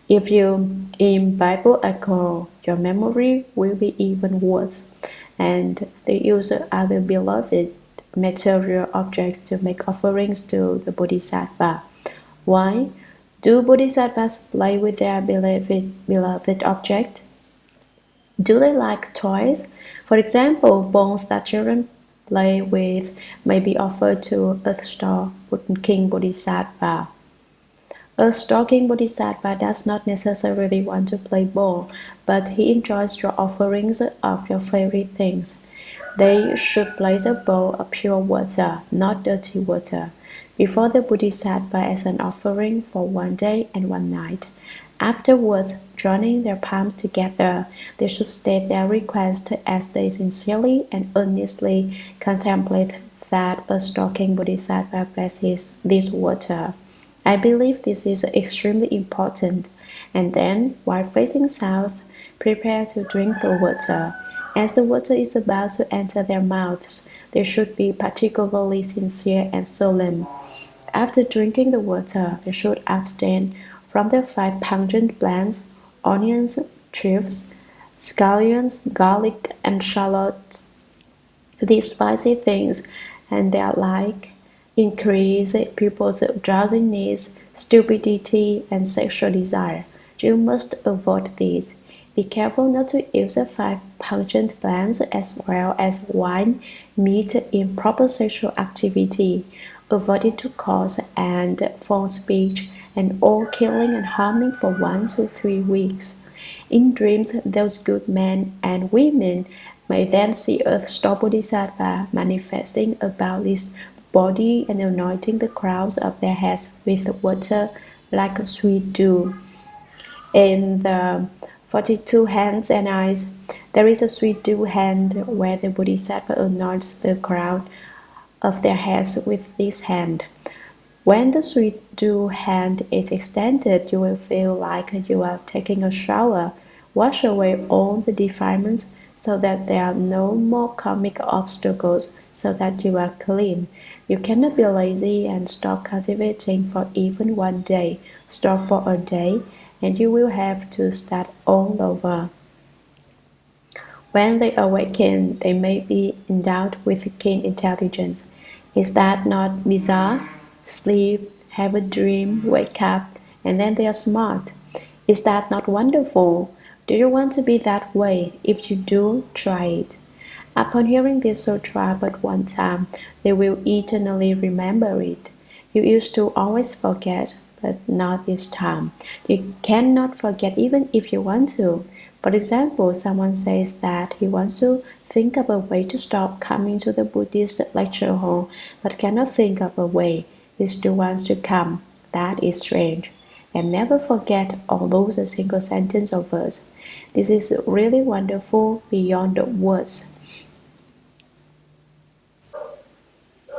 If you imbibe alcohol, your memory will be even worse, and they use other beloved material objects to make offerings to the Bodhisattva. Why? Do Bodhisattvas play with their beloved object? Do they like toys? For example, bones that children play with may be offered to Earth Store King Bodhisattva. Earth Store King Bodhisattva does not necessarily want to play ball, but he enjoys your offerings of your favorite things. They should place a bowl of pure water, not dirty water, before the Bodhisattva as an offering for one day and one night. Afterwards, joining their palms together, they should state their request as they sincerely and earnestly contemplate that a stalking Bodhisattva blesses this water. I believe this is extremely important. And then, while facing south, prepare to drink the water. As the water is about to enter their mouths, they should be particularly sincere and solemn. After drinking the water, they should abstain from the 5 pungent blends, onions, chives, scallions, garlic, and shallots. These spicy things and their like increase people's drowsiness, stupidity, and sexual desire. You must avoid these. Be careful not to use the 5 pungent blends as well as wine, meat in proper sexual activity. Avoid it to cause and false speech and all killing and harming for 1 to 3 weeks. In dreams, those good men and women may then see Earth Store Bodhisattva manifesting about this body and anointing the crowns of their heads with water like a sweet dew. In the 42 hands and eyes, There is a sweet dew hand where the Bodhisattva anoints the crown of their heads with this hand. When the sweet dew hand is extended, you will feel like you are taking a shower. Wash away all the defilements so that there are no more karmic obstacles, so that you are clean. You cannot be lazy and stop cultivating for even one day. Stop for a day, and you will have to start all over. When they awaken, they may be endowed with keen intelligence. Is that not bizarre? Sleep, have a dream, wake up, and then they are smart. Is that not wonderful? Do you want to be that way? If you do, try it. Upon hearing this sutra but one time, they will eternally remember it. You used to always forget, but not this time. You cannot forget even if you want to. For example, someone says that he wants to think of a way to stop coming to the Buddhist lecture hall, but cannot think of a way. He still wants to come. That is strange. And never forget or lose a single sentence or verse. This is really wonderful beyond words.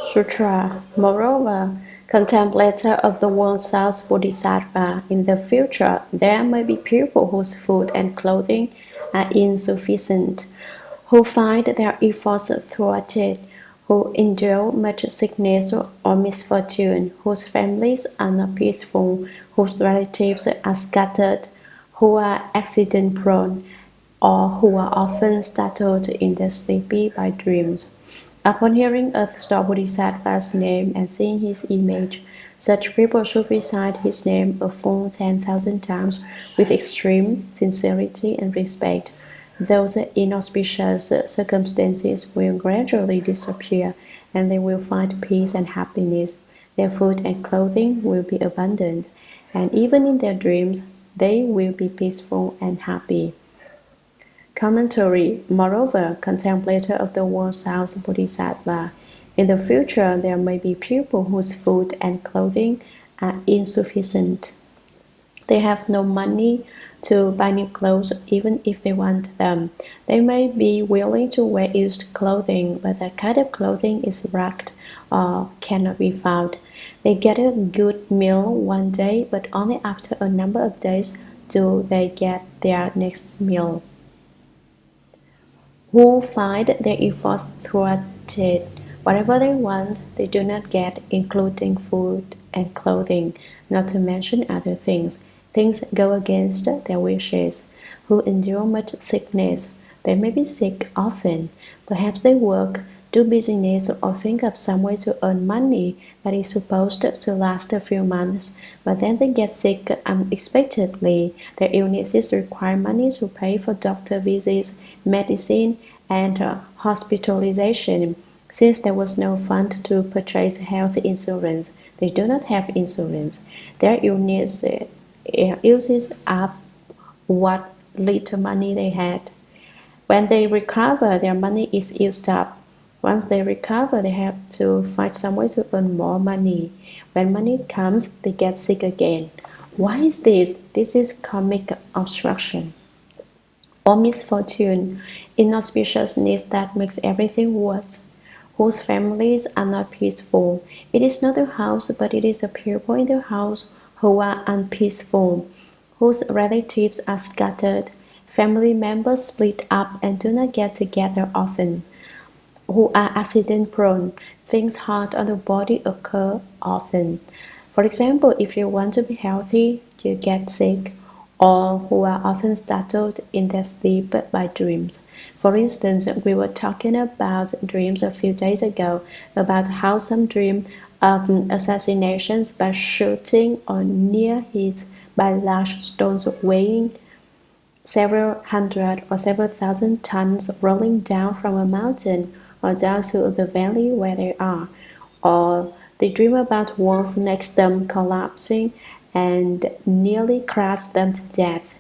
Sutra. Moreover, contemplator of the world South Bodhisattva, in the future there may be people whose food and clothing are insufficient, who find their efforts thwarted, who endure much sickness or misfortune, whose families are not peaceful, whose relatives are scattered, who are accident-prone, or who are often startled in their sleepy by dreams. Upon hearing Earth Store Bodhisattva's name and seeing his image, such people should recite his name a full 10,000 times with extreme sincerity and respect. Those inauspicious circumstances will gradually disappear, and they will find peace and happiness. Their food and clothing will be abundant, and even in their dreams, they will be peaceful and happy. Commentary. Moreover, contemplator of the world South Bodhisattva, in the future there may be people whose food and clothing are insufficient. They have no money to buy new clothes even if they want them. They may be willing to wear used clothing, but that kind of clothing is ragged or cannot be found. They get a good meal one day, but only after a number of days do they get their next meal. Who find their efforts thwarted. Whatever they want, they do not get, including food and clothing, not to mention other things. Things go against their wishes. Who endure much sickness. They may be sick often. Perhaps they work, do business, or think of some way to earn money that is supposed to last a few months, but then they get sick unexpectedly. Their illnesses require money to pay for doctor visits, medicine, and hospitalization. Since there was no fund to purchase health insurance, they do not have insurance. Their illness uses up what little money they had. When they recover, their money is used up. Once they recover, they have to find some way to earn more money. When money comes, they get sick again. Why is this? This is karmic obstruction or misfortune, inauspiciousness that makes everything worse. Whose families are not peaceful. It is not the house, but it is the people in the house who are unpeaceful, whose relatives are scattered. Family members split up and do not get together often, who are accident prone. Things hard on the body occur often. For example, if you want to be healthy, you get sick, or who are often startled in their sleep by dreams. For instance, we were talking about dreams a few days ago, about how some dream of assassinations by shooting or near hits by large stones weighing several hundred or several thousand tons rolling down from a mountain or down to the valley where they are, or they dream about walls next them collapsing and nearly crush them to death.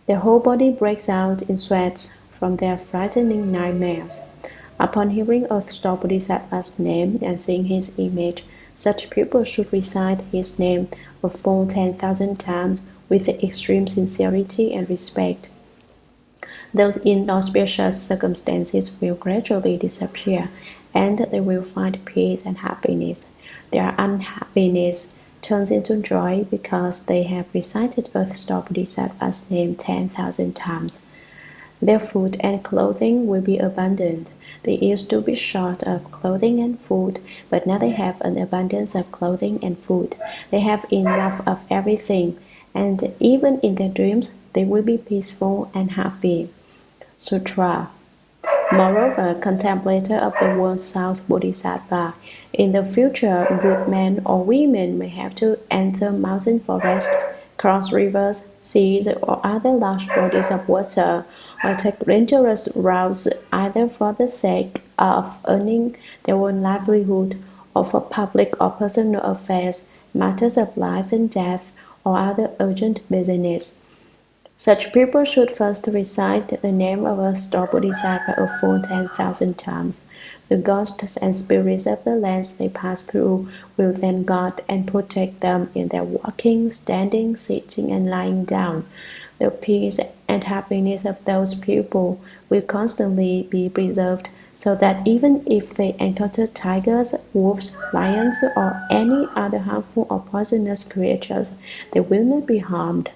Their whole body breaks out in sweats from their frightening nightmares. Upon hearing Earth Store Bodhisattva's name and seeing his image, such people should recite his name a full 10,000 times with extreme sincerity and respect. Those inauspicious circumstances will gradually disappear, and they will find peace and happiness. Their unhappiness turns into joy because they have recited Earth Store Bodhisattva's name 10,000 times. Their food and clothing will be abundant. They used to be short of clothing and food, but now they have an abundance of clothing and food. They have enough of everything, and even in their dreams, they will be peaceful and happy. Sutra. Moreover, contemplator of the world's South Bodhisattva, in the future, good men or women may have to enter mountain forests, cross rivers, seas, or other large bodies of water, or take dangerous routes either for the sake of earning their own livelihood, or for public or personal affairs, matters of life and death, or other urgent business. Such people should first recite the name of a Store Bodhisattva a full 10,000 times. The ghosts and spirits of the lands they pass through will then guard and protect them in their walking, standing, sitting, and lying down. The peace and happiness of those people will constantly be preserved, so that even if they encounter tigers, wolves, lions, or any other harmful or poisonous creatures, they will not be harmed.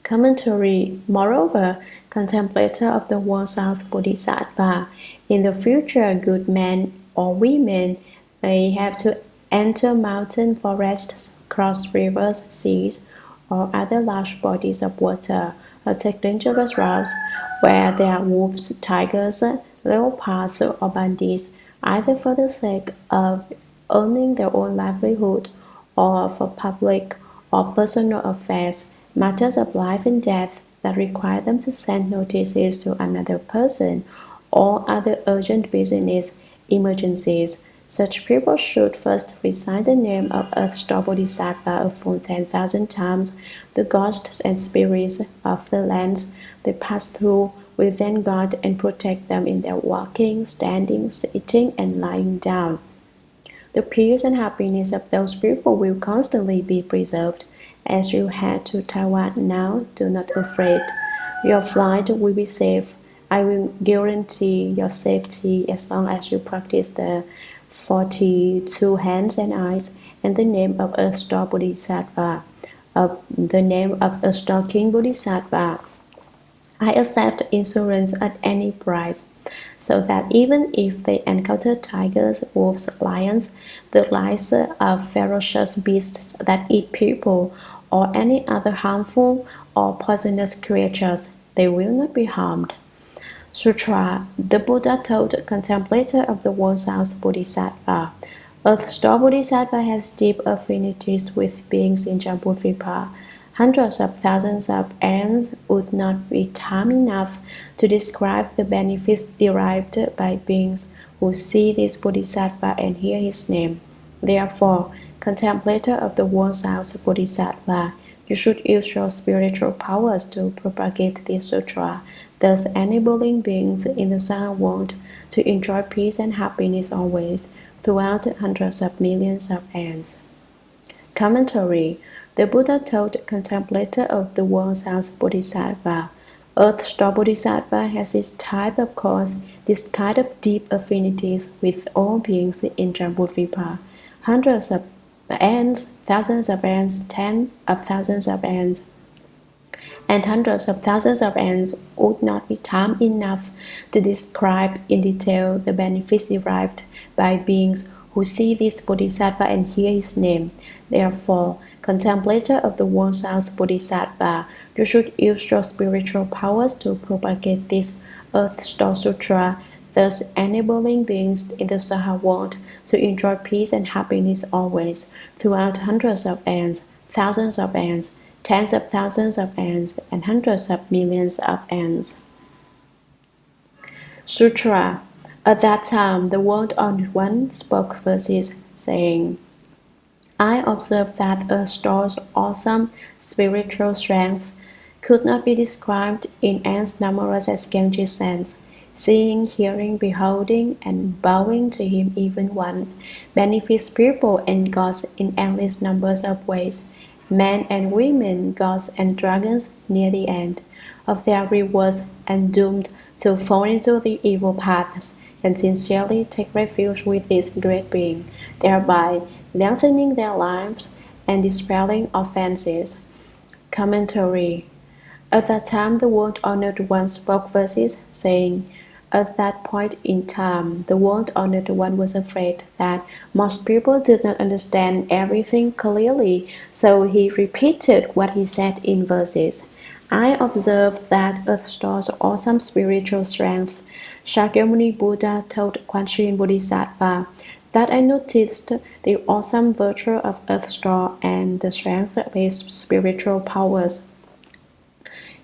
Commentary. Moreover, contemplator of the world South Bodhisattva, in the future good men or women may have to enter mountain forests, cross rivers, seas, or other large bodies of water, or take dangerous routes where there are wolves, tigers, leopards, or bandits, either for the sake of earning their own livelihood, or for public or personal affairs, matters of life and death that require them to send notices to another person, or other urgent business emergencies. Such people should first recite the name of Earth Store Bodhisattva a full 10,000 times. The ghosts and spirits of the lands they pass through will then guard and protect them in their walking, standing, sitting, and lying down. The peace and happiness of those people will constantly be preserved. As you head to Taiwan now, do not be afraid. Your flight will be safe. I will guarantee your safety as long as you practice the 42 hands and eyes and the name of Earth Store Bodhisattva, the name of Earth Store King Bodhisattva. I accept insurance at any price, so that even if they encounter tigers, wolves, lions, the likes of ferocious beasts that eat people, or any other harmful or poisonous creatures, they will not be harmed. Sutra. The Buddha told the contemplator of the world South Bodhisattva, Earth Store Bodhisattva has deep affinities with beings in Jambudvipa. Hundreds of thousands of ants would not be time enough to describe the benefits derived by beings who see this Bodhisattva and hear his name. Therefore, contemplator of the world South Bodhisattva, you should use your spiritual powers to propagate this sutra, thus enabling beings in the Saha world to enjoy peace and happiness always, throughout hundreds of millions of ants. Commentary. The Buddha told the contemplator of the world South Bodhisattva, Earth Store Bodhisattva has this type of course, this kind of deep affinities with all beings in Jambudvipa. Hundreds of ants, thousands of ants, tens of thousands of ants, and hundreds of thousands of ants would not be time enough to describe in detail the benefits derived by beings who see this Bodhisattva and hear his name. Therefore, contemplator of the world South Bodhisattva, you should use your spiritual powers to propagate this Earth Store Sutra, thus enabling beings in the Saha world to enjoy peace and happiness always, throughout hundreds of ants, thousands of ants, tens of thousands of ants, and hundreds of millions of ants. Sutra. At that time, the World-Honored One spoke verses, saying, I observed that Earth Store's awesome spiritual strength could not be described in ants numerous as Ganges sands. Seeing, hearing, beholding, and bowing to him even once benefits people and gods in endless numbers of ways, men and women, gods and dragons near the end. of their rewards and doomed to fall into the evil paths can sincerely take refuge with this great being, thereby lengthening their lives and dispelling offenses. Commentary. At that time the world honored one spoke verses, saying, at that point in time, the world honored one was afraid that most people did not understand everything clearly, so he repeated what he said in verses. I observed that Earth Store's awesome spiritual strength. Shakyamuni Buddha told Kwanchen Bodhisattva that I noticed the awesome virtue of Earth Store and the strength of his spiritual powers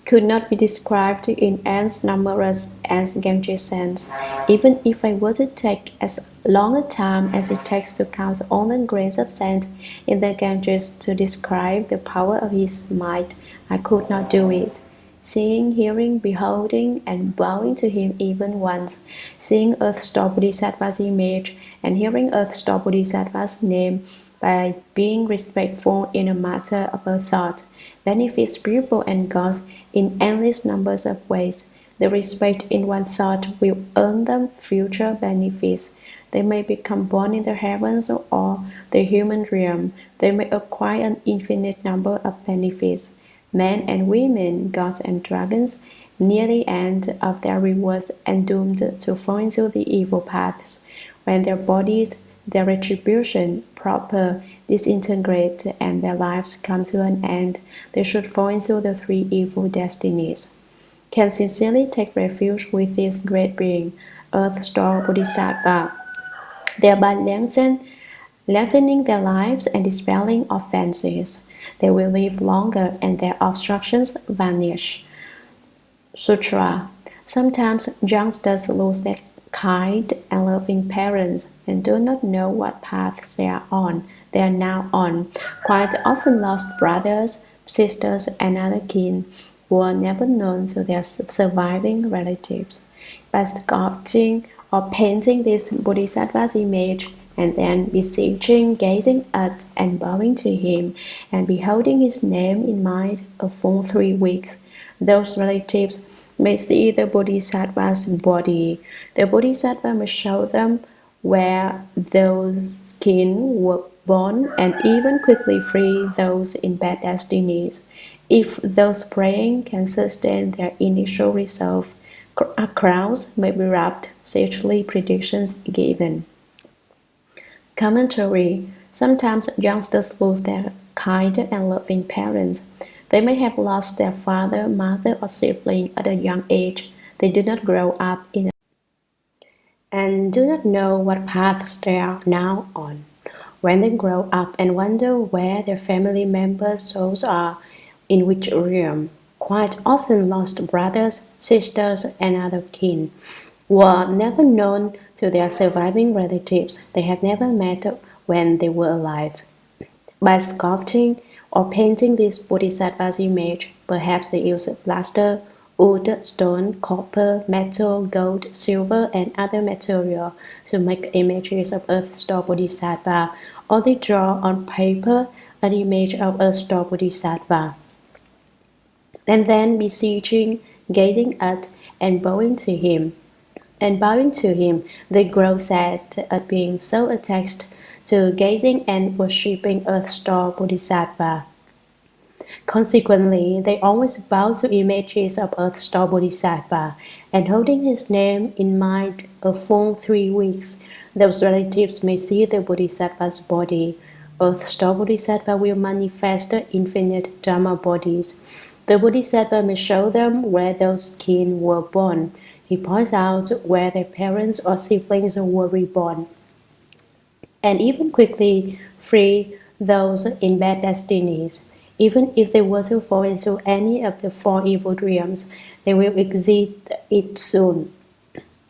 could not be described in as numerous as Ganges sands, even if I were to take as long a time as it takes to count all the grains of sand in the Ganges to describe the power of his might, I could not do it. Seeing, hearing, beholding, and bowing to him even once, seeing Earth Store Bodhisattva's image and hearing Earth Store Bodhisattva's name by being respectful in a matter of a thought, benefits people and gods in endless numbers of ways. The respect in one thought will earn them future benefits. They may become born in the heavens or the human realm. They may acquire an infinite number of benefits. Men and women, gods and dragons, near the end of their rewards and doomed to fall into the evil paths, when their bodies, their retribution, proper, disintegrate, and their lives come to an end, they should fall into the three evil destinies. Can sincerely take refuge with this great being, Earth Store Bodhisattva, thereby lengthening their lives and dispelling offenses. They will live longer and their obstructions vanish. Sutra. Sometimes youngsters lose their kind and loving parents and do not know what paths they are now on. Quite often lost brothers, sisters, and other kin were never known to their surviving relatives. By sculpting or painting this Bodhisattva's image, and then beseeching, gazing at, and bowing to him, and beholding his name in mind a full 3 weeks, those relatives may see the Bodhisattva's body. The Bodhisattva may show them where those kin were born and even quickly free those in bad destinies. If those praying can sustain their initial resolve, crowns may be wrapped, sagely predictions given. Commentary. Sometimes youngsters lose their kind and loving parents. They may have lost their father, mother, or sibling at a young age. They do not grow up and do not know what paths they are now on. When they grow up and wonder where their family members' souls are, in which realm, quite often lost brothers, sisters, and other kin were never known to their surviving relatives they had never met when they were alive. By sculpting or painting this Bodhisattva's image, perhaps they use plaster, wood, stone, copper, metal, gold, silver, and other material to make images of Earth Store Bodhisattva, or they draw on paper an image of Earth Store Bodhisattva, and then beseeching, gazing at, and bowing to him. They grow sad at being so attached to gazing and worshipping Earth Store Bodhisattva. Consequently, they always bow to images of Earth Store Bodhisattva, and holding his name in mind a full 3 weeks, those relatives may see the Bodhisattva's body. Earth Store Bodhisattva will manifest infinite Dharma bodies. The Bodhisattva may show them where those kin were born. He points out where their parents or siblings were reborn, and even quickly free those in bad destinies. Even if they were to fall into any of the 4 evil realms, they will exit it soon.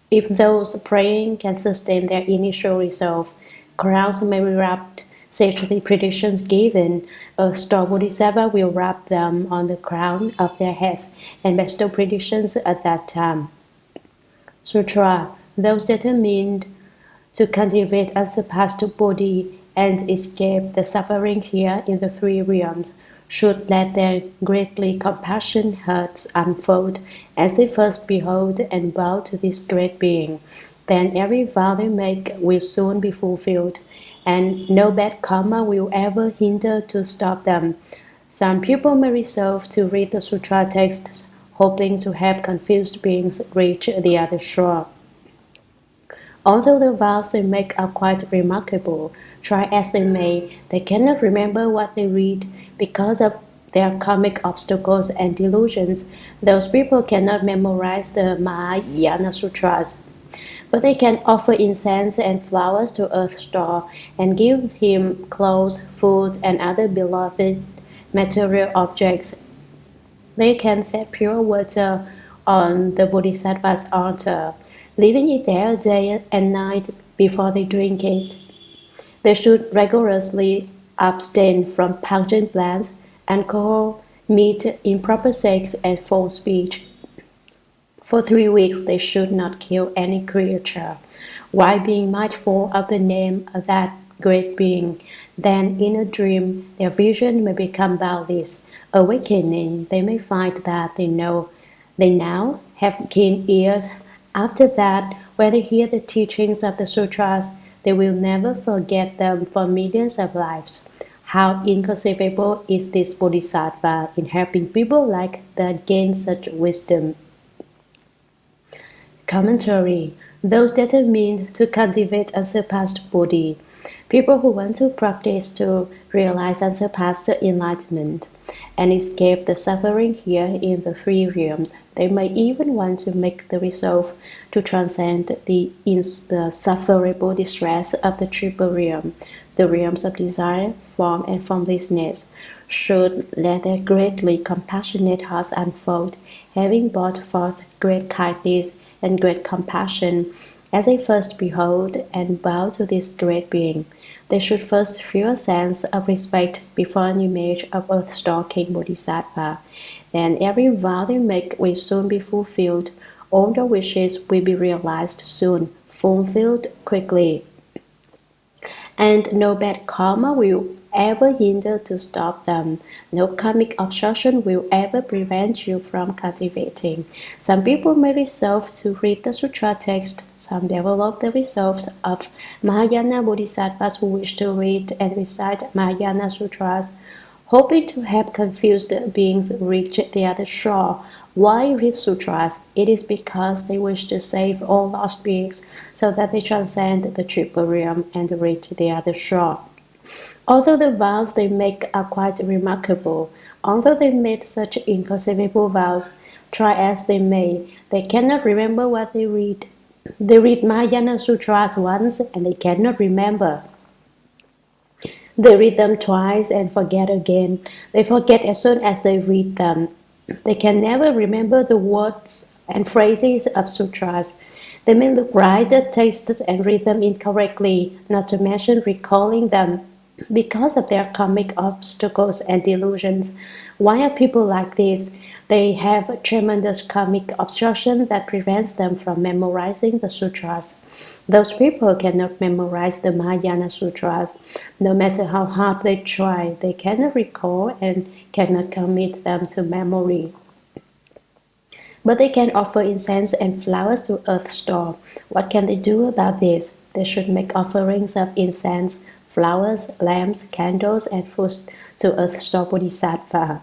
If those praying can sustain their initial resolve, crowns may be wrapped, sagely predictions given. A star Bodhisattva will wrap them on the crown of their heads and bestow predictions at that time. Sutra. Those determined to cultivate unsurpassed Bodhi and escape the suffering here in the 3 realms should let their greatly compassion hearts unfold as they first behold and bow to this great being. Then every vow they make will soon be fulfilled, and no bad karma will ever hinder to stop them. Some people may resolve to read the sutra texts, hoping to have confused beings reach the other shore. Although the vows they make are quite remarkable, try as they may, they cannot remember what they read because of their karmic obstacles and delusions. Those people cannot memorize the Mahayana Sutras, but they can offer incense and flowers to Earth Store and give him clothes, food, and other beloved material objects. They can set pure water on the Bodhisattva's altar, leaving it there day and night before they drink it. They should rigorously abstain from pungent blends, alcohol, meat, improper sex, and false speech. For 3 weeks they should not kill any creature, while being mindful of the name of that great being. Then in a dream their vision may become boundless. Awakening, they may find that they now have keen ears. After that, when they hear the teachings of the sutras, they will never forget them for millions of lives. How inconceivable is this bodhisattva in helping people like that gain such wisdom. Commentary: those determined to cultivate unsurpassed Bodhi, people who want to practice to realize unsurpassed enlightenment and escape the suffering here in the three realms. They may even want to make the resolve to transcend the insufferable distress of the triple realm, the realms of desire, form, and formlessness, should let their greatly compassionate hearts unfold, having brought forth great kindness and great compassion. As they first behold and bow to this great being, they should first feel a sense of respect before an image of Earth Store King Bodhisattva. Then every vow they make will soon be fulfilled. All their wishes will be realized soon, fulfilled quickly. And no bad karma will ever hinder to stop them. No karmic obstruction will ever prevent you from cultivating. Some people may resolve to read the sutra text. Some develop the resolves of Mahayana Bodhisattvas who wish to read and recite Mahayana Sutras, hoping to have confused beings reach the other shore. Why read sutras? It is because they wish to save all lost beings so that they transcend the triple realm and reach the other shore. Although the vows they make are quite remarkable, although they made such inconceivable vows, try as they may, they cannot remember what they read. They read Mahayana Sutras once and they cannot remember. They read them twice and forget again. They forget as soon as they read them. They can never remember the words and phrases of sutras. They may look right, taste, and read them incorrectly, not to mention recalling them, because of their karmic obstacles and delusions. Why are people like this? They have a tremendous karmic obstruction that prevents them from memorizing the sutras. Those people cannot memorize the Mahayana Sutras. No matter how hard they try, they cannot recall and cannot commit them to memory. But they can offer incense and flowers to Earth Store. What can they do about this? They should make offerings of incense, flowers, lamps, candles, and foods to Earth Store Bodhisattva,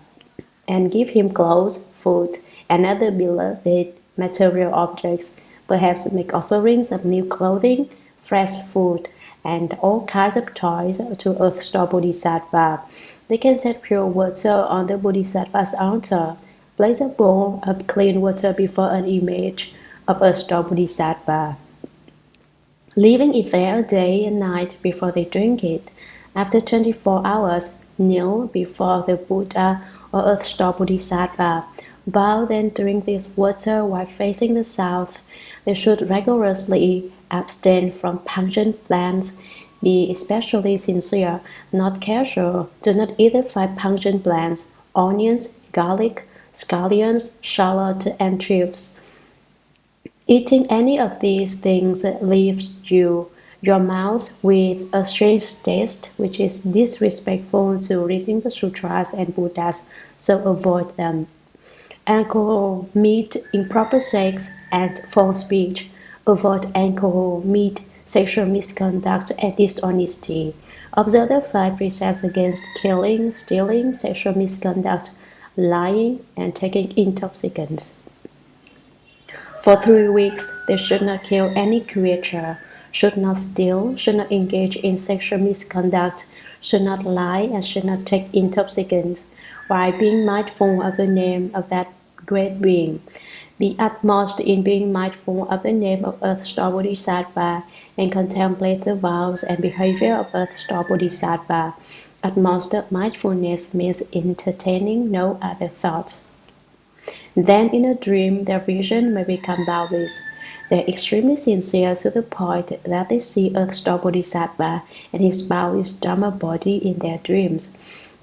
and give him clothes, food, and other beloved material objects. Perhaps make offerings of new clothing, fresh food, and all kinds of toys to Earth Store Bodhisattva. They can set pure water on the Bodhisattva's altar, place a bowl of clean water before an image of Earth Store Bodhisattva, leaving it there day and night before they drink it. After 24 hours, kneel before the Buddha or Earth Store Bodhisattva. Bow then drink this water while facing the south. They should rigorously abstain from pungent plants. Be especially sincere, not casual. Do not eat the 5 pungent plants: onions, garlic, scallions, shallot, and chives. Eating any of these things leaves you your mouth with a strange taste, which is disrespectful to reading the sutras and Buddhas, so avoid them. Alcohol, meat, improper sex, and false speech. Avoid alcohol, meat, sexual misconduct, and dishonesty. Observe the 5 precepts against killing, stealing, sexual misconduct, lying, and taking intoxicants. For 3 weeks, they should not kill any creature, should not steal, should not engage in sexual misconduct, should not lie, and should not take intoxicants, while being mindful of the name of that great being. Be utmost in being mindful of the name of Earth Store Bodhisattva and contemplate the vows and behavior of Earth Store Bodhisattva. Utmost mindfulness means entertaining no other thoughts. Then in a dream, their vision may become boundless. They are extremely sincere to the point that they see Earth Store Bodhisattva and his boundless Dharma body in their dreams.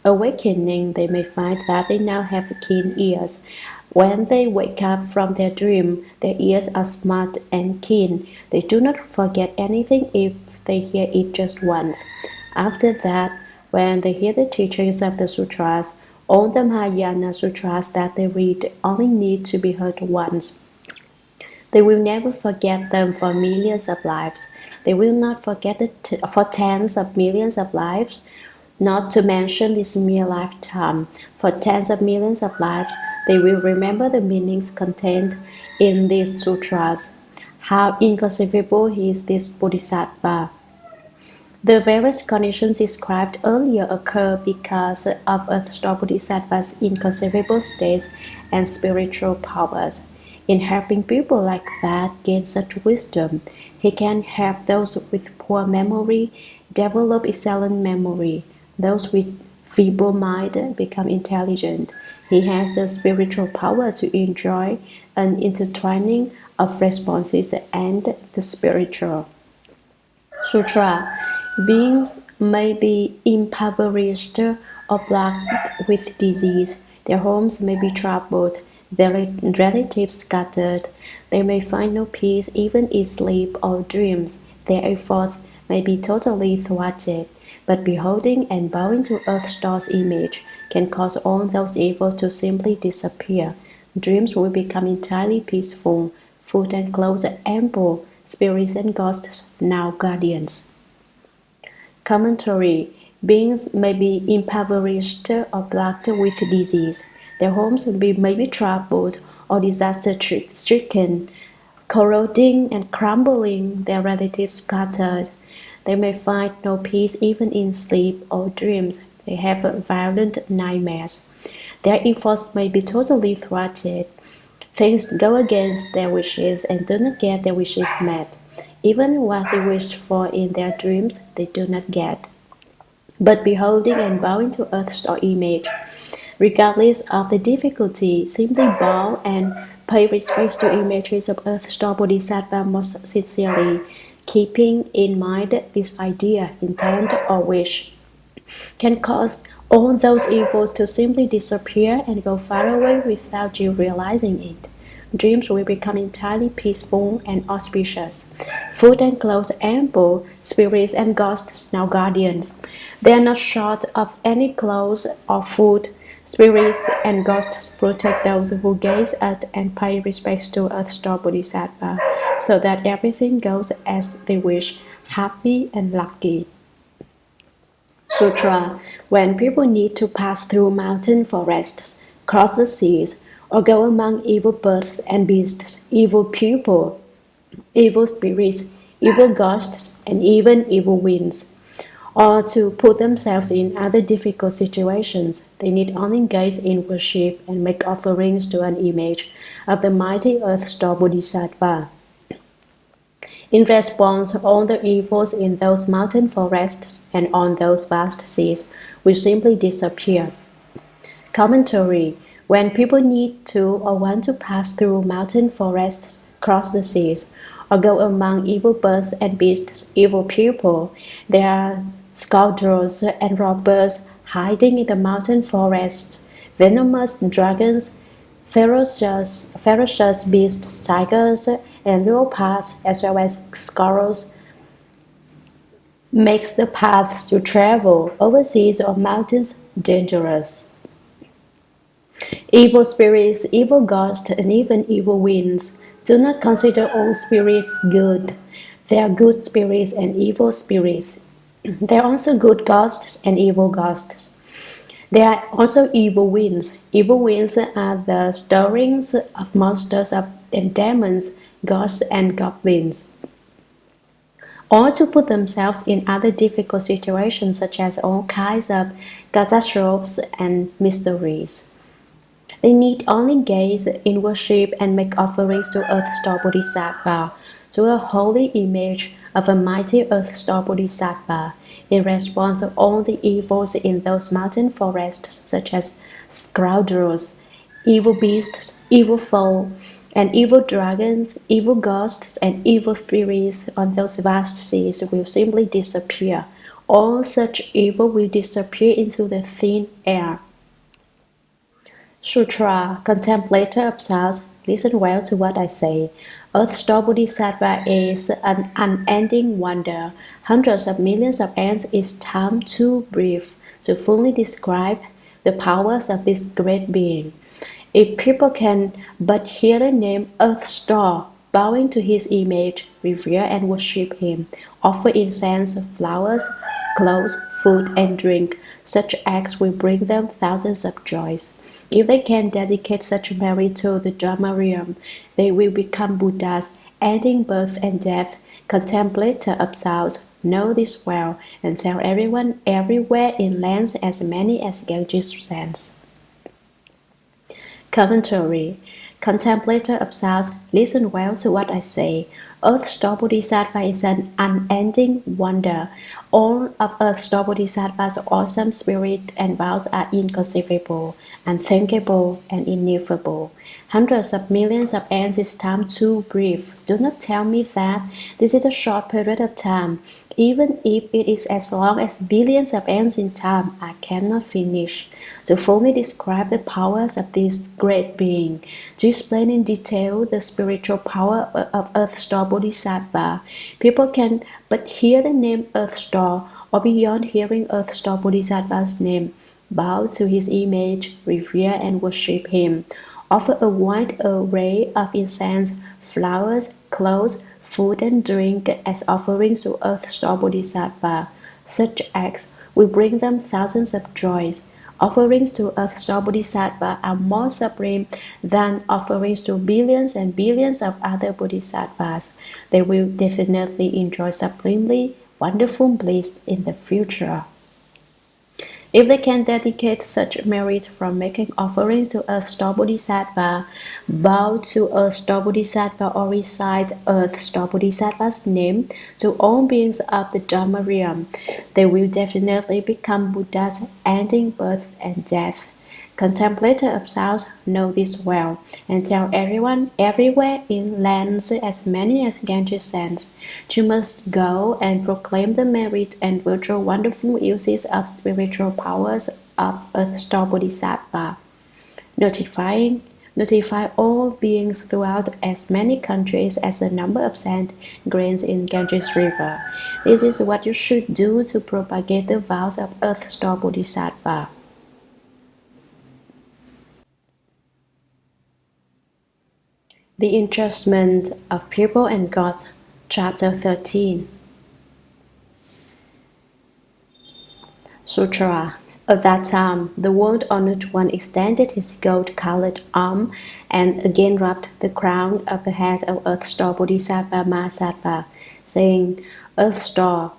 Awakening, they may find that they now have keen ears. When they wake up from their dream, their ears are smart and keen. They do not forget anything if they hear it just once. After that, when they hear the teachings of the sutras, all the Mahayana sutras that they read only need to be heard once. They will never forget them for millions of lives. They will not forget it for tens of millions of lives, not to mention this mere lifetime. For tens of millions of lives, they will remember the meanings contained in these sutras. How inconceivable is this Bodhisattva! The various conditions described earlier occur because of Earth Store Bodhisattva's inconceivable states and spiritual powers. In helping people like that gain such wisdom, he can help those with poor memory develop excellent memory. Those with feeble mind become intelligent. He has the spiritual power to enjoy an intertwining of responses and the spiritual. Sutra. Beings may be impoverished or plagued with disease. Their homes may be troubled, their relatives scattered. They may find no peace even in sleep or dreams. Their efforts may be totally thwarted. But beholding and bowing to Earth Store's image can cause all those evils to simply disappear. Dreams will become entirely peaceful. Food and clothes are ample. Spirits and ghosts now guardians. Commentary. Beings may be impoverished or plagued with disease. Their homes may be troubled or disaster-stricken, corroding and crumbling, their relatives scattered. They may find no peace even in sleep or dreams. They have violent nightmares. Their efforts may be totally thwarted. Things go against their wishes and do not get their wishes met. Even what they wished for in their dreams, they do not get. But beholding and bowing to Earth Store image, regardless of the difficulty, simply bow and pay respects to images of Earth Store Bodhisattva most sincerely, keeping in mind this idea, intent, or wish, can cause all those evils to simply disappear and go far away without you realizing it. Dreams will become entirely peaceful and auspicious. Food and clothes ample, spirits and ghosts now guardians. They are not short of any clothes or food. Spirits and ghosts protect those who gaze at and pay respects to Earth Store Bodhisattva, so that everything goes as they wish, happy and lucky. Sutra. When people need to pass through mountain forests, cross the seas, or go among evil birds and beasts, evil people, evil spirits, evil ghosts, and even evil winds, or to put themselves in other difficult situations, they need only gaze in worship and make offerings to an image of the mighty Earth Store Bodhisattva. In response, all the evils in those mountain forests and on those vast seas will simply disappear. Commentary. When people need to or want to pass through mountain forests, cross the seas, or go among evil birds and beasts, evil people, there are scoundrels and robbers hiding in the mountain forest, venomous dragons, ferocious beasts, tigers, and leopards, as well as squirrels, makes the paths to travel over seas or mountains dangerous. Evil spirits, evil ghosts, and even evil winds do not consider all spirits good. There are good spirits and evil spirits. There are also good ghosts and evil ghosts. There are also evil winds. Evil winds are the stirrings of monsters and demons, ghosts, and goblins, or to put themselves in other difficult situations such as all kinds of catastrophes and mysteries. They need only gaze in worship and make offerings to Earth Store Bodhisattva, to a holy image of a mighty Earth Store Bodhisattva, in response to all the evils in those mountain forests such as scoundrels, evil beasts, evil fowl, and evil dragons, evil ghosts, and evil spirits on those vast seas will simply disappear. All such evil will disappear into the thin air. Sutra, contemplator of souls, listen well to what I say. Earth Store Bodhisattva is an unending wonder. Hundreds of millions of ants is time too brief to fully describe the powers of this great being. If people can but hear the name Earth Store, bowing to his image, revere and worship him, offer incense, flowers, clothes, food, and drink, such acts will bring them thousands of joys. If they can dedicate such merit to the Dharma realm, they will become Buddhas, ending birth and death. Contemplator of souls, know this well, and tell everyone everywhere in lands as many as Ganges sands. Commentary. Contemplator of souls, listen well to what I say. Earth Store Bodhisattva is an unending wonder. All of Earth Store Bodhisattva's awesome spirit and vows are inconceivable, unthinkable, and ineffable. Hundreds of millions of ants is time too brief. Do not tell me that this is a short period of time. Even if it is as long as billions of ants in time, I cannot finish. To fully describe the powers of this great being, to explain in detail the spiritual power of Earth Store Bodhisattva, people can but hear the name Earth Store, or beyond hearing Earth Store Bodhisattva's name, bow to his image, revere and worship him, offer a wide array of incense, flowers, clothes, food and drink as offerings to Earth Store Bodhisattva. Such acts will bring them thousands of joys. Offerings to Earth Store Bodhisattva are more supreme than offerings to billions and billions of other Bodhisattvas. They will definitely enjoy supremely wonderful bliss in the future. If they can dedicate such merit from making offerings to Earth Store Bodhisattva, bow to Earth Store Bodhisattva, or recite Earth Store Bodhisattva's name to all beings of the Dharma realm, they will definitely become Buddhas, ending birth and death. Contemplator of souls, know this well, and tell everyone everywhere in lands as many as Ganges sands. You must go and proclaim the merit and virtual wonderful uses of spiritual powers of Earth Store Bodhisattva. Notify all beings throughout as many countries as the number of sand grains in Ganges River. This is what you should do to propagate the vows of Earth Store Bodhisattva. The Entrustment of People and Gods, Chapter 13. Sutra. At that time, the world-honored one extended his gold-colored arm and again rubbed the crown of the head of Earth Store Bodhisattva Mahasattva, saying, Earth Store,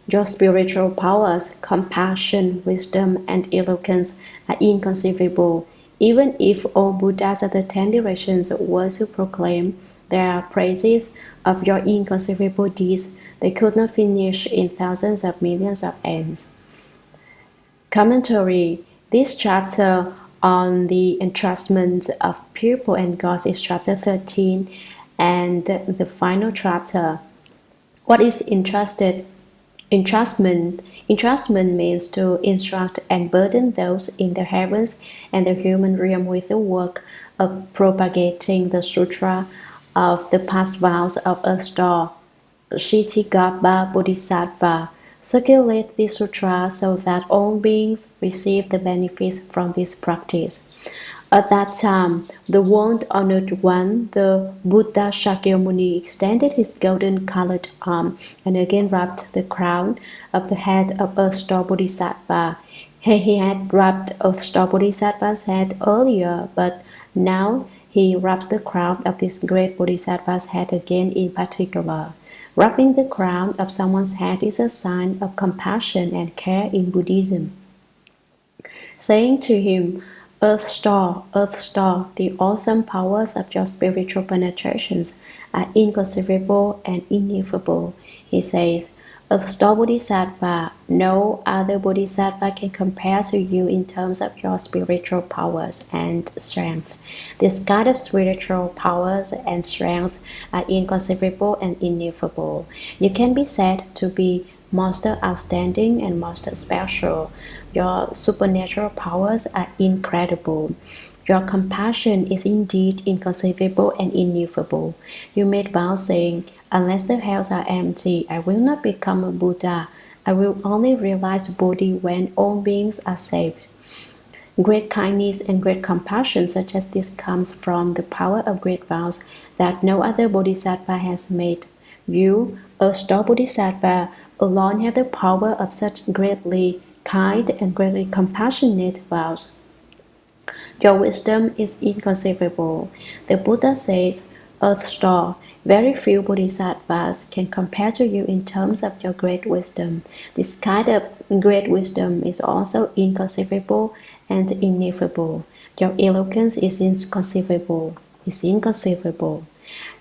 your spiritual powers, compassion, wisdom, and eloquence are inconceivable. Even if all Buddhas of the 10 directions were to proclaim their praises of your inconceivable deeds, they could not finish in thousands of millions of ants. Commentary. This chapter on the entrustment of people and gods is chapter 13 and the final chapter. What is entrusted? Entrustment means to instruct and burden those in the heavens and the human realm with the work of propagating the sutra of the past vows of Earth Store. Shuragama Bodhisattva circulate this sutra so that all beings receive the benefits from this practice. At that time, the world-honored one, the Buddha Shakyamuni, extended his golden-colored arm and again rubbed the crown of the head of Earth Store Bodhisattva. He had rubbed Earth Store Bodhisattva's head earlier, but now he rubs the crown of this great Bodhisattva's head again in particular. Rubbing the crown of someone's head is a sign of compassion and care in Buddhism. Saying to him, Earth Store, the awesome powers of your spiritual penetrations are inconceivable and ineffable. He says, Earth Store Bodhisattva, no other Bodhisattva can compare to you in terms of your spiritual powers and strength. This kind of spiritual powers and strength are inconceivable and ineffable. You can be said to be Master Outstanding and Master Special. Your supernatural powers are incredible. Your compassion is indeed inconceivable and ineffable. You made vows saying, unless the hells are empty, I will not become a Buddha. I will only realize Bodhi when all beings are saved. Great kindness and great compassion such as this comes from the power of great vows that no other Bodhisattva has made. You, Earth Store Bodhisattva, alone have the power of such greatly kind and greatly compassionate vows. Your wisdom is inconceivable. The Buddha says, Earth Store, very few Bodhisattvas can compare to you in terms of your great wisdom. This kind of great wisdom is also inconceivable and ineffable. Your eloquence is inconceivable.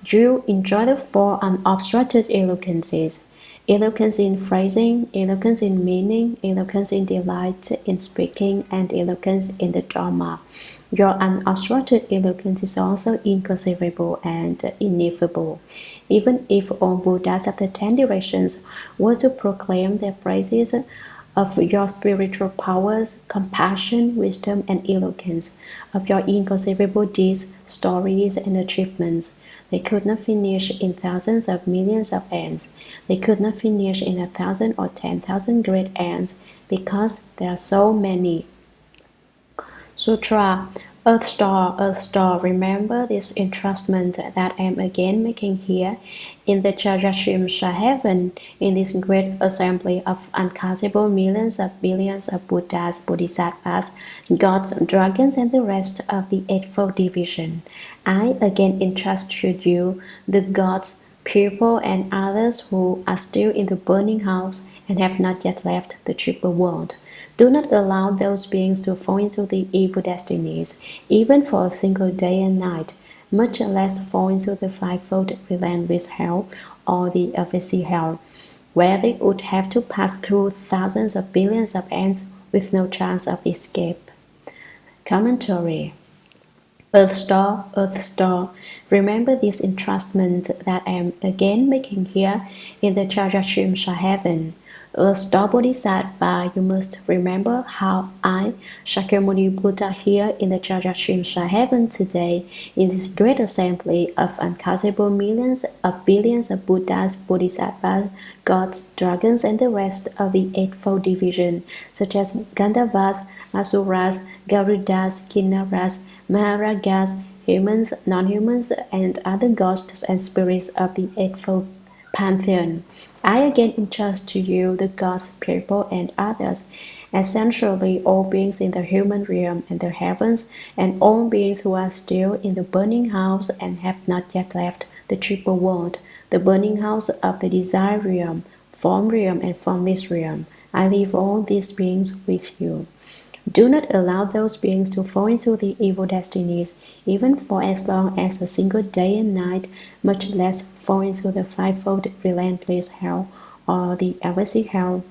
You enjoy the four unobstructed eloquences. Eloquence in phrasing, eloquence in meaning, eloquence in delight in speaking, and eloquence in the Dharma. Your unobstructed eloquence is also inconceivable and ineffable. Even if all Buddhas of the 10 directions were to proclaim their praises of your spiritual powers, compassion, wisdom, and eloquence, of your inconceivable deeds, stories, and achievements, they could not finish in thousands of millions of ants. They could not finish in 1,000 or 10,000 great ants because there are so many. Sutra. Earth Store, remember this entrustment that I am again making here in the Trayastrimsha Heaven, in this great assembly of uncountable millions of billions of Buddhas, Bodhisattvas, gods, dragons, and the rest of the Eightfold Division. I again entrust to you the gods, people, and others who are still in the burning house and have not yet left the triple world. Do not allow those beings to fall into the evil destinies, even for a single day and night, much less fall into the fivefold relentless hell or the abyssal hell, where they would have to pass through thousands of billions of ants with no chance of escape. Commentary. Earth Store, remember this entrustment that I am again making here in the Trayastrimsha Heaven. Earth Store Bodhisattva, you must remember how I, Shakyamuni Buddha, here in the Trayastrimsha Heaven today, in this great assembly of uncountable millions of billions of Buddhas, Bodhisattvas, gods, dragons, and the rest of the Eightfold Division, such as Gandharvas, Asuras, Garudas, Kinnaras, Maharajas, humans, non-humans, and other ghosts and spirits of the Eightfold Pantheon. I again entrust to you the gods, people, and others, essentially all beings in the human realm and the heavens, and all beings who are still in the burning house and have not yet left the triple world, the burning house of the desire realm, form realm, and formless realm. I leave all these beings with you. Do not allow those beings to fall into the evil destinies, even for as long as a single day and night, much less fall into the fivefold relentless hell or the abyssal hell,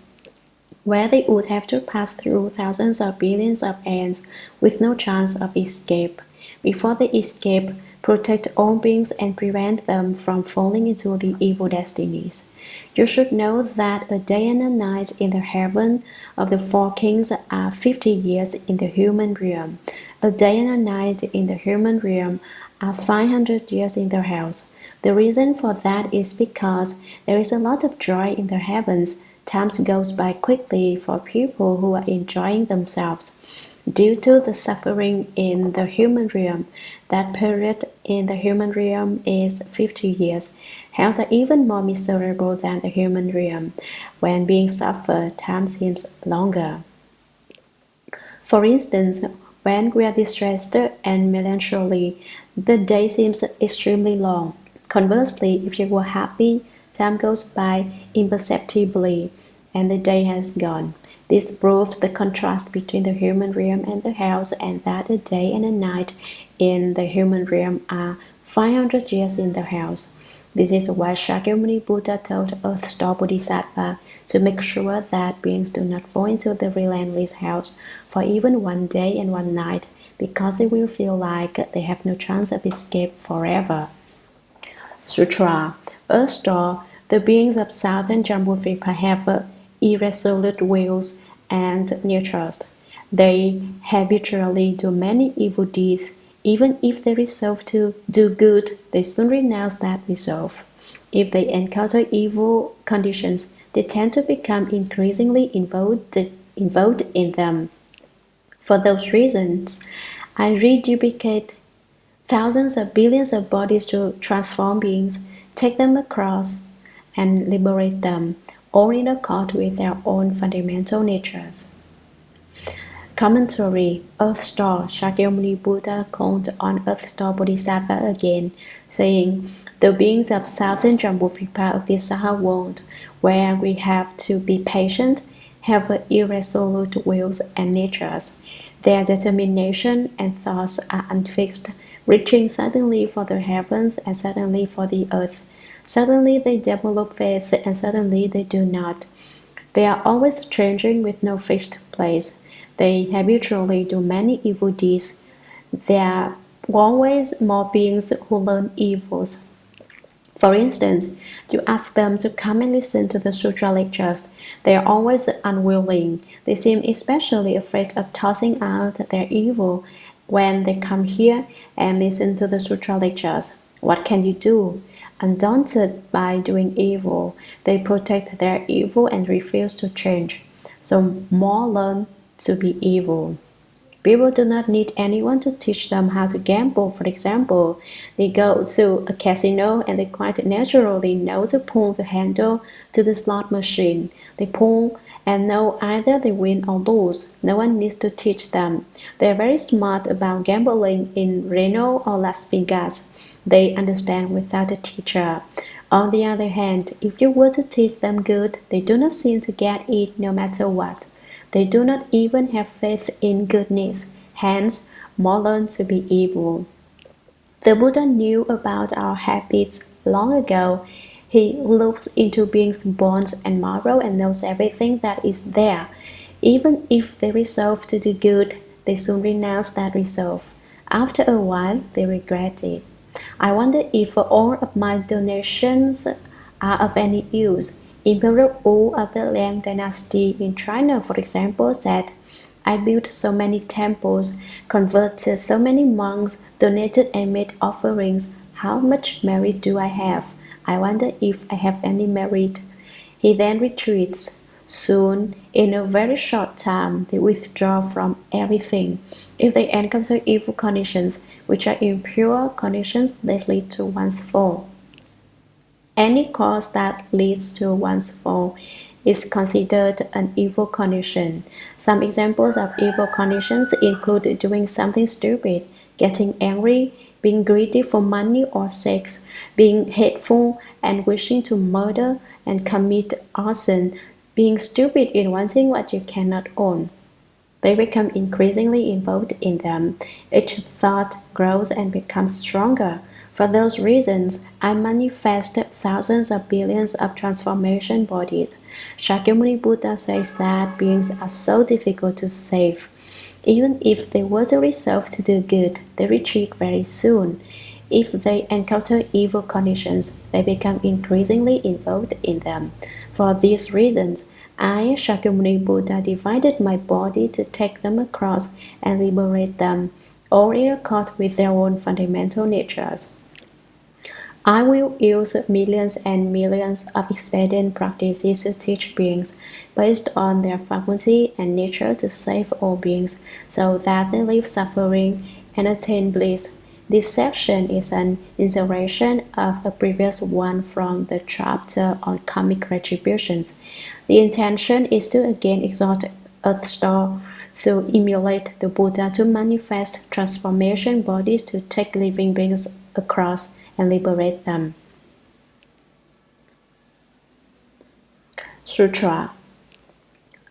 where they would have to pass through thousands of billions of ants with no chance of escape. Before they escape, protect all beings and prevent them from falling into the evil destinies. You should know that a day and a night in the heaven of the four kings are 50 years in the human realm. A day and a night in the human realm are 500 years in the hells. The reason for that is because there is a lot of joy in the heavens. Time goes by quickly for people who are enjoying themselves. Due to the suffering in the human realm, that period in the human realm is 50 years. Hells are even more miserable than the human realm. When beings suffer, time seems longer. For instance, when we are distressed and melancholy, the day seems extremely long. Conversely, if you were happy, time goes by imperceptibly and the day has gone. This proves the contrast between the human realm and the hells, and that a day and a night in the human realm are 500 years in the hells. This is why Shakyamuni Buddha told Earth Store Bodhisattva to make sure that beings do not fall into the relentless hells for even one day and one night, because they will feel like they have no chance of escape forever. Sutra. Earth Store, the beings of southern Jambudvipa have irresolute wills and no trust. They habitually do many evil deeds. Even if they resolve to do good, they soon renounce that resolve. If they encounter evil conditions, they tend to become increasingly involved in them. For those reasons, I reduplicate thousands of billions of bodies to transform beings, take them across, and liberate them, all in accord with their own fundamental natures. Commentary. Earth Store. Shakyamuni Buddha called on Earth Store Bodhisattva again, saying, the beings of southern Jambudvipa of this Saha world, where we have to be patient, have irresolute wills and natures. Their determination and thoughts are unfixed, reaching suddenly for the heavens and suddenly for the earth. Suddenly they develop faith and suddenly they do not. They are always changing with no fixed place. They habitually do many evil deeds. There are always more beings who learn evils. For instance, you ask them to come and listen to the sutra lectures. They are always unwilling. They seem especially afraid of tossing out their evil when they come here and listen to the sutra lectures. What can you do? Undaunted by doing evil, they protect their evil and refuse to change. So more learn to be evil. People do not need anyone to teach them how to gamble. For example, they go to a casino and they quite naturally know to pull the handle to the slot machine. They pull and know either they win or lose. No one needs to teach them. They are very smart about gambling in Reno or Las Vegas. They understand without a teacher. On the other hand, if you were to teach them good, they do not seem to get it no matter what. They do not even have faith in goodness, hence, more learn to be evil. The Buddha knew about our habits long ago. He looks into beings' bones and marrow and knows everything that is there. Even if they resolve to do good, they soon renounce that resolve. After a while, they regret it. I wonder if all of my donations are of any use. Emperor Wu of the Liang dynasty in China, for example, said, I built so many temples, converted so many monks, donated and made offerings. How much merit do I have? I wonder if I have any merit. He then retreats. Soon, in a very short time, they withdraw from everything. If they encounter evil conditions, which are impure conditions, they lead to one's fall. Any cause that leads to one's fall is considered an evil condition. Some examples of evil conditions include doing something stupid, getting angry, being greedy for money or sex, being hateful and wishing to murder and commit arson, being stupid in wanting what you cannot own. They become increasingly involved in them. Each thought grows and becomes stronger. For those reasons, I manifest thousands of billions of transformation bodies. Shakyamuni Buddha says that beings are so difficult to save. Even if they were to resolve to do good, they retreat very soon. If they encounter evil conditions, they become increasingly involved in them. For these reasons, I, Shakyamuni Buddha, divided my body to take them across and liberate them, all in accord with their own fundamental natures. I will use millions and millions of expedient practices to teach beings based on their faculty and nature to save all beings so that they leave suffering and attain bliss. This section is an inspiration of a previous one from the chapter on karmic retributions. The intention is to again exhort Earth Store to emulate the Buddha to manifest transformation bodies to take living beings across and liberate them. Sutra.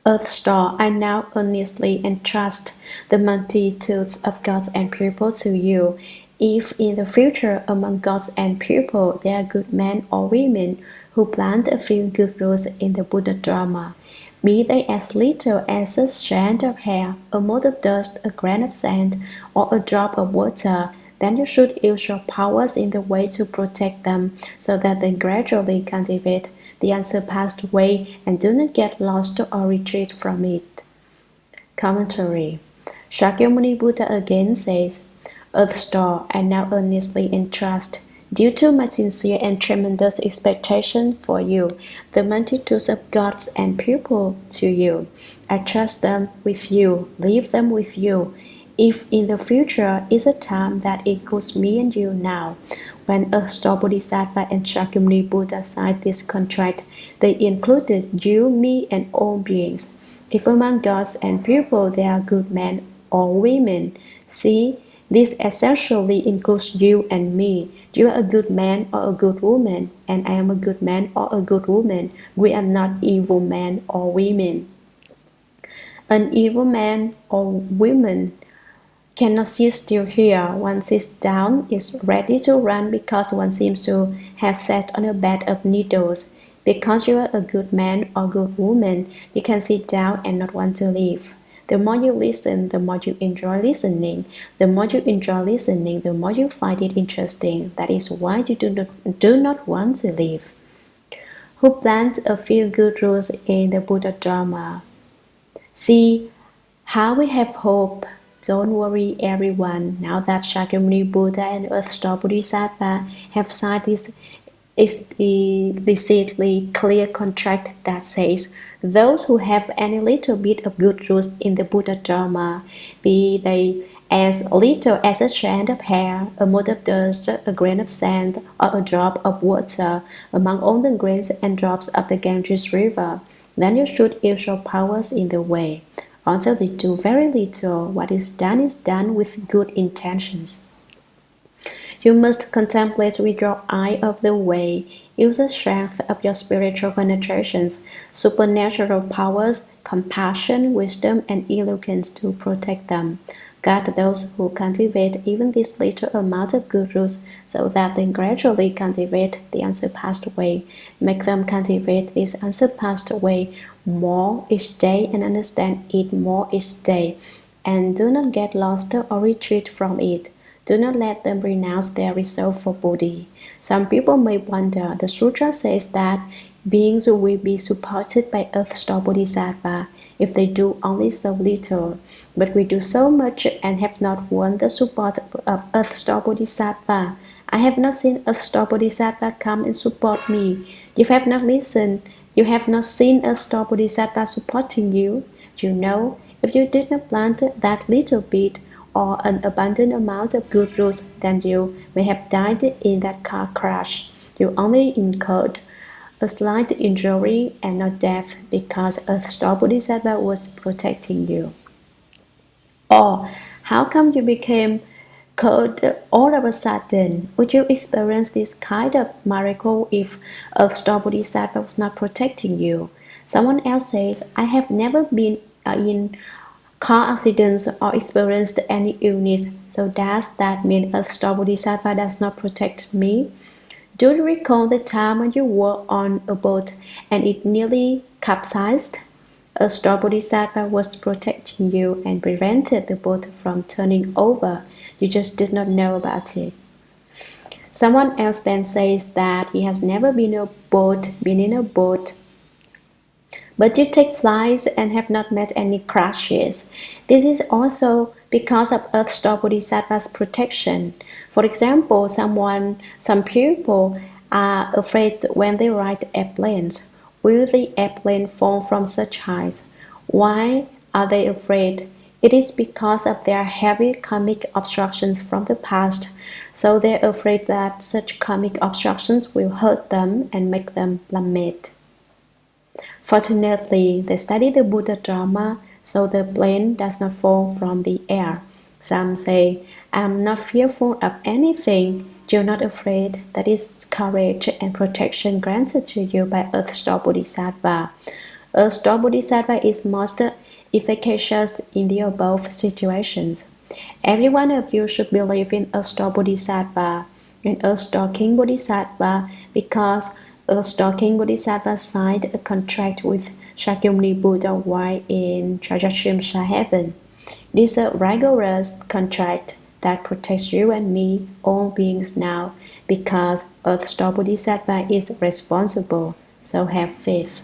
Earth Store, I now earnestly entrust the multitudes of gods and people to you. If in the future among gods and people there are good men or women who plant a few good roots in the Buddha Dharma, be they as little as a strand of hair, a mote of dust, a grain of sand, or a drop of water, then you should use your powers in the way to protect them, so that they gradually cultivate the unsurpassed way and do not get lost or retreat from it. Commentary. Shakyamuni Buddha again says, Earth Store, I now earnestly entrust, due to my sincere and tremendous expectation for you, the multitudes of gods and people to you. I trust them with you, leave them with you. If in the future is a time that includes me and you now, when Earth Store Bodhisattva and Shakyamuni Buddha signed this contract, they included you, me, and all beings. If among gods and people there are good men or women, see, this essentially includes you and me. You are a good man or a good woman, and I am a good man or a good woman. We are not evil men or women. An evil man or woman cannot sit still here. One sits down, is ready to run because one seems to have sat on a bed of needles. Because you are a good man or good woman, you can sit down and not want to leave. The more you listen, the more you enjoy listening. The more you enjoy listening, the more you find it interesting. That is why you do not want to leave. Who plant a few good roots in the Buddha Dharma? See how we have hope. Don't worry, everyone. Now that Shakyamuni Buddha and Earth Store Bodhisattva have signed this explicitly clear contract that says, those who have any little bit of good roots in the Buddha Dharma, be they as little as a strand of hair, a mote of dust, a grain of sand, or a drop of water, among all the grains and drops of the Ganges River, then you should use your powers in the way. Although they do very little, what is done with good intentions. You must contemplate with your eye of the way, use the strength of your spiritual penetrations, supernatural powers, compassion, wisdom, and eloquence to protect them. Guide those who cultivate even this little amount of good roots so that they gradually cultivate the unsurpassed way. Make them cultivate this unsurpassed way more each day and understand it more each day. And do not get lost or retreat from it. Do not let them renounce their resolve for Bodhi. Some people may wonder, the sutra says that beings will be supported by Earth Store Bodhisattva if they do only so little. But we do so much and have not won the support of Earth Store Bodhisattva. I have not seen Earth Store Bodhisattva come and support me. You have not listened. You have not seen Earth Store Bodhisattva supporting you. You know, if you did not plant that little bit or an abundant amount of good roots, then you may have died in that car crash. You only incurred a slight injury and not death because Earth Store Bodhisattva was protecting you. Or how come you became cold all of a sudden? Would you experience this kind of miracle if Earth Store Bodhisattva was not protecting you? Someone else says, I have never been in car accidents or experienced any illness, so does that mean Earth Store Bodhisattva does not protect me? Do you recall the time when you were on a boat and it nearly capsized? Earth Store Bodhisattva was protecting you and prevented the boat from turning over. You just did not know about it. Someone else then says that he has never been in a boat, but you take flights and have not met any crashes. This is also because of Earth Store Bodhisattva's protection. For example, some people are afraid when they ride airplanes. Will the airplane fall from such heights? Why are they afraid? It is because of their heavy karmic obstructions from the past. So they're afraid that such karmic obstructions will hurt them and make them plummet. Fortunately, they study the Buddha Dharma, so the plane does not fall from the air. Some say, I'm not fearful of anything. You're not afraid. That is courage and protection granted to you by Earth Store Bodhisattva. Earth Store Bodhisattva is most efficacious in the above situations. Every one of you should believe in Earth Store Bodhisattva and Earth Store King Bodhisattva because Earth Store King Bodhisattva signed a contract with Shakyamuni Buddha while in Trayastrimsha Heaven. It is a rigorous contract that protects you and me, all beings now, because Earth Store Bodhisattva is responsible. So have faith.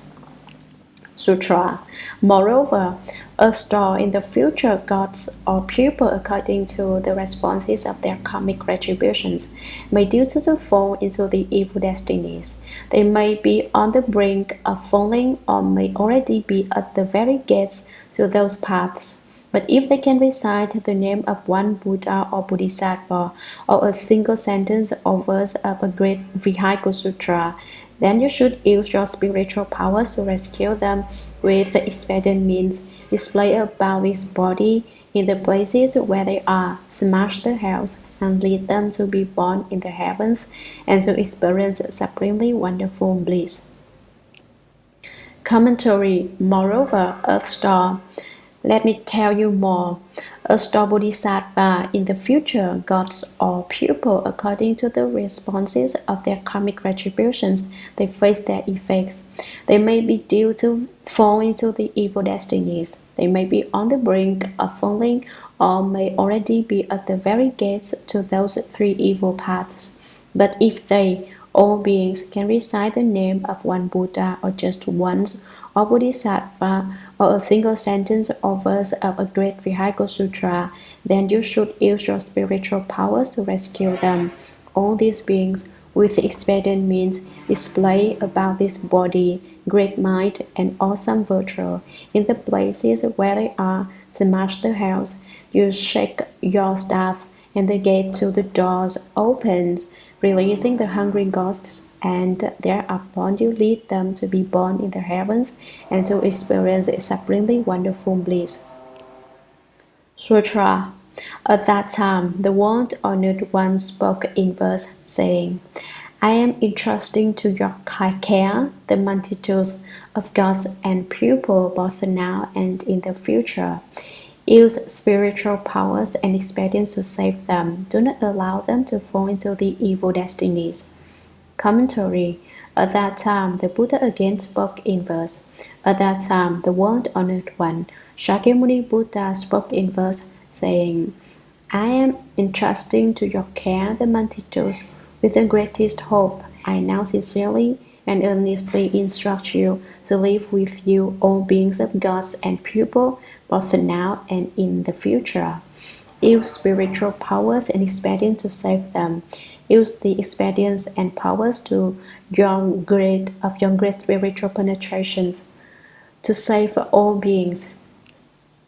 Sutra. Moreover, Earth Store in the future gods or people according to the responses of their karmic retributions may due to the fall into the evil destinies. They may be on the brink of falling or may already be at the very gates to those paths. But if they can recite the name of one Buddha or Bodhisattva or a single sentence or verse of a great vehicle sutra, then you should use your spiritual powers to rescue them with the expedient means. Display about this body in the places where they are, smash the house, and lead them to be born in the heavens and to experience supremely wonderful bliss. Commentary. Moreover, Earth Store. Let me tell you more. Earth Store Bodhisattva in the future, gods or people, according to the responses of their karmic retributions, they face their effects. They may be due to fall into the evil destinies. They may be on the brink of falling or may already be at the very gates to those three evil paths. But if they, all beings, can recite the name of one Buddha or just once, or Bodhisattva, or a single sentence or verse of a great vehicle sutra, then you should use your spiritual powers to rescue them. All these beings, with the expedient means, display about this body great might and awesome virtue. In the places where they are, smash the house. You shake your staff, and the gate to the doors opens, releasing the hungry ghosts, and thereupon you lead them to be born in the heavens and to experience a supremely wonderful bliss. Sutra. At that time, the world honored one spoke in verse, saying, I am entrusting to your care the multitudes of gods and people both now and in the future. Use spiritual powers and expedients to save them. Do not allow them to fall into the evil destinies. Commentary. At that time, the Buddha again spoke in verse. At that time, the world-honored one, Shakyamuni Buddha, spoke in verse, saying, I am entrusting to your care the multitudes with the greatest hope. I now sincerely and earnestly instruct you to live with you all beings of gods and people, both now and in the future. Use spiritual powers and expedients to save them. Use the expedients and powers to your great spiritual penetrations to save all beings.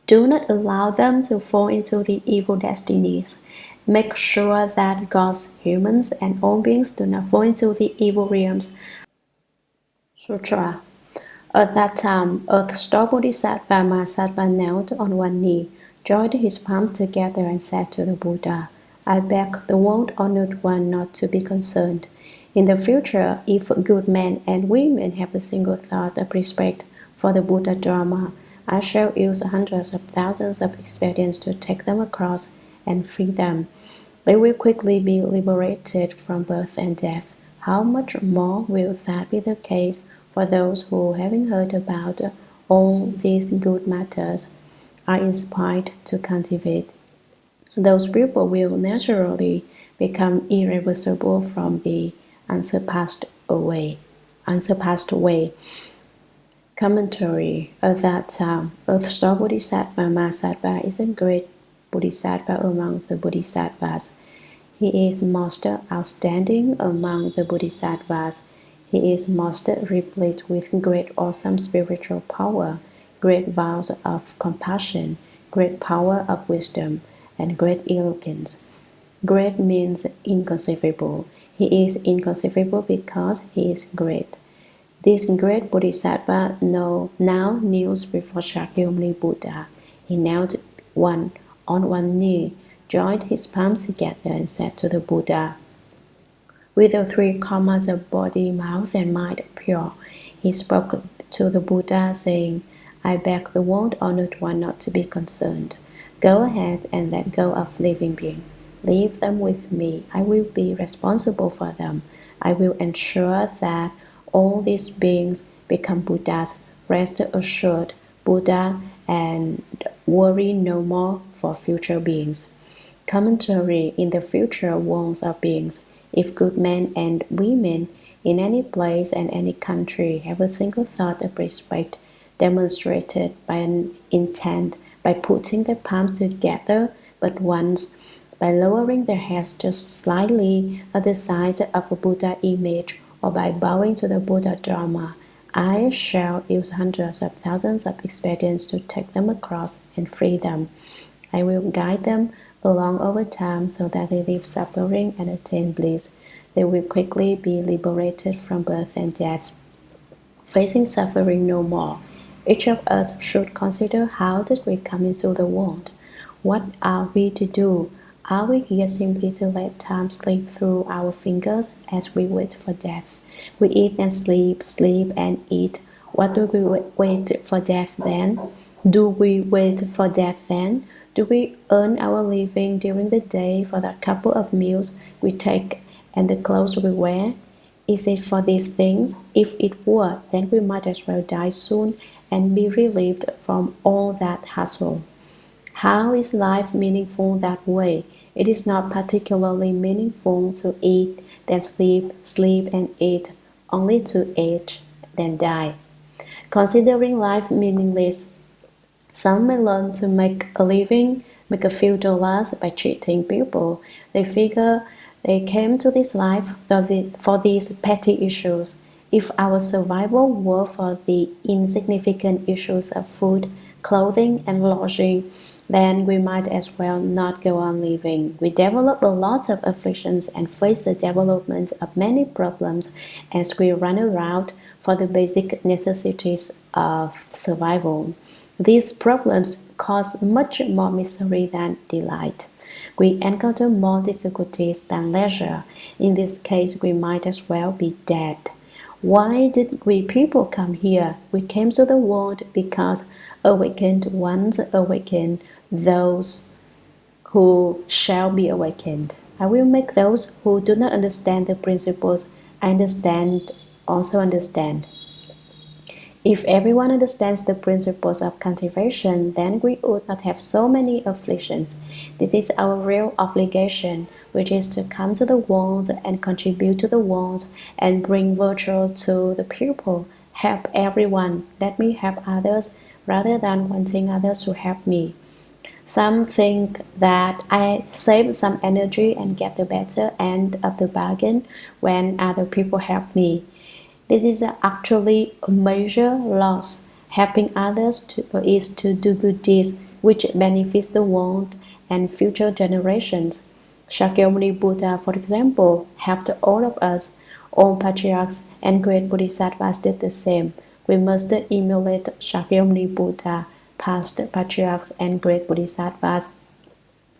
Do not allow them to fall into the evil destinies. Make sure that gods, humans, and all beings do not fall into the evil realms. Sutra. At that time, Earth Store Bodhisattva Mahasattva knelt on one knee, joined his palms together, and said to the Buddha, I beg the world-honored one not to be concerned. In the future, if good men and women have a single thought of respect for the Buddha Dharma, I shall use hundreds of thousands of expedients to take them across and free them. They will quickly be liberated from birth and death. How much more will that be the case for those who, having heard about all these good matters, are inspired to cultivate? Those people will naturally become irreversible from the unsurpassed way. Commentary. At that time, Earth Store Bodhisattva Mahasattva is a great Bodhisattva among the Bodhisattvas. He is Master outstanding among the Bodhisattvas. He is Master replete with great awesome spiritual power, great vows of compassion, great power of wisdom, and great eloquence. Great means inconceivable. He is inconceivable because he is great. This great Bodhisattva now kneels before Shakyamuni Buddha. He knelt on one knee, joined his palms together, and said to the Buddha, with the three karmas of body, mouth, and mind pure, he spoke to the Buddha, saying, I beg the world honored one not to be concerned. Go ahead and let go of living beings. Leave them with me. I will be responsible for them. I will ensure that all these beings become Buddhas. Rest assured, Buddha, and worry no more for future beings. Commentary in the future worlds of beings. If good men and women in any place and any country have a single thought of respect demonstrated by an intent, by putting their palms together but once, by lowering their heads just slightly at the sight of a Buddha image, or by bowing to the Buddha Dharma, I shall use hundreds of thousands of expedients to take them across and free them. I will guide them along over time so that they leave suffering and attain bliss. They will quickly be liberated from birth and death, facing suffering no more. Each of us should consider, how did we come into the world? What are we to do? Are we here simply to let time slip through our fingers as we wait for death? We eat and sleep, sleep and eat. What do we wait for death then? Do we wait for death then? Do we earn our living during the day for that couple of meals we take and the clothes we wear? Is it for these things? If it were, then we might as well die soon and be relieved from all that hassle. How is life meaningful that way? It is not particularly meaningful to eat, then sleep, sleep and eat, only to age, then die. Considering life meaningless, some may learn to make a living, make a few dollars by cheating people. They figure they came to this life for these petty issues. If our survival were for the insignificant issues of food, clothing, and lodging, then we might as well not go on living. We develop a lot of afflictions and face the development of many problems as we run around for the basic necessities of survival. These problems cause much more misery than delight. We encounter more difficulties than leisure. In this case, we might as well be dead. Why did we people come here? We came to the world because awakened ones awaken those who shall be awakened. I will make those who do not understand the principles also understand. If everyone understands the principles of cultivation, then we would not have so many afflictions. This is our real obligation, which is to come to the world and contribute to the world and bring virtue to the people. Help everyone. Let me help others rather than wanting others to help me. Some think that I save some energy and get the better end of the bargain when other people help me. This is actually a major loss. Helping others is to do good deeds which benefits the world and future generations. Shakyamuni Buddha, for example, helped all of us. All patriarchs and great bodhisattvas did the same. We must emulate Shakyamuni Buddha, past patriarchs and great bodhisattvas.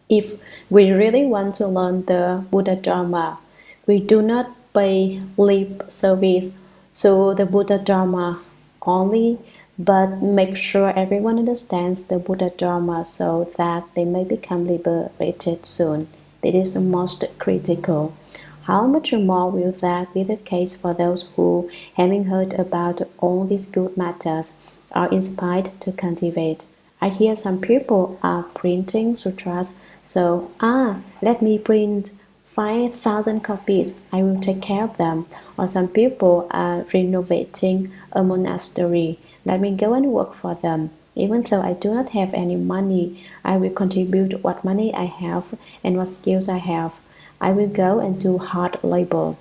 If we really want to learn the Buddha Dharma, we do not pay lip service to the Buddha Dharma only, but make sure everyone understands the Buddha Dharma so that they may become liberated soon. This is most critical. How much more will that be the case for those who, having heard about all these good matters, are inspired to cultivate? I hear some people are printing sutras, so let me print 5,000 copies. I will take care of them. Or some people are renovating a monastery. Let me go and work for them. Even though I do not have any money, I will contribute what money I have and what skills I have. I will go and do hard labor.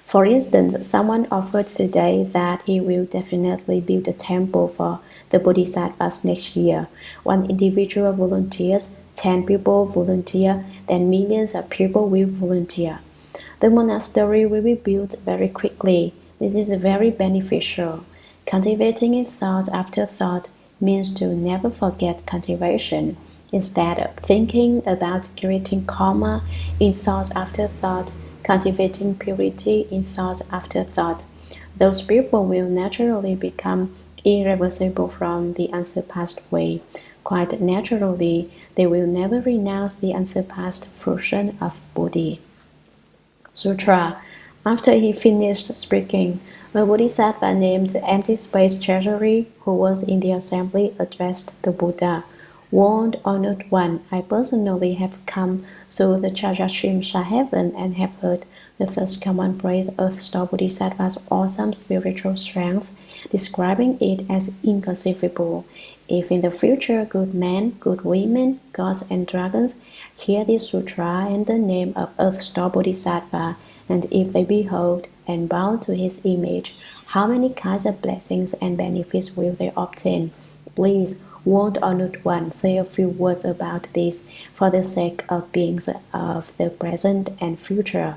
For instance, someone offered today that he will definitely build a temple for the Bodhisattvas next year. One individual volunteers, 10 people volunteer, then millions of people will volunteer. The monastery will be built very quickly. This is very beneficial. Cultivating in thought after thought means to never forget cultivation. Instead of thinking about creating karma in thought after thought, cultivating purity in thought after thought, those people will naturally become irreversible from the unsurpassed way. Quite naturally, they will never renounce the unsurpassed fruition of Bodhi. Sutra. After he finished speaking, a bodhisattva named Empty Space Treasury, who was in the assembly, addressed the Buddha. World Honored One, I personally have come to the Trayastrimsha Heaven and have heard the thus common praise Earth Store Bodhisattva's awesome spiritual strength, describing it as inconceivable. If in the future good men, good women, gods and dragons hear this sutra and the name of Earth Store Bodhisattva, and if they behold and bow to his image, how many kinds of blessings and benefits will they obtain? Please, World Honored One, say a few words about this for the sake of beings of the present and future.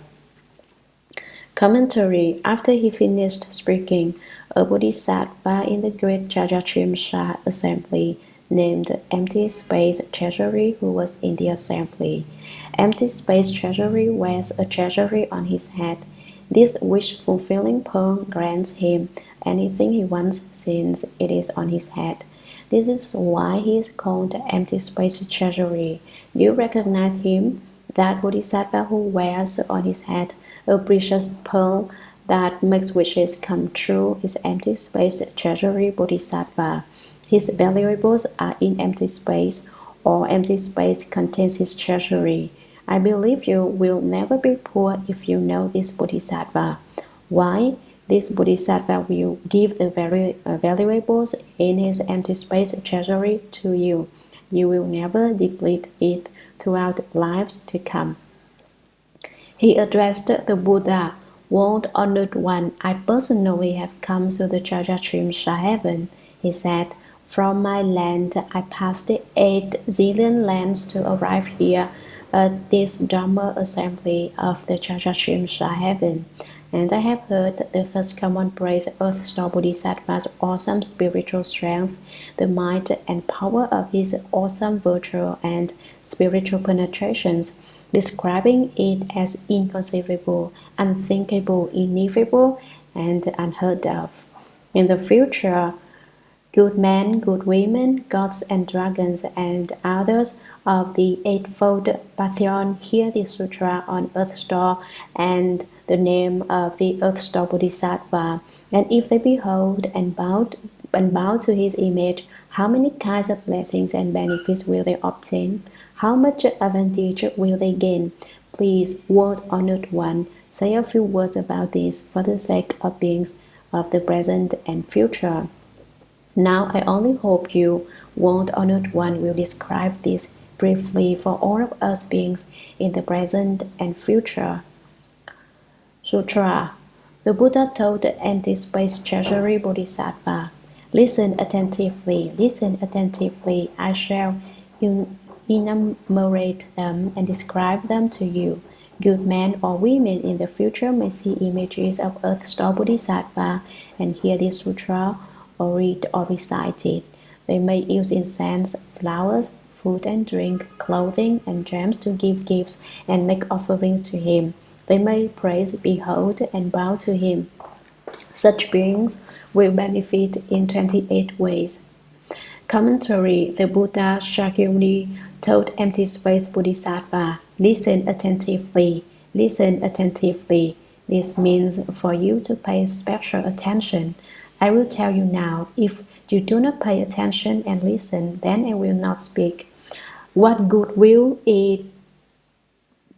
Commentary. After he finished speaking, a bodhisattva in the great Trayastrimsha assembly named Empty Space Treasury, who was in the assembly. Empty Space Treasury wears a treasury on his head. This wish-fulfilling pearl grants him anything he wants since it is on his head. This is why he is called Empty Space Treasury. Do you recognize him? That bodhisattva who wears on his head a precious pearl that makes wishes come true is Empty Space Treasury Bodhisattva. His valuables are in empty space, or empty space contains his treasury. I believe you will never be poor if you know this Bodhisattva. Why? This Bodhisattva will give the valuables in his empty space treasury to you. You will never deplete it throughout lives to come. He addressed the Buddha, World Honored One, I personally have come to the Trayastrimsha Heaven. He said, from my land I passed 8 zillion lands to arrive here at this Dharma assembly of the Trayastrimsha Heaven, and I have heard the first common praise Earth Store Bodhisattva's awesome spiritual strength, the might and power of his awesome virtue and spiritual penetrations, describing it as inconceivable, unthinkable, ineffable, and unheard of. In the future, good men, good women, gods and dragons, and others of the Eightfold Pantheon hear the sutra on Earth Store and the name of the Earth Store Bodhisattva, and if they behold and bow to his image, how many kinds of blessings and benefits will they obtain? How much advantage will they gain? Please, World Honored One, say a few words about this for the sake of beings of the present and future. Now I only hope you, World Honored One, will describe this briefly for all of us beings in the present and future. Sutra. The Buddha told the Empty Space Treasury Bodhisattva, listen attentively, I shall enumerate them and describe them to you. Good men or women in the future may see images of Earth Store Bodhisattva and hear this sutra or read or recite it. They may use incense, flowers, food and drink, clothing and gems to give gifts and make offerings to him. They may praise, behold, and bow to him. Such beings will benefit in 28 ways. Commentary. The Buddha shockingly told Empty Space Bodhisattva, listen attentively. This means for you to pay special attention. I will tell you now. If you do not pay attention and listen, then I will not speak. What good will it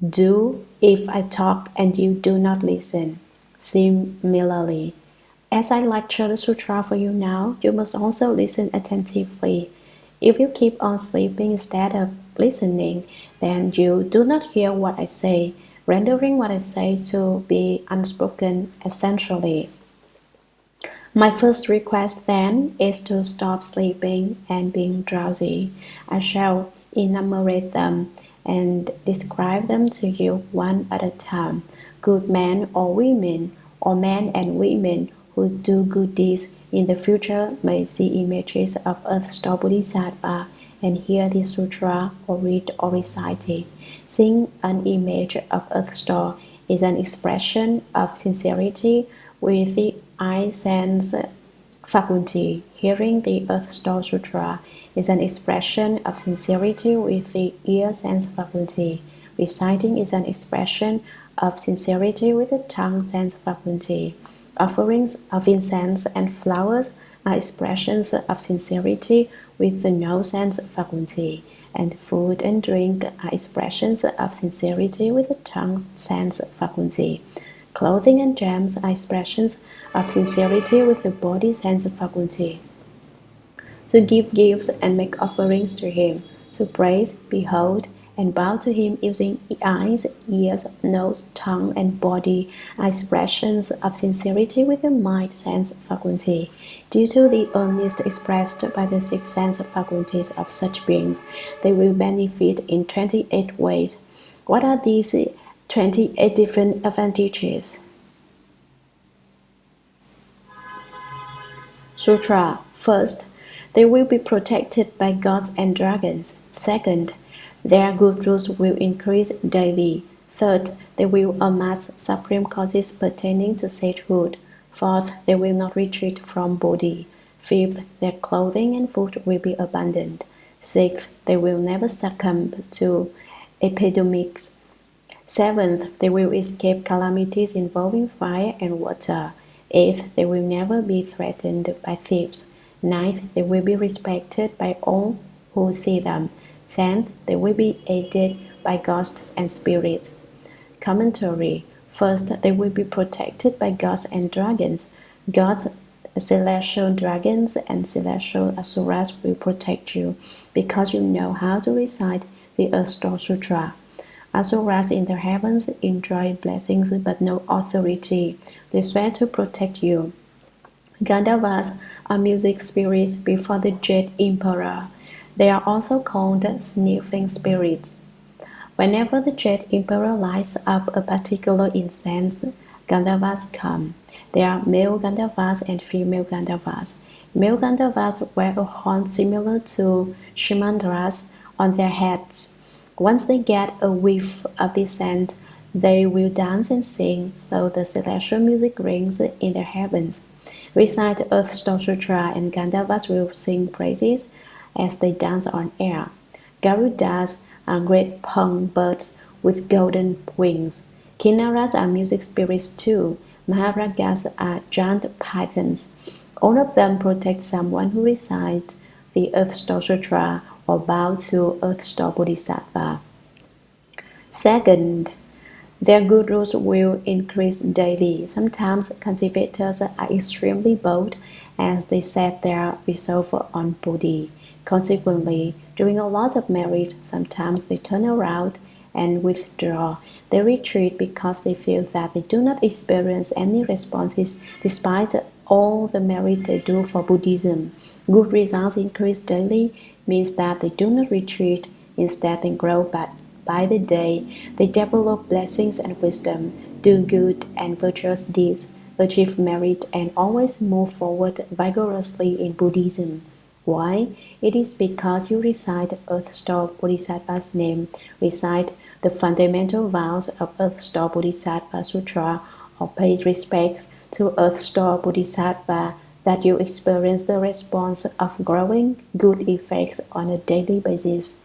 do if I talk and you do not listen? Similarly, As I lecture the sutra for you now, you must also listen attentively. If you keep on sleeping instead of listening, then you do not hear what I say, rendering what I say to be unspoken essentially. My first request then is to stop sleeping and being drowsy. I shall enumerate them and describe them to you one at a time. Good men or women, or men and women who do good deeds in the future may see images of Earth Store Bodhisattva and hear the sutra or read or recite it. Seeing an image of Earth Store is an expression of sincerity with the eye sense faculty. Hearing the Earth Store Sutra is an expression of sincerity with the ear sense faculty. Reciting is an expression of sincerity with the tongue sense faculty. Offerings of incense and flowers are expressions of sincerity with the nose sense faculty. And food and drink are expressions of sincerity with the tongue sense faculty. Clothing and gems are expressions of sincerity with the body sense faculty. To give gifts and make offerings to him, to praise, behold, and bow to him using eyes, ears, nose, tongue, and body are expressions of sincerity with the mind sense faculty. Due to the earnest expressed by the six sense faculties of such beings, they will benefit in 28 ways. What are these 28 different advantages? Sutra. First, they will be protected by gods and dragons. Second, their good rules will increase daily. Third, they will amass supreme causes pertaining to sagehood. Fourth, they will not retreat from body. Fifth, their clothing and food will be abundant. Sixth, they will never succumb to epidemics. Seventh, they will escape calamities involving fire and water. Eighth, they will never be threatened by thieves. Ninth, they will be respected by all who see them. Tenth, they will be aided by ghosts and spirits. Commentary. First, they will be protected by gods and dragons. Gods, celestial dragons, and celestial asuras will protect you because you know how to recite the Earth Store Sutra. Asuras in the heavens enjoy blessings but no authority. They swear to protect you. Gandharvas are music spirits before the Jade Emperor. They are also called sniffing spirits. Whenever the Jade Emperor lights up a particular incense, Gandharvas come. There are male Gandharvas and female Gandharvas. Male Gandharvas wear a horn similar to Shimandras on their heads. Once they get a whiff of the scent, they will dance and sing, so the celestial music rings in the heavens. Recite the Earth Store Sutra and Gandharvas will sing praises as they dance on air. Garudas are great pung birds with golden wings. Kinnaras are music spirits too. Maharagas are giant pythons. All of them protect someone who recites the Earth Store Sutra or bow to Earth Store Bodhisattva. Second, their good rules will increase daily. Sometimes cultivators are extremely bold as they set their resolve on Bodhi. Consequently, doing a lot of merit, sometimes they turn around and withdraw. They retreat because they feel that they do not experience any responses despite all the merit they do for Buddhism. Good results increase daily means that they do not retreat, instead they grow by the day. They develop blessings and wisdom, do good and virtuous deeds, achieve merit, and always move forward vigorously in Buddhism. Why? It is because you recite Earth Store Bodhisattva's name, recite the fundamental vows of Earth Store Bodhisattva Sutra, or pay respects to Earth Store Bodhisattva, that you experience the response of growing good effects on a daily basis.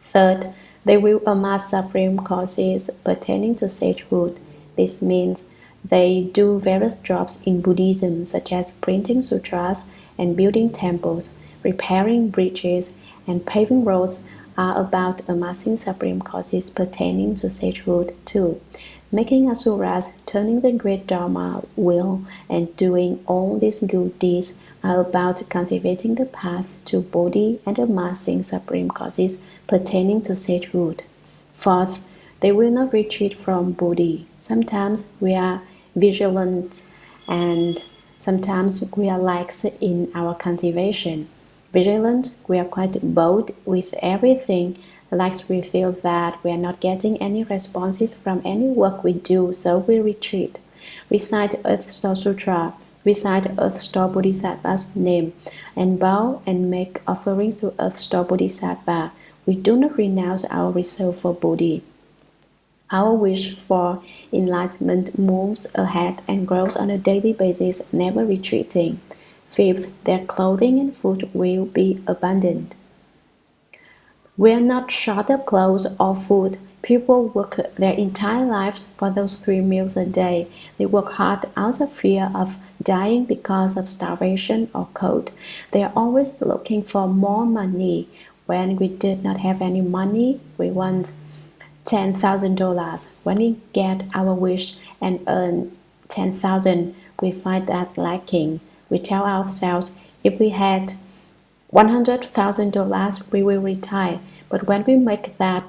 Third, they will amass supreme causes pertaining to sagehood. This means they do various jobs in Buddhism, such as printing sutras and building temples, repairing bridges, and paving roads are about amassing supreme causes pertaining to sagehood too. making asuras, turning the great Dharma wheel, and doing all these good deeds are about cultivating the path to Bodhi and amassing supreme causes pertaining to sagehood. Fourth, they will not retreat from Bodhi. Sometimes we are vigilant and sometimes we are lax in our cultivation. Vigilant, we are quite bold with everything. Lax, we feel that we are not getting any responses from any work we do, so we retreat. Recite Earth Store Sutra, recite Earth Store Bodhisattva's name, and bow and make offerings to Earth Store Bodhisattva. We do not renounce our reserve for Bodhi. Our wish for enlightenment moves ahead and grows on a daily basis, never retreating. Fifth, their clothing and food will be abundant. We are not short of clothes or food. People work their entire lives for those 3 meals a day. They work hard out of fear of dying because of starvation or cold. They are always looking for more money. When we did not have any money, we want $10,000. When we get our wish and earn 10,000, we find that lacking. We tell ourselves if we had $100,000, we will retire. But when we make that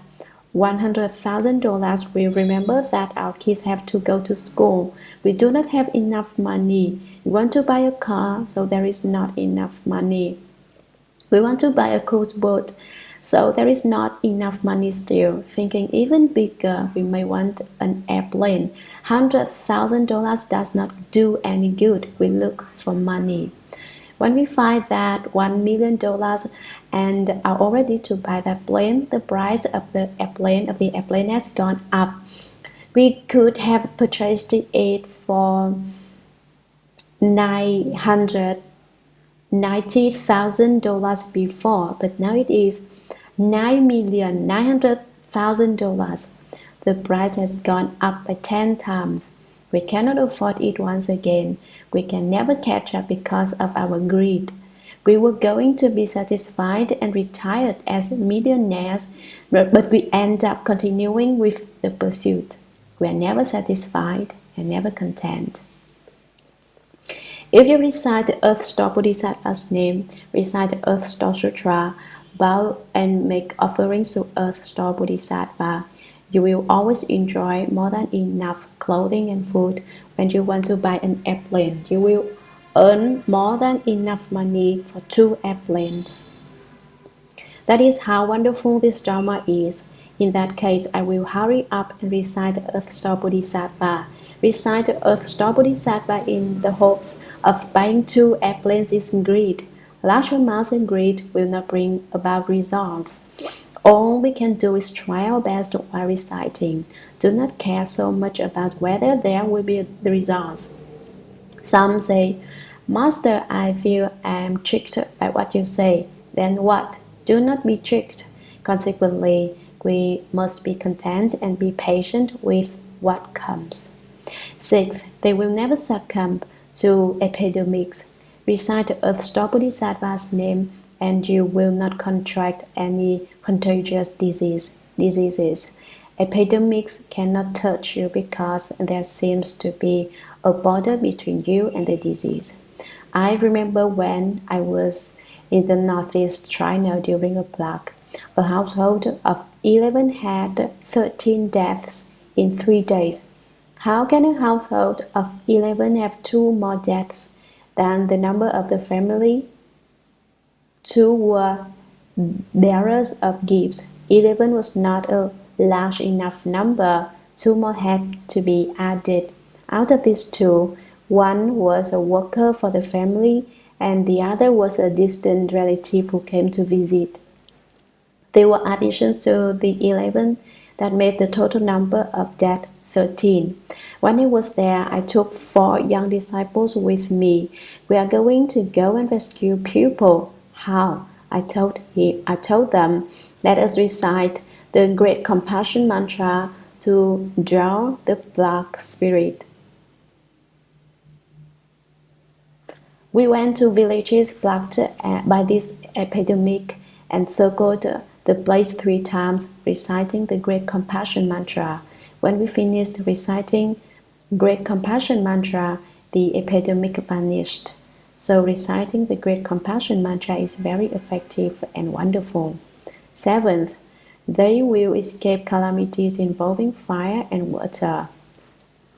$100,000, we remember that our kids have to go to school. We do not have enough money. We want to buy a car, so there is not enough money. We want to buy a cruise boat, so there is not enough money still. Thinking even bigger, we may want an airplane. $100,000 does not do any good. We look for money. When we find that $1 million and are all ready to buy that plane, the price of the airplane has gone up. We could have purchased it for $990,000 before, but now it is $9,900,000. The price has gone up by 10 times. We cannot afford it once again. We can never catch up because of our greed. We were going to be satisfied and retired as millionaires, but we end up continuing with the pursuit. We are never satisfied and never content. If you recite the Earth Store Bodhisattva's name, recite the Earth Store Sutra, bow and make offerings to Earth Store Bodhisattva, you will always enjoy more than enough clothing and food. When you want to buy an airplane, you will earn more than enough money for 2 airplanes. That is how wonderful this Dharma is. In that case, I will hurry up and recite the Earth Store Bodhisattva. Recite the Earth Store Bodhisattva in the hopes of buying 2 airplanes is greed. Large amounts of greed will not bring about results. All we can do is try our best while reciting. Do not care so much about whether there will be the results. Some say, Master, I feel I am tricked by what you say. Then what? Do not be tricked. Consequently, we must be content and be patient with what comes. Sixth, they will never succumb to epidemics. Recite the Earth Store Bodhisattva's name and you will not contract any contagious diseases. Epidemics cannot touch you because there seems to be a border between you and the disease. I remember when I was in the northeast China during a plague. A household of 11 had 13 deaths in 3 days. How can a household of 11 have 2 more deaths than the number of the family? 2 were bearers of gifts. 11 was not a large enough number. 2 more had to be added. Out of these 2, 1 was a worker for the family and the other was a distant relative who came to visit. There were additions to the 11 that made the total number of deaths 13. When I was there, I took 4 young disciples with me. We are going to go and rescue people. How? I told them, let us recite the great compassion mantra to draw the black spirit. We went to villages plagued by this epidemic and circled the place 3 times, reciting the great compassion mantra. When we finished reciting Great Compassion Mantra, the epidemic vanished. So reciting the Great Compassion Mantra is very effective and wonderful. Seventh, they will escape calamities involving fire and water.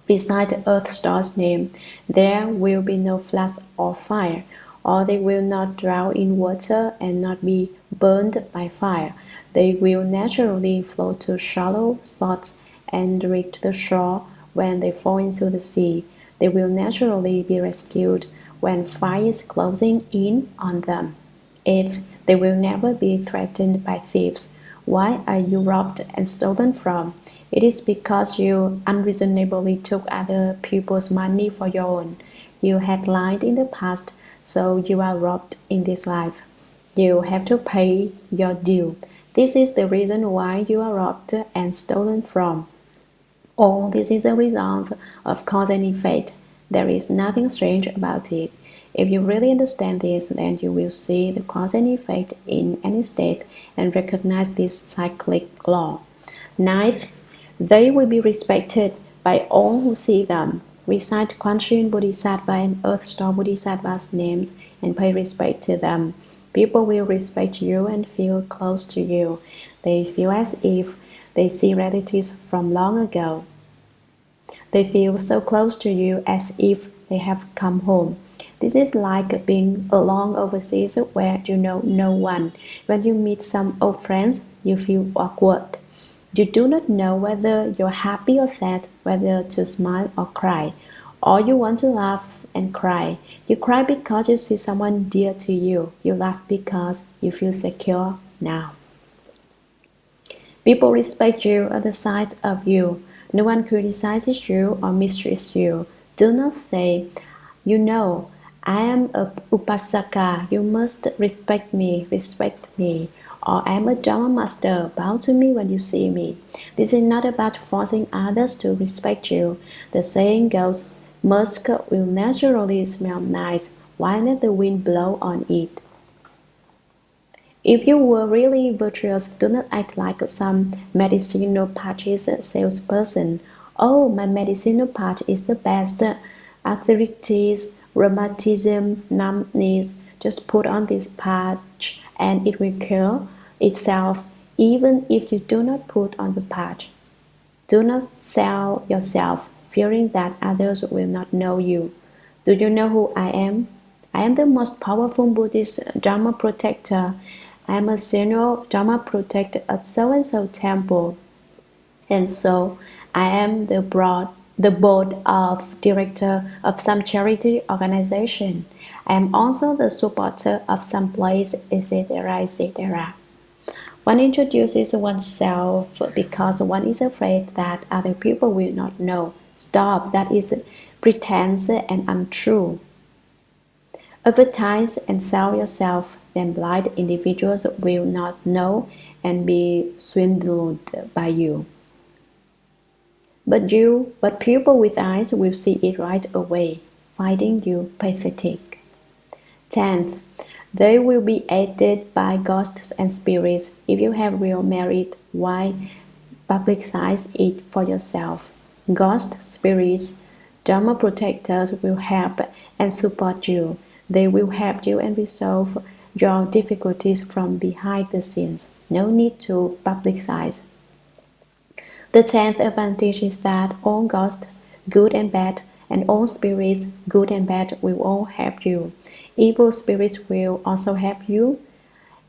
Beside Earth Store's name, there will be no floods or fire, or they will not drown in water and not be burned by fire. They will naturally float to shallow spots and reach the shore when they fall into the sea. They will naturally be rescued when fire is closing in on them. Eighth, they will never be threatened by thieves. Why are you robbed and stolen from? It is because you unreasonably took other people's money for your own. You had lied in the past, so you are robbed in this life. You have to pay your due. This is the reason why you are robbed and stolen from. All this is a result of cause and effect. There is nothing strange about it. If you really understand this, then you will see the cause and effect in any state and recognize this cyclic law. Ninth, they will be respected by all who see them. Recite Quan Yin Bodhisattva and Earth Store Bodhisattva's names and pay respect to them. People will respect you and feel close to you. They feel as if they see relatives from long ago. They feel so close to you as if they have come home. This is like being alone overseas where you know no one. When you meet some old friends, you feel awkward. You do not know whether you're happy or sad, whether to smile or cry. Or you want to laugh and cry. You cry because you see someone dear to you. You laugh because you feel secure now. People respect you at the sight of you. No one criticizes you or mistreats you. Do not say, you know, I am a upasaka, you must respect me, or I am a Dharma master, bow to me when you see me. This is not about forcing others to respect you. The saying goes, musk will naturally smell nice, why let the wind blow on it? If you were really virtuous, do not act like some medicinal patches salesperson. Oh, my medicinal patch is the best. Arthritis, rheumatism, numbness. Just put on this patch and it will cure itself even if you do not put on the patch. Do not sell yourself, fearing that others will not know you. Do you know who I am? I am the most powerful Buddhist Dharma protector. I am a senior Dharma protector at so-and-so temple. And so I am the board of director of some charity organization. I am also the supporter of some place, etc., etc. One introduces oneself because one is afraid that other people will not know. Stop, that is pretense and untrue. Advertise and sell yourself, then blind individuals will not know and be swindled by you. But people with eyes will see it right away, finding you pathetic. 10th, they will be aided by ghosts and spirits. If you have real merit, why publicize it for yourself? Ghosts, spirits, Dharma protectors will help and support you. They will help you and resolve your difficulties from behind the scenes. No need to publicize. The 10th advantage is that all ghosts, good and bad, and all spirits, good and bad, will all help you. Evil spirits will also help you.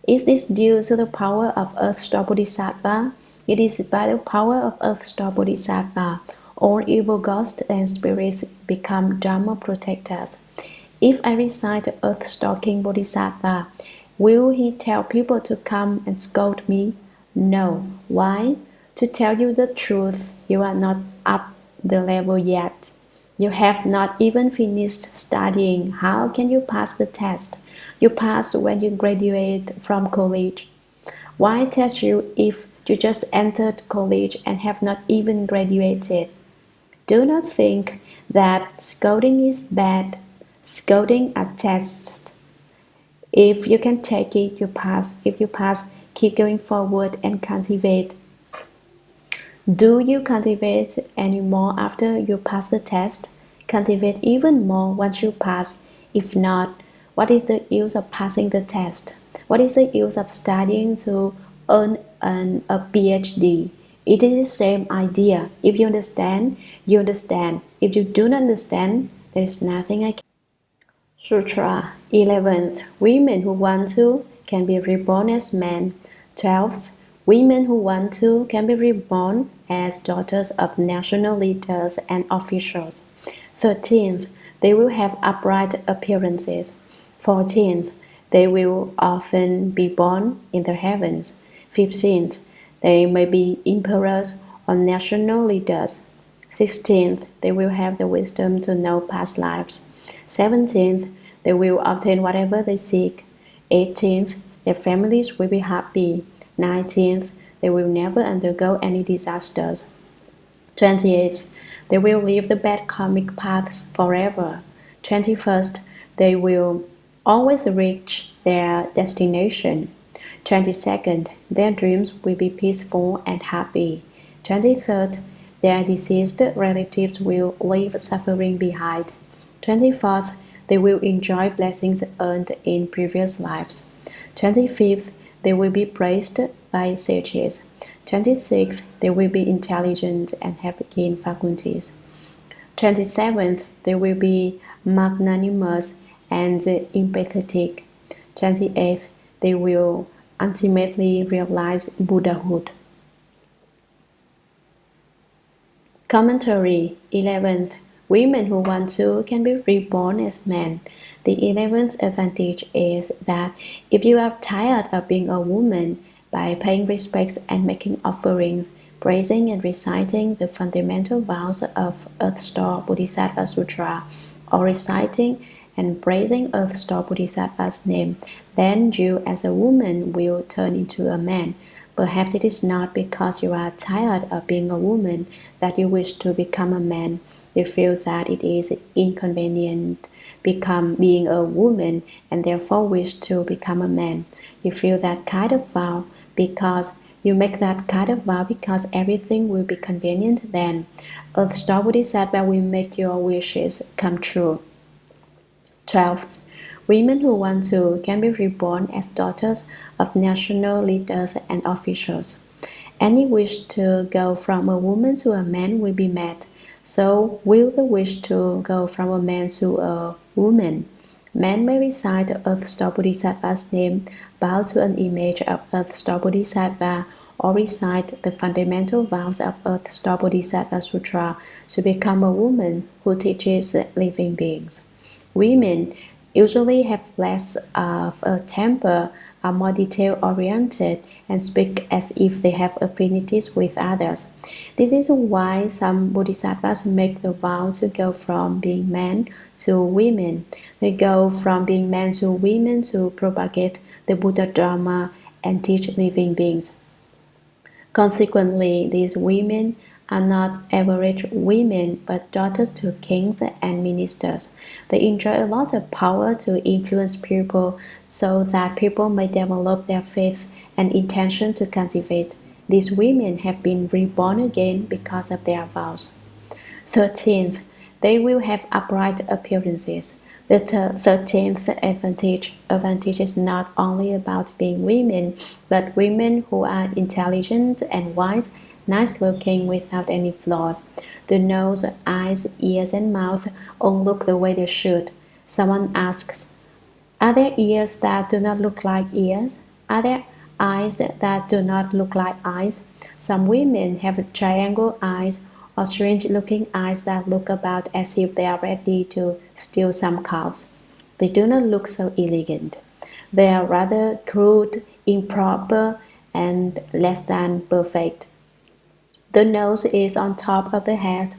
Is this due to the power of Earth Store Bodhisattva? It is by the power of Earth Store Bodhisattva. All evil ghosts and spirits become Dharma protectors. If I recite Earth Store King Bodhisattva, will he tell people to come and scold me? No. Why? To tell you the truth, you are not up the level yet. You have not even finished studying. How can you pass the test? You pass when you graduate from college. Why test you if you just entered college and have not even graduated? Do not think that scolding is bad. Scolding are tests. If you can take it, you pass. If you pass, keep going forward and cultivate. Do you cultivate any more after you pass the test? Cultivate even more once you pass. If not, what is the use of passing the test? What is the use of studying to earn a PhD? It is the same idea. If you understand, you understand. If you do not understand, there is nothing I can. Sutra 11th. Women who want to can be reborn as men. 12th. Women who want to can be reborn as daughters of national leaders and officials. 13th. They will have upright appearances. 14th. They will often be born in the heavens. 15th. They may be emperors or national leaders. 16th. They will have the wisdom to know past lives. 17th. They will obtain whatever they seek. 18th. Their families will be happy. 19th. They will never undergo any disasters. 28th. They will leave the bad karmic paths forever. 21st. They will always reach their destination. 22nd. Their dreams will be peaceful and happy. 23rd. Their deceased relatives will leave suffering behind. 24th. They will enjoy blessings earned in previous lives. 25th. They will be praised by sages. 26th. They will be intelligent and have keen faculties. 27th. They will be magnanimous and empathetic. 28th. They will ultimately realize Buddhahood. Commentary 11th. Women who want to can be reborn as men. The 11th advantage is that if you are tired of being a woman, by paying respects and making offerings, praising and reciting the fundamental vows of Earth Store Bodhisattva Sutra, or reciting and praising Earth Store Bodhisattva's name, then you as a woman will turn into a man. Perhaps it is not because you are tired of being a woman that you wish to become a man. You feel that it is inconvenient being a woman and therefore wish to become a man. You feel that kind of vow because you make that kind of vow because everything will be convenient then. Earth Store Bodhisattva will make your wishes come true. 12th. Women who want to can be reborn as daughters of national leaders and officials. Any wish to go from a woman to a man will be met. So will the wish to go from a man to a woman. Man may recite Earth Store Bodhisattva's name, bow to an image of Earth Store Bodhisattva, or recite the fundamental vows of Earth Store Bodhisattva Sutra to become a woman who teaches living beings. Women usually have less of a temper, are more detail-oriented, and speak as if they have affinities with others. This is why some bodhisattvas make the vow to go from being men to women. They go from being men to women to propagate the Buddha Dharma and teach living beings. Consequently, these women are not average women, but daughters to kings and ministers. They enjoy a lot of power to influence people so that people may develop their faith and intention to cultivate. These women have been reborn again because of their vows. 13th. They will have upright appearances. The 13th advantage is not only about being women, but women who are intelligent and wise, nice-looking without any flaws. The nose, eyes, ears, and mouth all look the way they should. Someone asks, are there ears that do not look like ears? Are there eyes that do not look like eyes? Some women have triangle eyes or strange-looking eyes that look about as if they are ready to steal some cows. They do not look so elegant. They are rather crude, improper, and less than perfect. The nose is on top of the head,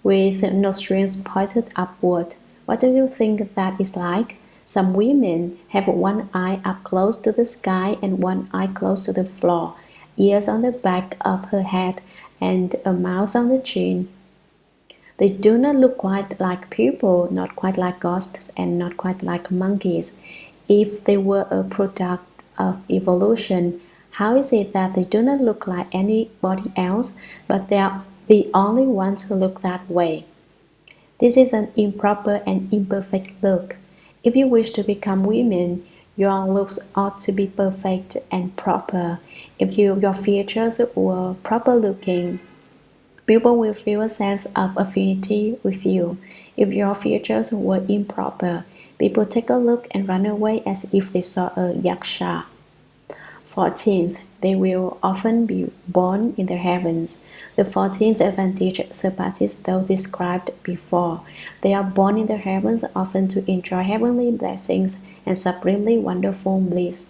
with nostrils pointed upward. What do you think that is like? Some women have one eye up close to the sky and one eye close to the floor, ears on the back of her head, and a mouth on the chin. They do not look quite like people, not quite like ghosts, and not quite like monkeys. If they were a product of evolution, How is it that they do not look like anybody else, but they are the only ones who look that way? This is an improper and imperfect look. If you wish to become women, your looks ought to be perfect and proper. If your features were proper looking, people will feel a sense of affinity with you. If your features were improper, people take a look and run away as if they saw a yaksha. 14th, they will often be born in the heavens. The 14th advantage surpasses those described before. They are born in the heavens often to enjoy heavenly blessings and supremely wonderful bliss.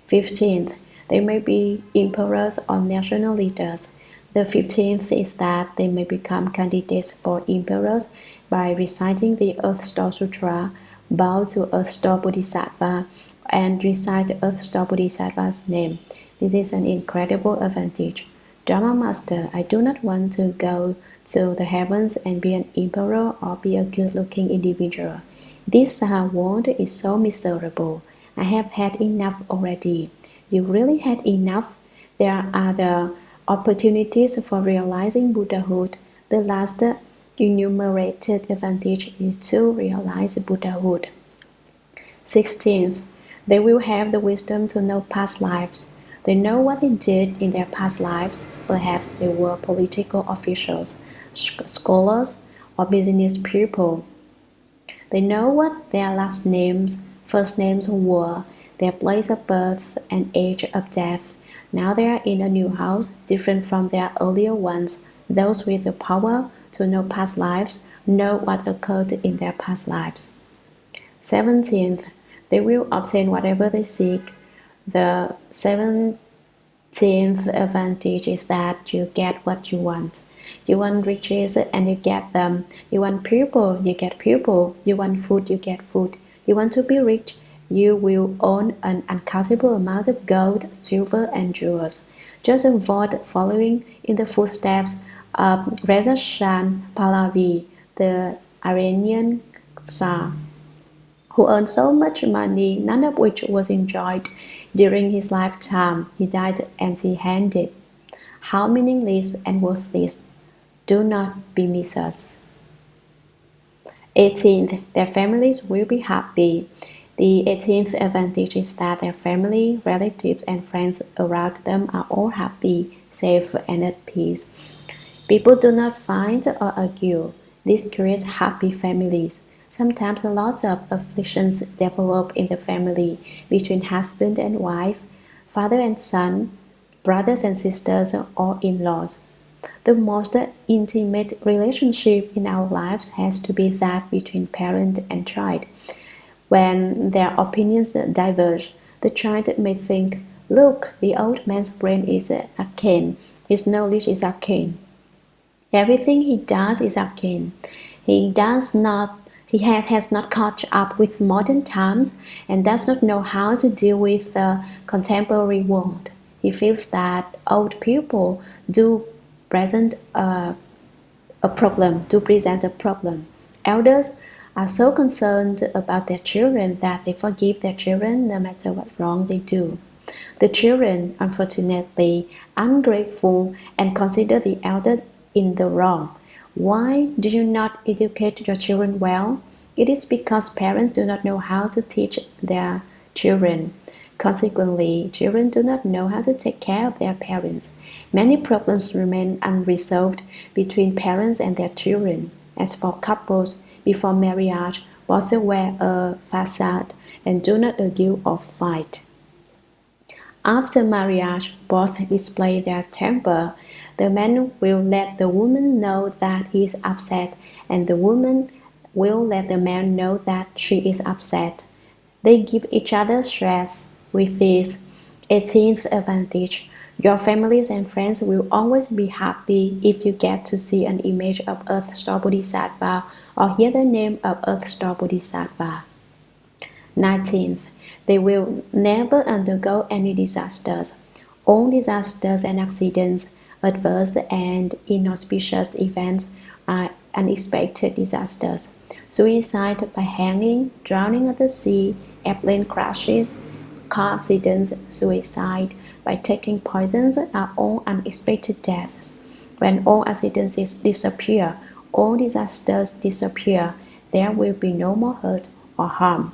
15th, they may be emperors or national leaders. The 15th is that they may become candidates for emperors by reciting the Earth Store Sutra, bow to Earth Store Bodhisattva, and recite Earth Store Bodhisattva's name. This is an incredible advantage. Dharma Master, I do not want to go to the heavens and be an emperor or be a good-looking individual. This world is so miserable. I have had enough already. You really had enough? There are other opportunities for realizing Buddhahood. The last enumerated advantage is to realize Buddhahood. 16th, they will have the wisdom to know past lives. They know what they did in their past lives. Perhaps they were political officials, scholars, or business people. They know what their last names, first names were, their place of birth, and age of death. Now they are in a new house, different from their earlier ones. Those with the power to know past lives know what occurred in their past lives. 17th, they will obtain whatever they seek. The 17th advantage is that you get what you want. You want riches and you get them. You want pupil, you get pupil. You want food, you get food. You want to be rich, you will own an uncountable amount of gold, silver, and jewels. Just avoid following in the footsteps of Rajashan Pahlavi, the Iranian Tsar, who earned so much money, none of which was enjoyed during his lifetime. He died empty-handed. How meaningless and worthless! Do not bemis us. 18th, their families will be happy. The 18th advantage is that their family, relatives, and friends around them are all happy, safe, and at peace. People do not fight or argue. This creates happy families. Sometimes lots of afflictions develop in the family between husband and wife, father and son, brothers and sisters, or in-laws. The most intimate relationship in our lives has to be that between parent and child. When their opinions diverge, the child may think, look, the old man's brain is arcane, his knowledge is arcane. Everything he does is arcane. He has not caught up with modern times and does not know how to deal with the contemporary world. He feels that old people do present a problem. Elders are so concerned about their children that they forgive their children no matter what wrong they do. The children, unfortunately, ungrateful and consider the elders in the wrong. Why do you not educate your children well? It is because parents do not know how to teach their children. Consequently, children do not know how to take care of their parents. Many problems remain unresolved between parents and their children. As for couples, before marriage, both wear a facade and do not argue or fight. After marriage, both display their temper. The man will let the woman know that he is upset, and the woman will let the man know that she is upset. They give each other stress. With this 18th advantage, your families and friends will always be happy if you get to see an image of Earth Store Bodhisattva or hear the name of Earth Store Bodhisattva. 19th, they will never undergo any disasters. All disasters and accidents, adverse and inauspicious events are unexpected disasters. Suicide by hanging, drowning at the sea, airplane crashes, car accidents, suicide, by taking poisons are all unexpected deaths. When all accidents disappear, all disasters disappear, there will be no more hurt or harm.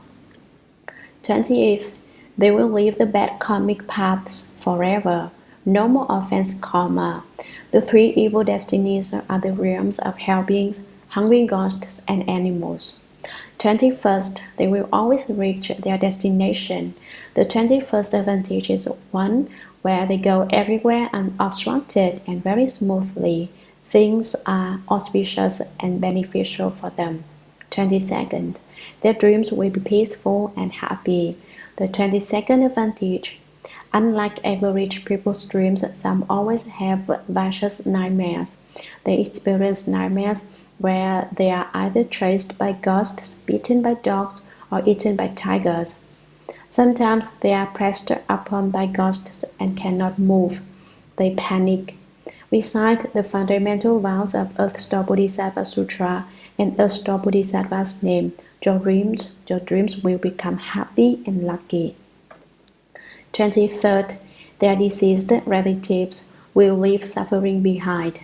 28th, they will leave the bad karmic paths forever. No more offense karma. The three evil destinies are the realms of hell beings, hungry ghosts, and animals. 21st, they will always reach their destination. The 21st advantage is one where they go everywhere unobstructed and very smoothly. Things are auspicious and beneficial for them. 22nd, their dreams will be peaceful and happy. The 22nd advantage, unlike average people's dreams, some always have vicious nightmares. They experience nightmares where they are either chased by ghosts, beaten by dogs, or eaten by tigers. Sometimes they are pressed upon by ghosts and cannot move. They panic. Recite the fundamental vows of Earth Store Bodhisattva Sutra and Earth Store Bodhisattva's name. Your dreams will become happy and lucky. 23rd, their deceased relatives will leave suffering behind.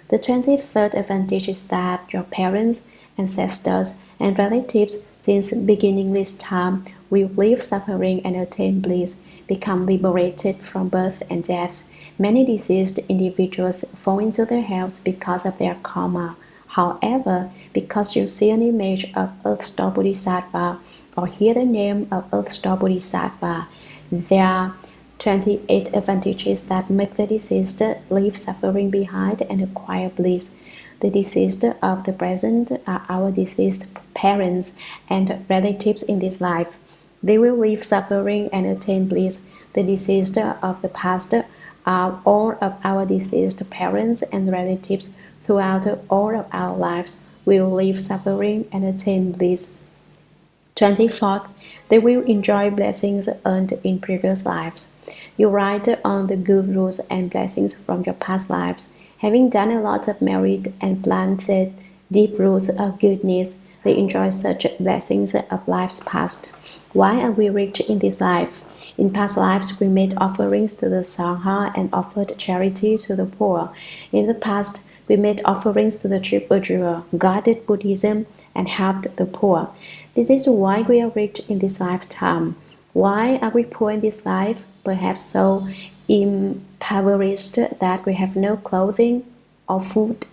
The 23rd advantage is that your parents, ancestors, and relatives since beginningless time will leave suffering and attain bliss, become liberated from birth and death. Many deceased individuals fall into the hells because of their karma. However, because you see an image of Earth Store Bodhisattva or hear the name of Earth Store Bodhisattva, there are 28 advantages that make the deceased leave suffering behind and acquire bliss. The deceased of the present are our deceased parents and relatives in this life. They will leave suffering and attain bliss. The deceased of the past are all of our deceased parents and relatives throughout all of our lives. We will leave suffering and attain bliss. 24th, they will enjoy blessings earned in previous lives. You ride on the good rules and blessings from your past lives. Having done a lot of merit and planted deep roots of goodness, they enjoy such blessings of lives past. Why are we rich in this life? In past lives, we made offerings to the Sangha and offered charity to the poor. In the past, we made offerings to the triple jewel, guarded Buddhism, and helped the poor. This is why we are rich in this lifetime. Why are we poor in this life? Perhaps so impoverished that we have no clothing or food.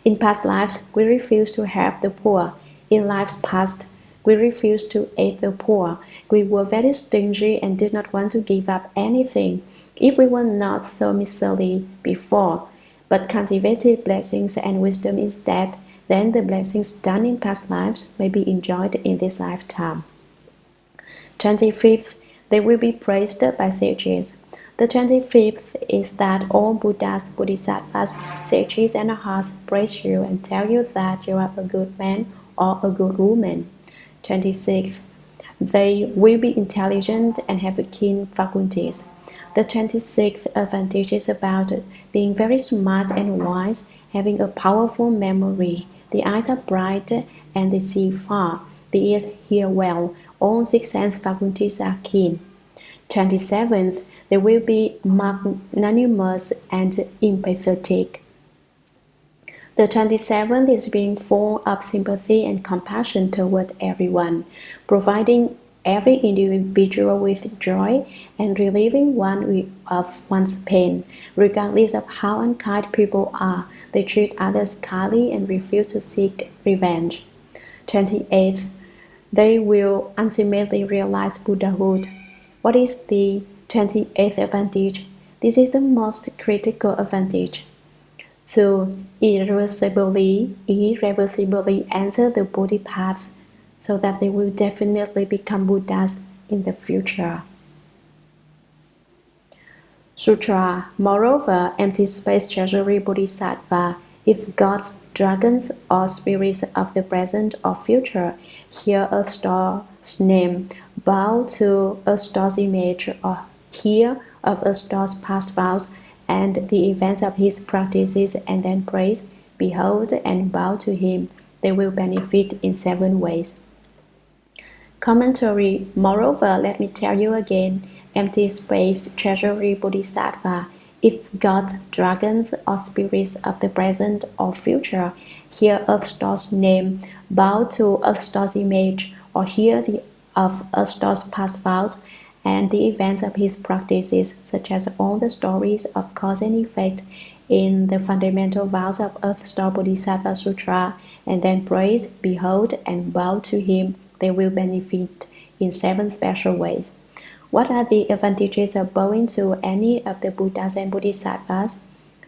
In past lives, we refused to help the poor. In lives past, we refused to aid the poor. We were very stingy and did not want to give up anything. If we were not so miserly before, but cultivated blessings and wisdom instead, then the blessings done in past lives may be enjoyed in this lifetime. 25th, they will be praised by sages. The 25th is that all Buddhas, Bodhisattvas, sages, and arhats praise you and tell you that you are a good man or a good woman. 26th, they will be intelligent and have keen faculties. The 26th advantage is about being very smart and wise, having a powerful memory. The eyes are bright and they see far. The ears hear well. All six sense faculties are keen. 27th, they will be magnanimous and empathetic. The 27th is being full of sympathy and compassion toward everyone, providing every individual with joy and relieving one of one's pain. Regardless of how unkind people are, they treat others kindly and refuse to seek revenge. 28th, they will ultimately realize Buddhahood. What is the 28th advantage? This is the most critical advantage. To irreversibly enter the Bodhi path, so that they will definitely become Buddhas in the future. Sutra. Moreover, empty space treasury Bodhisattva, if gods, dragons, or spirits of the present or future hear Earth Store's name, bow to Earth Store's image, or hear of Earth Store's past vows and the events of his practices, and then praise, behold, and bow to him, they will benefit in 7 ways. Commentary. Moreover, let me tell you again, empty space treasury bodhisattva. If gods, dragons, or spirits of the present or future hear Earth Store's name, bow to Earth Store's image, or hear of Earth Store's past vows and the events of his practices, such as all the stories of cause and effect in the fundamental vows of Earth Store Bodhisattva Sutra, and then praise, behold, and bow to him, they will benefit in 7 special ways. What are the advantages of bowing to any of the Buddhas and Bodhisattvas?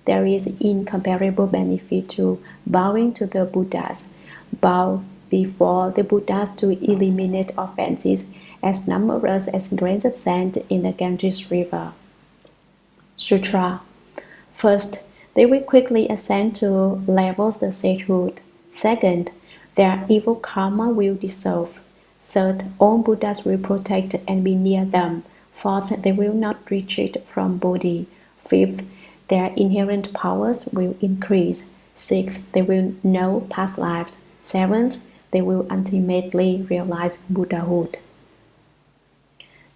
There is incomparable benefit to bowing to the Buddhas. Bow before the Buddhas to eliminate offenses as numerous as grains of sand in the Ganges River. Sutra. First, they will quickly ascend to levels of sagehood. Second, their evil karma will dissolve. Third, all Buddhas will protect and be near them. Fourth, they will not retreat from body. Fifth, their inherent powers will increase. Sixth, they will know past lives. Seventh, they will ultimately realize Buddhahood.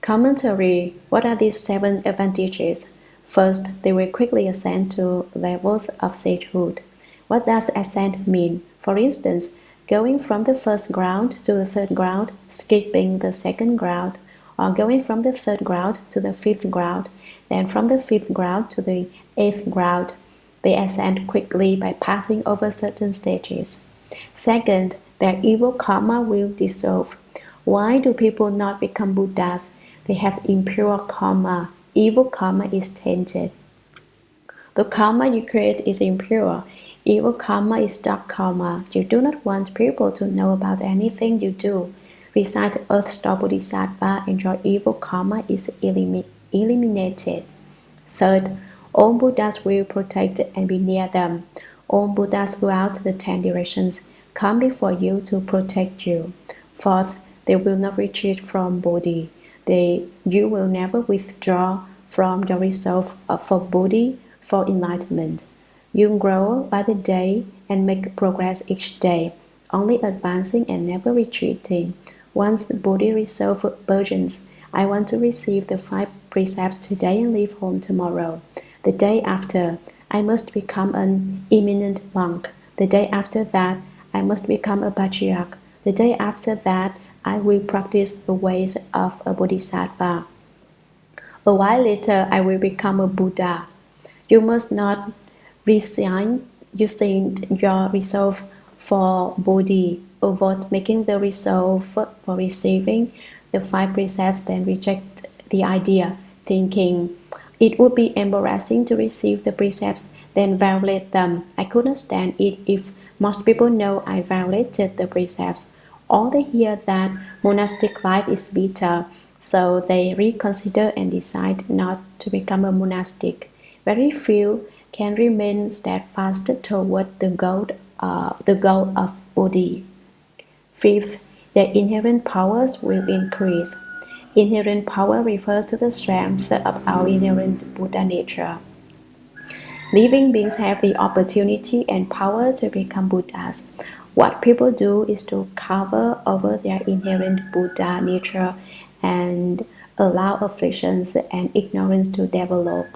Commentary. What are these 7 advantages? First, they will quickly ascend to levels of sagehood. What does ascent mean? For instance, going from the first ground to the third ground, skipping the second ground, or going from the third ground to the fifth ground, then from the fifth ground to the 8th ground. They ascend quickly by passing over certain stages. Second, their evil karma will dissolve. Why do people not become Buddhas? They have impure karma. Evil karma is tainted. The karma you create is impure. Evil karma is dark karma. You do not want people to know about anything you do. Recite Earth Store Bodhisattva and your evil karma is eliminated. Third, all Buddhas will protect and be near them. All Buddhas throughout the 10 directions come before you to protect you. Fourth, they will not retreat from body. You will never withdraw from your resolve for body, for enlightenment. You grow by the day and make progress each day, only advancing and never retreating. Once the body resolve burgeons, I want to receive the 5 precepts today and leave home tomorrow. The day after, I must become an eminent monk. The day after that, I must become a patriarch. The day after that, I will practice the ways of a bodhisattva. A while later, I will become a Buddha. You must not resign your resolve for body. Avoid making the resolve for receiving the 5 precepts, then reject the idea, thinking, it would be embarrassing to receive the precepts, then violate them. I couldn't stand it if most people know I violated the precepts. Or they hear that monastic life is bitter, so they reconsider and decide not to become a monastic. Very few can remain steadfast toward the goal of Bodhi. Fifth, their inherent powers will increase. Inherent power refers to the strength of our inherent Buddha nature. Living beings have the opportunity and power to become Buddhas. What people do is to cover over their inherent Buddha nature and allow afflictions and ignorance to develop.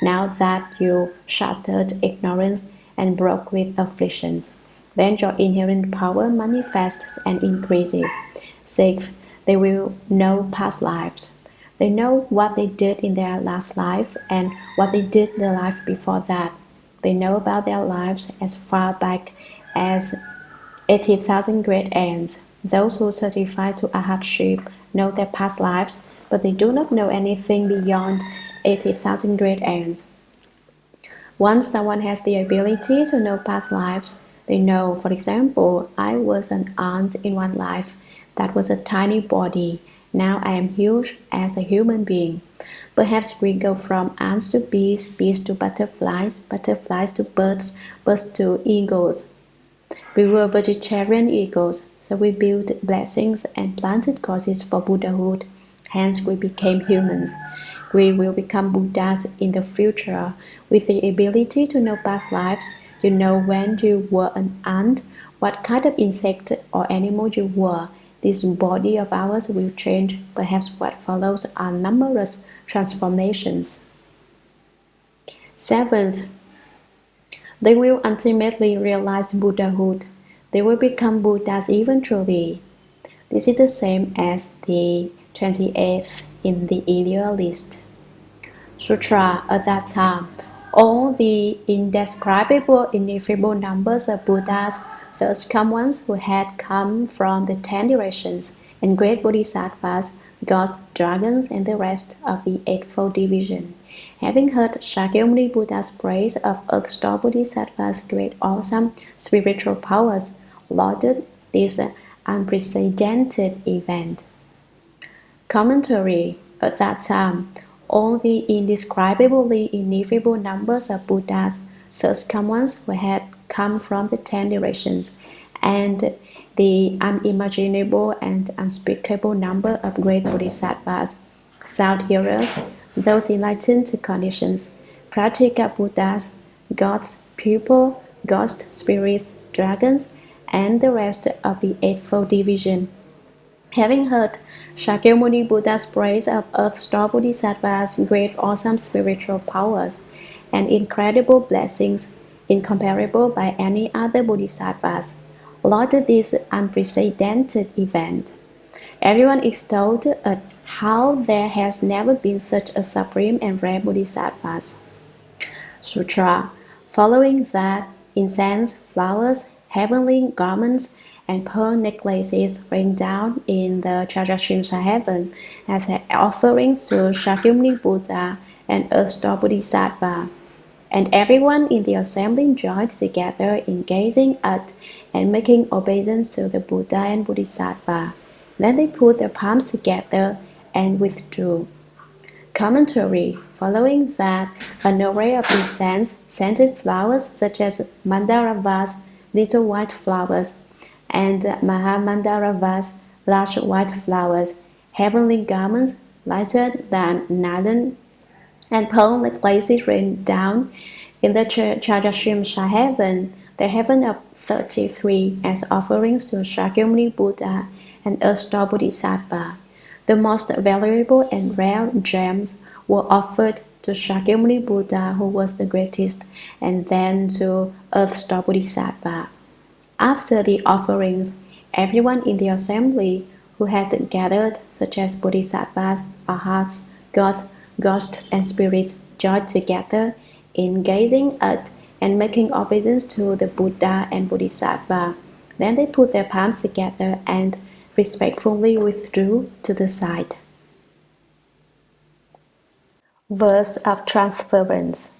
Now that you shattered ignorance and broke with afflictions, then your inherent power manifests and increases. Sixth, they will know past lives. They know what they did in their last life and what they did in the life before that. They know about their lives as far back as 80,000 great aeons. Those who certify to arhatship know their past lives, but they do not know anything beyond 80,000 great aeons. Once someone has the ability to know past lives, they know, for example, I was an ant in one life. That was a tiny body. Now I am huge as a human being. Perhaps we go from ants to bees, bees to butterflies, butterflies to birds, birds to eagles. We were vegetarian eagles, so we built blessings and planted causes for Buddhahood. Hence we became humans. We will become Buddhas in the future. With the ability to know past lives, you know when you were an ant, what kind of insect or animal you were. this body of ours will change. Perhaps what follows are numberless transformations. Seventh, they will ultimately realize Buddhahood. They will become Buddhas eventually. This is the same as the 28th in the earlier list. Sutra at that time, all the indescribable, ineffable numbers of Buddhas, thus come ones who had come from the 10 directions, and great Bodhisattvas, gods, dragons, and the rest of the Eightfold Division. Having heard Shakyamuni Buddha's praise of Earth Store Bodhisattva's great awesome spiritual powers, lauded this unprecedented event. Commentary. At that time, all the indescribably ineffable numbers of Buddhas, thus come ones who had come from the 10 directions, and the unimaginable and unspeakable number of great Bodhisattvas, sound hearers, those enlightened to conditions, practical Buddhas, gods, people, ghost spirits, dragons, and the rest of the Eightfold Division. Having heard Shakyamuni Buddha's praise of Earth Store Bodhisattva's great awesome spiritual powers and incredible blessings, incomparable by any other Bodhisattvas, lauded this unprecedented event. Everyone extolled at how there has never been such a supreme and rare Bodhisattvas. Sutra. Following that, incense, flowers, heavenly garments, and pearl necklaces rain down in the Trayastrimsha Heaven as offerings to Shakyamuni Buddha and Earth Store Bodhisattva. And everyone in the assembly joined together in gazing at and making obeisance to the Buddha and Bodhisattva. Then they put their palms together and withdrew. Commentary. Following that, an array of incense, scented flowers such as mandaravas, little white flowers, and mahamandaravas, large white flowers, heavenly garments lighter than nylon, and pearl necklaces rain down in the Trayastrimsha Heaven, the heaven of 33, as offerings to Shakyamuni Buddha and Earth Store Bodhisattva. The most valuable and rare gems were offered to Shakyamuni Buddha, who was the greatest, and then to Earth Store Bodhisattva. After the offerings, everyone in the assembly who had gathered, such as Bodhisattvas, arhats, gods, ghosts, and spirits, joined together in gazing at and making obeisance to the Buddha and Bodhisattva. Then they put their palms together and respectfully withdrew to the side. Verse of transference.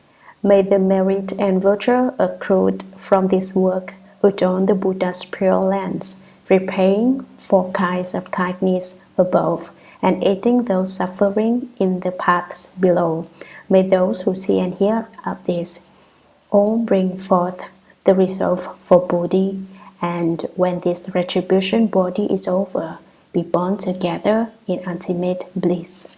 May the merit and virtue accrued from this work adorn the Buddha's pure lands, repaying 4 kinds of kindness above, and aiding those suffering in the paths below. May those who see and hear of this all bring forth the resolve for Bodhi, and when this retribution body is over, be born together in ultimate bliss.